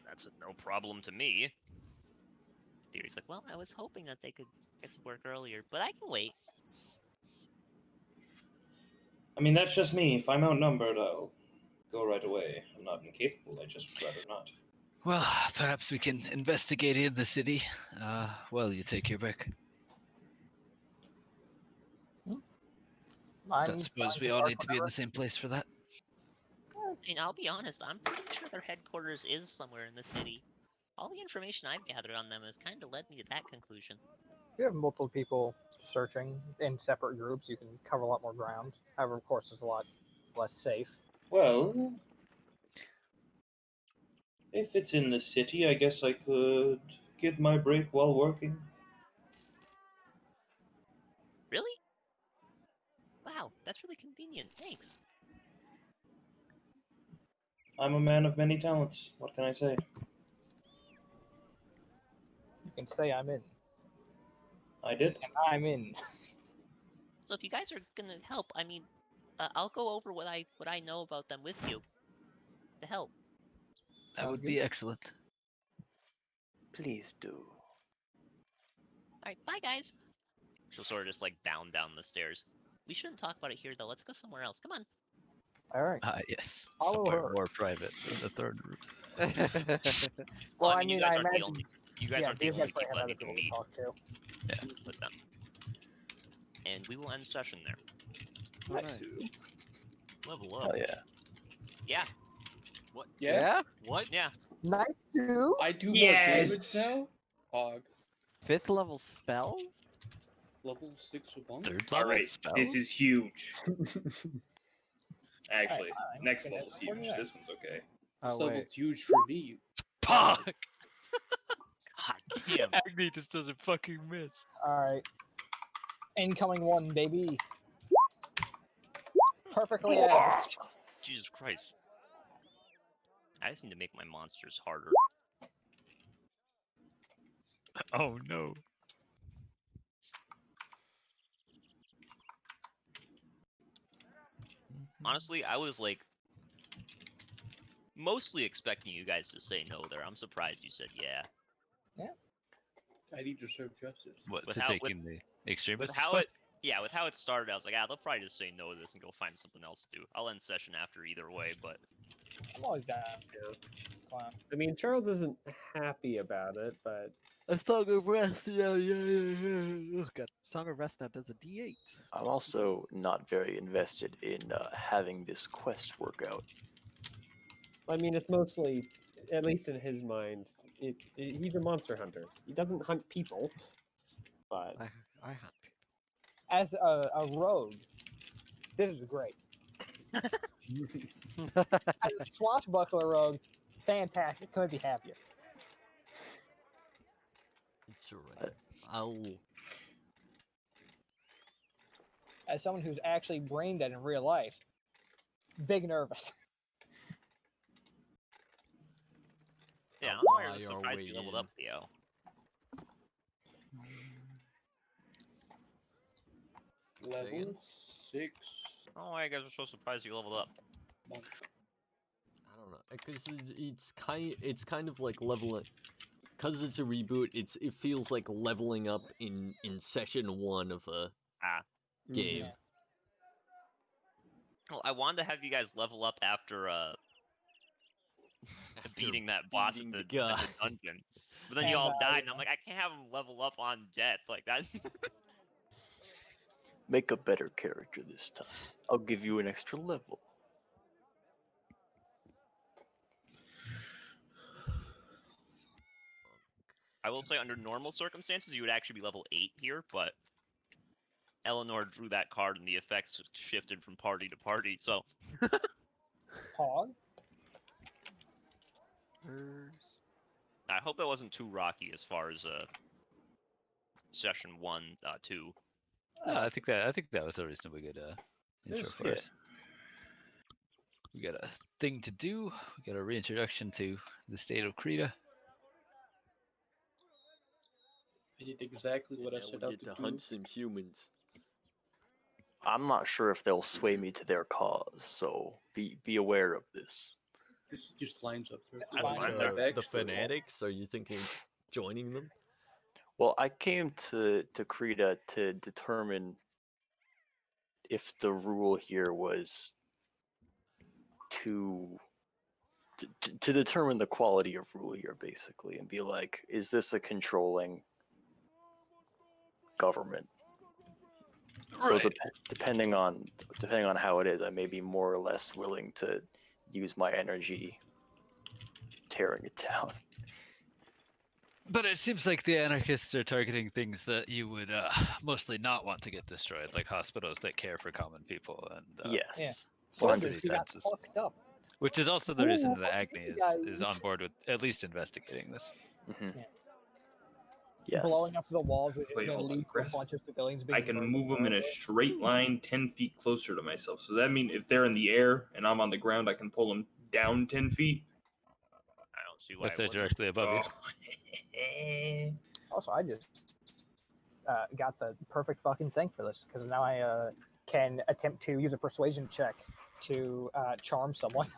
that's no problem to me. Theory's like, well, I was hoping that they could get to work earlier, but I can wait. I mean, that's just me. If I'm outnumbered, I'll go right away. I'm not incapable. I just would rather not. Well, perhaps we can investigate in the city while you take your break. I suppose we all need to be in the same place for that. And I'll be honest, I'm pretty sure their headquarters is somewhere in the city. All the information I've gathered on them has kind of led me to that conclusion. If you have multiple people searching in separate groups, you can cover a lot more ground. However, of course, it's a lot less safe. Well, if it's in the city, I guess I could get my break while working. Really? Wow, that's really convenient. Thanks. I'm a man of many talents. What can I say? You can say I'm in. I did. And I'm in. So if you guys are gonna help, I mean, I'll go over what I know about them with you to help. That would be excellent. Please do. All right, bye guys. She'll sort of just like bound down the stairs. We shouldn't talk about it here though. Let's go somewhere else. Come on. All right. Yes. Follow Somewhere her. more private in the third room. Well, I mean, you guys I aren't the imagine. only. You guys Yeah, aren't the these only guys probably people have that other need to people to meet talk to. with them. And we will end session there. Oh, nice. Level up. Hell yeah. Yeah. What? Yeah? What? Yeah. Nice too. I do Yes! more damage now. Hog. 5th level spells? Level 6 of monk. Third All level right, spell? this is huge. Actually, I'm next gonna level's put it huge. there. This one's okay. This Oh, level's wait. huge for me. Fuck! God damn. Agni just doesn't fucking miss. All right. Incoming one, baby. Perfectly average. Jesus Christ. I just need to make my monsters harder. Oh no. Honestly, I was like mostly expecting you guys to say no there. I'm surprised you said yeah. I need to serve justice. What, With to how- taking the With extremists how it quest? yeah, with how it started, I was like, they'll probably just say no to this and go find something else to do. I'll end session after either way, but I'm always down. Clown. I mean, Charles isn't happy about it, but A Song of Rest, yeah. Oh god, Song of Rest now does a D8. I'm also not very invested in having this quest work out. I mean, it's mostly, at least in his mind, he's a monster hunter. He doesn't hunt people, but I hunt people. As a rogue, this is great. As a swashbuckler rogue, fantastic. Couldn't be happier. It's alright. I'll. As someone who's actually brain dead in real life, big nervous. yeah, I'll I'm buy really our surprised way you leveled in. up, Theo. Level 6 Oh, why you guys are so surprised you leveled up? monk. I don't know, because it's kind of like leveling, because it's a reboot. It feels like leveling up in session 1 of a game. Yeah. Well, I wanted to have you guys level up after After beating that boss at beating the, the guy. at the dungeon. But then you And, all died, and yeah. I'm like, I can't have him level up on death like that. Make a better character this time. I'll give you an extra level. I will say, under normal circumstances, you would actually be level 8 here, but Eleanor drew that card, and the effects shifted from party to party. So Hog. I hope that wasn't too rocky as far as session 1, 2. No, I think that was a reasonably good intro for us. We got a thing to do. We got a reintroduction to the state of Krita. I did exactly what I Now set we out get to to do. hunt some humans. I'm not sure if they'll sway me to their cause, so be aware of this. Just lines up there. That's fine. Lines Like up The next to the wall. fanatics? Are you thinking joining them? Well, I came to Krita to determine if the rule here was to determine the quality of rule here, basically, and be like, is this a controlling government? So depending on how it is, I may be more or less willing to use my energy tearing it down. But it seems like the anarchists are targeting things that you would mostly not want to get destroyed, like hospitals that care for common people and Yes. custody Soldiers who got census. fucked up. Which is also the reason Ooh, that Agni you is guys. on board with at least investigating this. Mm-hmm. Yeah. Yes. Blowing up the walls, which is Wait, going to hold on, lead to a Chris. bunch of civilians being I can murdered move them in a horribly. straight line 10 feet closer to myself. So that means if they're in the air and I'm on the ground, I can pull them down 10 feet. I don't see why If it they're wouldn't. directly above you. Oh. Also, I just got the perfect fucking thing for this because now I can attempt to use a persuasion check to charm someone.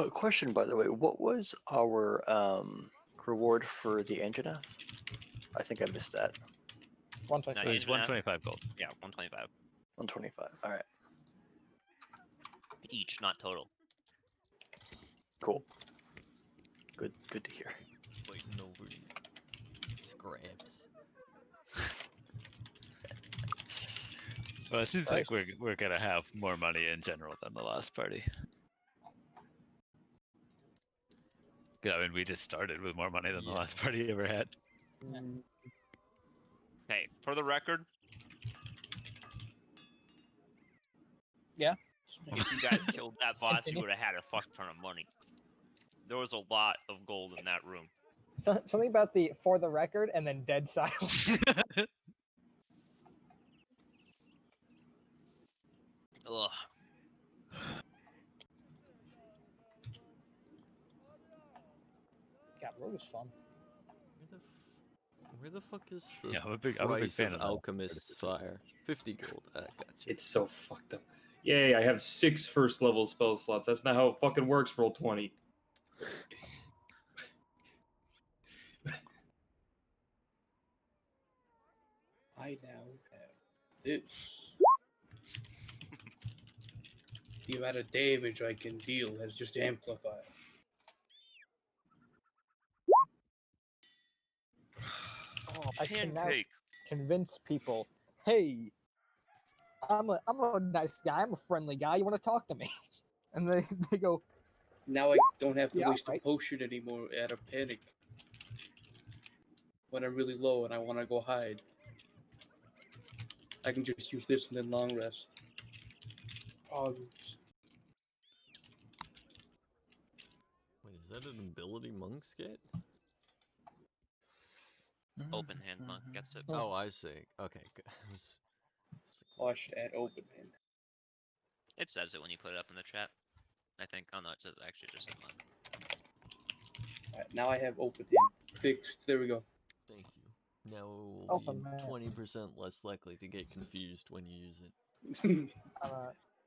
Question, by the way, what was our reward for the Anjanath? I think I missed that. 125. No, It's 125 gold. Yeah, 125. 125. All right. each, not total. Cool. Good to hear. Fighting over scraps. Well, it seems Right. like we're gonna have more money in general than the last party. I mean, we just started with more money than the Yeah. last party ever had. Hey, for the record. Yeah. If you guys killed that boss, you Continue. would have had a fuck ton of money. There was a lot of gold in that room. Something about the for the record and then dead silence. Ugh. God, Rogue is fun. Where the fuck is the Yeah, I'm a big price fan of of that. Alchemist's Fire? 50 gold. I gotcha. It's so fucked up. Yay, I have 6 first level spell slots. That's not how it fucking works, roll 20. I now have this. The amount of damage I can deal has just amplified. Oh, I can now pancake. convince people, hey, I'm a nice guy, I'm a friendly guy, you want to talk to me? And they go, Now I don't have to Yeah, waste right. a potion anymore out of panic. When I'm really low and I want to go hide, I can just use this and then long rest. Oh, Wait, is that an ability monks get? Open hand monk gets it. Oh, I see. Okay, good. I was watch at open hand. It says it when you put it up in the chat. I think. Oh no, it says actually just in mine. Alright, now I have open hand fixed. There we go. Thank you. Now it will Awesome, be man. 20% less likely to get confused when you use it.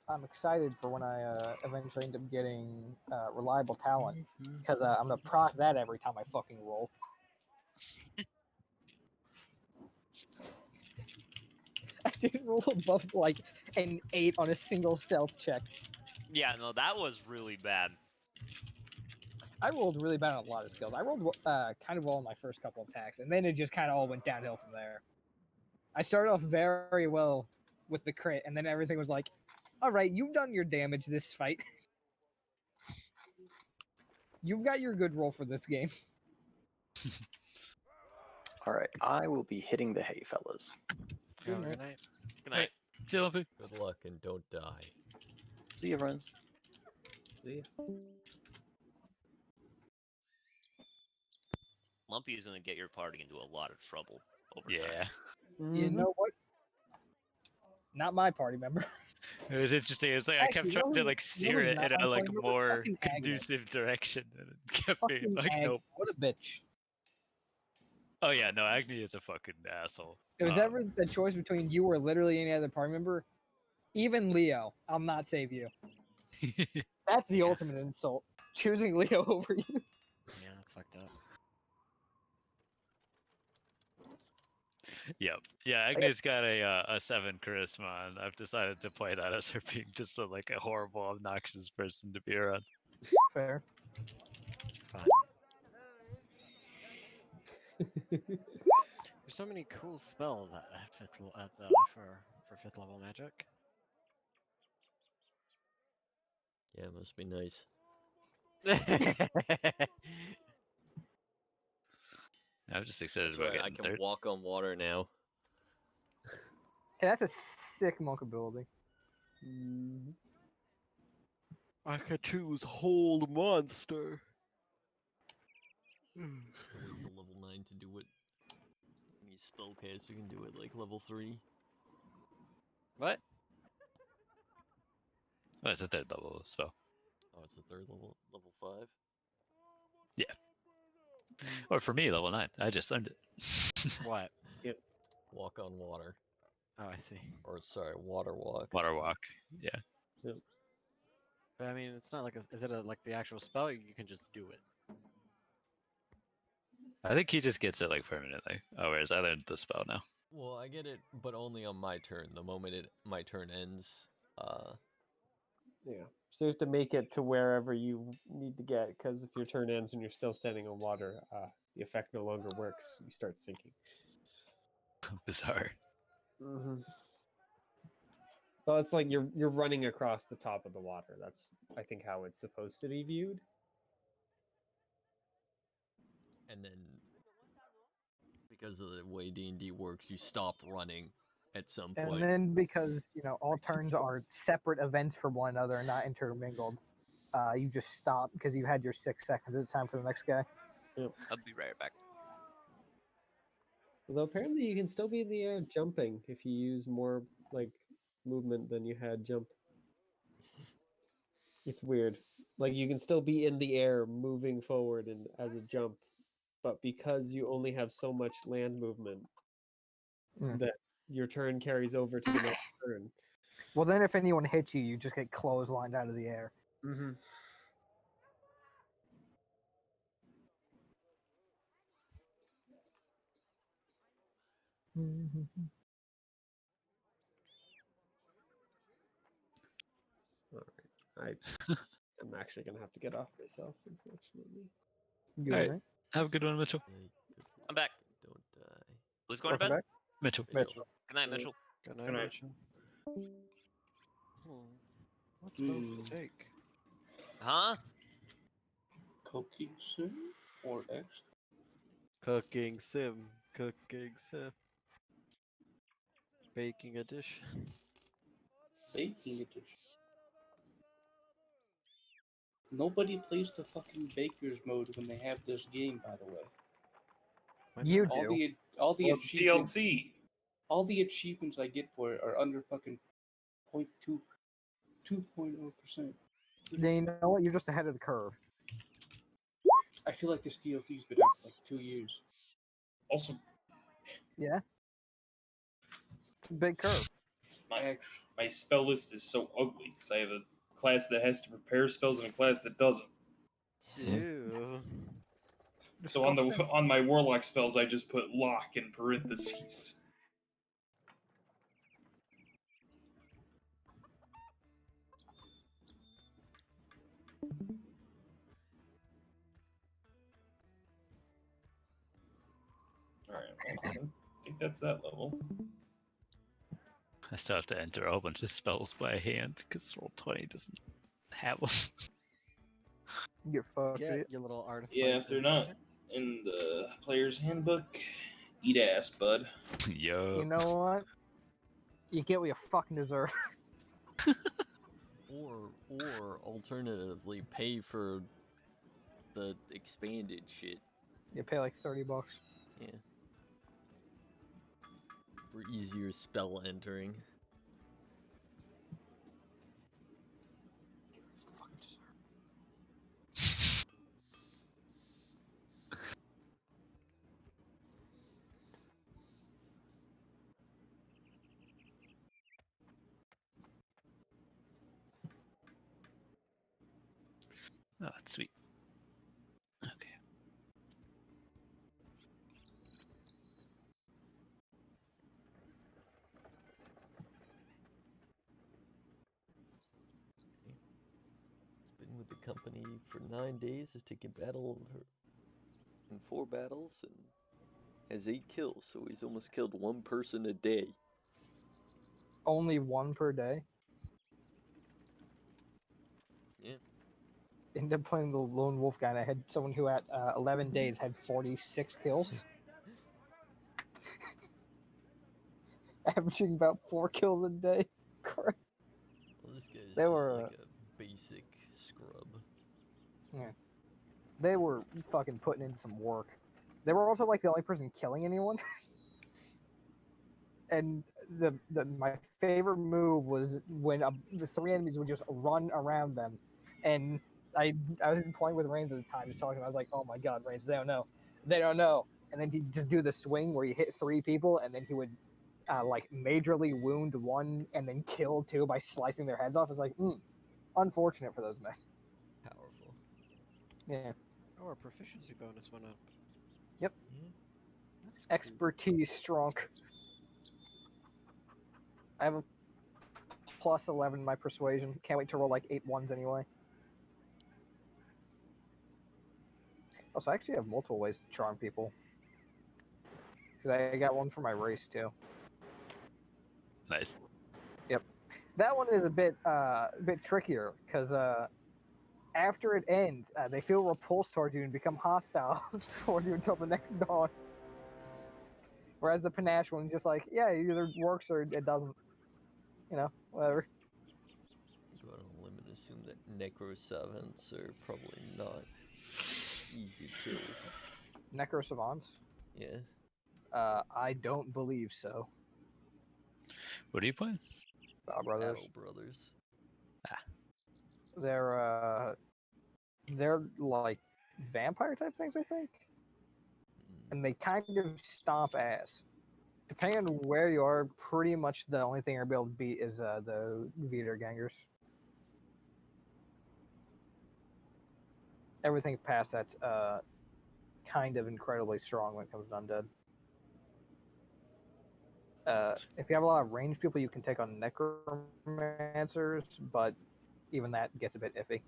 I'm excited for when I eventually end up getting reliable talent, because I'm gonna proc that every time I fucking roll. I didn't roll above like an 8 on a single stealth check. Yeah, no, that was really bad. I rolled really bad on a lot of skills. I rolled kind of well on my first couple of attacks, and then it just kind of all went downhill from there. I started off very well with the crit, and then everything was like, all right, you've done your damage this fight. You've got your good roll for this game. All right, I will be hitting the hay, fellas. Have a good night. Good night. See you, Lumpy. Good luck and don't die. See you, friends. Lumpy is gonna get your party into a lot of trouble over time. Yeah. You know what? Not my party member. It was interesting. It was like I kept Actually, trying to who's- like steer who's it not in my a like party member? more Fucking Agnes. conducive direction, and it kept being Fucking like, Ag- nope. What a bitch. Oh yeah, no, Agni is a fucking asshole. If it was ever the choice between you or literally any other party member, even Leo, I'll not save you. That's the ultimate insult. Choosing Leo over you. Yeah, that's fucked up. Yep. Yeah, Agni's got a 7 charisma, and I've decided to play that as her being just a, like a horrible, obnoxious person to be around. Fair. Fine. There's so many cool spells for 5th level magic. Yeah, it must be nice. I'm just excited That's about right, I getting can third. walk on water now. Okay, that's a sick monk ability. I could choose hold monster. Wait till level 9 to do it. When you spellcast, you can do it like level 3. What? Oh, it's a 3rd level spell. Oh, it's a 3rd level, level 5? Yeah. Or for me, level 9. I just learned it. What? Walk on water. Oh, I see. Or, sorry, water walk. Water walk. Yeah. But I mean, it's not like is it like the actual spell? You can just do it. I think he just gets it like permanently. Oh, whereas I learned the spell now. Well, I get it, but only on my turn. The moment my turn ends, Yeah. So you have to make it to wherever you need to get, because if your turn ends and you're still standing on water, the effect no longer works. You start sinking. Bizarre. Mm-hmm. Well, it's like you're running across the top of the water. That's, I think, how it's supposed to be viewed. And then, because of the way D&D works, you stop running at some And point. then because all turns are separate events from one another and not intermingled, you just stop because you had your 6 seconds. It's time for the next guy. I'll be right back. Although apparently you can still be in the air jumping if you use more like movement than you had jump. It's weird. Like you can still be in the air moving forward and as a jump, but because you only have so much land movement, that your turn carries over to the next turn. Well, then if anyone hits you, you just get clotheslined out of the air. Mm-hmm. All right. I'm actually gonna have to get off myself, unfortunately. Good All right. night. Have a good one, Mitchell. Yay, good I'm back. Don't die. Who's going to Welcome bed? back. Mitchell. Mitchell. Good night, Mitchell. Good Good night, night. Mitchell. What spells to take? Huh? Cooking sim or X? Cooking sim. Cooking sim. Baking a dish. Baking edition. Nobody plays the fucking baker's mode when they have this game, by the way. Why You not? do. All the Well, it's achievements DLC. all the achievements I get for it are under fucking 2.0%. Then you know what? You're just ahead of the curve. I feel like this DLC's been out for like 2 years. Also, Yeah. It's a big curve. my my spell list is so ugly because I have a class that has to prepare spells and a class that doesn't. Ew. So on Disgusting. on my warlock spells, I just put lock in parentheses. All right, well, I think that's that level. I still have to enter a whole bunch of spells by hand because Roll20 doesn't have them. You get fucked. Yeah, idiot. you little artificer. Yeah, if they're not in the player's handbook, eat ass, bud. Yo. You know what? You get what you fucking deserve. Or alternatively, pay for the expanded shit. You pay like $30. Yeah. For easier spell entering. Fucking deserve. Oh, that's sweet. Okay. He's been with the company for 9 days, has taken battle in 4 battles, and has 8 kills, so he's almost killed 1 person a day. Only one per day. Yeah. Ended up playing the lone wolf guy, and I had someone who at 11 days had 46 kills. Averaging about 4 kills a day. Correct. Well, this guy's They just were, like a basic scrub. They were fucking putting in some work. They were also like the only person killing anyone. And my favorite move was when the 3 enemies would just run around them, and I was playing with Reigns at the time, just talking. I was like, "Oh my god, Reigns, they don't know." And then he'd just do the swing where you hit 3 people, and then he would like majorly wound 1 and then kill 2 by slicing their heads off. It's like, unfortunate for those men. Powerful. Yeah. Oh, our proficiency bonus went up. Yep. Yeah. That's cool. Expertise strong. I have a plus 11 in my persuasion. Can't wait to roll like 8 ones anyway. Also, I actually have multiple ways to charm people. Because I got one for my race too. Nice. That one is a bit trickier because after it ends, they feel repulsed towards you and become hostile toward you until the next dawn. Whereas the panache one's just like, yeah, it either works or it doesn't. You know, whatever. Go out on a limb and assume that necro savants are probably not easy kills. Necro savants? Yeah. I don't believe so. What are you playing? Brothers. Battle Brothers. They're like vampire type things, I think. And they kind of stomp ass. Depending on where you are, pretty much the only thing you're able to beat is the Wiedergangers. Everything past that's kind of incredibly strong when it comes to undead. If you have a lot of ranged people, you can take on necromancers, but even that gets a bit iffy.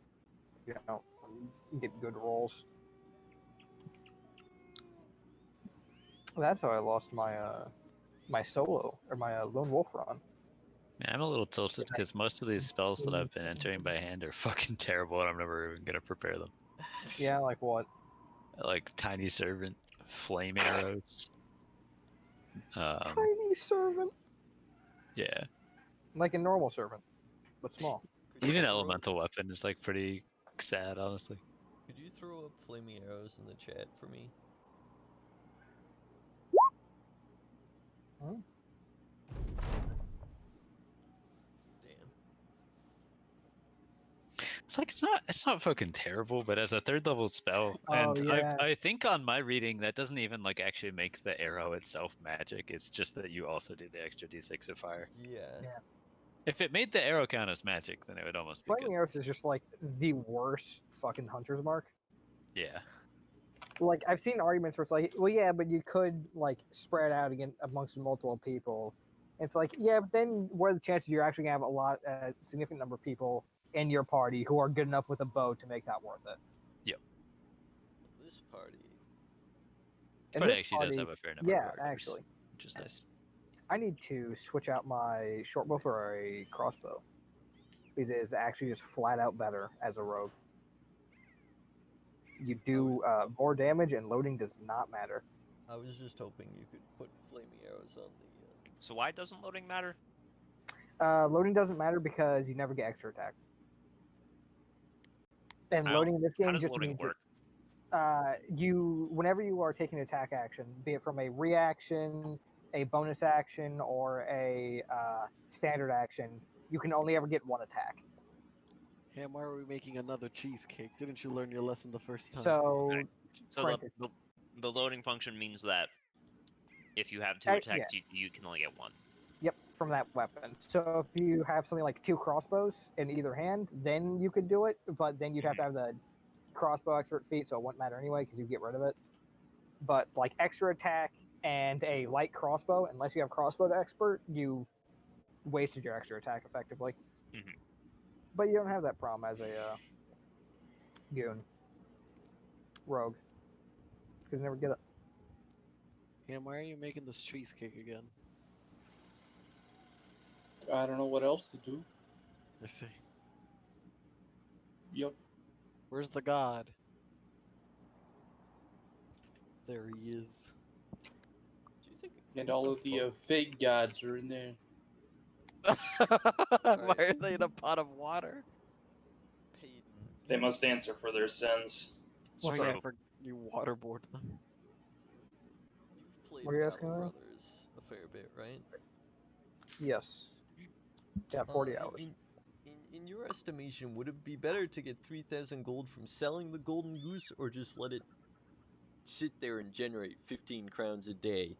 You don't get good rolls. That's how I lost my my solo or my lone wolf run. Man, I'm a little tilted because most of these spells that I've been entering by hand are fucking terrible, and I'm never even gonna prepare them. Yeah, like what? Like Tiny Servant, Flame Arrows. Tiny servant. Yeah. Like a normal servant, but small. Could you Even throw- Elemental Weapon is like pretty sad, honestly. Could you throw up flaming arrows in the chat for me? Huh? Damn. It's like it's not fucking terrible, but as a third level spell, Oh, and yeah. I think on my reading that doesn't even like actually make the arrow itself magic. It's just that you also do the extra d6 of fire. Yeah. Yeah. If it made the arrow count as magic, then it would almost be Flaming good. arrows is just like the worst fucking hunter's mark. Yeah. Like I've seen arguments where it's like, well, yeah, but you could like spread out again amongst multiple people. It's like, yeah, but then what are the chances you're actually gonna have a significant number of people in your party who are good enough with a bow to make that worth it? This party. In But it this actually does have a fair number yeah, of archers, actually. which is nice. I need to switch out my short bow for a crossbow because it is actually just flat out better as a rogue. You do more damage and loading does not matter. I was just hoping you could put flaming arrows on the. So why doesn't loading matter? Loading doesn't matter because you never get extra attack. And How- loading in this How game does just loading means work? whenever you are taking an attack action, be it from a reaction, a bonus action, or a standard action, you can only ever get one attack. Ham, why are we making another cheesecake? Didn't you learn your lesson the first time? So, Right. So for the, instance, the loading function means that if you have two yeah. attacks, you can only get one. yep, from that weapon. So if you have something like 2 crossbows in either hand, then you could do it, but then you'd have to have the crossbow expert feat, so it wouldn't matter anyway because you get rid of it. But like extra attack and a light crossbow, unless you have crossbow expert, you've wasted your extra attack effectively. Mhm. But you don't have that problem as a goon rogue because you never get it. Ham, why are you making this cheesecake again? I don't know what else to do. I see. Yep. Where's the god? There he is. Do you think? And all of the fake gods are in there. Why are they in a pot of water? Peyton, They must answer for their sins. Well, True. yeah, you waterboard them. you've played What are you Battle asking about? Brothers a fair bit, right? Yes. Yeah, 40 hours. In your estimation, would it be better to get 3,000 gold from selling the golden goose, or just let it sit there and generate 15 crowns a day?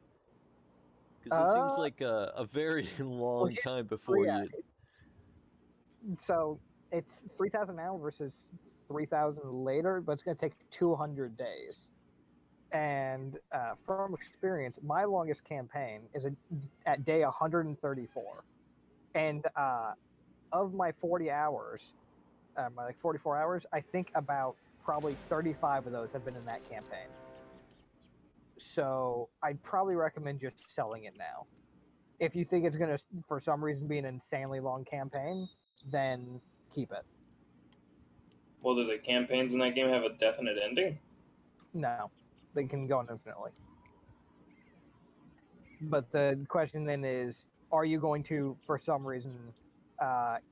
Because it seems like a very long yeah, time before yeah. you. So it's 3,000 now versus 3,000 later, but it's going to take 200 days. And from experience, my longest campaign is at day 134. And of my 40 hours, my like 44 hours, I think about probably 35 of those have been in that campaign. So I'd probably recommend just selling it now. If you think it's going to, for some reason, be an insanely long campaign, then keep it. Well, do the campaigns in that game have a definite ending? No, they can go on infinitely. But the question then is, are you going to, for some reason,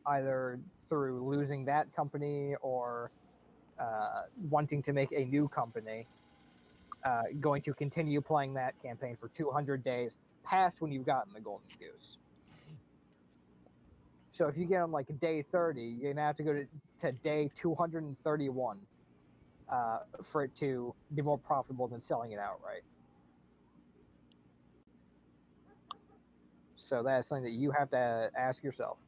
either through losing that company or wanting to make a new company, going to continue playing that campaign for 200 days past when you've gotten the Golden Goose? So if you get on like day 30, you're going to have to go to day 231 for it to be more profitable than selling it outright. So that's something that you have to ask yourself.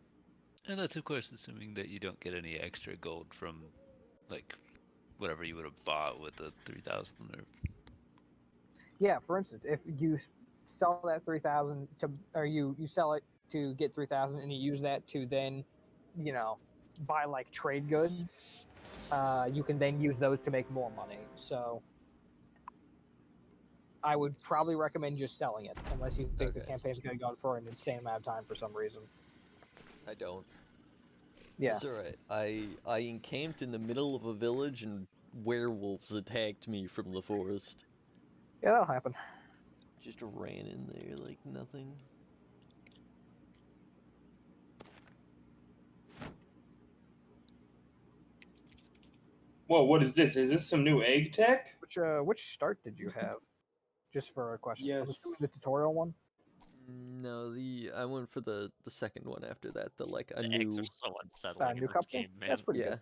And that's of course assuming that you don't get any extra gold from, like, whatever you would have bought with the 3,000 or. Yeah, for instance, if you sell that 3,000 to, or you sell it to get 3,000 and you use that to then, buy like trade goods, you can then use those to make more money. So I would probably recommend just selling it unless you think the Okay. campaign's going to go on for an insane amount of time for some reason. I don't. Yeah. It's alright. I encamped in the middle of a village and werewolves attacked me from the forest. Yeah, that'll happen. Just ran in there like nothing. Whoa, what is this? Is this some new egg tech? Which start did you have? Just for a question. I'm assuming Yes. the tutorial one. No, I went for the second one after that. The like a The new. eggs are so unsettling in New this company? game, man. That's pretty Yeah. good.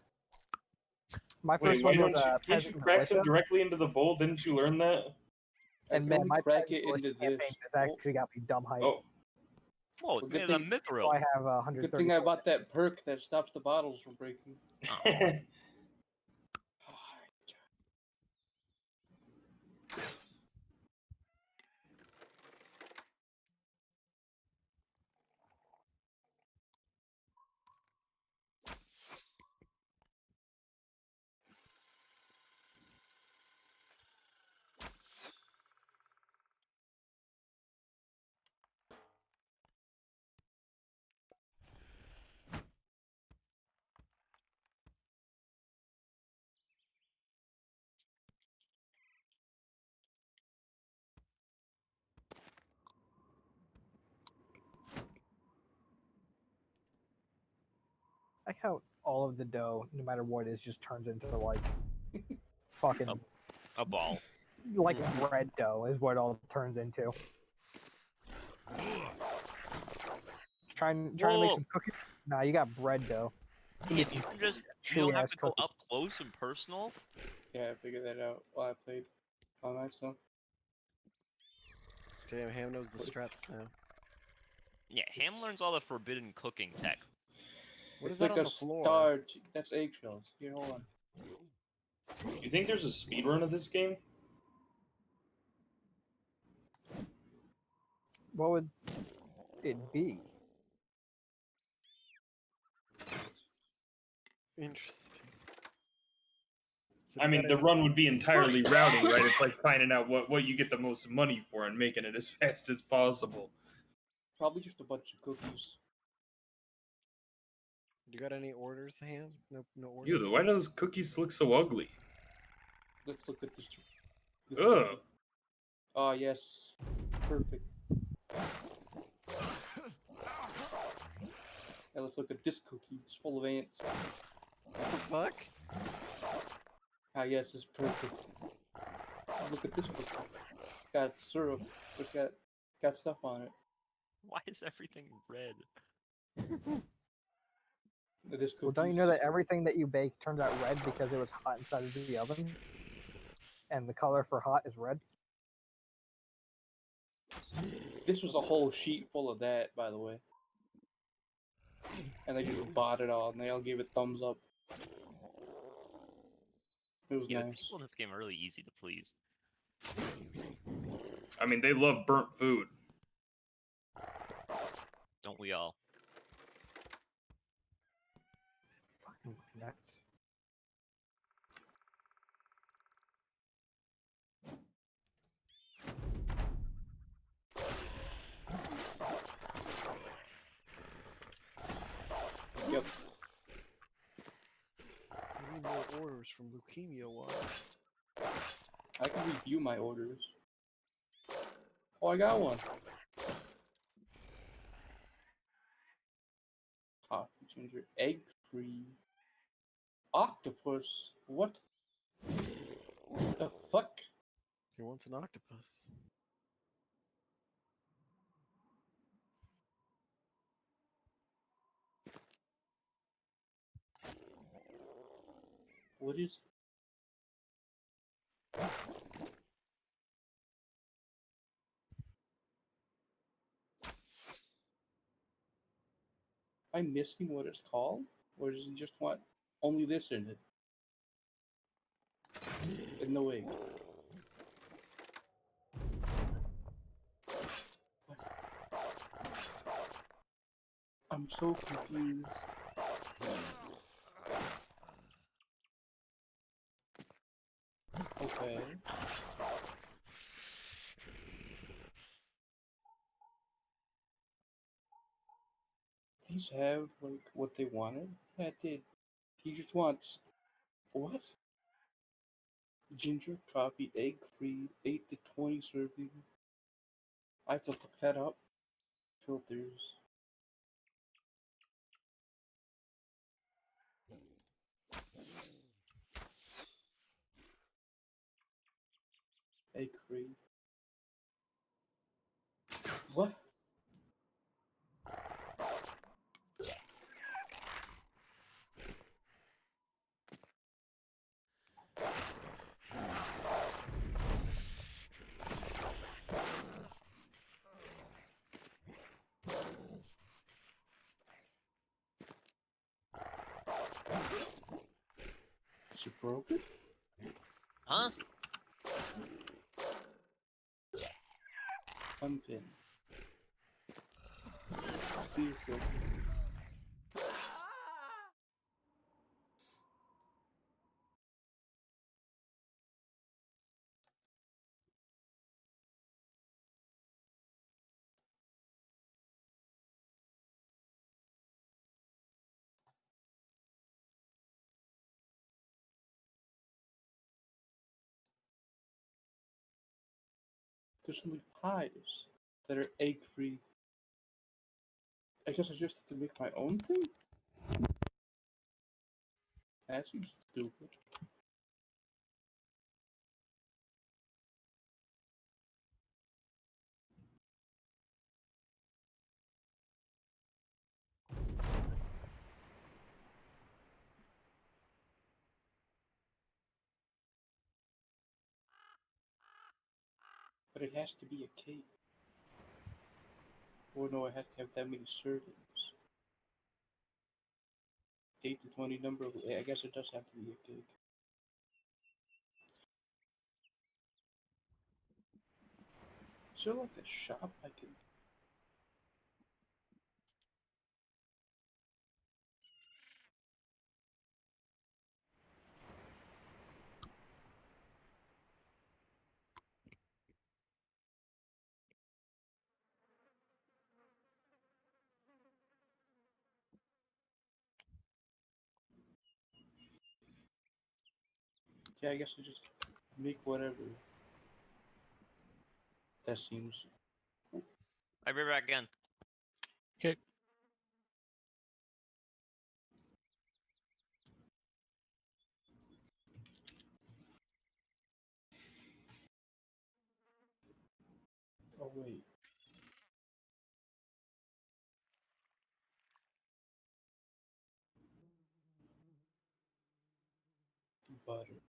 My Wait, first why one was don't you? Can't you Peasant crack them Militia, directly into the bowl? Didn't you learn that? I and can man, only my crack Peasant it Militia into campaign this. has actually got me dumb hype. Oh, Whoa, Well, made good it a thing- mythril. So I have 130. Good thing I bought that perk that stops the bottles from breaking. Oh. I like how all of the dough, no matter what it is, just turns into like fucking A ball. like bread dough is what it all turns into. Trying to make Whoa. some cookies. Nah, you got bread dough. You can just you don't have Chewy-ass to go cookies. up close and personal. Yeah, I figured that out while I played all night. So Damn, Ham knows the strats now. Yeah, Ham learns all the forbidden cooking tech. What is it's that like on a the floor? starch. That's eggshells. Here, hold on. you think there's a speedrun of this game? What would it be? Interesting. So I you mean, got the any- run would be entirely routing, right? It's like finding out what you get the most money for and making it as fast as possible. Probably just a bunch of cookies. You got any orders, Ham? No orders. Ew, why do those cookies look so ugly? Let's look at this. Ugh. cookie. Oh yes, perfect. Now let's look at this cookie. It's full of ants. What the fuck? Ah yes, it's perfect. Look at this cookie. It's got syrup. It's got stuff on it. Why is everything red? This cookie. Well, don't you know that everything that you bake turns out red because it was hot inside of the oven? And the color for hot is red? This was a whole sheet full of that, by the way. And they just bought it all, and they all gave it thumbs up. It was Yeah, the nice. people in this game are really easy to please. I mean, they love burnt food. Don't we all? need more orders from Leukemia Watch. I can review my orders. Oh, I got one. Coffee ginger, egg free, octopus. What the fuck? He wants an octopus. What is? Am I missing what it's called, or does he just want only this in it? And no egg. What? I'm so confused. Okay. These have like what they wanted? Yeah, it did. He just wants what? Ginger coffee, egg free, 8 to 20 serving. I have to look that up. Filters. Egg free. What? Is it broken? Huh? Unpin. Beautiful. There's only pies that are egg free. I guess I just have to make my own thing? That seems stupid. But it has to be a cake. Or no, it has to have that many servings. 8 to 20 number of. I guess it does have to be a cake. Is there like a shop I can. Yeah, I guess I just make whatever. That seems. I'll be back again. Okay. Oh, wait. Butter,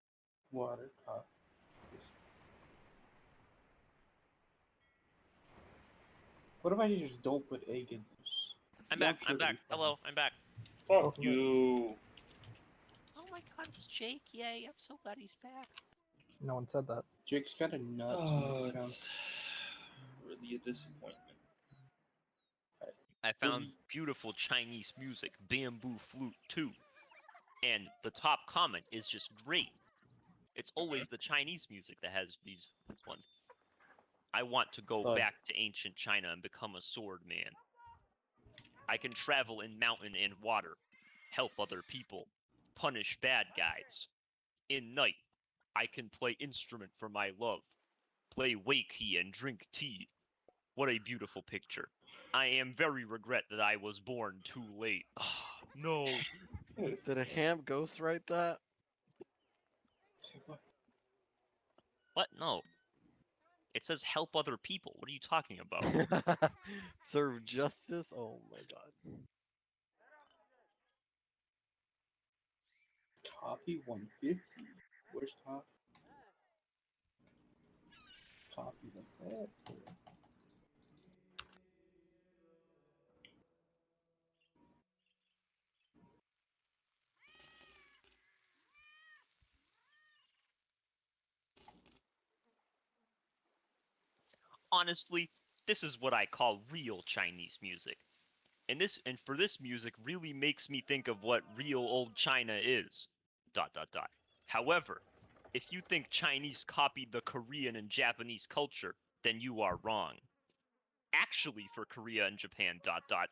water, coffee. What if I just don't put egg in this? I'm Yeah, back. sure I'm it'll back. be fine. Hello, I'm back. Fuck you. Oh my god, it's Jake. Yay, I'm so glad he's back. No one said that. Jake's kind of nuts. Oh, Found- it's really a disappointment. I What found do you- beautiful Chinese music, Bamboo Flute 2. And the top comment is just great. It's always the Chinese music that has these ones. I want to go Thud. back to ancient China and become a sword man. I can travel in mountain and water, help other people. punish bad guys. In night, I can play instrument for my love, play wakey and drink tea. What a beautiful picture. I am very regret that I was born too late. No. Did a ham ghost write that? What? No. It says help other people. What are you talking about? Serve justice? Oh my god. Copy 150. Where's copy? Copy like that. Honestly, this is what I call real Chinese music. And for this music really makes me think of what real old China is. ... However, if you think Chinese copied the Korean and Japanese culture, then you are wrong. Actually, for Korea and Japan ...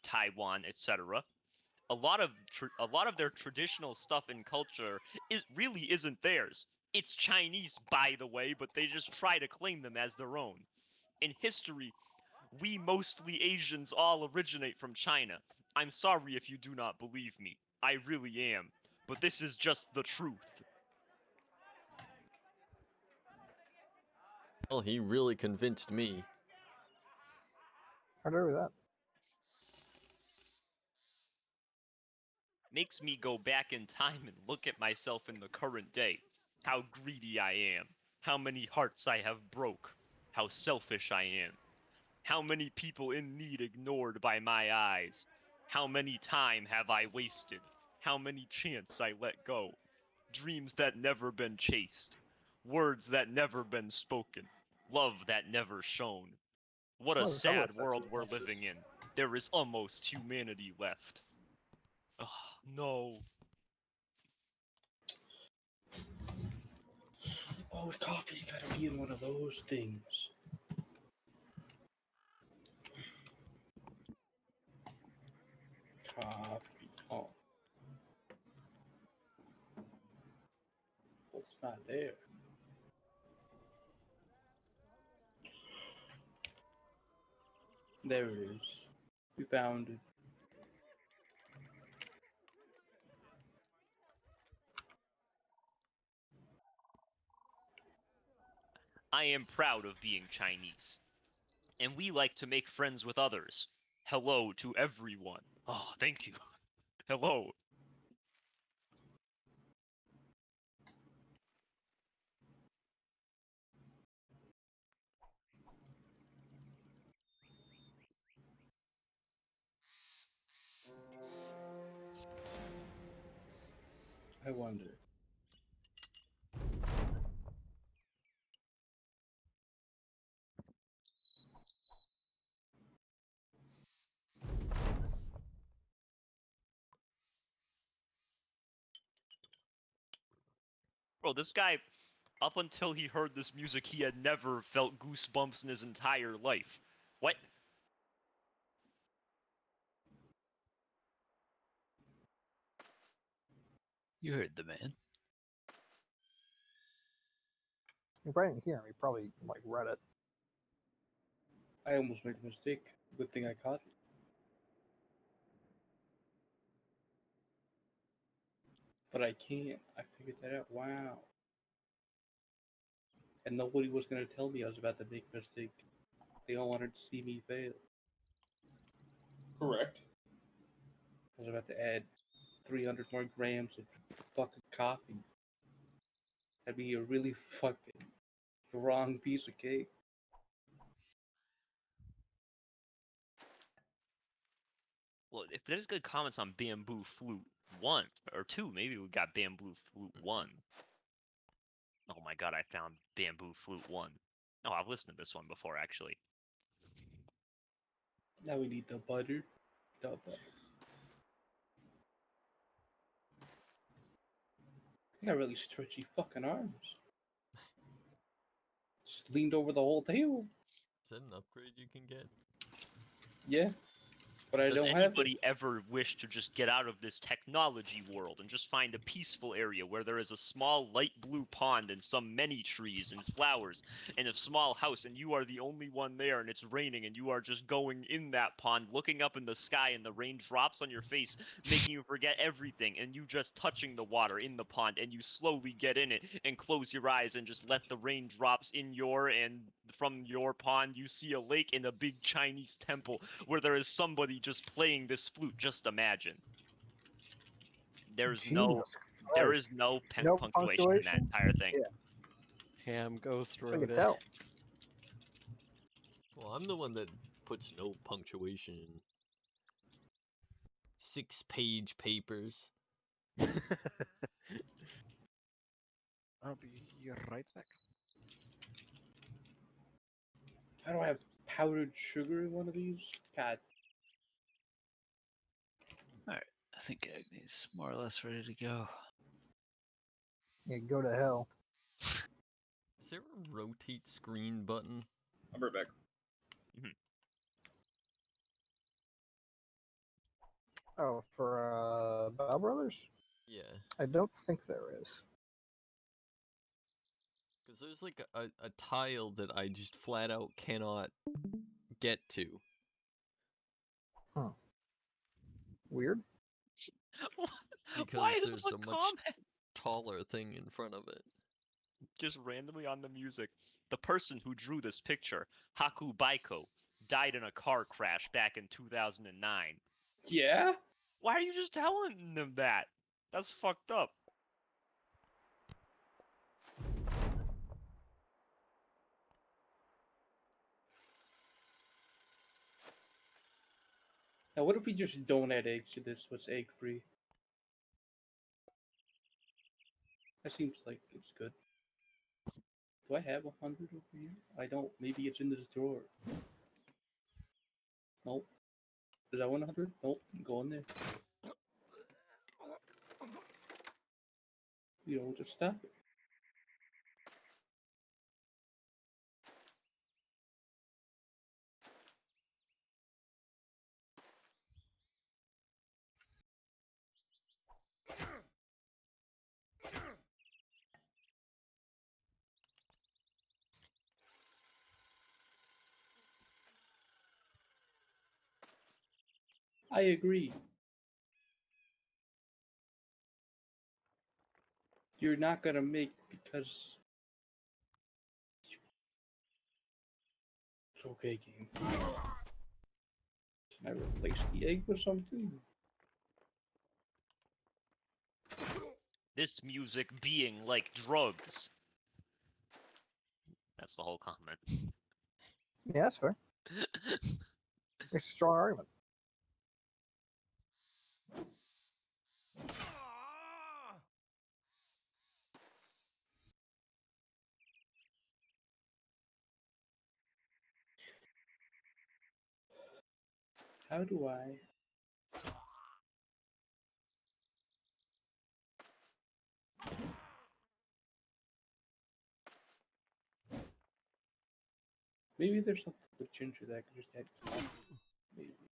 Taiwan, etc., a lot of their traditional stuff in culture really isn't theirs. It's Chinese, by the way, but they just try to claim them as their own. In history, we mostly Asians all originate from China. I'm sorry if you do not believe me. I really am. But this is just the truth. Well, he really convinced me. I'd agree with that. Makes me go back in time and look at myself in the current day. How greedy I am. How many hearts I have broke. How selfish I am. How many people in need ignored by my eyes. How many time have I wasted. How many chance I let go. Dreams that never been chased. Words that never been spoken. Love that never shown. What a Well, there's several sad world effective we're answers. living in. There is almost humanity left. Ugh, no. Oh, coffee's gotta be in one of those things. Coffee. Oh. Well, it's not there. There it is. We found it. I am proud of being Chinese. And we like to make friends with others. Hello to everyone. Oh, thank you. Hello. I wonder. Bro, this guy, up until he heard this music, he had never felt goosebumps in his entire life. What? You heard the man. You probably didn't hear him. He probably like read it. I almost made a mistake. Good thing I caught it. But I can't. I figured that out. Wow. And nobody was gonna tell me I was about to make a mistake. They all wanted to see me fail. Correct. I was about to add 300 more grams of fucking coffee. That'd be a really fucking strong piece of cake. Well, if there's good comments on Bamboo Flute 1 or 2, maybe we got Bamboo Flute 1. Oh my god, I found Bamboo Flute 1. Oh, I've listened to this one before, actually. Now we need the butter. The butter. I got really stretchy fucking arms. Just leaned over the whole table. Is that an upgrade you can get? Yeah. But I Does don't have anybody it. ever wish to just get out of this technology world and just find a peaceful area where there is a small light blue pond and some many trees and flowers and a small house and you are the only one there and it's raining and you are just going in that pond looking up in the sky and the rain drops on your face making you forget everything and you just touching the water in the pond and you slowly get in it and close your eyes and just let the rain drops in your and from your pond you see a lake and a big Chinese temple where there is somebody just playing this flute. Just imagine. There's no, Jesus there is Christ. no No punctuation in that punctuation? entire thing. Yeah, Ham Ghost I wrote can it. tell. Well, I'm the one that puts no punctuation in 6-page papers. I'll be right back. How do I have powdered sugar in one of these? God. Alright, I think Agni's more or less ready to go. Yeah, go to hell. Is there a rotate screen button? I'll be right back. Oh, for Bell Brothers? Yeah, I don't think there is. because there's like a tile that I just flat out cannot get to. Weird. Why Because is there's this a a much comment? taller thing in front of it. Just randomly on the music. The person who drew this picture, Haku Baiko, died in a car crash back in 2009. Yeah? Why are you just telling them that? That's fucked up. Now, what if we just don't add eggs to this so it's egg free? That seems like it's good. Do I have 100 over here? I don't. Maybe it's in this drawer. Nope. Is that 100? Nope. Go in there. You know, just stop it. I agree. You're not gonna make because it's okay, game. Can I replace the egg with something? This music being like drugs. That's the whole comment. Yeah, that's fair. It's a strong argument. How do I? Maybe there's something with ginger that I could just add to coffee. Maybe.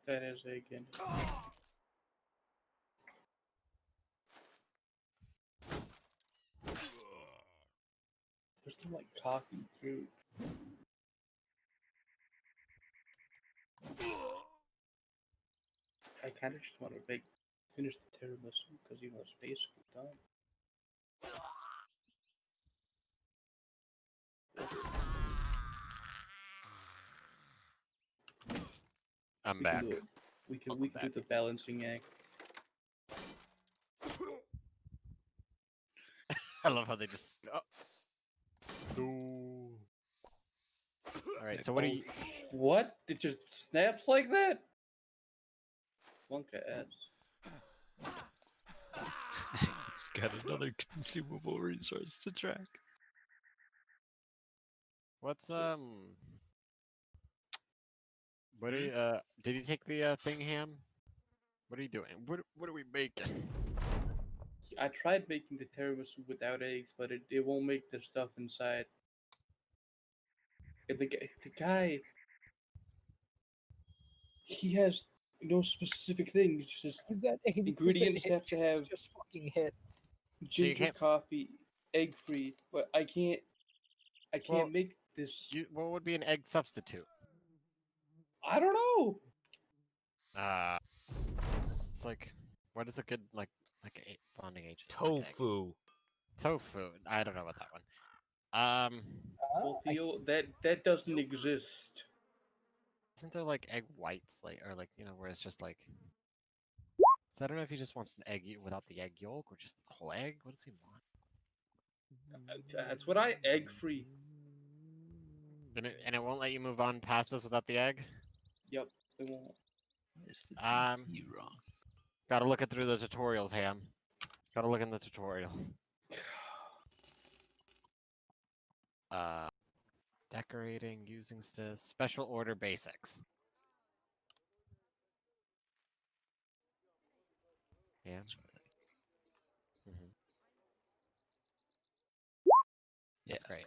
That is egg in it. There's still like coffee too. I kind of just want to finish the tiramisu because you know it's basically done. I'm We back. can do it. We can Welcome do back. the balancing act. I love how they just. Oh. No. All right. So what do you? What? It just snaps like that? Wonka ass. He's got another consumable resource to track. What's What are you, did you take the thing, Ham? What are you doing? What are we making? I tried making the tiramisu without eggs, but it won't make the stuff inside. And the guy, he has no specific things. It's just He's got 80% ingredients hit have to chance, have just fucking hit. ginger can't- coffee, egg free, but I can't Well, make this. What would be an egg substitute? I don't know. It's like, what is a good like a bonding agent? Tofu. Tofu. I don't know about that one. Well, Theo, that doesn't exist. Isn't there like egg whites, like or like where it's just like? So I don't know if he just wants an egg without the egg yolk or just the whole egg. What does he want? That's what egg free. And it won't let you move on past this without the egg. Yep, it won't. Where's the DC wrong? Gotta look it through the tutorials, Ham. Gotta look in the tutorials. Decorating, using special order basics. Yeah. Yeah. That's great.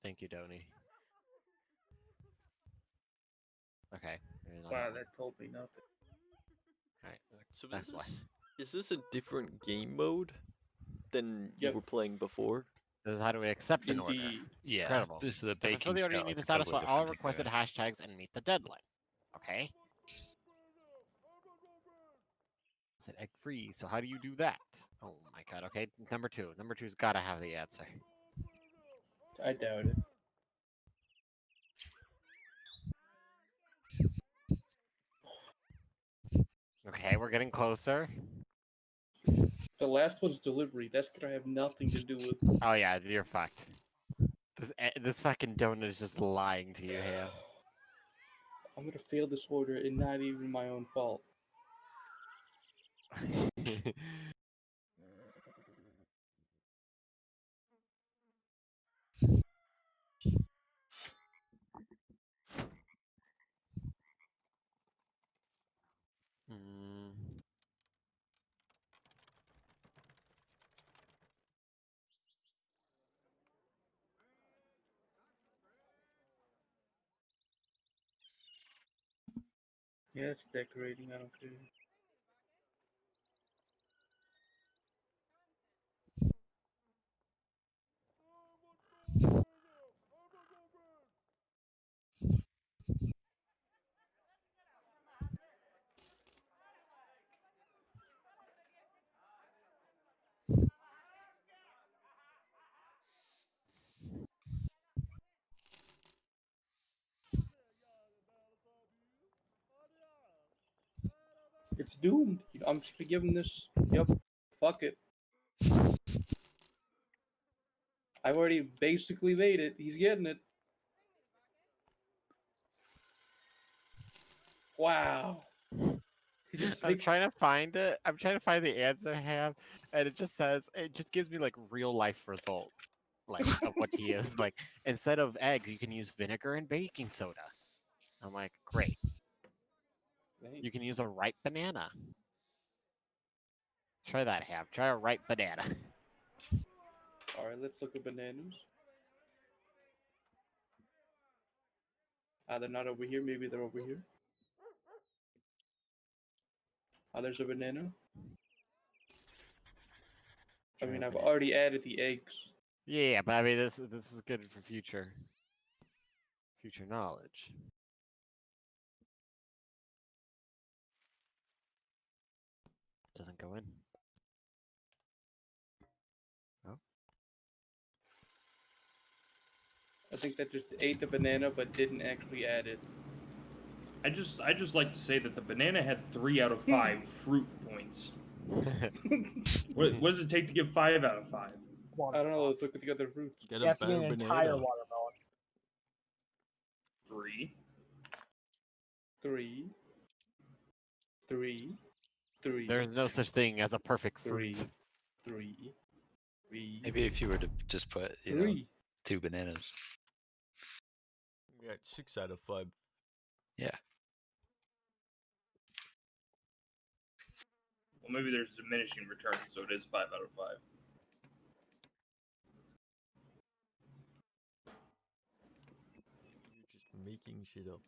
Thank you, Donny. Okay. maybe not Wow, that one. that told me nothing. Alright. So That's why. is this a different game mode than you Yep. were playing before? This is how do we accept an order. Indeed. Yeah. Incredible. This is the To fulfill baking the order, you style, need to like a totally satisfy all different requested technique. hashtags and meet the deadline. Okay? Said egg free, so how do you do that? Oh my god, okay. Number two. Number two's gotta have the answer. I doubt it. Okay, we're getting closer. The last one's delivery. That's gonna have nothing to do with. Oh yeah, you're fucked. This fucking donut is just lying to you, Ham. I'm gonna fail this order and not even my own fault. Mm. Yeah, it's decorating. I don't care. It's doomed. I'm just gonna give him this. Yep. Fuck it. I've already basically made it. He's getting it. Wow. He just I'm makes. trying to find it. I'm trying to find the answer, Ham, and it just gives me like real life results, like of what he is. Like instead of eggs, you can use vinegar and baking soda. I'm like, great. You can use a ripe banana. Try that, Ham. Try a ripe banana. All right, let's look at bananas. They're not over here. Maybe they're over here. There's a banana. I mean, I've already added the eggs. Yeah, but I mean, this is good for future knowledge. Doesn't go in. Oh. I think that just ate the banana but didn't actually add it. I just like to say that the banana had 3 out of 5 fruit points. What does it take to get 5 out of 5? I don't know. Let's look at the other fruits. Get It a has to be better an banana. entire watermelon. 3. 3. 3. 3. There's no such thing as a perfect fruit. 3. Maybe if you were to just put, you know, 3. 2 bananas. You got 6 out of 5. Yeah. Well, maybe there's diminishing returns, so it is 5 out of 5. You're just making shit up.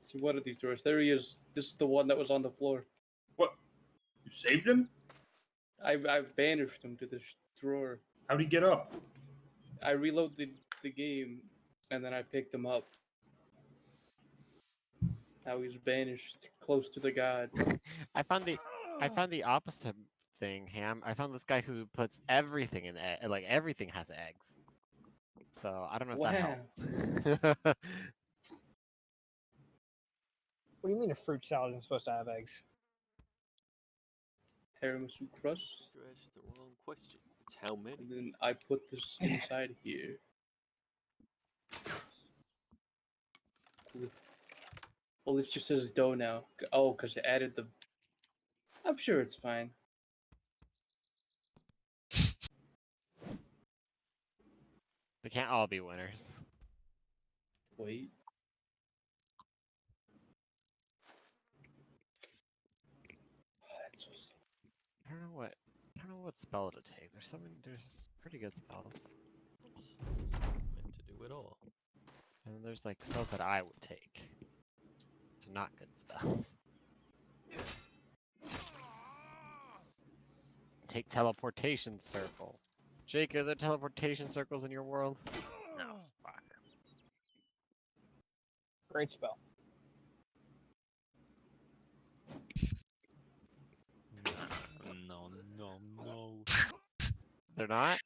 See, what are these drawers? There he is. This is the one that was on the floor. What? You saved him? I banished him to this drawer. How'd he get up? I reloaded the game, and then I picked him up. Now he's banished close to the god. I found the opposite thing, Ham. I found this guy who puts everything in like everything has eggs. So I don't know if that helps. What do you mean a fruit salad isn't supposed to have eggs? Tiramisu crust. You asked the wrong question. It's how many? And then I put this inside here. Well, this just says dough now. Oh, because I added the... I'm sure it's fine. They can't all be winners. Wait. Oh, that's so sad. I don't know what spell to take. There's pretty good spells. Oops, that's not meant to do at all. And there's like spells that I would take. So not good spells. Take teleportation circle. Jake, are there teleportation circles in your world? No. Fuck. Great spell. No, no, no. They're not?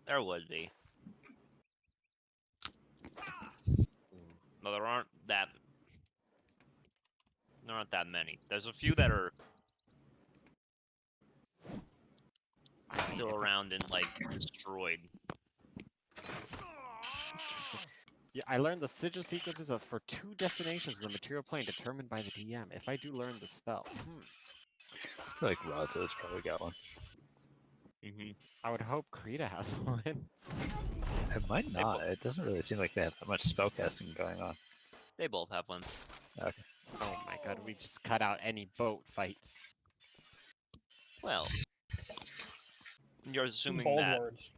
There would be. No, there aren't that many. There's a few that are still around and like destroyed. Yeah, I learned the sigil sequences of for 2 destinations in the material plane determined by the DM. If I do learn the spell, I feel like Raza's probably got one. I would hope Krita has one. It might not. It doesn't really seem like they have that much spellcasting going on. They both have one. Okay. Oh my god, we just cut out any boat fights. Well, you're assuming Bold that. words.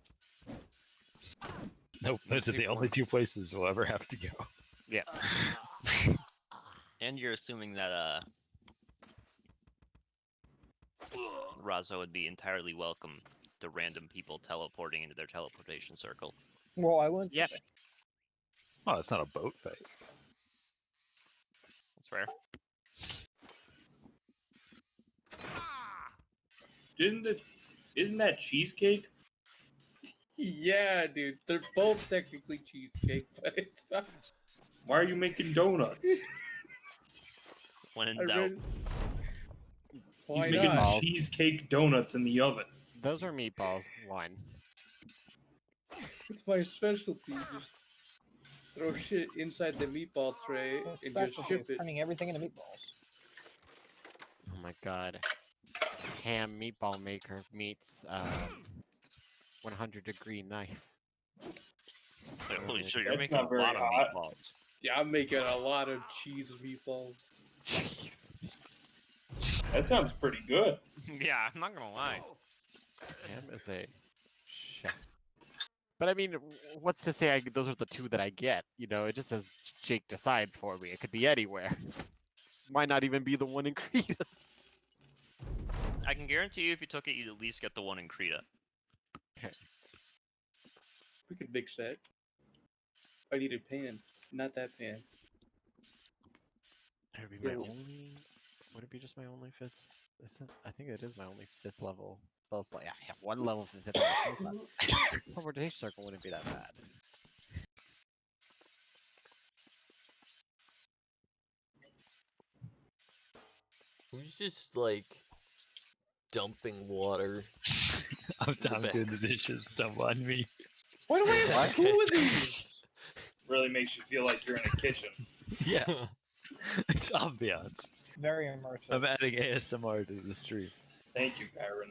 Nope, those are the only 2 places we'll ever have to go. Yeah. And you're assuming that Razo would be entirely welcome to random people teleporting into their teleportation circle. Well, I wouldn't. Yep. Oh, it's not a boat fight. That's fair. Isn't that cheesecake? Yeah, dude. They're both technically cheesecake, but it's fine. Why are you making donuts? When in I doubt. read... Why He's making not? cheesecake donuts in the oven. Those are meatballs. 1. It's my specialty. Just throw shit inside the meatball tray and just Specialty ship is it. turning everything into meatballs. Oh my god. Ham meatball maker meets 100-degree knife. Wait, holy shit, you're That's making a not very lot of hot. meatballs. Yeah, I'm making a lot of cheese meatballs. Jeez. That sounds pretty good. Yeah, I'm not gonna lie. Ham is a chef. But I mean, what's to say those are the 2 that I get? You know, it just says Jake decides for me. It could be anywhere. Might not even be the one in Krita. I can guarantee you if you took it, you'd at least get the one in Krita. We could mix that. I need a pan, not that pan. That would be my Yo. only. Would it be just my only 5th? I think it is my only 5th level spell slot. Yeah, I have 1 level for 5th level spell slot. Teleportation circle wouldn't be that bad. Who's just like dumping water? I'm the down back. doing the dishes. Don't mind me. Why do I have Okay. two of these? Really makes you feel like you're in a kitchen. Yeah, it's ambiance. Very immersive. I'm adding ASMR to the stream. Thank you, Chiron.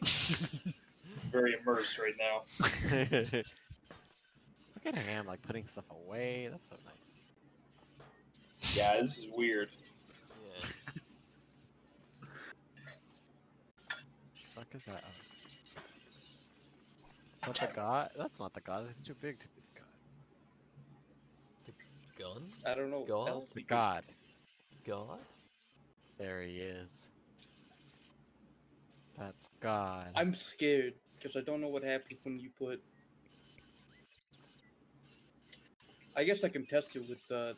Very immersed right now. Look at him, like putting stuff away. That's so nice. Yeah, this is weird. Yeah. Fuck is that? Oh, is that the god? That's not the god. It's too big to be the god. Gun? I don't know. God? Else The you could- god. God? There he is. That's god. I'm scared because I don't know what happens when you put. I guess I can test it with the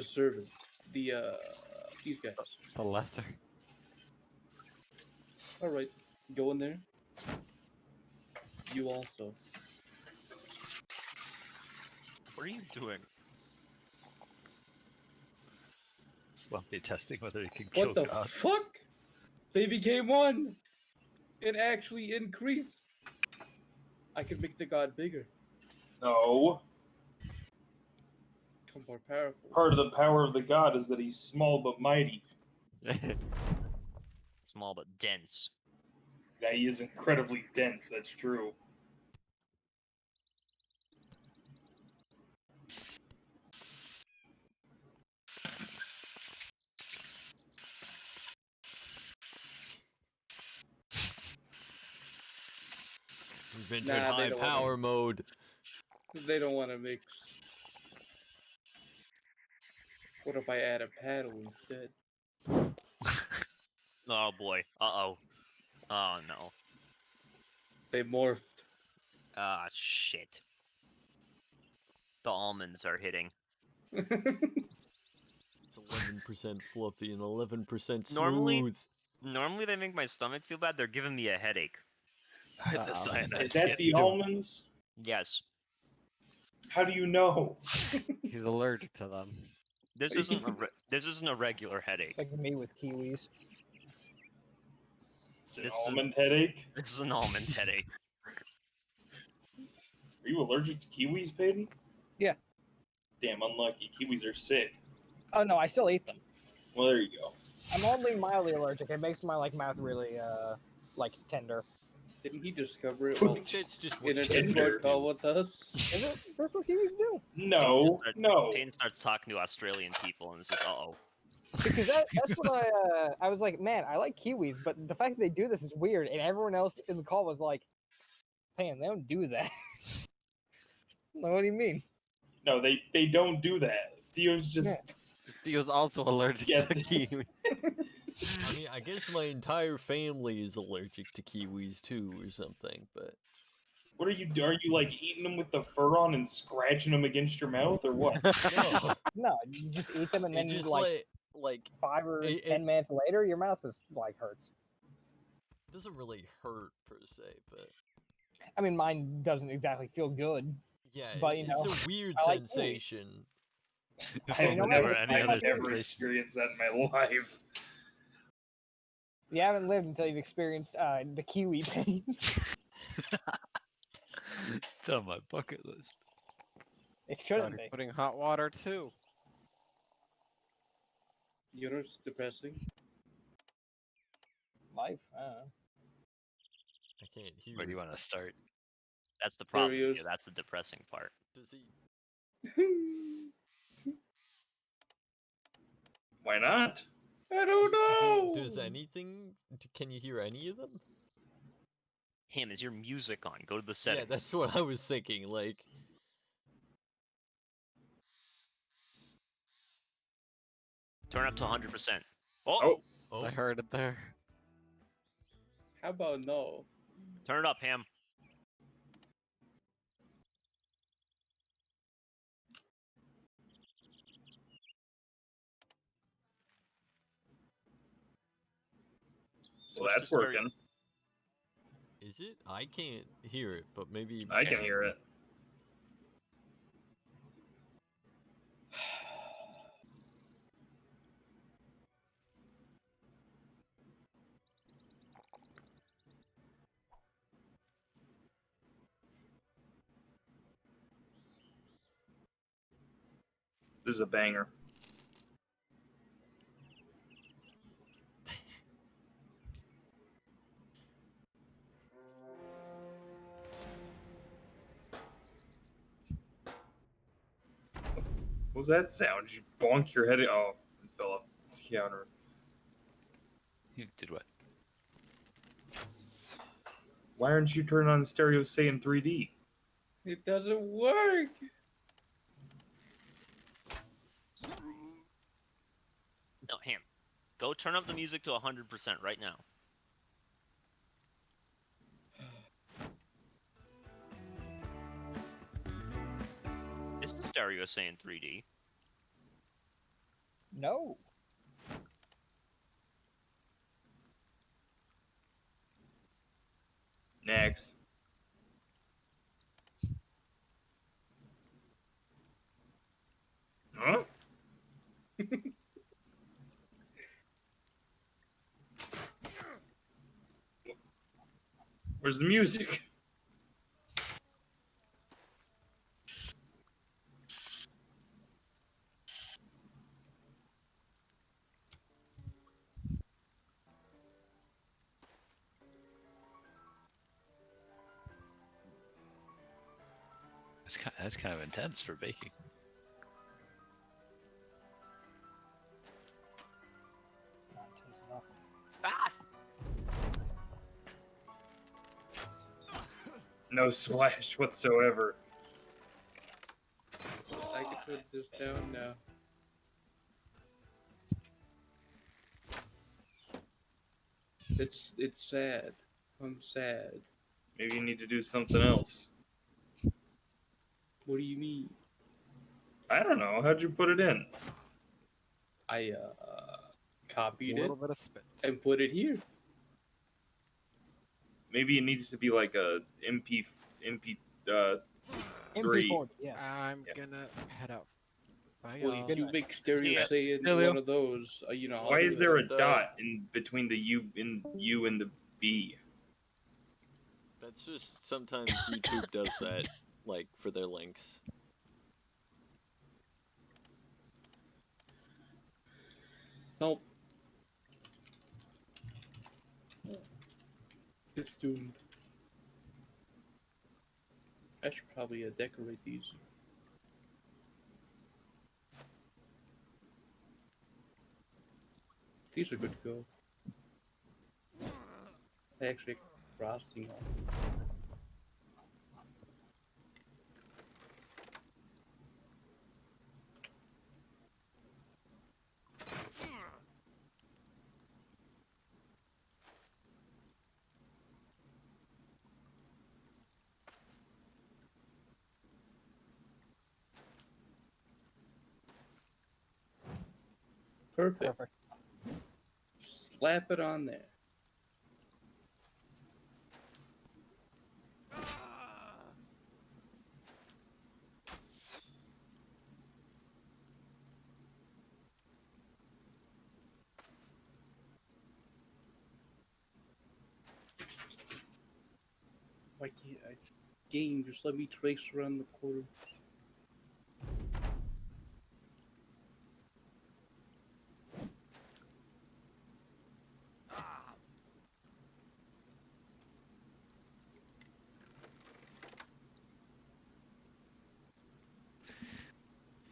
servant, these guys. The lesser. All right, go in there. You also. What are you doing? Slumpy testing whether he can kill What the God. fuck? They became one. It actually increased. I can make the god bigger. No. Become more powerful. Part of the power of the god is that he's small but mighty. Small but dense. Yeah, he is incredibly dense, that's true. We've entered Nah, they high don't wanna- power mode. They don't want to mix. What if I add a paddle instead? Oh boy. Uh-oh. Oh no. They morphed. Ah, shit. The almonds are hitting. It's 11% fluffy and 11% smooth. Normally they make my stomach feel bad. They're giving me a headache. The Uh-oh. cyanide Is that the almonds? Yes. How do you know? He's allergic to them. This isn't this isn't a regular It's headache. like me with kiwis. It's an This is- almond headache? This is an almond headache. Are you allergic to kiwis, Peyton? Yeah. Damn, unlucky. Kiwis are sick. Oh no, I still eat them. Well, there you go. I'm only mildly allergic. It makes my mouth really tender. Didn't he discover it I while think that's just in a what Tinder Discord kiwis call do. with us? Is it? That's what kiwis do. No, no. Payne starts talking to Australian people and says, "Uh-oh." Because that's what I was like, man, I like kiwis, but the fact that they do this is weird. And everyone else in the call was like, "Man, they don't do that." Like, what do you mean? No, they don't do that. Theo's just... Yeah. Theo's also allergic Yeah. to kiwi. I mean, I guess my entire family is allergic to kiwis too, or something. But What are you like eating them with the fur on and scratching them against your mouth, or what? no, No, you just eat them, and it then just like like 5 or it- 10 minutes later, your mouth is like hurts. doesn't really hurt per se, but I mean, mine doesn't exactly feel good. yeah, But, you it's know, a weird I like kiwis. sensation. If I've I've know never what? any I other have never sensation. experienced that in my life. You haven't lived until you've experienced the kiwi pains. It's on my bucket list. It shouldn't Started be. putting hot water too. You know it's depressing? Life. I can't hear. Where do you want to start? That's the There problem he here. is. That's the depressing part. Does he? Why not? I don't know. Does anything? Can you hear any of them? Him, is your music on? Go to the settings. Yeah, that's what I was thinking. Like, Turn up to 100%. Oh! Oh. oh, I heard it there. How about no? Turn it up, Ham. Well, Switch to that's stereo. working. is it? I can't hear it, but maybe. I can hear it. This is a banger. What was that sound? Did you bonk your head? Oh, it fell off the counter. You did what? Why aren't you turning on the stereo say in 3D? It doesn't work. No, him. Go turn up the music to 100% right now. Is stereo saying 3D? No. Next. Huh? Where's the music? That's kind of intense for baking. Not intense enough. Ah! No splash whatsoever. I can put this down now. It's sad. I'm sad. Maybe you need to do something else. What do you mean? I don't know. How'd you put it in? I A copied it little bit of spit. and put it here. Maybe it needs to be like a MP three. MP40, yes. I'm Yeah. gonna head out. Bye, Well, y'all. if you night. make stereo Yeah. say in Stereo. one of those, you know. I'll Why do is it. there a And, dot in between the U and the B? That's just sometimes YouTube does that, like for their links. Nope. It's doomed. I should probably decorate these. These are good to go. I actually have frosting on. Perfect. Perfect. Slap it on there. Why can't I? Game, just let me trace around the corner.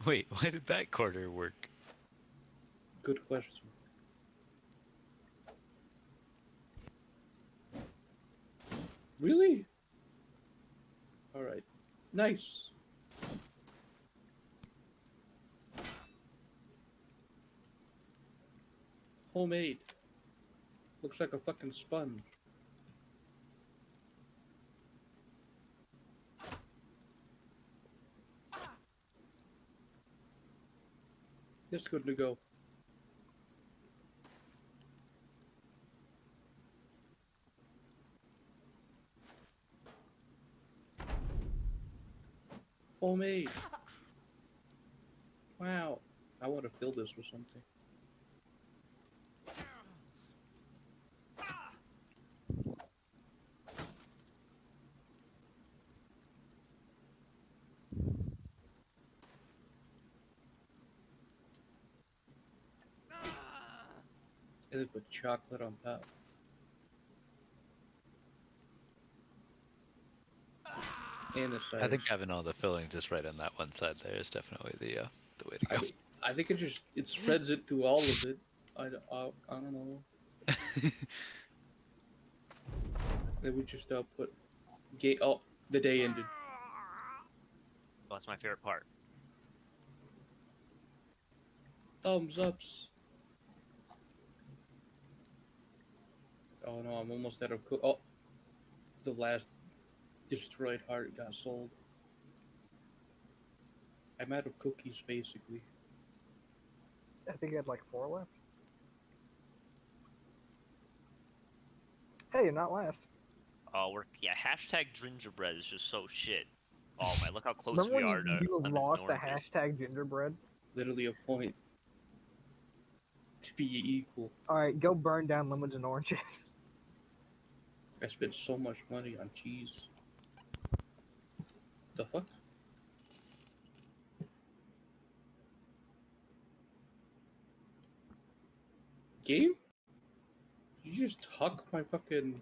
Wait, why did that corner work? Good question. Really? Alright. Nice. Homemade. Looks like a fucking sponge. It's good to go. Homemade. Wow. I want to fill this with something. And they put chocolate on top. And the I think sides. having all the filling just right on that one side there is definitely the way to go. I think it spreads it through all of it. I don't know. Then we just put oh, the day ended. Oh, that's my favorite part. Thumbs ups. Oh no, I'm almost out of oh, the last destroyed heart got sold. I'm out of cookies basically. I think I had like 4 left. Hey, you're not last. Oh, hashtag gingerbread is just so shit. Oh my, look how close Remember we when are to you lemons lost and the oranges. hashtag gingerbread? Literally a point to be equal. Alright, go burn down lemons and oranges. I spent so much money on cheese. The fuck? Game? You just huck my fucking...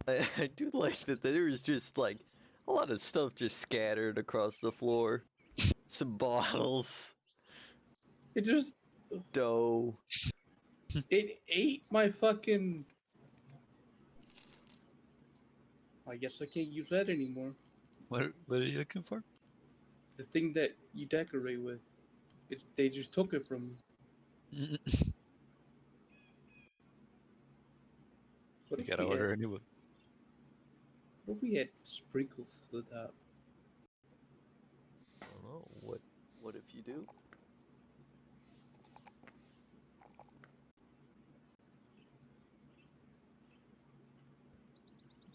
I do like that there is just like a lot of stuff just scattered across the floor. Some bottles, It just... dough. It ate my fucking... I guess I can't use that anymore. What are you looking for? The thing that you decorate with. They just took it from me. What You if gotta we order had, a new one. what if we had sprinkles to the top? I don't know. What if you do?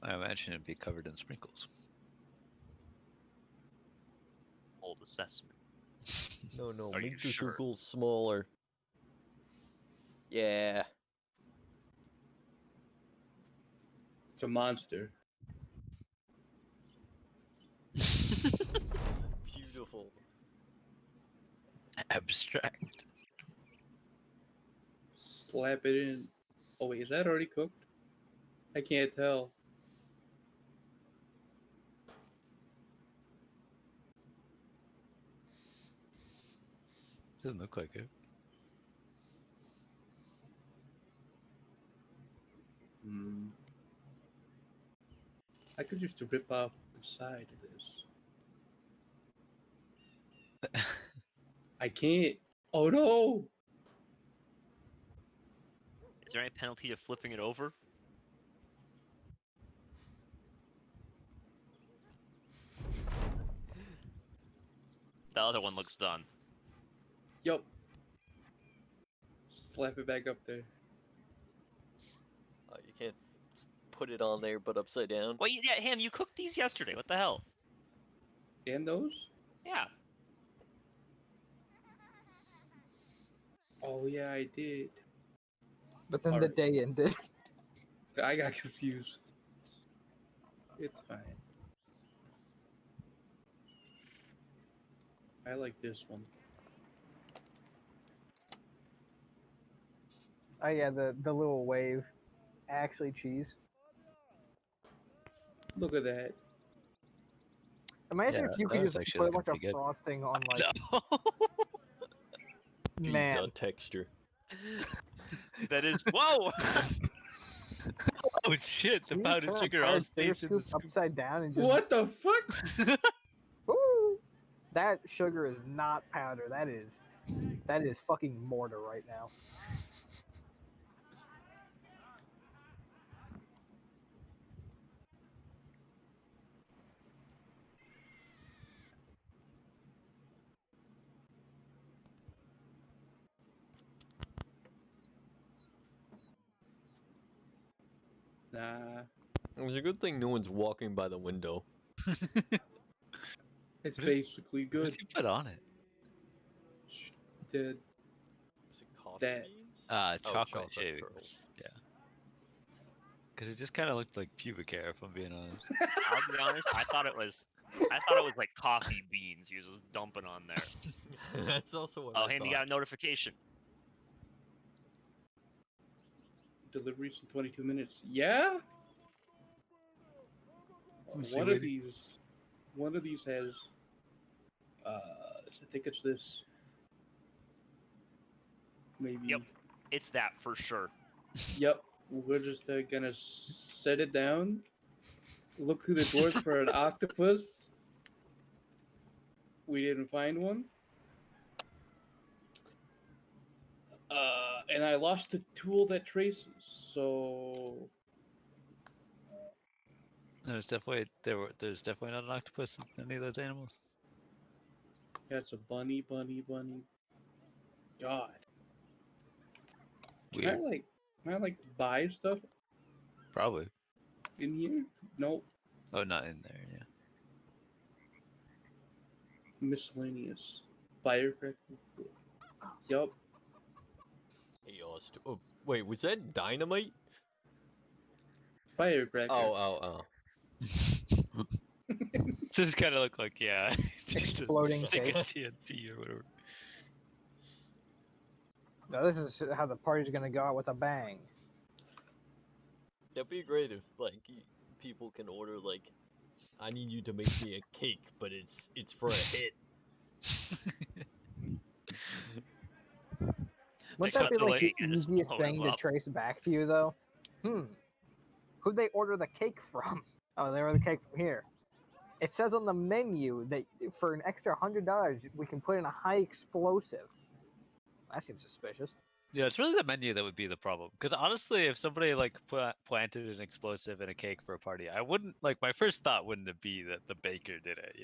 I imagine it'd be covered in sprinkles. Old assessment. No, Are you make the sure? circles smaller. Yeah. It's a monster. Beautiful. Abstract. Slap it in. Oh wait, is that already cooked? I can't tell. Doesn't look like it. Hmm. I could just rip off the side of this. I can't. Oh no! Is there any penalty to flipping it over? The other one looks done. Yup. Slap it back up there. You can't put it on there, but upside down. Well, yeah, Ham, you cooked these yesterday. What the hell? And those? Yeah. Oh yeah, I did. But then the Alright. day ended. I got confused. It's fine. I like this one. Oh yeah, the little wave. Actually cheese. Look at that. Imagine Yeah, if you that could was just actually put looking like a pretty good. frosting on like No. Cheese, man. not texture. That is. Whoa! Oh shit! The You just powdered turn a sugar all powdered sugar stays in the scoop scoop. upside down and just What the fuck? Woo! That sugar is not powder. That is fucking mortar right now. Nah. It's a good thing no one's walking by the window. It's What did- basically What good. did you put on it? The Is it coffee That. beans? Chocolate chocolate shavings. pearls. Yeah. Because it just kind of looked like pubic hair, if I'm being honest. I'll be honest. I thought it was I thought it was like coffee beans he was just dumping on there. That's also what Oh, I Hammy thought. got a notification. Deliveries in 22 minutes. Yeah. Who's One he of these has. I think it's this. Maybe. Yep. It's that for sure. Yep. We're just gonna set it down. Look through the drawers for an octopus. We didn't find one. And I lost the tool that traces. So There's definitely not an octopus in any of those animals. that's a bunny. God. Weird. Can I buy stuff Probably. in here? Nope. Oh, not in there. Yeah. Miscellaneous. Firecracker. Yup. Hey, oh, wait, was that dynamite? Firecracker. Oh. Just kind of look like just Exploding a stick cake. of TNT or whatever. No, this is how the party's gonna go out with a bang. That'd be great if people can order I need you to make me a cake, but it's for a hit. Wouldn't cut that be the like the leg and just easiest blow thing him to up. trace back to you, though? Who'd they order the cake from? Oh, they ordered the cake from here. It says on the menu that for an extra $100, we can put in a high explosive. That seems suspicious. Yeah, it's really the menu that would be the problem. Because honestly, if somebody planted an explosive in a cake for a party, I wouldn't my first thought wouldn't be that the baker did it.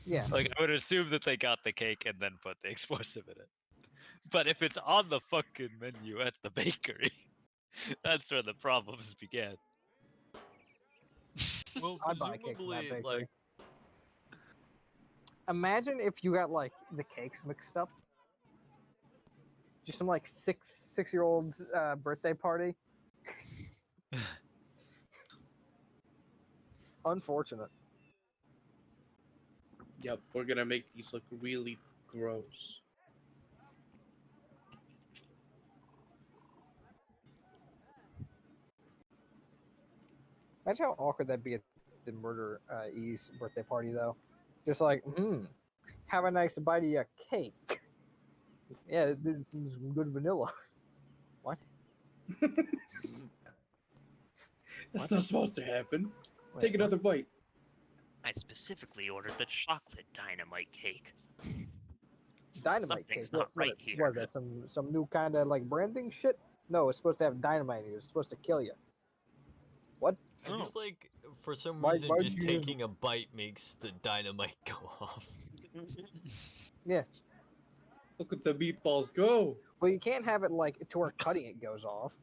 Yeah. I would assume that they got the cake and then put the explosive in it. But if it's on the fucking menu at the bakery, that's where the problems began. Well, I'd buy a cake from that presumably, bakery. Imagine if you got the cakes mixed up. Just some six-year-old's birthday party. Unfortunate. Yep. We're gonna make these look really gross. Imagine how awkward that'd be at the Murder E's birthday party, though. Just have a nice bite of your cake. Yeah, this is some good vanilla. What? That's not supposed to happen. Wait, Take what? another bite. I specifically ordered the chocolate dynamite cake. Dynamite Something's cake. not right What here. is that? Some new kind of branding shit? No, it's supposed to have dynamite in it. It's supposed to kill you. What? I feel like for some Why- reason why'd just you use- taking a bite makes the dynamite go off. Yeah. Look at the meatballs go. Well, you can't have it to where cutting it goes off.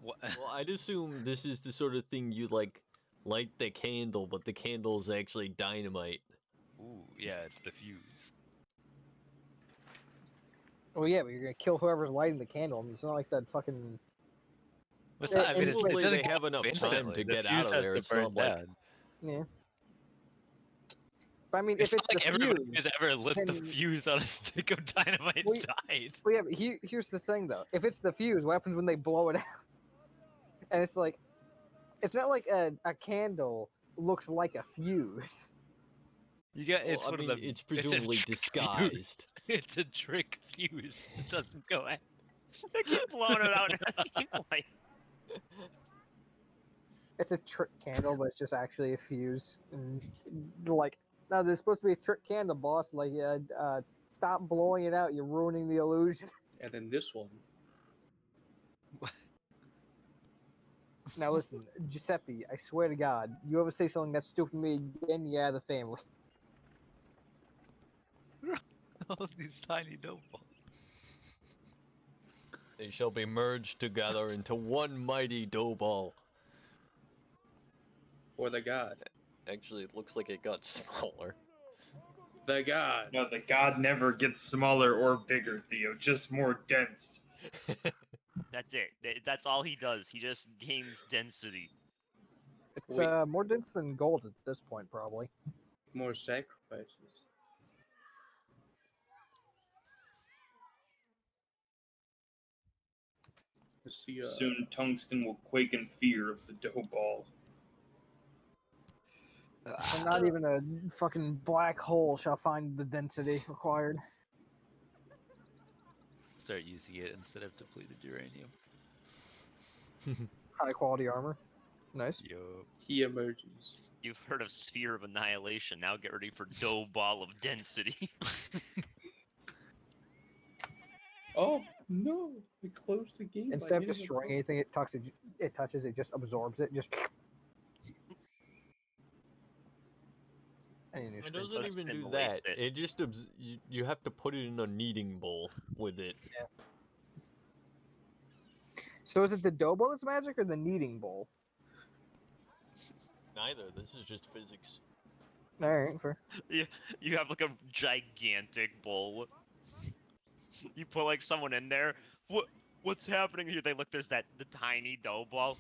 What? Well, I'd assume this is the sort of thing you light the candle, but the candle's actually dynamite. Ooh, yeah, it's the fuse. Well, yeah, but you're gonna kill whoever's lighting the candle. I mean, it's not like that fucking. What's Yeah, that? I mean, and it Presumably doesn't they go have off enough time instantly. to The get fuse out of has there. to It's burn not like down. Yeah. But I mean, It's if not it's like the everybody fuse, who's ever lit the then- fuse on a stick of dynamite Well, died. Well, yeah, but here's the thing, though. If it's the fuse, what happens when they blow it out? And it's not like a candle looks like a fuse. You got it's well, I one mean, of them. it's a presumably trick disguised. Fuse. It's a trick fuse. It doesn't go out. They keep blowing it out. And I keep It's a trick candle, but it's just actually a fuse. And no, there's supposed to be a trick candle, boss. Stop blowing it out. You're ruining the illusion. And then this one. Now listen, Giuseppe, I swear to God, you ever say something that's stupid to me again, you're out of the family. All these tiny dough balls. They shall be merged together into one mighty dough ball. Or the god. Actually, it looks like it got smaller. The god. No, the god never gets smaller or bigger, Theo. Just more dense. That's it. That's all he does. He just gains density. It's Wait. more dense than gold at this point, probably. More sacrifices. Let's see. Soon tungsten will quake in fear of the dough ball. So not even a fucking black hole shall find the density required. Start using it instead of depleted uranium. High quality armor. Nice. Yup. He emerges. You've heard of Sphere of Annihilation. Now get ready for Dough Ball of Density. Oh no! We closed the game. by Instead of hitting the destroying button. anything it touches, it just absorbs it. Just. Any new It screen. doesn't even do Assimilates that. it. It just you have to put it in a kneading bowl with it. So is it the dough bowl that's magic or the kneading bowl? Neither. This is just physics. All right, fair. You have like a gigantic bowl. You put like someone in there. What's happening here? They look. There's the tiny dough ball.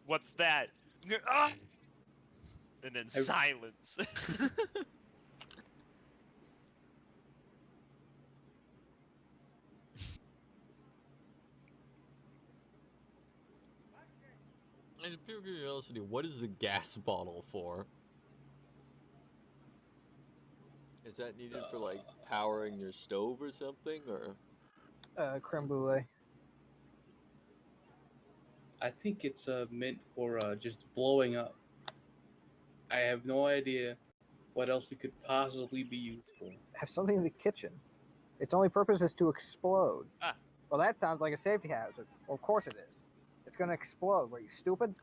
What's that? Ah! And then silence. And in pure curiosity, what is the gas bottle for? Is that needed for like powering your stove or something, or? Creme brulee. I think it's meant for just blowing up. I have no idea what else it could possibly be used for. Have something in the kitchen. Its only purpose is to explode. Ah. Well, that sounds like a safety hazard. Well, of course it is. It's gonna explode. Were you stupid?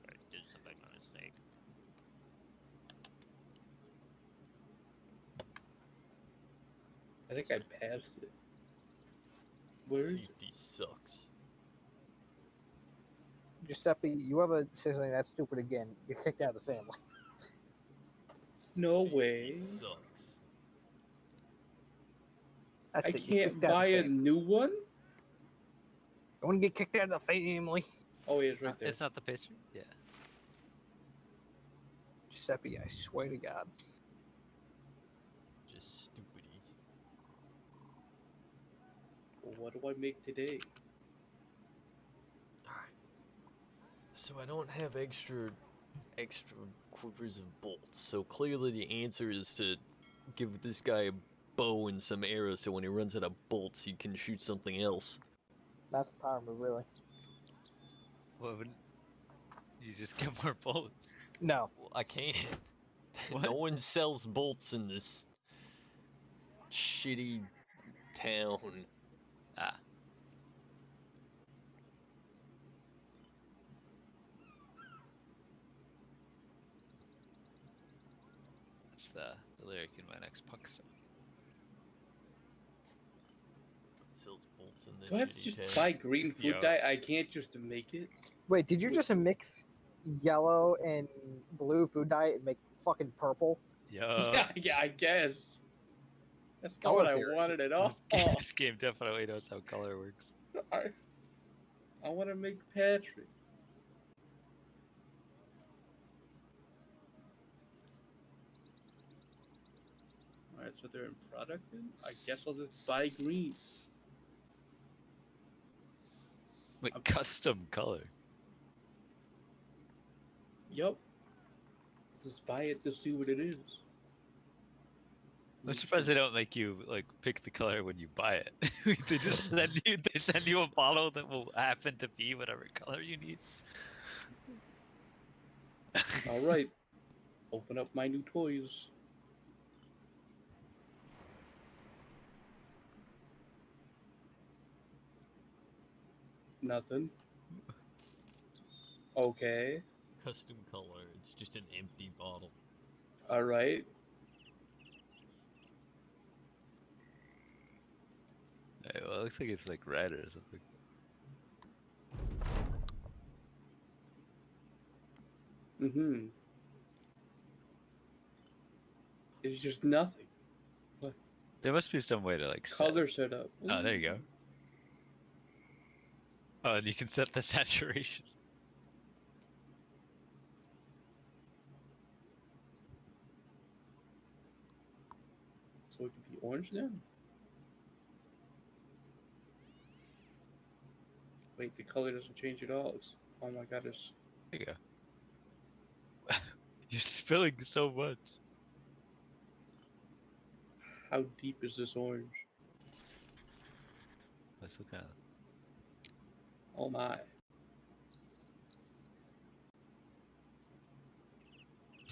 I did something by mistake. I think I passed it. Where is it? Safety sucks. Giuseppe, you ever say something that stupid again, you're kicked out of the family. No Safety way. Sucks. That's I it, you're can't kicked out of buy the a family. new one? You want to get kicked out of the family? Oh, yeah, it's right there. It's not the pastry? Yeah. Giuseppe, I swear to God. Just stupidity. Well, what do I make today? Alright. So I don't have extra quivers of bolts, so clearly the answer is to give this guy a bow and some arrows so when he runs out of bolts he can shoot something else. That's the power move, really. What wouldn't you just get more bolts? No. Well, I can't. What? No one sells bolts in this shitty town. Ah. That's the lyric in my next punk song. Sells bolts in this Do I have to shitty just town. buy green food Yo. dye? I can't just make it? Wait, did you just mix yellow and blue food dye and make fucking purple? Yeah, I guess. That's not Color what I theory. wanted at all. This game definitely knows how color works. I want to make Patrick. Alright, so they're in product then? I guess I'll just buy green. Wait, custom color. Yup. Just buy it to see what it is. I'm surprised they don't make you like pick the color when you buy it. They just send you a bottle that will happen to be whatever color you need. Alright. Open up my new toys. Nothing. Okay. Custom color, it's just an empty bottle. Alright. Hey, well, it looks like it's like red or something. Mm-hmm. It's just nothing. There must be some way to like set. Color setup. Oh, there you go. Oh, and you can set the saturation. orange now? Wait, the color doesn't change at all. It's, oh my god, it's There you go. You're spilling so much. how deep is this orange? Let's look at it. Oh my.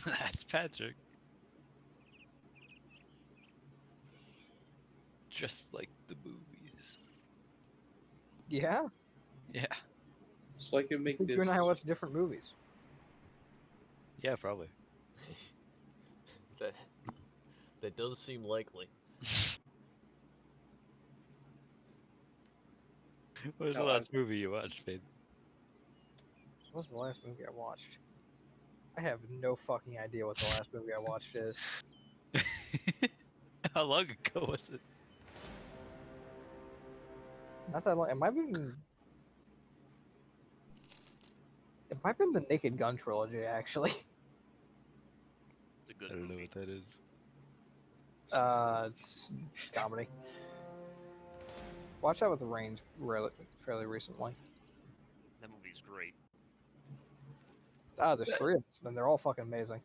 That's Patrick. Just like the movies. Yeah, Yeah. So I can I make think this. you and I watch different movies. Yeah, probably. That does seem likely. What was the No, last movie you watched, Fade? What was the last movie I watched? I have no fucking idea what the last movie I watched is. How long ago was it? Not that long. It might have been. It might have been the Naked Gun trilogy, actually. It's a good I don't know movie. what that is. It's comedy. Watch that with the Range fairly recently. That movie's great. Ah, there's 3 of them, and they're all fucking amazing.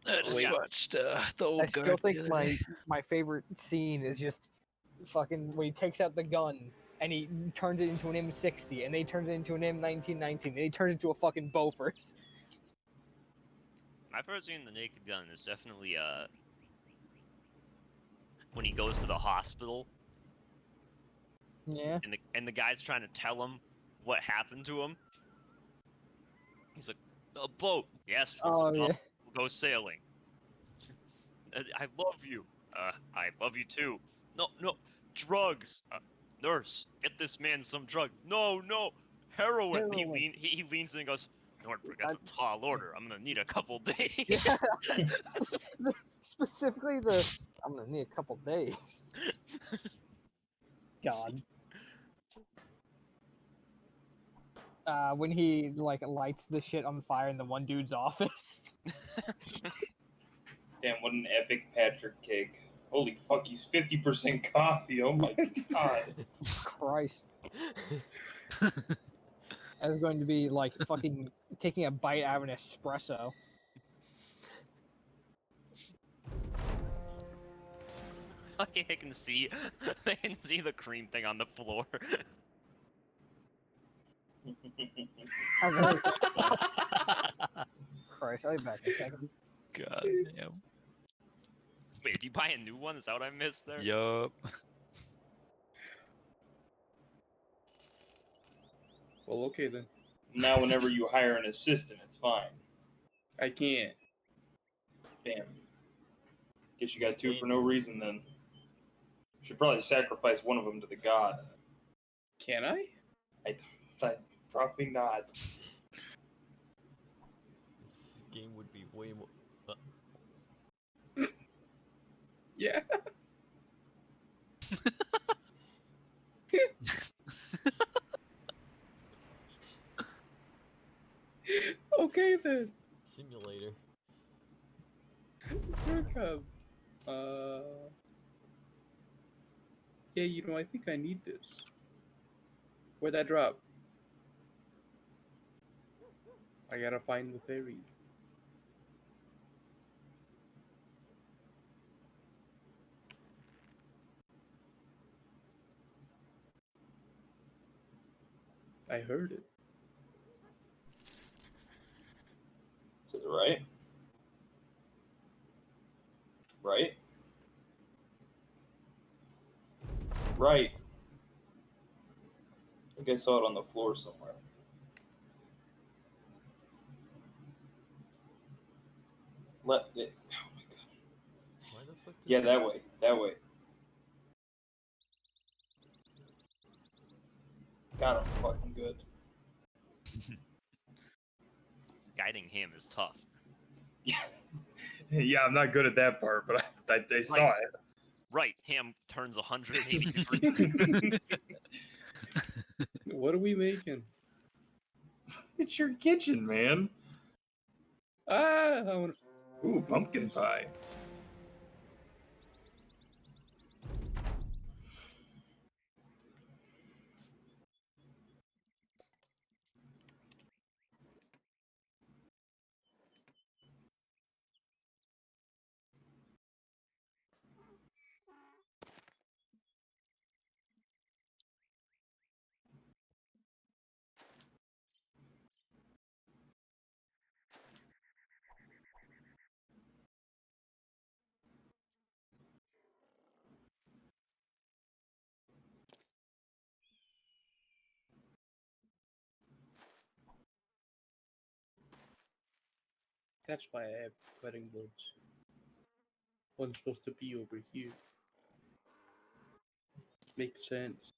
I just yeah. watched the Old I Guard still think the other day. my favorite scene is just fucking when he takes out the gun and he turns it into an M60, and then he turns it into an M1919, and he turns it into a fucking Beaufort. My favorite scene in The Naked Gun is definitely when he goes to the hospital Yeah. and the guy's trying to tell him what happened to him. He's like, a boat. Yes. Oh well, yeah. we'll go sailing. I love you. I love you too. No, drugs. Nurse, get this man some drugs. No, heroin. Heroin. He leans in and goes, Nordberg, that's a tall order. I'm gonna need a couple days. Yeah. Specifically I'm gonna need a couple days. God. When he like lights the shit on fire in the one dude's office. Damn, what an epic Patrick cake. Holy fuck, he's 50% coffee. Oh my god. Christ. I was going to be like fucking taking a bite out of an espresso. I can see the cream thing on the floor. I'm very Christ, I'll be back in a second. God damn. Wait, did you buy a new one? Is that what I missed there? Yup. Well, okay then. Now, whenever you hire an assistant, it's fine. I can't. Damn. Guess you got 2 for no reason then. Should probably sacrifice one of them to the god. Can I? I probably not. This game would be way more. Yeah. Okay then. Simulator. Jacob. Yeah, you know, I think I need this. Where'd that drop? I gotta find the fairy. I heard it. To the right? Right? Right. I think I saw it on the floor somewhere. Let it. Oh my god. Why the fuck does Yeah, this- that way. That way. Got him fucking good. Guiding him is tough. Yeah, I'm not good at that part, but I saw it. Right, Ham turns 180 degrees. What are we making? It's your kitchen, man. Ah, I wanna... Ooh, pumpkin pie. That's why I have cutting boards. One's supposed to be over here. Makes sense.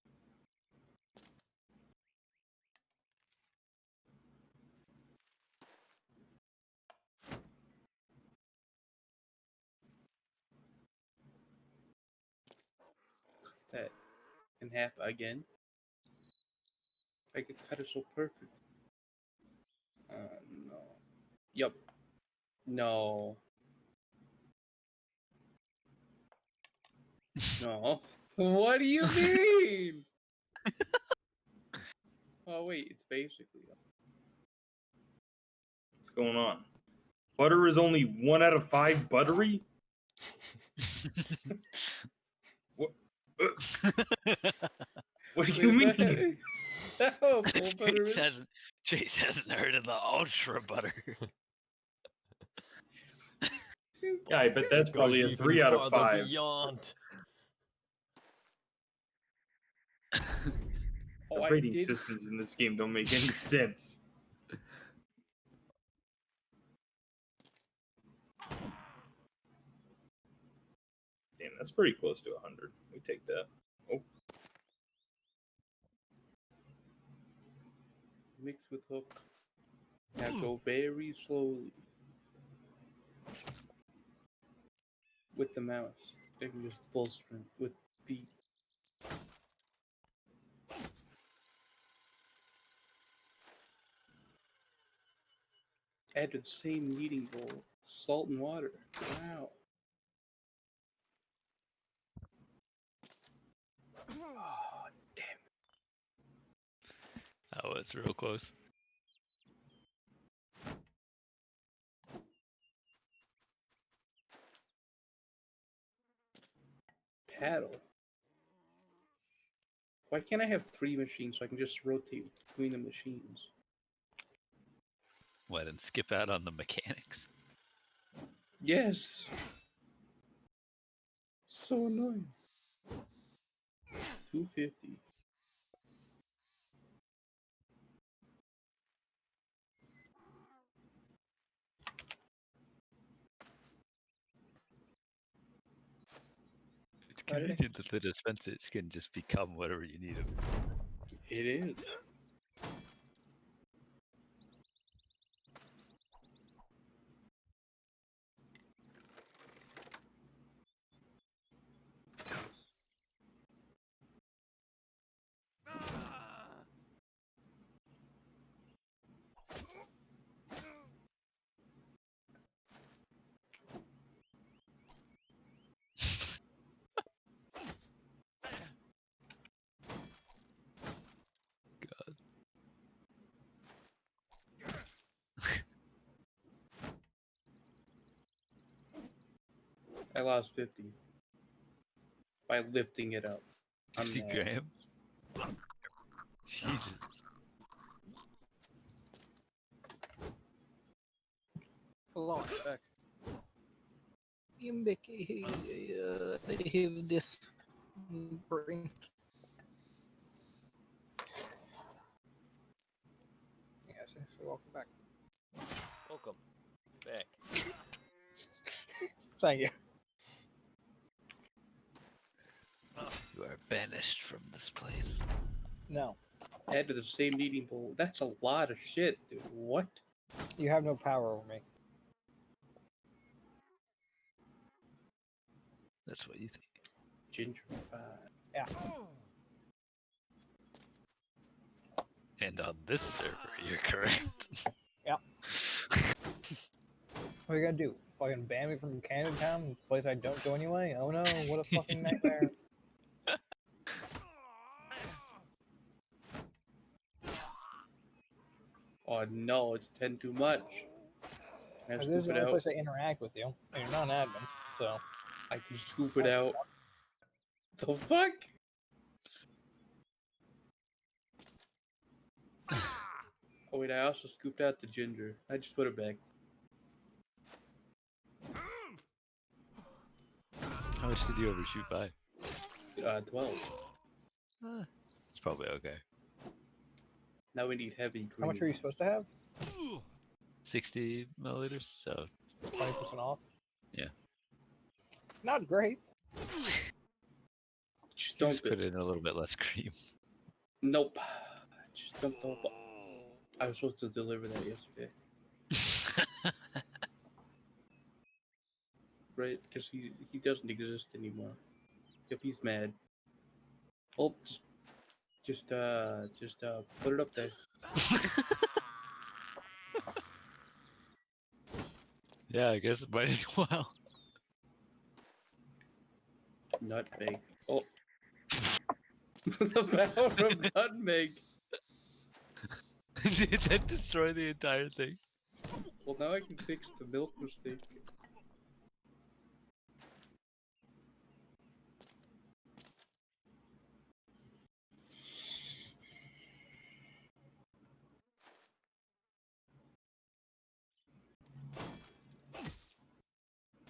Cut that in half again. I could cut it so perfect. No. Yup. No. No. What do you mean? Oh wait, it's basically. What's going on? Butter is only 1 out of 5 buttery? What? What do you mean? Oh, full butter is. Chase hasn't heard of the ultra butter. Yeah, I bet that's Goes probably a even 3 out of farther 5. Beyond. Oh, The I rating did. systems in this game don't make any sense. Damn, that's pretty close to 100. We take that. Oh, Mix with hook. Now go very slowly. With the mouse. They can just full sprint with feet. Add to the same kneading bowl. Salt and water. Wow. Oh, damn. Oh, it's real close. Paddle. Why can't I have 3 machines so I can just rotate between the machines? What, and skip out on the mechanics? Yes. So annoying. 250. It's Alrighty. convenient that the dispensers can just become whatever you need them. It is. God. I lost 50 by lifting it up. I'm 50 mad. grams? Jesus. Long back. Becky, I have this brain. Yes, so welcome back. Welcome back. Thank you. You are banished from this place. No, Add to the same kneading bowl. That's a lot of shit, dude. What? you have no power over me. That's what you think. Gingerfied. Yeah. And on this server, you're correct. Yep. What are you gonna do? Fucking ban me from Canada Town, a place I don't go anyway? Oh no, what a fucking nightmare. Oh no, it's 10 too much. I This is scoop the it only out. place I interact with you, and you're not an admin, so. I can scoop it out. The fuck? Oh wait, I also scooped out the ginger. I just put it back. How much did you overshoot by? 12. It's probably okay. Now we need heavy green. How much are you supposed to have? 60 milliliters. So 20% off. Yeah. Not great. Just you dump just put it. in a little bit less cream. Nope. Just dump the whole I was supposed to deliver that yesterday. Right? Because he doesn't exist anymore. Yep, he's mad. Oh, just put it up there. Yeah, I guess might as well. Nutmeg. Oh. The power of nutmeg. Did that destroy the entire thing? Well, now I can fix the milk mistake.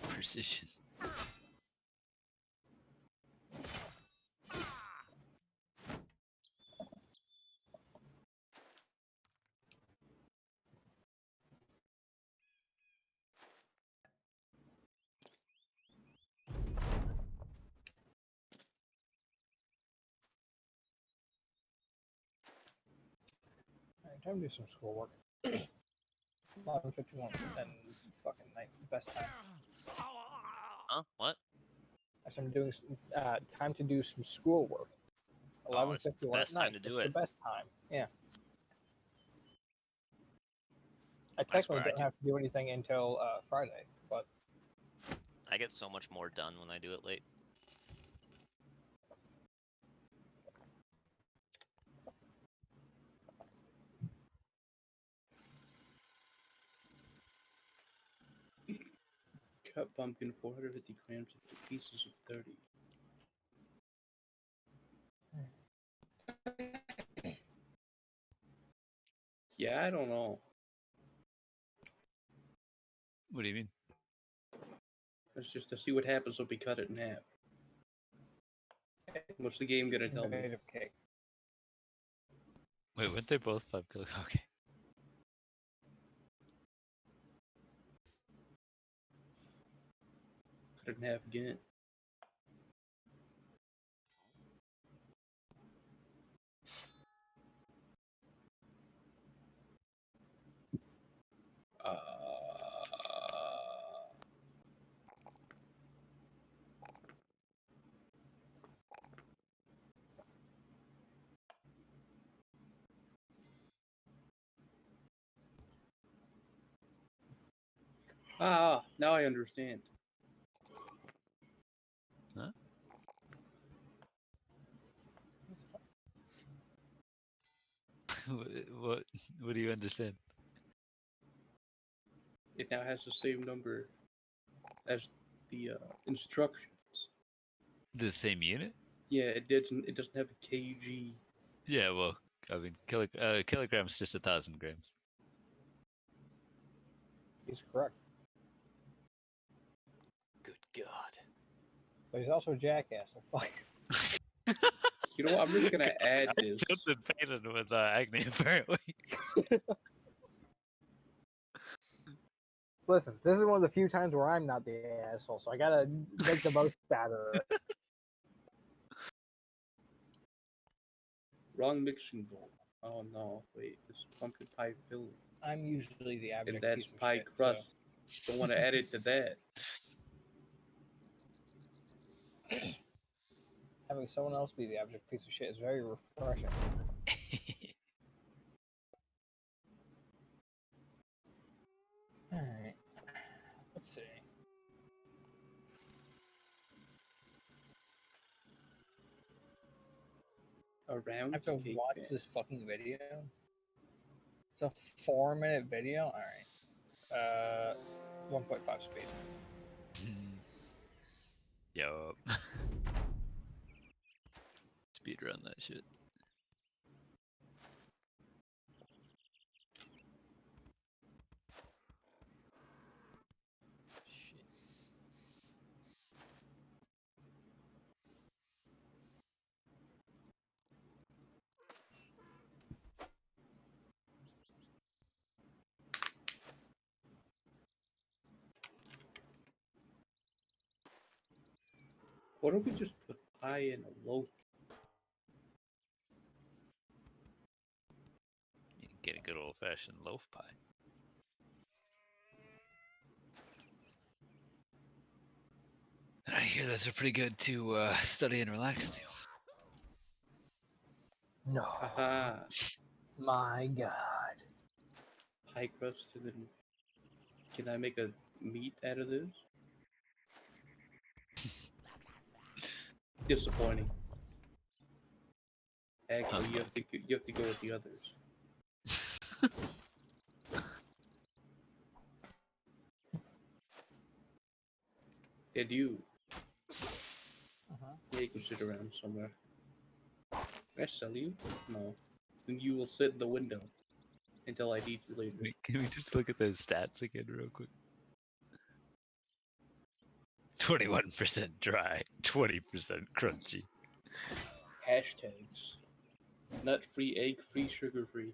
Precision. Alright, time to do some schoolwork. 11:51 and fucking night. Best time. Huh? What? I said I'm doing time to do some schoolwork. Oh, it's the 11:51 best at night. time to do It's it. the best time. Yeah. I I swear, technically don't have to do anything until Friday, but I get so much more done when I do it late. Cut pumpkin 450 grams into pieces of 30. Yeah, I don't know. What do you mean? It's just to see what happens if we cut it in half. What's the game gonna tell me? made of cake. Wait, weren't they both 5 kilo? Okay. Cut it in half again. Uh, now I understand. Huh? what? What do you understand? It now has the same number as the instructions. The same unit? Yeah, it doesn't. It doesn't have a kg. Yeah, well, I mean, kilograms just 1,000 grams. He's correct. Good God. But he's also a jackass. So fuck. You know what? I'm just gonna add I this. jumped and painted with acne, apparently. Listen, this is one of the few times where I'm not the asshole, so I gotta make the most out of it. Wrong mixing bowl. Oh no! Wait, this is pumpkin pie filling. I'm usually the And abject that's piece of pie shit. crust. Don't want to add it to that. So having someone else be the abject piece of shit is very refreshing. Alright. Let's see. I Around have to cake watch pan. this fucking video. It's a 4-minute video. All right. 1.5 speed. Yup. Speedrun that shit. Shit. Why don't we just put pie in a loaf? You can get a good old-fashioned loaf pie. And I hear those are pretty good to study and relax to. No, Haha. my God. Pie crust and then can I make a meat out of this? Disappointing. Actually, you have to go with the others. And you, yeah, you can sit around somewhere. Can I sell you? No. Then you will sit in the window until I need you later. Wait, can we just look at those stats again real quick? 21% dry, 20% crunchy. Hashtags. Nut free, egg free, sugar free.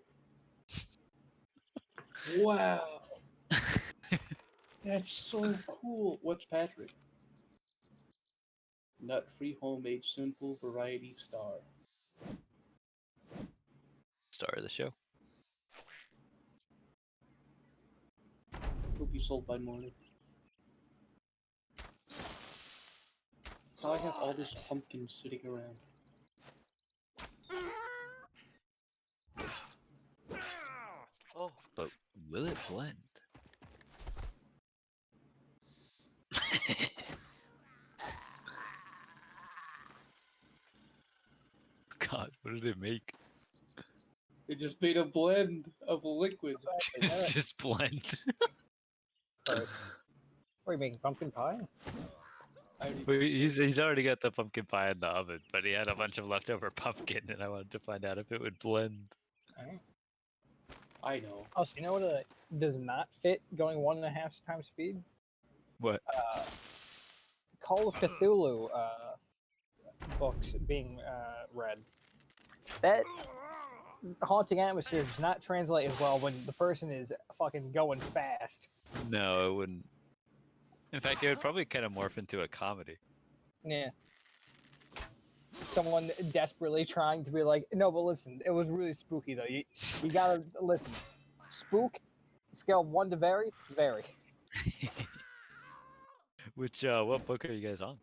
Wow. That's so cool. What's Patrick? Nut free, homemade, simple, variety star. Star of the show. Will be sold by morning. Now I have all this pumpkin sitting around. Oh, But will it blend? God, what did it make? It just made a blend of a liquid. Just blend. Christ. Are you making pumpkin pie? Well, he's already got the pumpkin pie in the oven, but he had a bunch of leftover pumpkin, and I wanted to find out if it would blend. Alright. I know. Also, you know what does not fit going 1.5 times speed? What? Call of Cthulhu books being read. That haunting atmosphere does not translate as well when the person is fucking going fast. No, it wouldn't. In fact, it would probably kind of morph into a comedy. Yeah. Someone desperately trying to be like, no, but listen, it was really spooky though. You gotta listen. Spook, scale of 1 to very, very. Which, what book are you guys on?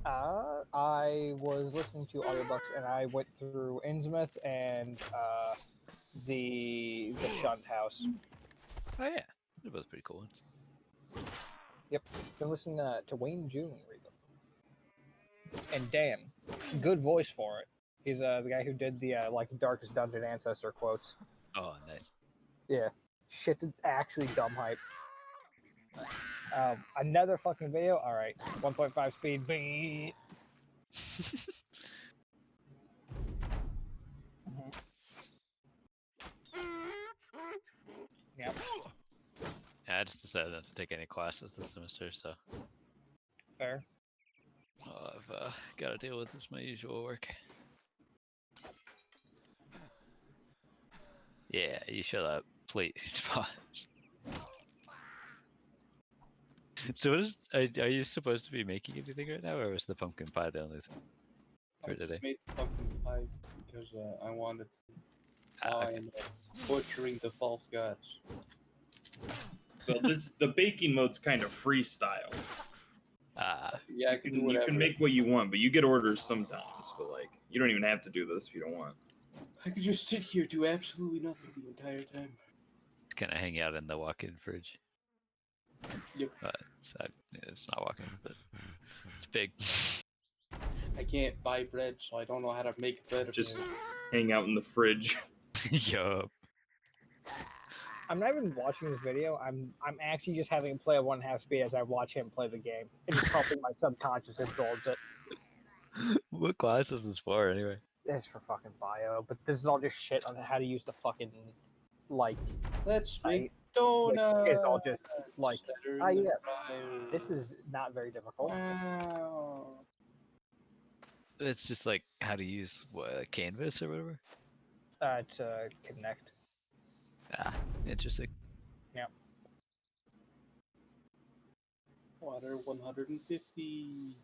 I was listening to audiobooks and I went through Innsmouth and the Shunned House. Oh yeah, they're both pretty cool ones. Yep, been listening to Wayne June read them. And damn, good voice for it. He's the guy who did the like Darkest Dungeon Ancestor quotes. Oh, nice. Yeah, shit's actually dumb hype. Another fucking video. All right, 1.5 speed. Beep. Yep. Yeah, I just decided not to take any classes this semester, so Fair. all I've got to deal with is my usual work. Yeah, you shut up, please. So what is, are you supposed to be making anything right now, or was the pumpkin pie the only thing I for just today? made pumpkin pie because I wanted to. Ah, I okay. am butchering the false gods. Well, the baking mode's kind of freestyle. Ah, Yeah, I You can can, do whatever. you can make what you want, but you get orders sometimes. But like, you don't even have to do this if you don't want. I could just sit here, do absolutely nothing the entire time. kind of hang out in the walk-in fridge. Yep. It's not walk-in, but it's big. I can't buy bread, so I don't know how to make bread. Just hang out in the fridge. Yup. I'm not even watching this video. I'm actually just having him play at 1.5 speed as I watch him play the game. It's just helping my subconscious absorbs it. What class is this for, anyway? It's for fucking bio, but this is all just shit on how to use the fucking like Let's site. make donuts. It's all just like, that are in ah the yes, fryer. this is not very difficult. Wow. It's just like how to use what, Canvas or whatever. To connect. Ah, interesting. Water 150.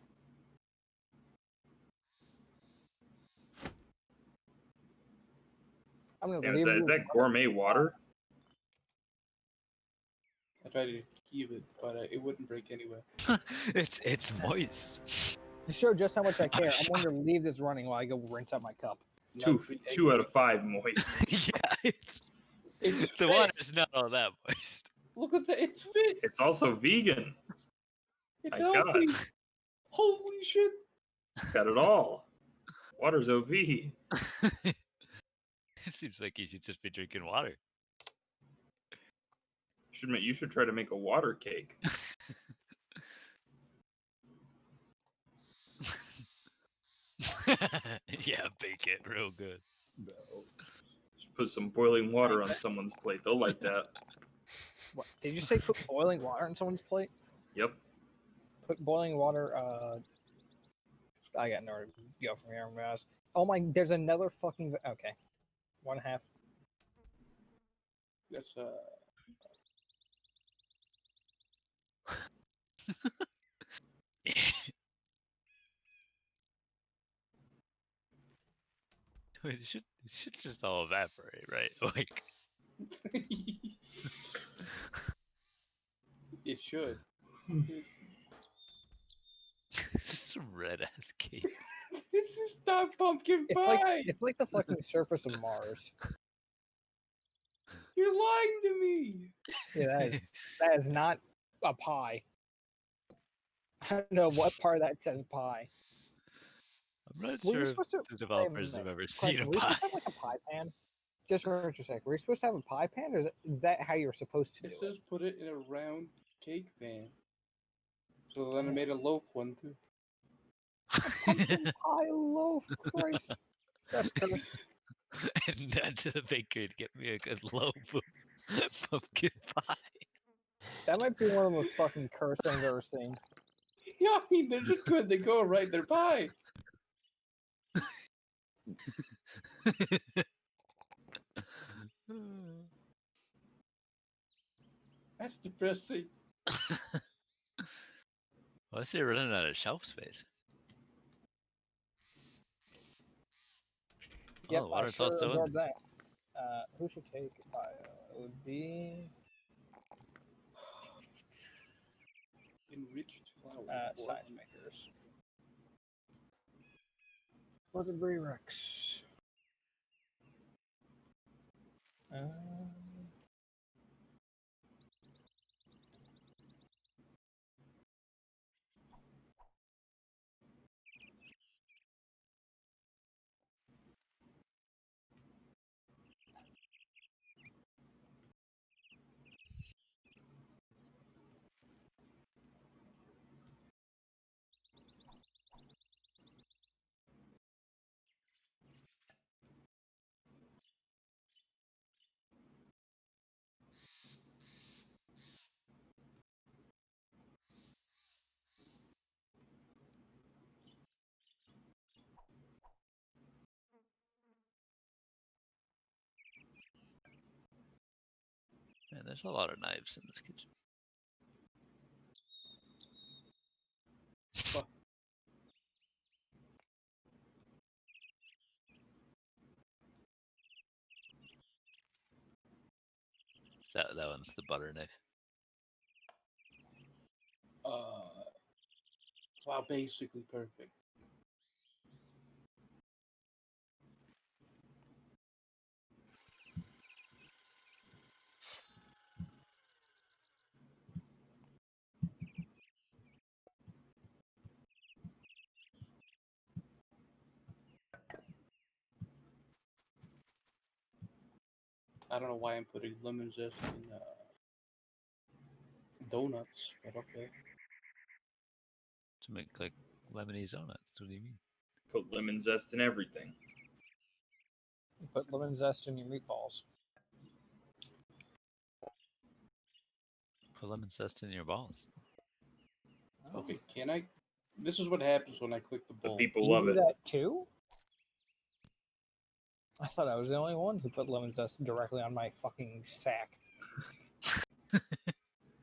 I'm gonna Yeah, leave is you. that gourmet water? I tried to keep it, but it wouldn't break anyway. It's moist. To show just how much I care, I'm shocked. going to leave this running while I go rinse out my cup. Two out of 5 moist. Yeah, it's It's the fit. water's not all that moist. Look at that. It's fit. It's also vegan. It's My God. healthy. Holy shit. It's got it all. Water's OV. It seems like you should just be drinking water. You should try to make a water cake. Yeah, bake it real good. Just put some boiling water on someone's plate. They'll like that. What, did you say put boiling water on someone's plate? Yep. Put boiling water. I got nowhere to go from here. I'm gonna ask. Oh my! There's another fucking. Okay, 1/2. That's It should just all evaporate, right? Like it should. it's just some red ass cake. This is not pumpkin It's pie. like it's like the fucking surface of Mars. You're lying to me. Yeah, that is not a pie. I don't know what part of that says pie. I'm not Were you sure if supposed to- the developers have ever seen Question, a were you pie. supposed to have like a pie pan? Just for a sec, were you supposed to have a pie pan, or is that how you're supposed to do It it? says put it in a round cake pan. So then I made a loaf one too. Pumpkin pie loaf, Christ. That's cursed. And then to the bakery to get me a good loaf of pumpkin pie. That might be one of the most fucking cursed things I've ever seen. Yeah, I mean they're just good. They go right. They're pie. That's depressing. Unless you're running out of shelf space. Yep, Oh, I water's sure also in absorbed there. that. Who should take bio? It would be Enriched flour. science makers. Was it Rerex? Man, there's a lot of knives in this kitchen. That one's the butter knife. Wow, basically perfect. I don't know why I'm putting lemon zest in donuts, but okay. To make like lemony donuts. What do you mean? Put lemon zest in everything. You put lemon zest in your meatballs. Put lemon zest in your balls. Okay, can I? This is what happens when I click the The bowl. people You love do it. that too? I thought I was the only one who put lemon zest directly on my fucking sack.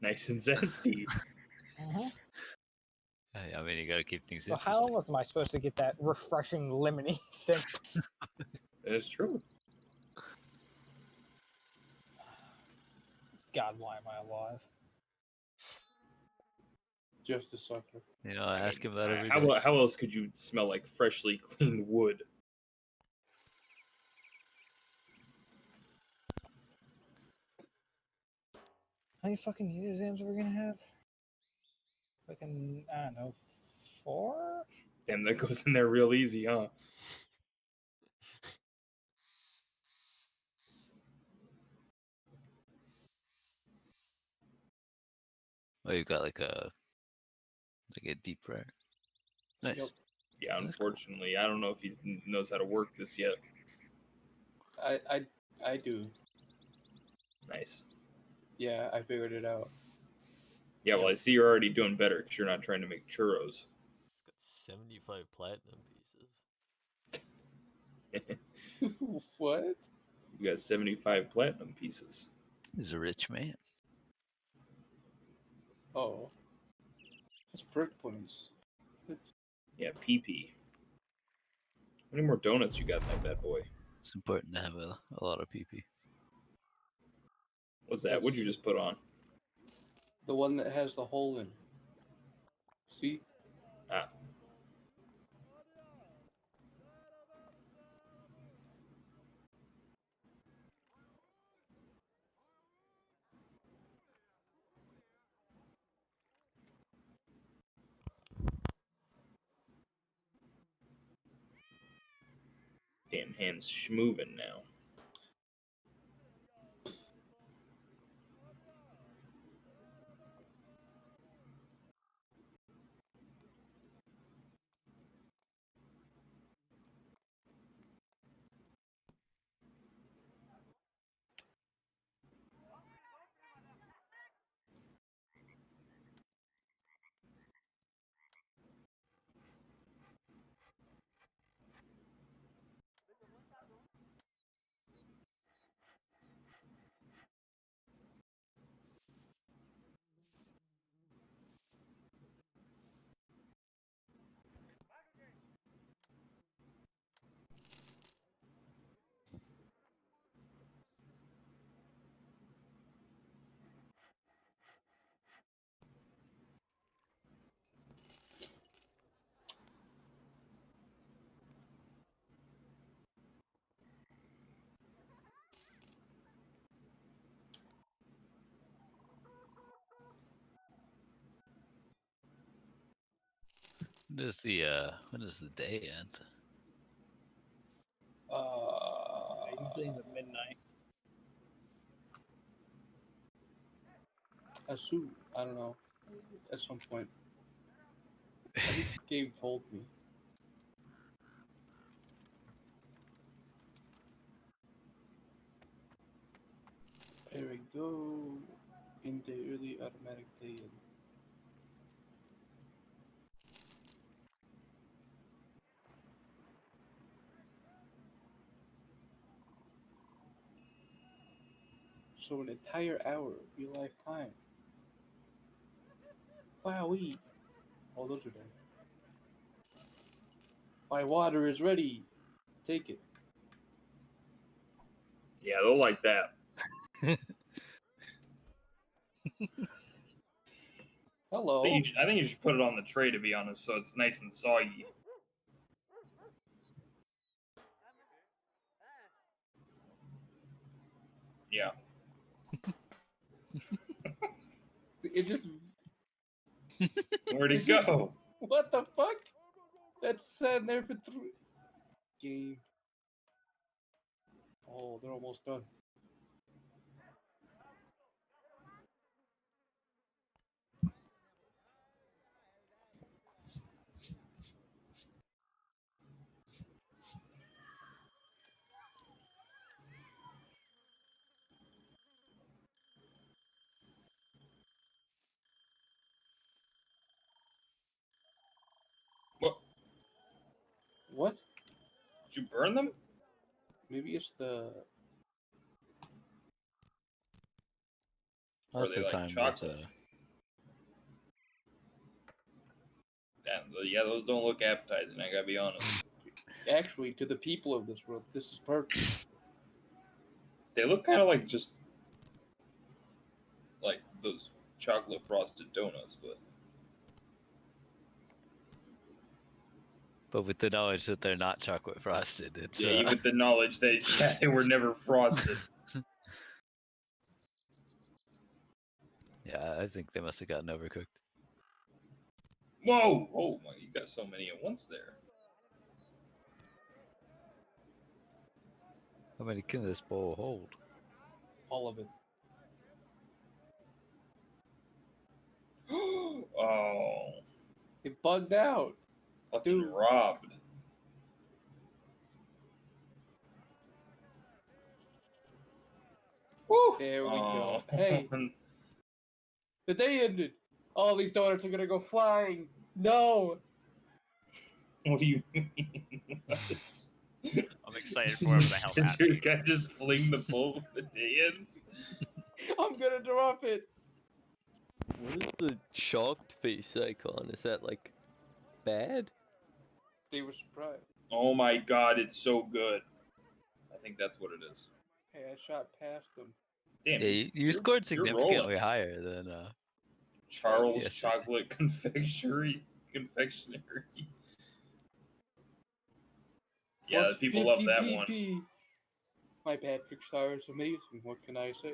Nice and zesty. I mean, you gotta keep things Well, interesting. how else am I supposed to get that refreshing lemony scent? It's true. God, why am I alive? Just a sucker. You know, I ask him that every how, day. how else could you smell like freshly cleaned wood? How many fucking unit exams are we gonna have? Fucking, I don't know, 4? Damn, that goes in there real easy, huh? Oh, you got like a deep fryer. Nice. Yep. Yeah, That's cool. unfortunately, I don't know if he knows how to work this yet. I do. Nice. Yeah, I figured it out. Yeah, well, I see you're already doing better because you're not trying to make churros. It's got 75 platinum pieces. What? You got 75 platinum pieces. He's a rich man. Oh. That's perk points. Yeah, PP. How many more donuts you got in that bad boy? It's important to have a lot of PP. What's that? What'd you just put on? The one that has the hole in. See? Ah. Damn hands schmoving now. When does the day end? Usually at midnight. Soon. I don't know. At some point. I think Gabe told me. There we go. In the early automatic day. So an entire hour of your lifetime. Wowee. Oh, those are done. My water is ready. Take it. Yeah, they'll like that. Hello. I think you should put it on the tray, to be honest, so it's nice and soggy. Yeah. It just. Where'd it go? What the fuck? That's sitting there for 3. Game. Oh, they're almost done. What? What? Did you burn them? Maybe it's the. Or are At they the like time, chocolate? Yeah, those don't look appetizing, I gotta be honest. Actually, to the people of this world, this is perfect. They look kind of like just like those chocolate frosted donuts, But with the knowledge that they're not chocolate frosted, it's yeah, with the knowledge that they were never frosted. yeah, I think they must have gotten overcooked. Whoa! Oh my, you got so many at once there. How many can this bowl hold? All of it. Oh, It bugged out. fucking Dude. robbed. Woo! There we go. Oh. Hey, the day ended. All these donuts are gonna go flying. No. What do you mean? I'm excited for whatever the hell Did that your means. guy just fling the bowl when the day ends? I'm gonna drop it. What is the shocked face icon? Is that like bad? They were surprised. Oh my god, it's so good. I think that's what it is. Hey, I shot past them. Damn, Yeah, you scored you're significantly rolling. higher than Charles Yes. Chocolate Confectionery. Yeah, Plus people love 50 that PP. one. My bad Kickstarter is amazing. What can I say?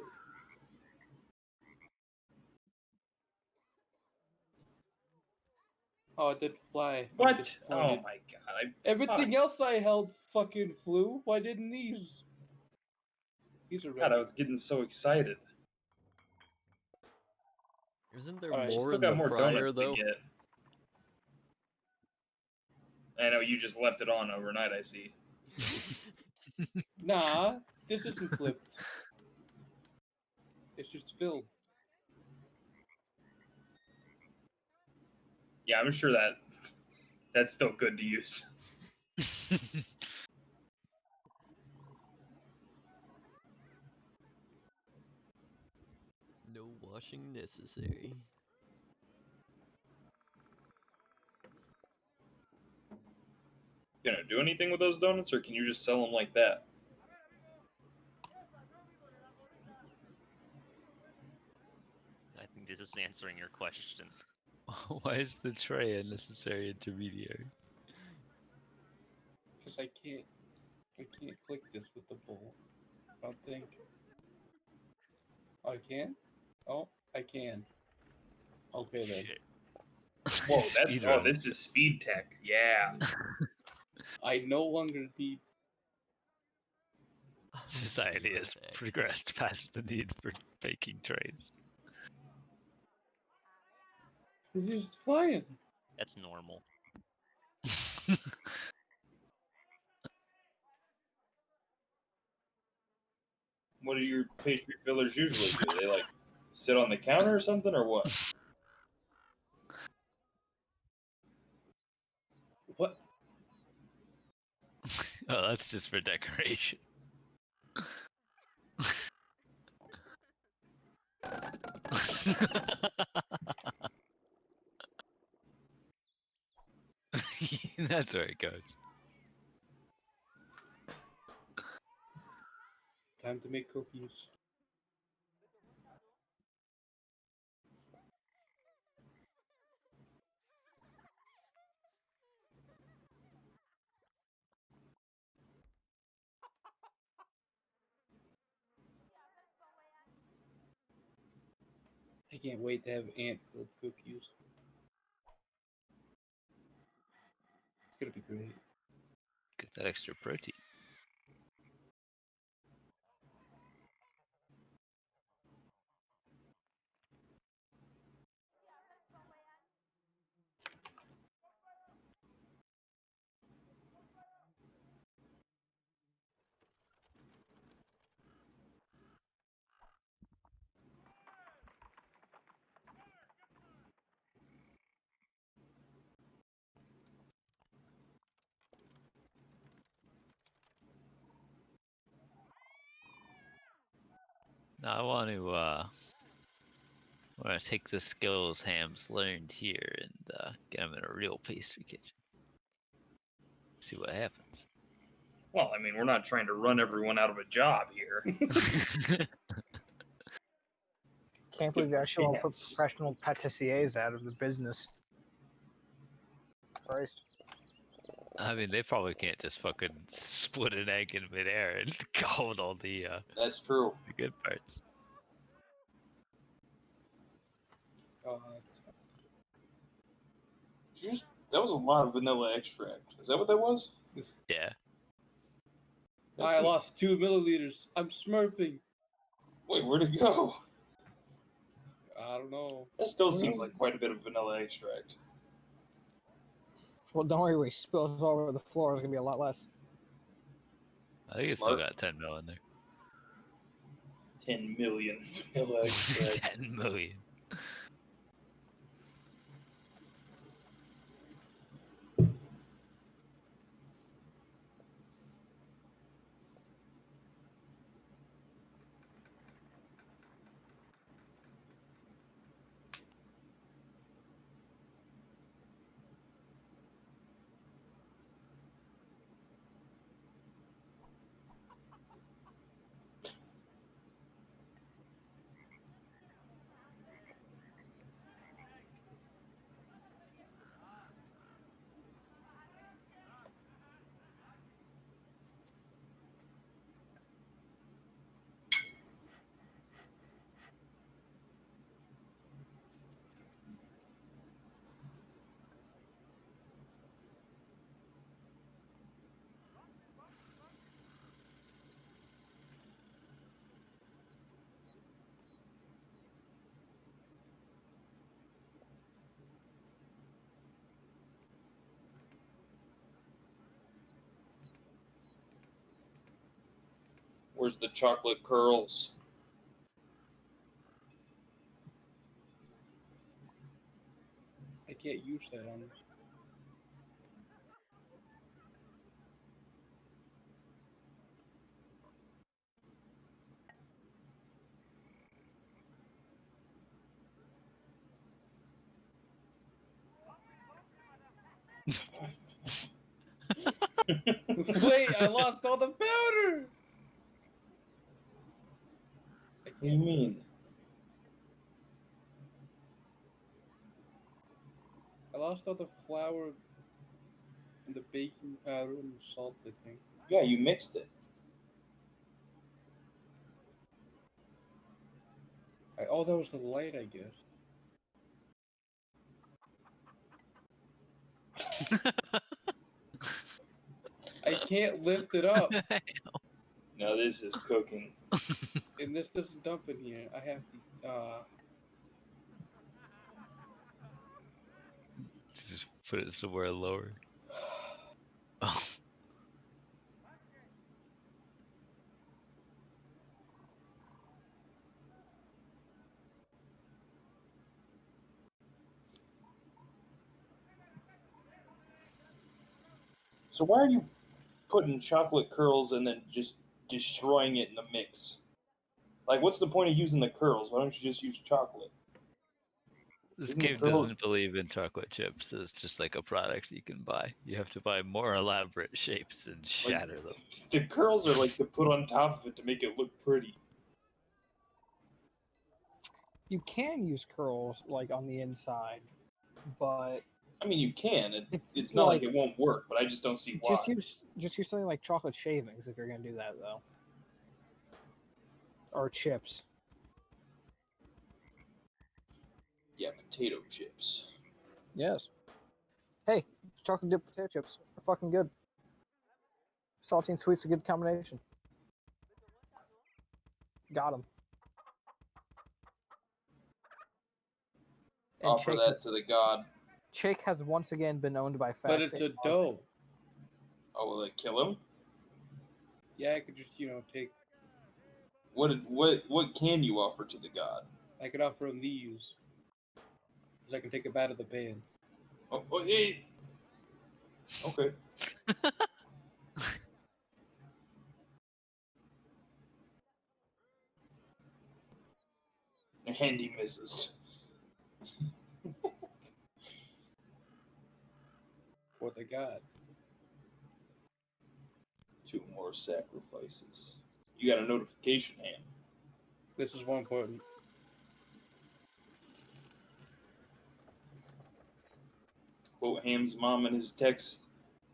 Oh, it didn't fly. I'm What? disappointed. Oh my god. Everything else I held fucking flew. Why didn't these? These are God, ready. I was getting so excited. Isn't there Alright, You more still in got the more fryer donuts though? to get. I know you just left it on overnight, I see. Nah, this isn't flipped. It's just filled. Yeah, I'm sure that's still good to use. No washing necessary. Gonna do anything with those donuts, or can you just sell them like that? I think this is answering your question. Why is the tray a necessary intermediary? Because I can't click this with the bowl. I don't think. Oh, I can? Oh, I can. Okay then. Shit. Whoa, that's Speedrun. this is speed tech. Yeah. I no longer need. Society has Perfect. progressed past the need for baking trays. It's just flying. That's normal. What do your pastry fillers usually do? They like sit on the counter or something, or what? What? Oh, that's just for decoration. That's where it goes. Time to make cookies. I can't wait to have ant-filled cookies. It's gonna be great. Get that extra protein. Now I want to take the skills Ham's learned here and get him in a real pastry kitchen. See what happens. Well, I mean, we're not trying to run everyone out of a job here. Can't believe you actually want to put professional patissiers out of the business. Christ. I mean, they probably can't just fucking split an egg in midair and go with all the That's true. good parts. That was a lot of vanilla extract. Is that what that was? Yeah. I lost 2 milliliters. I'm smurfing. Wait, where'd it go? I don't know. That still seems like quite a bit of vanilla extract. Well, don't worry, when it spills all over the floor, it's gonna be a lot less. I think it's still got 10 mil in there. 10 million vanilla extract. 10 million. Where's the chocolate curls? I can't use that on this. Wait, I lost all the powder! What do you mean? I lost all the flour and the baking powder and the salt, I think. Yeah, you mixed it. Oh, that was the light, I guess. I can't lift it up. Now this is cooking. And this doesn't dump in here. I have to, Just put it somewhere lower. Oh. So why are you putting chocolate curls and then just destroying it in the mix? Like, what's the point of using the curls? Why don't you just use chocolate? This Isn't the game curl- doesn't believe in chocolate chips as just like a product you can buy. You have to buy more elaborate shapes and shatter them. The curls are like to put on top of it to make it look pretty. You can use curls like on the inside, but I mean, you can. It's It's not like like- it won't work, but I just don't see why. just use something like chocolate shavings if you're gonna do that though, or chips. Yeah, potato chips. Yes. Hey, chocolate dipped potato chips are fucking good. Salty and sweet's a good combination. Got 'em. And Offer that to the god. Chake has once again been owned by Fax. but it's a dough. Oh, will it kill him? Yeah, I could just, take. What can you offer to the god? I could offer him these. Because I can take a bite of the pan. Oh, hey. Okay. And he misses. For the god. 2 more sacrifices. You got a notification hand. This is more important. quote Ham's mom in his text,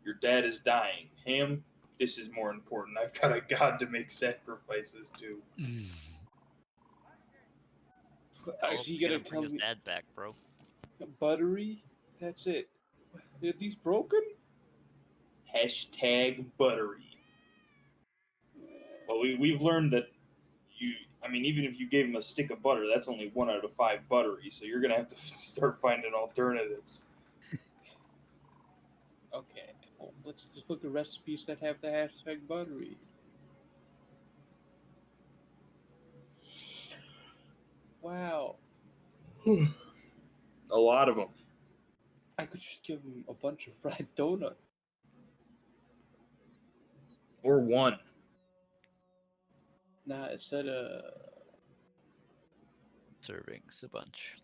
"Your dad is dying. Ham, this is more important. I've got a god to make sacrifices to." Actually, you Gonna gotta bring tell his me, dad back, bro. buttery. That's it. Are these broken? Hashtag buttery. Well, we've learned that even if you gave him a stick of butter, that's only 1 out of 5 buttery, so you're going to have to start finding alternatives. Okay, well, let's just look at recipes that have the hashtag buttery. Wow. A lot of them. I could just give him a bunch of fried donut. Or one. Nah, it said Servings a bunch.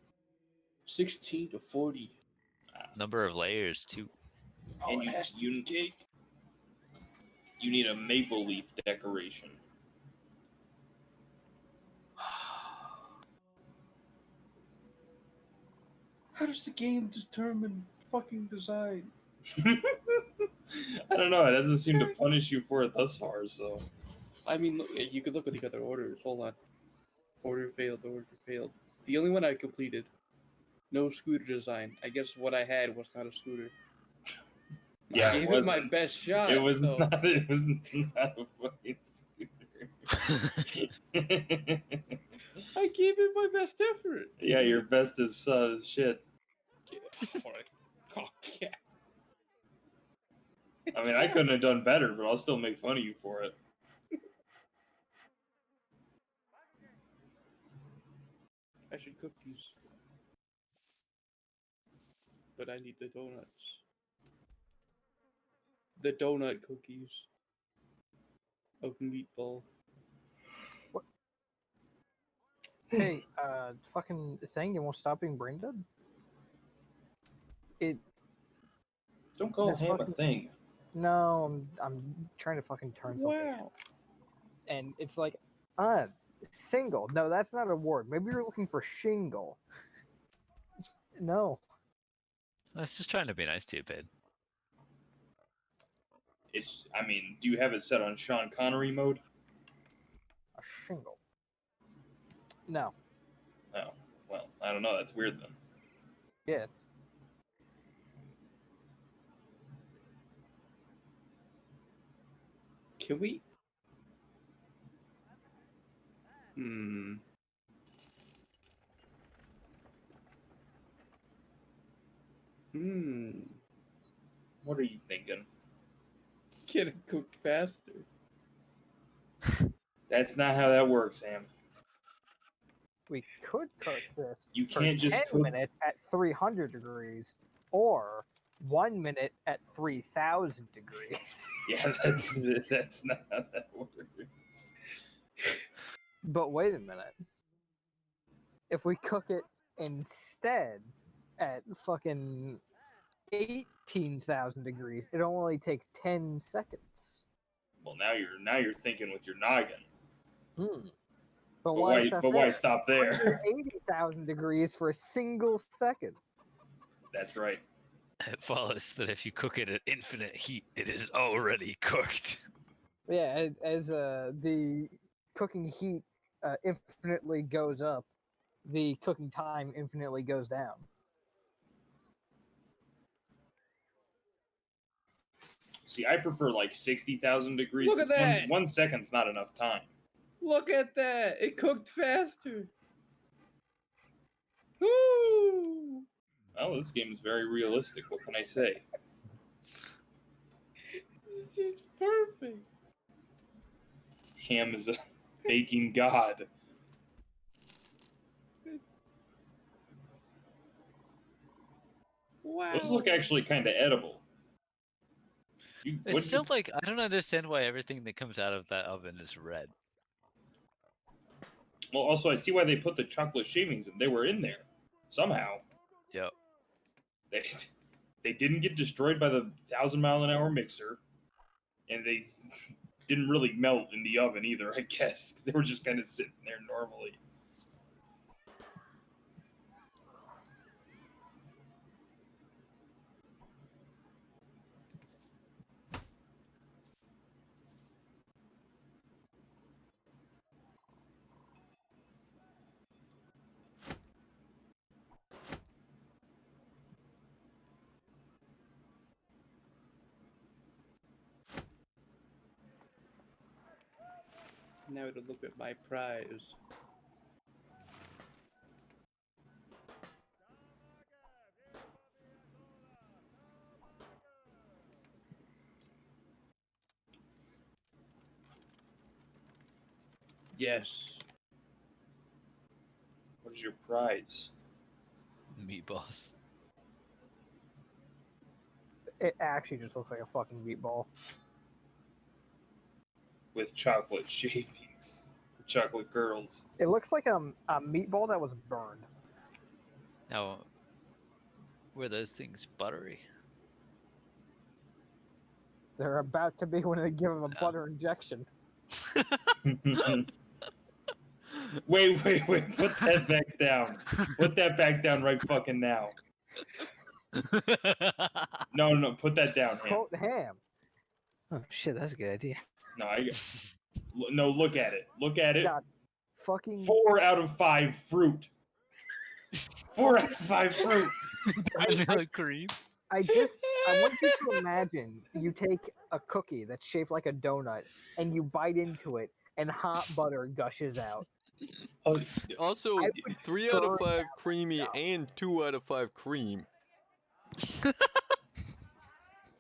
16 to 40. Number of layers too. Oh, And it has to be cake. You need a maple leaf decoration. How does the game determine fucking design? I don't know. It doesn't seem to punish you for it thus far, so. I mean, look, you could look at the other orders. Hold on. Order failed, order failed. The only one I completed. No scooter design. I guess what I had was not a scooter. Yeah, I gave it my best shot. It was though. not. It was not a fucking scooter. I gave it my best effort. Yeah, your best is shit. Oh, yeah. I mean, I couldn't have done better, but I'll still make fun of you for it. I should cook these. But I need the donuts. The donut cookies. Of meatball. Hey, fucking thing, you won't stop being brain dead? It. Don't call There's him a fucking- thing. No, I'm trying to fucking turn something. Wow. And it's like, single. No, that's not a word. Maybe you're looking for shingle. No. I was just trying to be nice to you, babe. Do you have it set on Sean Connery mode? A shingle. No. Oh, well, I don't know. That's weird then. Yeah. Can we? Hmm. What are you thinking? Get it cooked faster. That's not how that works, Sam. We could cook this You for can't just 10 cook- minutes at 300 degrees or 1 minute at 3,000 degrees. Yeah, that's not how that works. But wait a minute. If we cook it instead at fucking 18,000 degrees, it'll only take 10 seconds. Well, now you're thinking with your noggin. But But why, why stop there? 80,000 degrees for a single second? That's right. It follows that if you cook it at infinite heat, it is already cooked. Yeah, as the cooking heat infinitely goes up, the cooking time infinitely goes down. See, I prefer like 60,000 degrees. Look at 'cause that! 1 second's not enough time. Look at that! It cooked faster. Woo! Well, this game is very realistic. What can I say? This is perfect. Ham is a baking god. Wow. Those look actually kind of edible. It's still like, I don't understand why everything that comes out of that oven is red. Well, also, I see why they put the chocolate shavings in. They were in there. Somehow. Yep. They didn't get destroyed by the 1,000-mile-an-hour mixer. And they didn't really melt in the oven either, I guess. 'Cause they were just kind of sitting there normally. Now to look at my prize. Yes. What is your prize? Meatballs. It actually just looks like a fucking meatball. With chocolate shavings. Chocolate girls. It looks like a meatball that was burned. Now, were those things buttery? They're about to be when they give them a butter injection. Wait. Put that back down. Put that back down right fucking now. No. Put that down, Ham. Quote ham. Oh shit, that's a good idea. No, look at it. Look at it. God, fucking 4 out of 5 fruit. 4 out of 5 fruit. Vanilla cream. I want you to imagine you take a cookie that's shaped like a donut and you bite into it and hot butter gushes out. Oh, Also, I 3 out of burn 5 creamy and 2 out of 5 cream.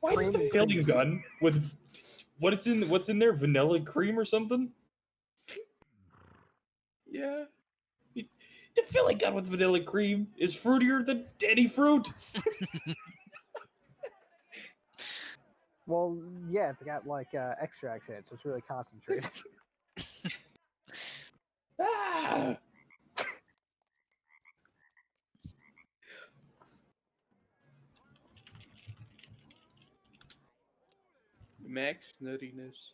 why is the Cream filling gun with what's in there? Vanilla cream or something? Yeah. The filling gun with vanilla cream is fruitier than any fruit. Well, yeah, it's got like extracts in it, so it's really concentrated. Ah! Max nuttiness.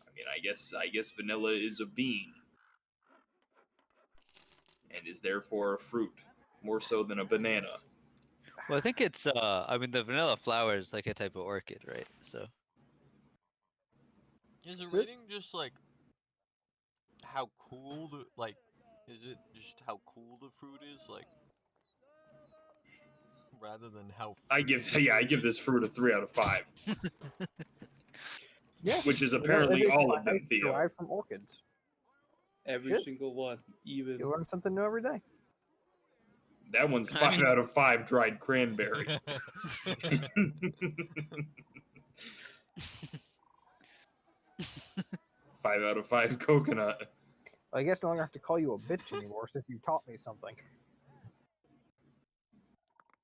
I mean, I guess vanilla is a bean and is therefore a fruit, more so than a banana. Well, I think it's I mean the vanilla flower is like a type of orchid, right? So Is the rating just like how cool the is it just how cool the fruit is, like, rather than how I fruity give the I fruit give is? this fruit a 3 out of 5, Yeah, which is you know, apparently it is all of them, by- Theo. derived from orchids. Every Shit. single one. Even. You learn something new every day. That one's I 5 mean- out of 5 dried cranberry. 5 out of 5 coconut. I guess no longer have to call you a bitch anymore since you taught me something.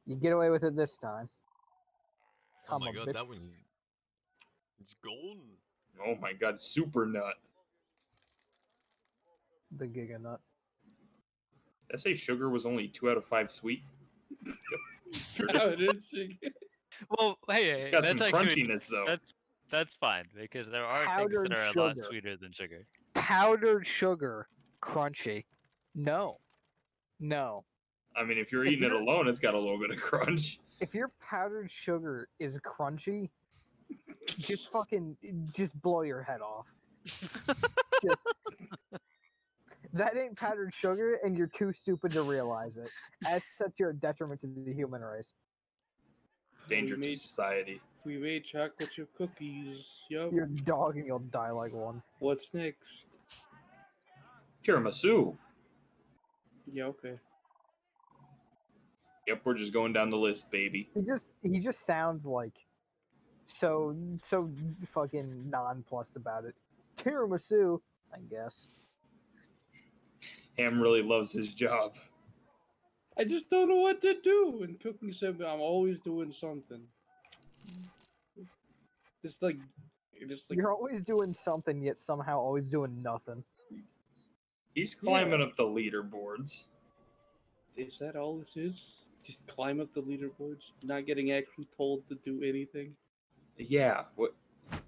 You get away with it this time. Oh my a god, bitch. that one's it's golden. Oh my god, super nut. The Giga Nut. Did I say sugar was only 2 out of 5 sweet? Yep. Sure did. Oh, it is. well, hey, Got some that's actually crunchiness though. that's fine because there are things Powdered that are a lot sugar. sweeter than sugar. Powdered sugar. Crunchy. No. I mean, if you're If eating it you're- alone, it's got a little bit of crunch. If your powdered sugar is crunchy, just blow your head off. Just that ain't powdered sugar, and you're too stupid to realize it. As such, you're a detriment to the human race. Danger We to made- society. We made chocolate chip cookies. Yup. You're a dog, and you'll die like one. What's next? Tiramisu. Yeah, okay. Yep, we're just going down the list, baby. He just sounds like so fucking nonplussed about it. Tiramisu, I guess. Ham really loves his job. I just don't know what to do in cooking sim. I'm always doing something. Just like You're always doing something, yet somehow always doing nothing. He's climbing up the leaderboards. Is that all this is? Just climb up the leaderboards, not getting actually told to do anything. Yeah, what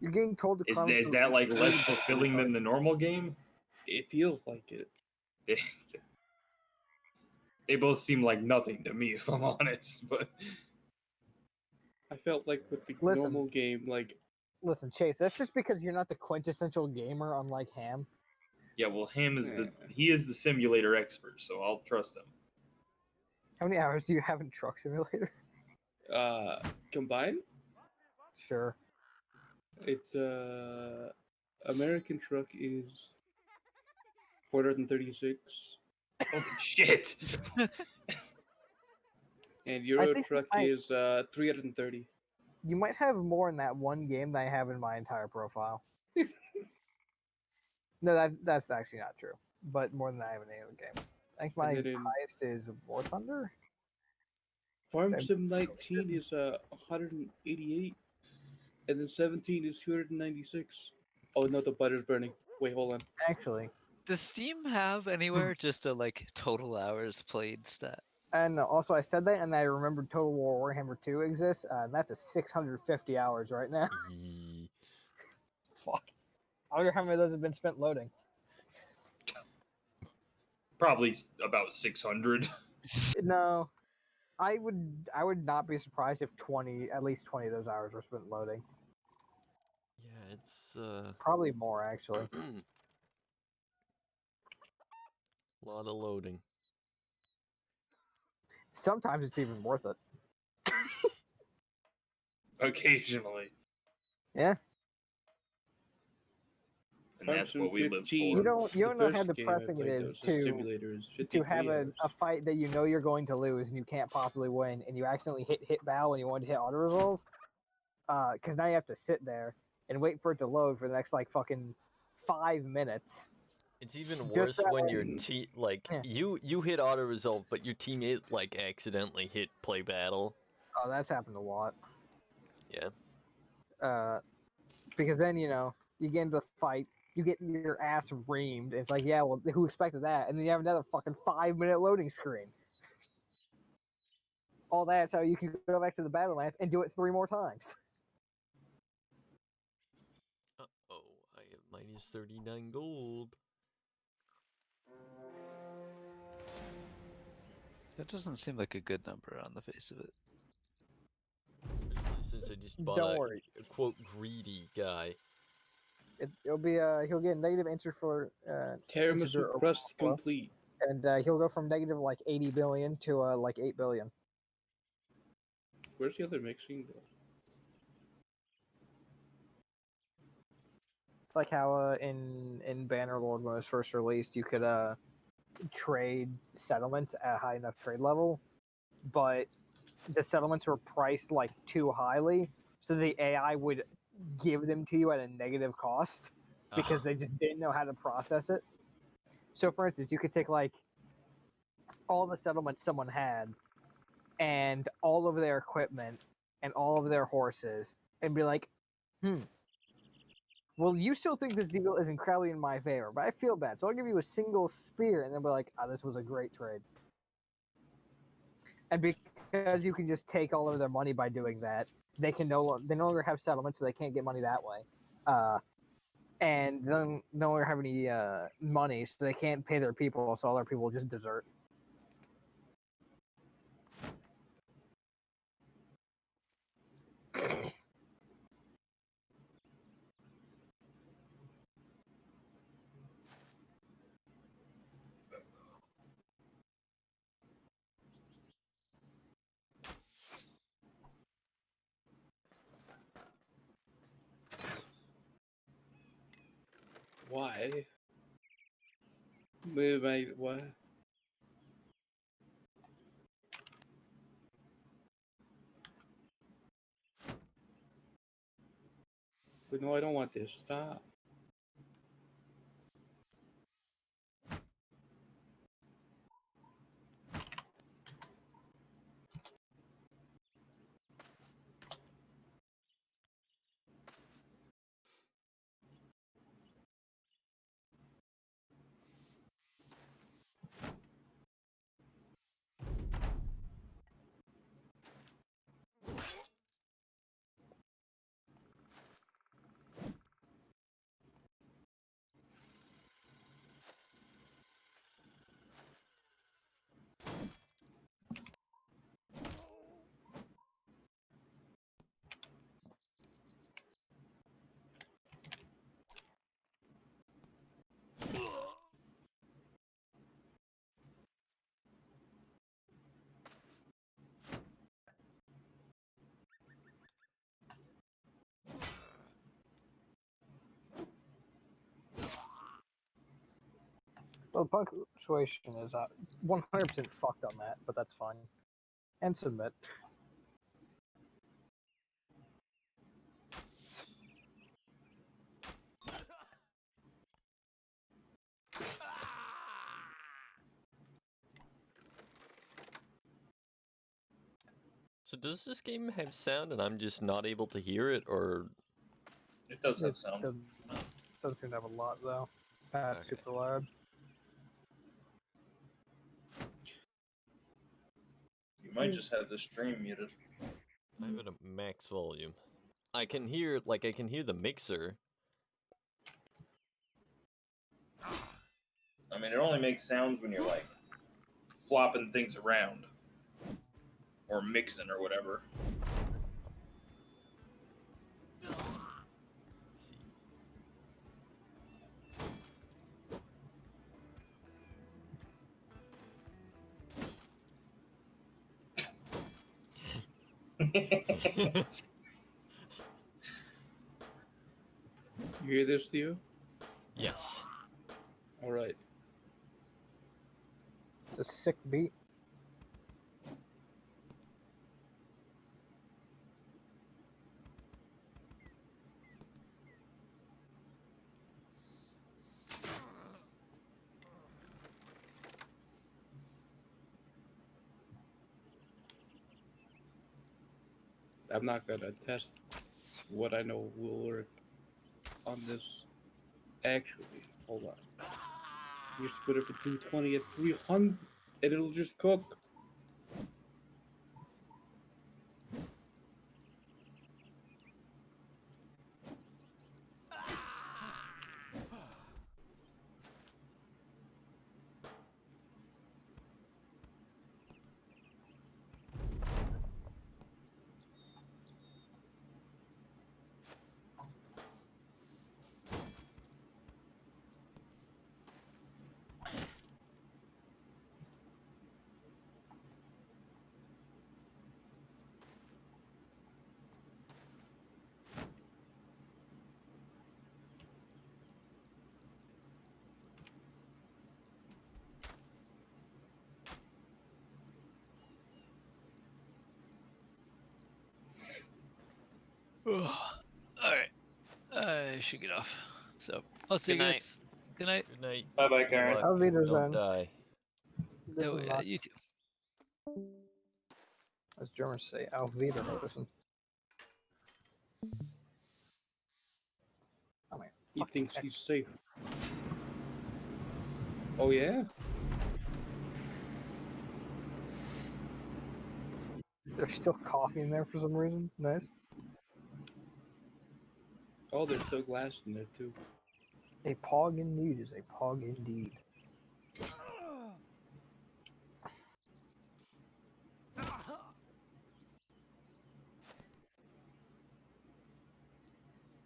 You're getting told to is climb that, up is the that like less leaderboard, fulfilling than the normal game? It feels like it. They both seem like nothing to me, if I'm honest. But I felt like with the Listen. normal game, like Listen, Chase, that's just because you're not the quintessential gamer, unlike Ham. yeah, well, Ham is Yeah. he is the simulator expert, so I'll trust him. How many hours do you have in Truck Simulator? combined. Sure. It's American truck is 436, Holy shit! and I Euro think truck is 330. you might have more in that one game than I have in my entire profile. No, that's actually not true. But more than I have in any other game. I think my then in highest is War Thunder. Farm Same. Sim 19 is 188, and then 17 is 296. Oh no, the butter's burning. Wait, hold on. Actually, Does Steam have anywhere just a like total hours played stat? and also I said that, and I remembered Total War Warhammer 2 exists, and that's a 650 hours right now. Yee. Fuck. I wonder how many of those have been spent loading. Probably about 600. No, I would not be surprised if at least 20 of those hours were spent loading. Yeah, it's Probably more actually. a lot of loading. Sometimes it's even worth it. Occasionally. Yeah. And Farm that's Sim what we live 15. for. You don't know how first game I depressing it played, is though, was a to simulator is 53 have hours. a fight that you know you're going to lose and you can't possibly win, and you accidentally hit battle and you want to hit auto resolve. Because now you have to sit there and wait for it to load for the next like fucking 5 minutes. It's even Just worse that when way- your Yeah. you hit auto resolve, but your teammate like accidentally hit play battle. Oh, that's happened a lot. Yeah. Because then you get into the fight, you get your ass reamed. It's like, yeah, well, who expected that? And then you have another fucking 5-minute loading screen. All that's how you can go back to the battle map and do it 3 more times. Oh, I have minus 39 gold. That doesn't seem like a good number on the face of it. Especially since I just bought Don't worry. a quote greedy guy. It'll be he'll get negative integer for integer Tiramisu or crust plus, complete. and he'll go from negative like 80 billion to like 8 billion. Where's the other mixing? It's like how in Bannerlord when it was first released, you could trade settlements at a high enough trade level, but the settlements were priced like too highly, so the AI would give them to you at a negative cost because they just didn't know how to process it. So, for instance, you could take like all the settlements someone had and all of their equipment and all of their horses and be like, well, you still think this deal is incredibly in my favor, but I feel bad, so I'll give you a single spear, and then be like, this was a great trade. And because you can just take all of their money by doing that, they no longer have settlements, so they can't get money that way. And they no longer have any money, so they can't pay their people, so all their people just desert. Why? Wait, what? But no, I don't want this. Stop. Well, punctuation is 100% fucked on that, but that's fine. And submit. So does this game have sound and I'm just not able to hear it, or It does have It sound. doesn't seem to have a lot, though. That's Okay. super loud. You might just have the stream muted. I have it at max volume. I can hear the mixer. I mean, it only makes sounds when you're like flopping things around or mixing or whatever. Let's see. You hear this, Theo? Yes. All right. It's a sick beat. I'm not gonna test what I know will work on this. Actually, hold on. Just put it for 220 at 300, and it'll just cook. All right. I should get off. So I'll see Good you night. guys. Good night. Good night. Bye bye, Good Karen. luck. Auf Wiedersehen. Don't die. This Oh, is yeah, not, you too. as Germans say, Auf Wiedersehen. I mean, He fuck thinks the he's safe. Oh yeah? There's still coffee in there for some reason. Nice. Oh, there's still glass in there too. A pog indeed is a pog indeed.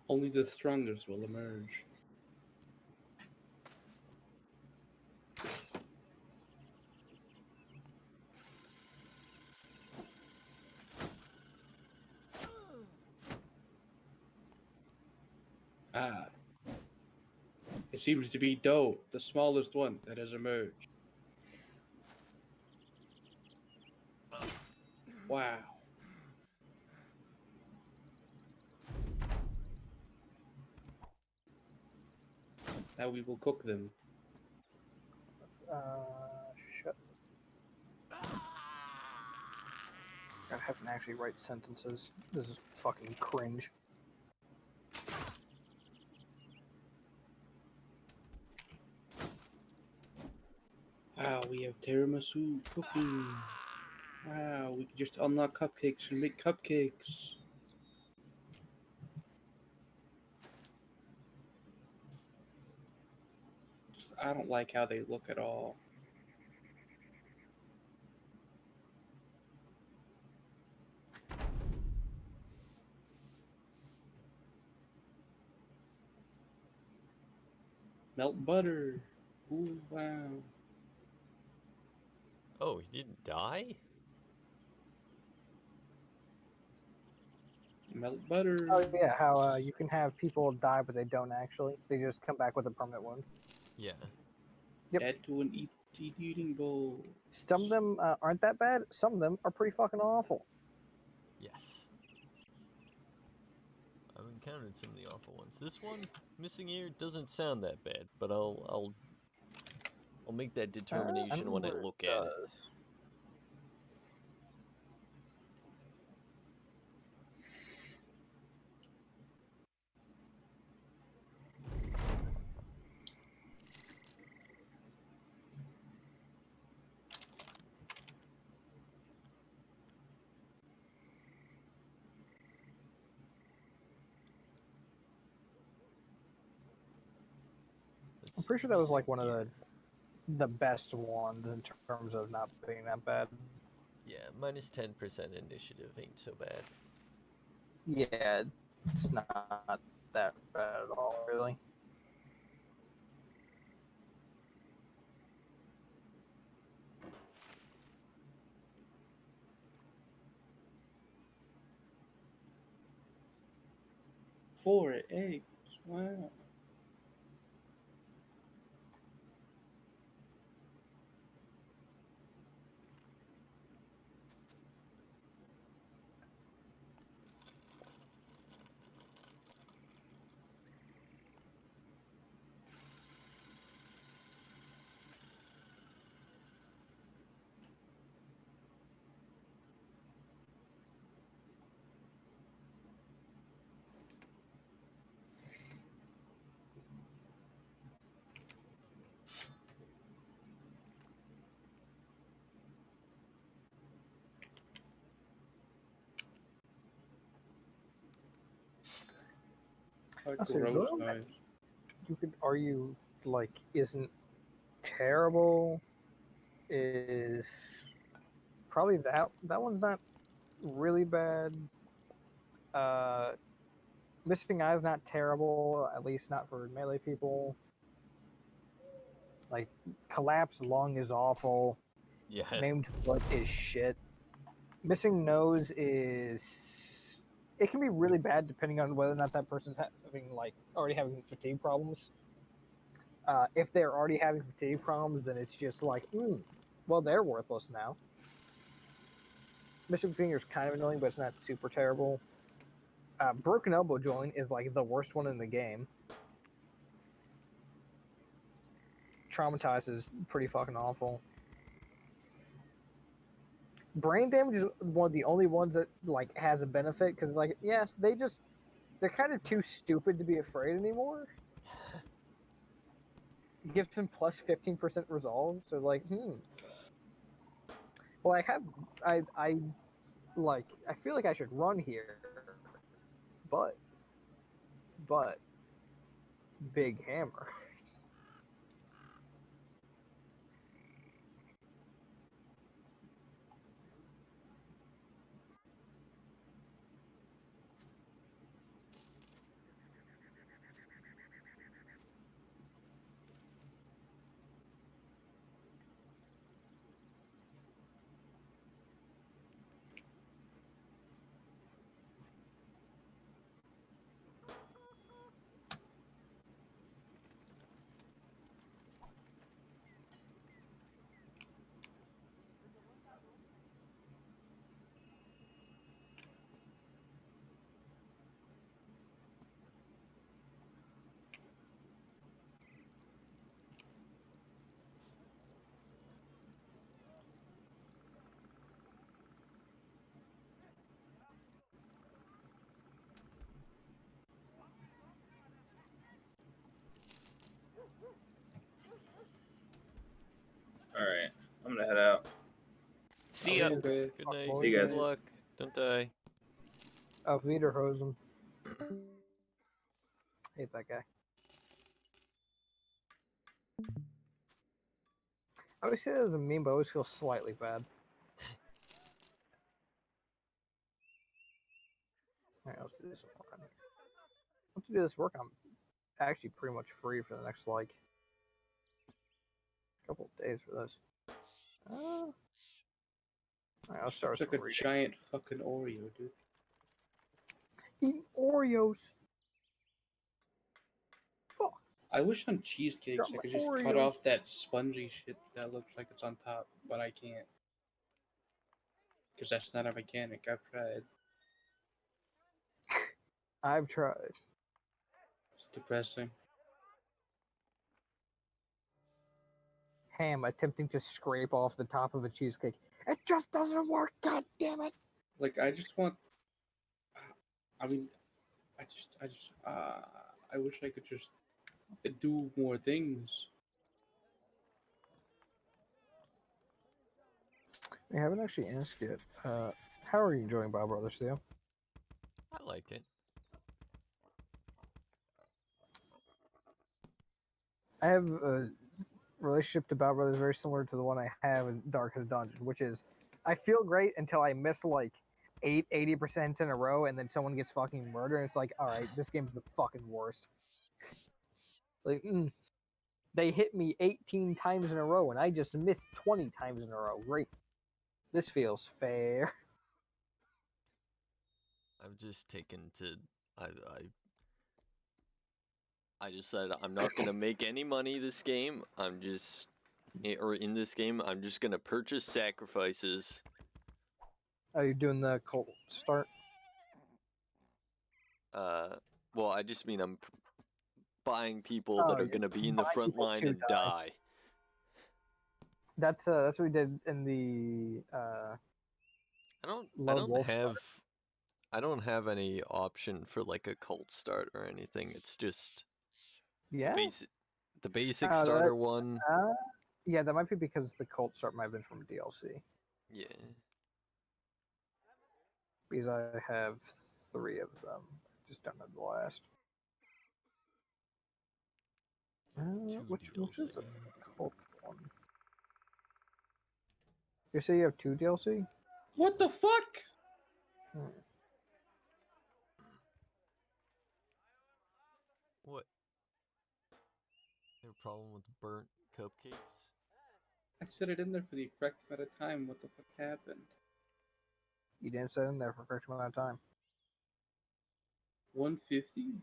Only the strongest will emerge. Ah. It seems to be Doe, the smallest one that has emerged. Wow. Now we will cook them. Shut. I have to actually write sentences. This is fucking cringe. Wow, we have tiramisu cooking. Wow, we can just unlock cupcakes and make cupcakes. I don't like how they look at all. Melt butter. Ooh, wow. Oh, he didn't die? Melt butter. Oh yeah, how you can have people die but they don't actually. They just come back with a permanent wound. Yeah. Yep. Add to an eating bowl. Some of them aren't that bad. Some of them are pretty fucking awful. Yes. I've encountered some of the awful ones. This one, missing ear, doesn't sound that bad, but I'll make that determination when I look at it. I'm pretty sure that was like one of the best ones in terms of not being that bad. Yeah, minus 10% initiative ain't so bad. Yeah, it's not that bad at all, really. Four eggs. Wow. Like Honestly, the gross one that noise. you could argue like isn't terrible is probably that one's not really bad. Missing Eye is not terrible, at least not for melee people. Like Collapsed Lung is awful. Yeah. Maimed Foot is shit. Missing Nose is it can be really bad depending on whether or not that person's already having fatigue problems. If they're already having fatigue problems, then it's just like, well, they're worthless now. Missing Finger is kind of annoying, but it's not super terrible. Broken Elbow Joint is like the worst one in the game. Traumatized is pretty fucking awful. Brain Damage is one of the only ones that like has a benefit because like they're kind of too stupid to be afraid anymore. Gives them plus 15% resolve, so like well I feel like I should run here, but big hammer. All right, I'm gonna head out. See ya. Okay. Good night. See you guys. Good luck. Don't die. Auf Wiederhosen. Hate that guy. I always say that as a meme, but I always feel slightly bad. Alright, let's do some work on it. Once we do this work, I'm actually pretty much free for the next like couple of days for this. Alright, I'll start It's with like some a reading. giant fucking Oreo, dude. Eating Oreos. Fuck. I wish on cheesecakes Got I my could just cut Oreos. off that spongy shit that looks like it's on top, but I can't. Because that's not a mechanic. I've tried. I've tried. It's depressing. Ham attempting to scrape off the top of a cheesecake. It just doesn't work. God damn it! Like, I just want. I mean, I wish I could just do more things. I haven't actually asked yet. How are you enjoying Bob Brothers, Theo? I like it. I have a relationship to Bob Brothers very similar to the one I have in Darkest Dungeon, which is I feel great until I miss like 80% in a row, and then someone gets fucking murdered, and it's like, all right, this game's the fucking worst. Like, they hit me 18 times in a row, and I just missed 20 times in a row. Great. This feels fair. I've just taken to I decided I'm not gonna make any money this game. I'm just or in this game, I'm just gonna purchase sacrifices. Are you doing the cult start? Well, I just mean I'm buying people that Oh, are yeah. gonna be in the Buy front people line to and die. die. That's what we did in the I Lone Wolf start. I don't have any option for like a cult start or anything. It's just Yeah. the basic that- starter one. Yeah, that might be because the cult start might have been from DLC. Yeah. Because I have 3 of them. Just don't have the last. Which is the cult one? You say you have 2 DLC? What the fuck? What? There a problem with burnt cupcakes? I set it in there for the correct amount of time. What the fuck happened? You didn't set in there for a correct amount of time. 150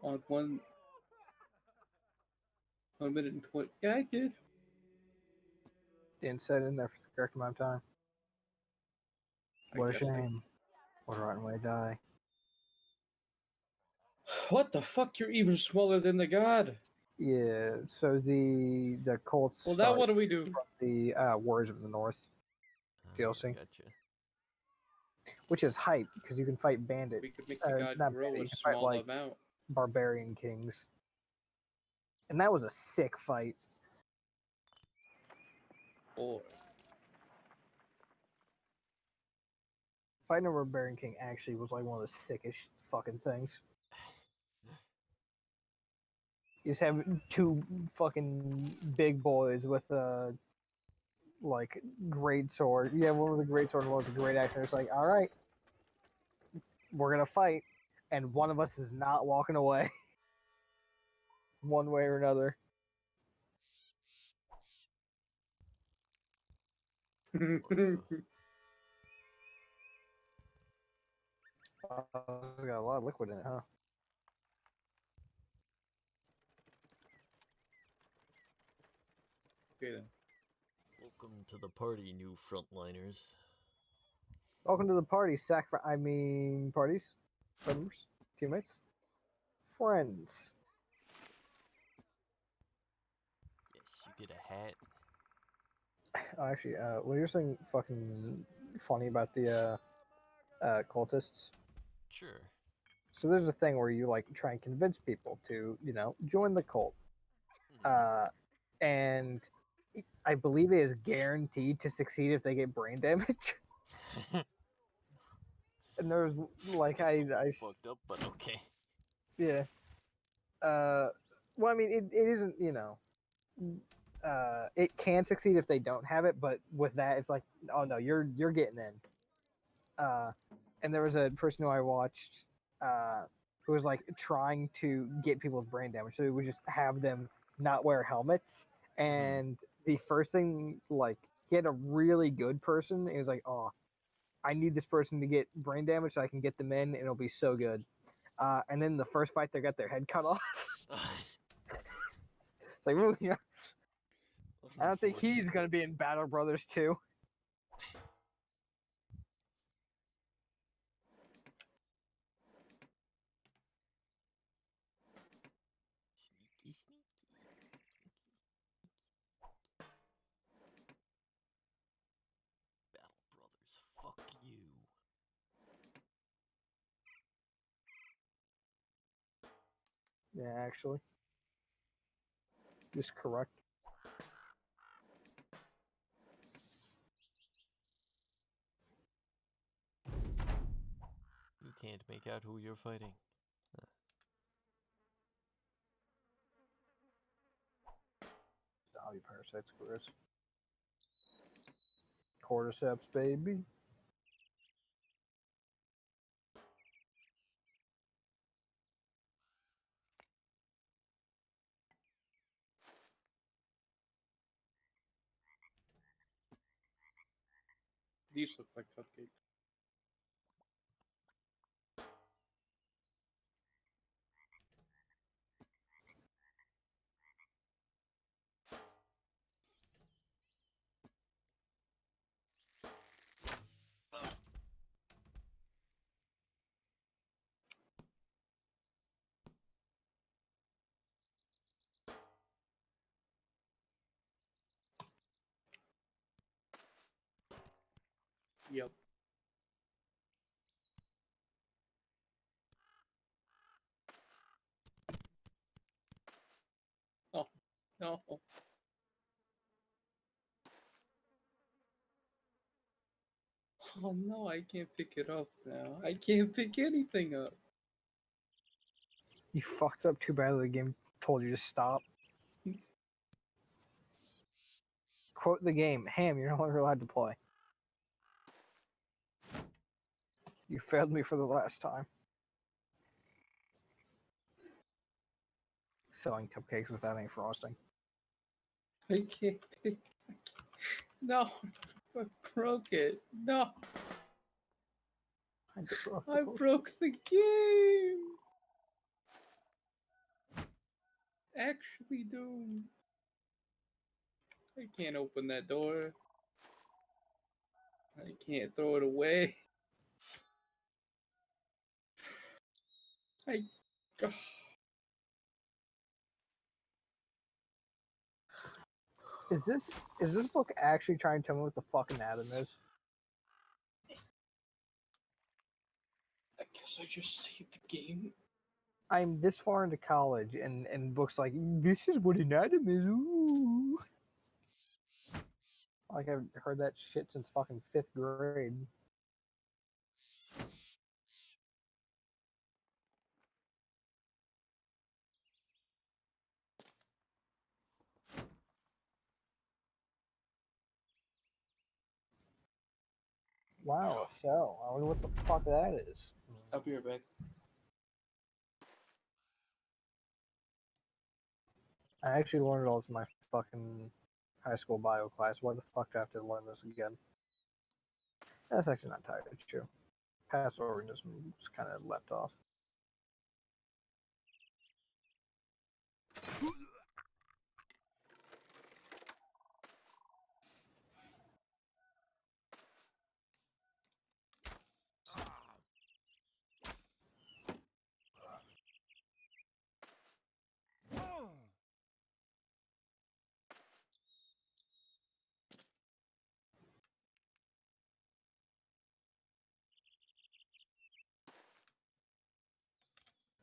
on 1 minute and 20. Yeah, I did. Didn't set it in there for the correct amount of time. I What a guess I- shame. What a rotten way to die. What the fuck? You're even smaller than the god. Yeah, so the cults Well, now what do we do? from the Warriors of the North DLC. Gotcha. Which is hype because you can fight bandit, We could make the god not grow bandit, a you can fight, small like, amount. barbarian kings, and that was a sick fight. Or Fighting a barbarian king actually was like one of the sickest fucking things. You just have 2 fucking big boys with like great sword. You have one with a great sword and one with a great axe, and it's like, all right, we're gonna fight, and one of us is not walking away, one way or another. It's got a lot of liquid in it, huh? okay then. Welcome to the party, new frontliners. Welcome to the party, parties, members, teammates, friends. Yes, you get a hat. Actually, what you're saying fucking funny about the cultists. Sure. So there's a thing where you like try and convince people to, join the cult. And I believe it is guaranteed to succeed if they get brain damage. And there's like That's a little fucked up, but okay. yeah. Well, I mean, it isn't, it can succeed if they don't have it, but with that, it's like, oh no, you're getting in. And there was a person who I watched who was like trying to get people with brain damage, so he would just have them not wear helmets. And the first thing, like, he had a really good person, and he was like, oh, I need this person to get brain damage so I can get them in, and it'll be so good. And then the first fight, they got their head cut off. It's like, ooh, yeah. I don't think he's gonna be in Battle Brothers 2. Sneaky, sneaky. Battle Brothers, fuck you. Yeah, actually. Just correct. You can't make out who you're fighting. Zombie parasites, gross. Cordyceps, baby. These look like cupcakes. Yep. Oh, no. Oh no, I can't pick it up now. I can't pick anything up. You fucked up too badly. The game told you to stop. Quote the game. Ham, you're no longer allowed to play. You failed me for the last time. Selling cupcakes without any frosting. I can't pick. No, I broke it. No, I broke the game. Actually, dude. I can't open that door. I can't throw it away. I. Is this book actually trying to tell me what the fucking atom is? I guess I just saved the game. I'm this far into college, and books like this is what an atom is. Ooh. Like I've heard that shit since fucking 5th grade. Wow, a cell. I wonder what the fuck that is. I'll be right back. I actually learned all this in my fucking high school bio class. Why the fuck do I have to learn this again? That's actually not entirely true. Past organism was kind of left off.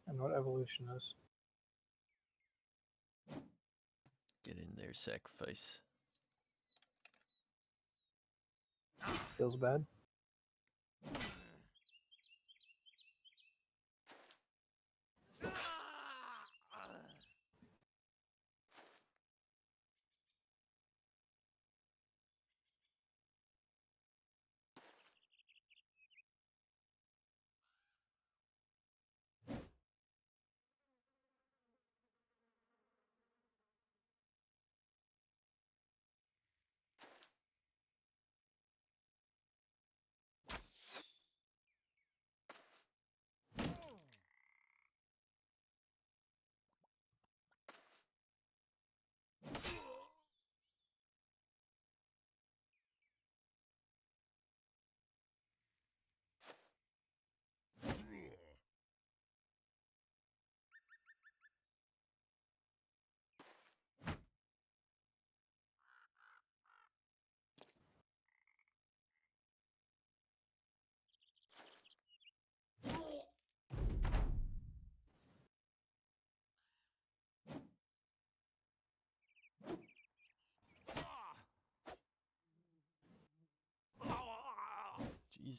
And what evolution is. Get in there, sacrifice. Feels bad.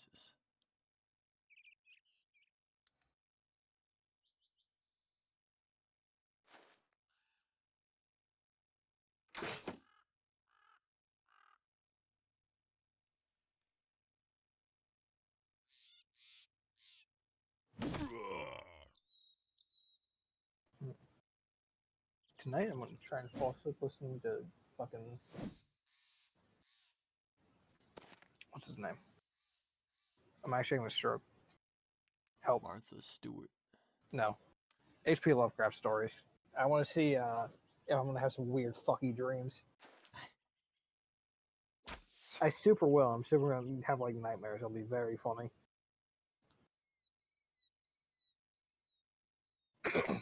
Jesus. Tonight I'm gonna try and fall asleep listening to fucking what's his name? I'm actually gonna stroke. Help. Martha Stewart. No. HP Lovecraft stories. I wanna see if I'm gonna have some weird fucky dreams. I super will. I'm super gonna have like nightmares. It'll be very funny. Mhm.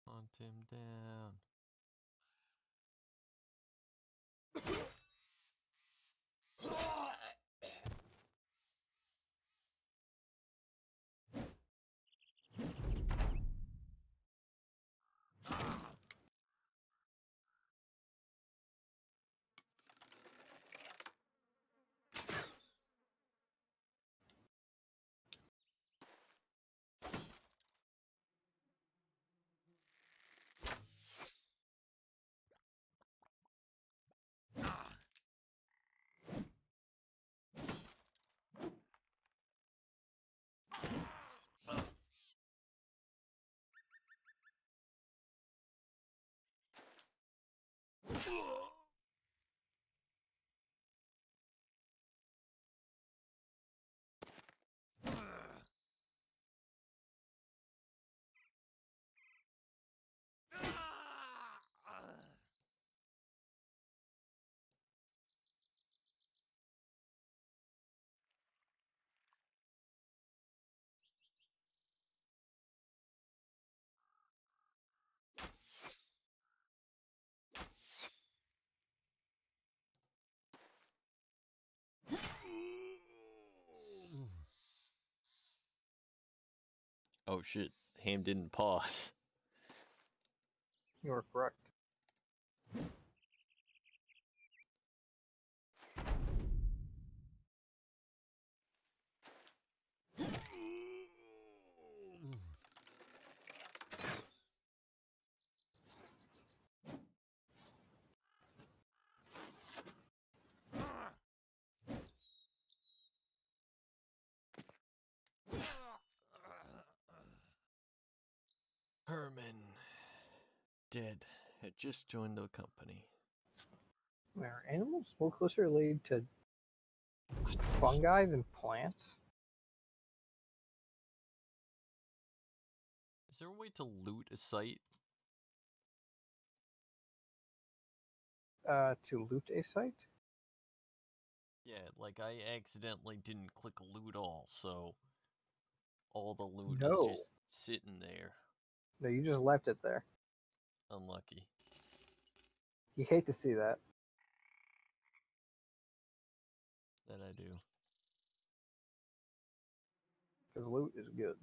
Hunt him down. Oh shit, Ham didn't pause. You are correct. Herman, dead, had just joined the company. Are animals more closely related to fungi than plants? Is there a way to loot a site? To loot a site? Yeah, like I accidentally didn't click loot all, so all the loot is No. just sitting there. No, you just left it there. Unlucky. You hate to see that. That I do. Because loot is good.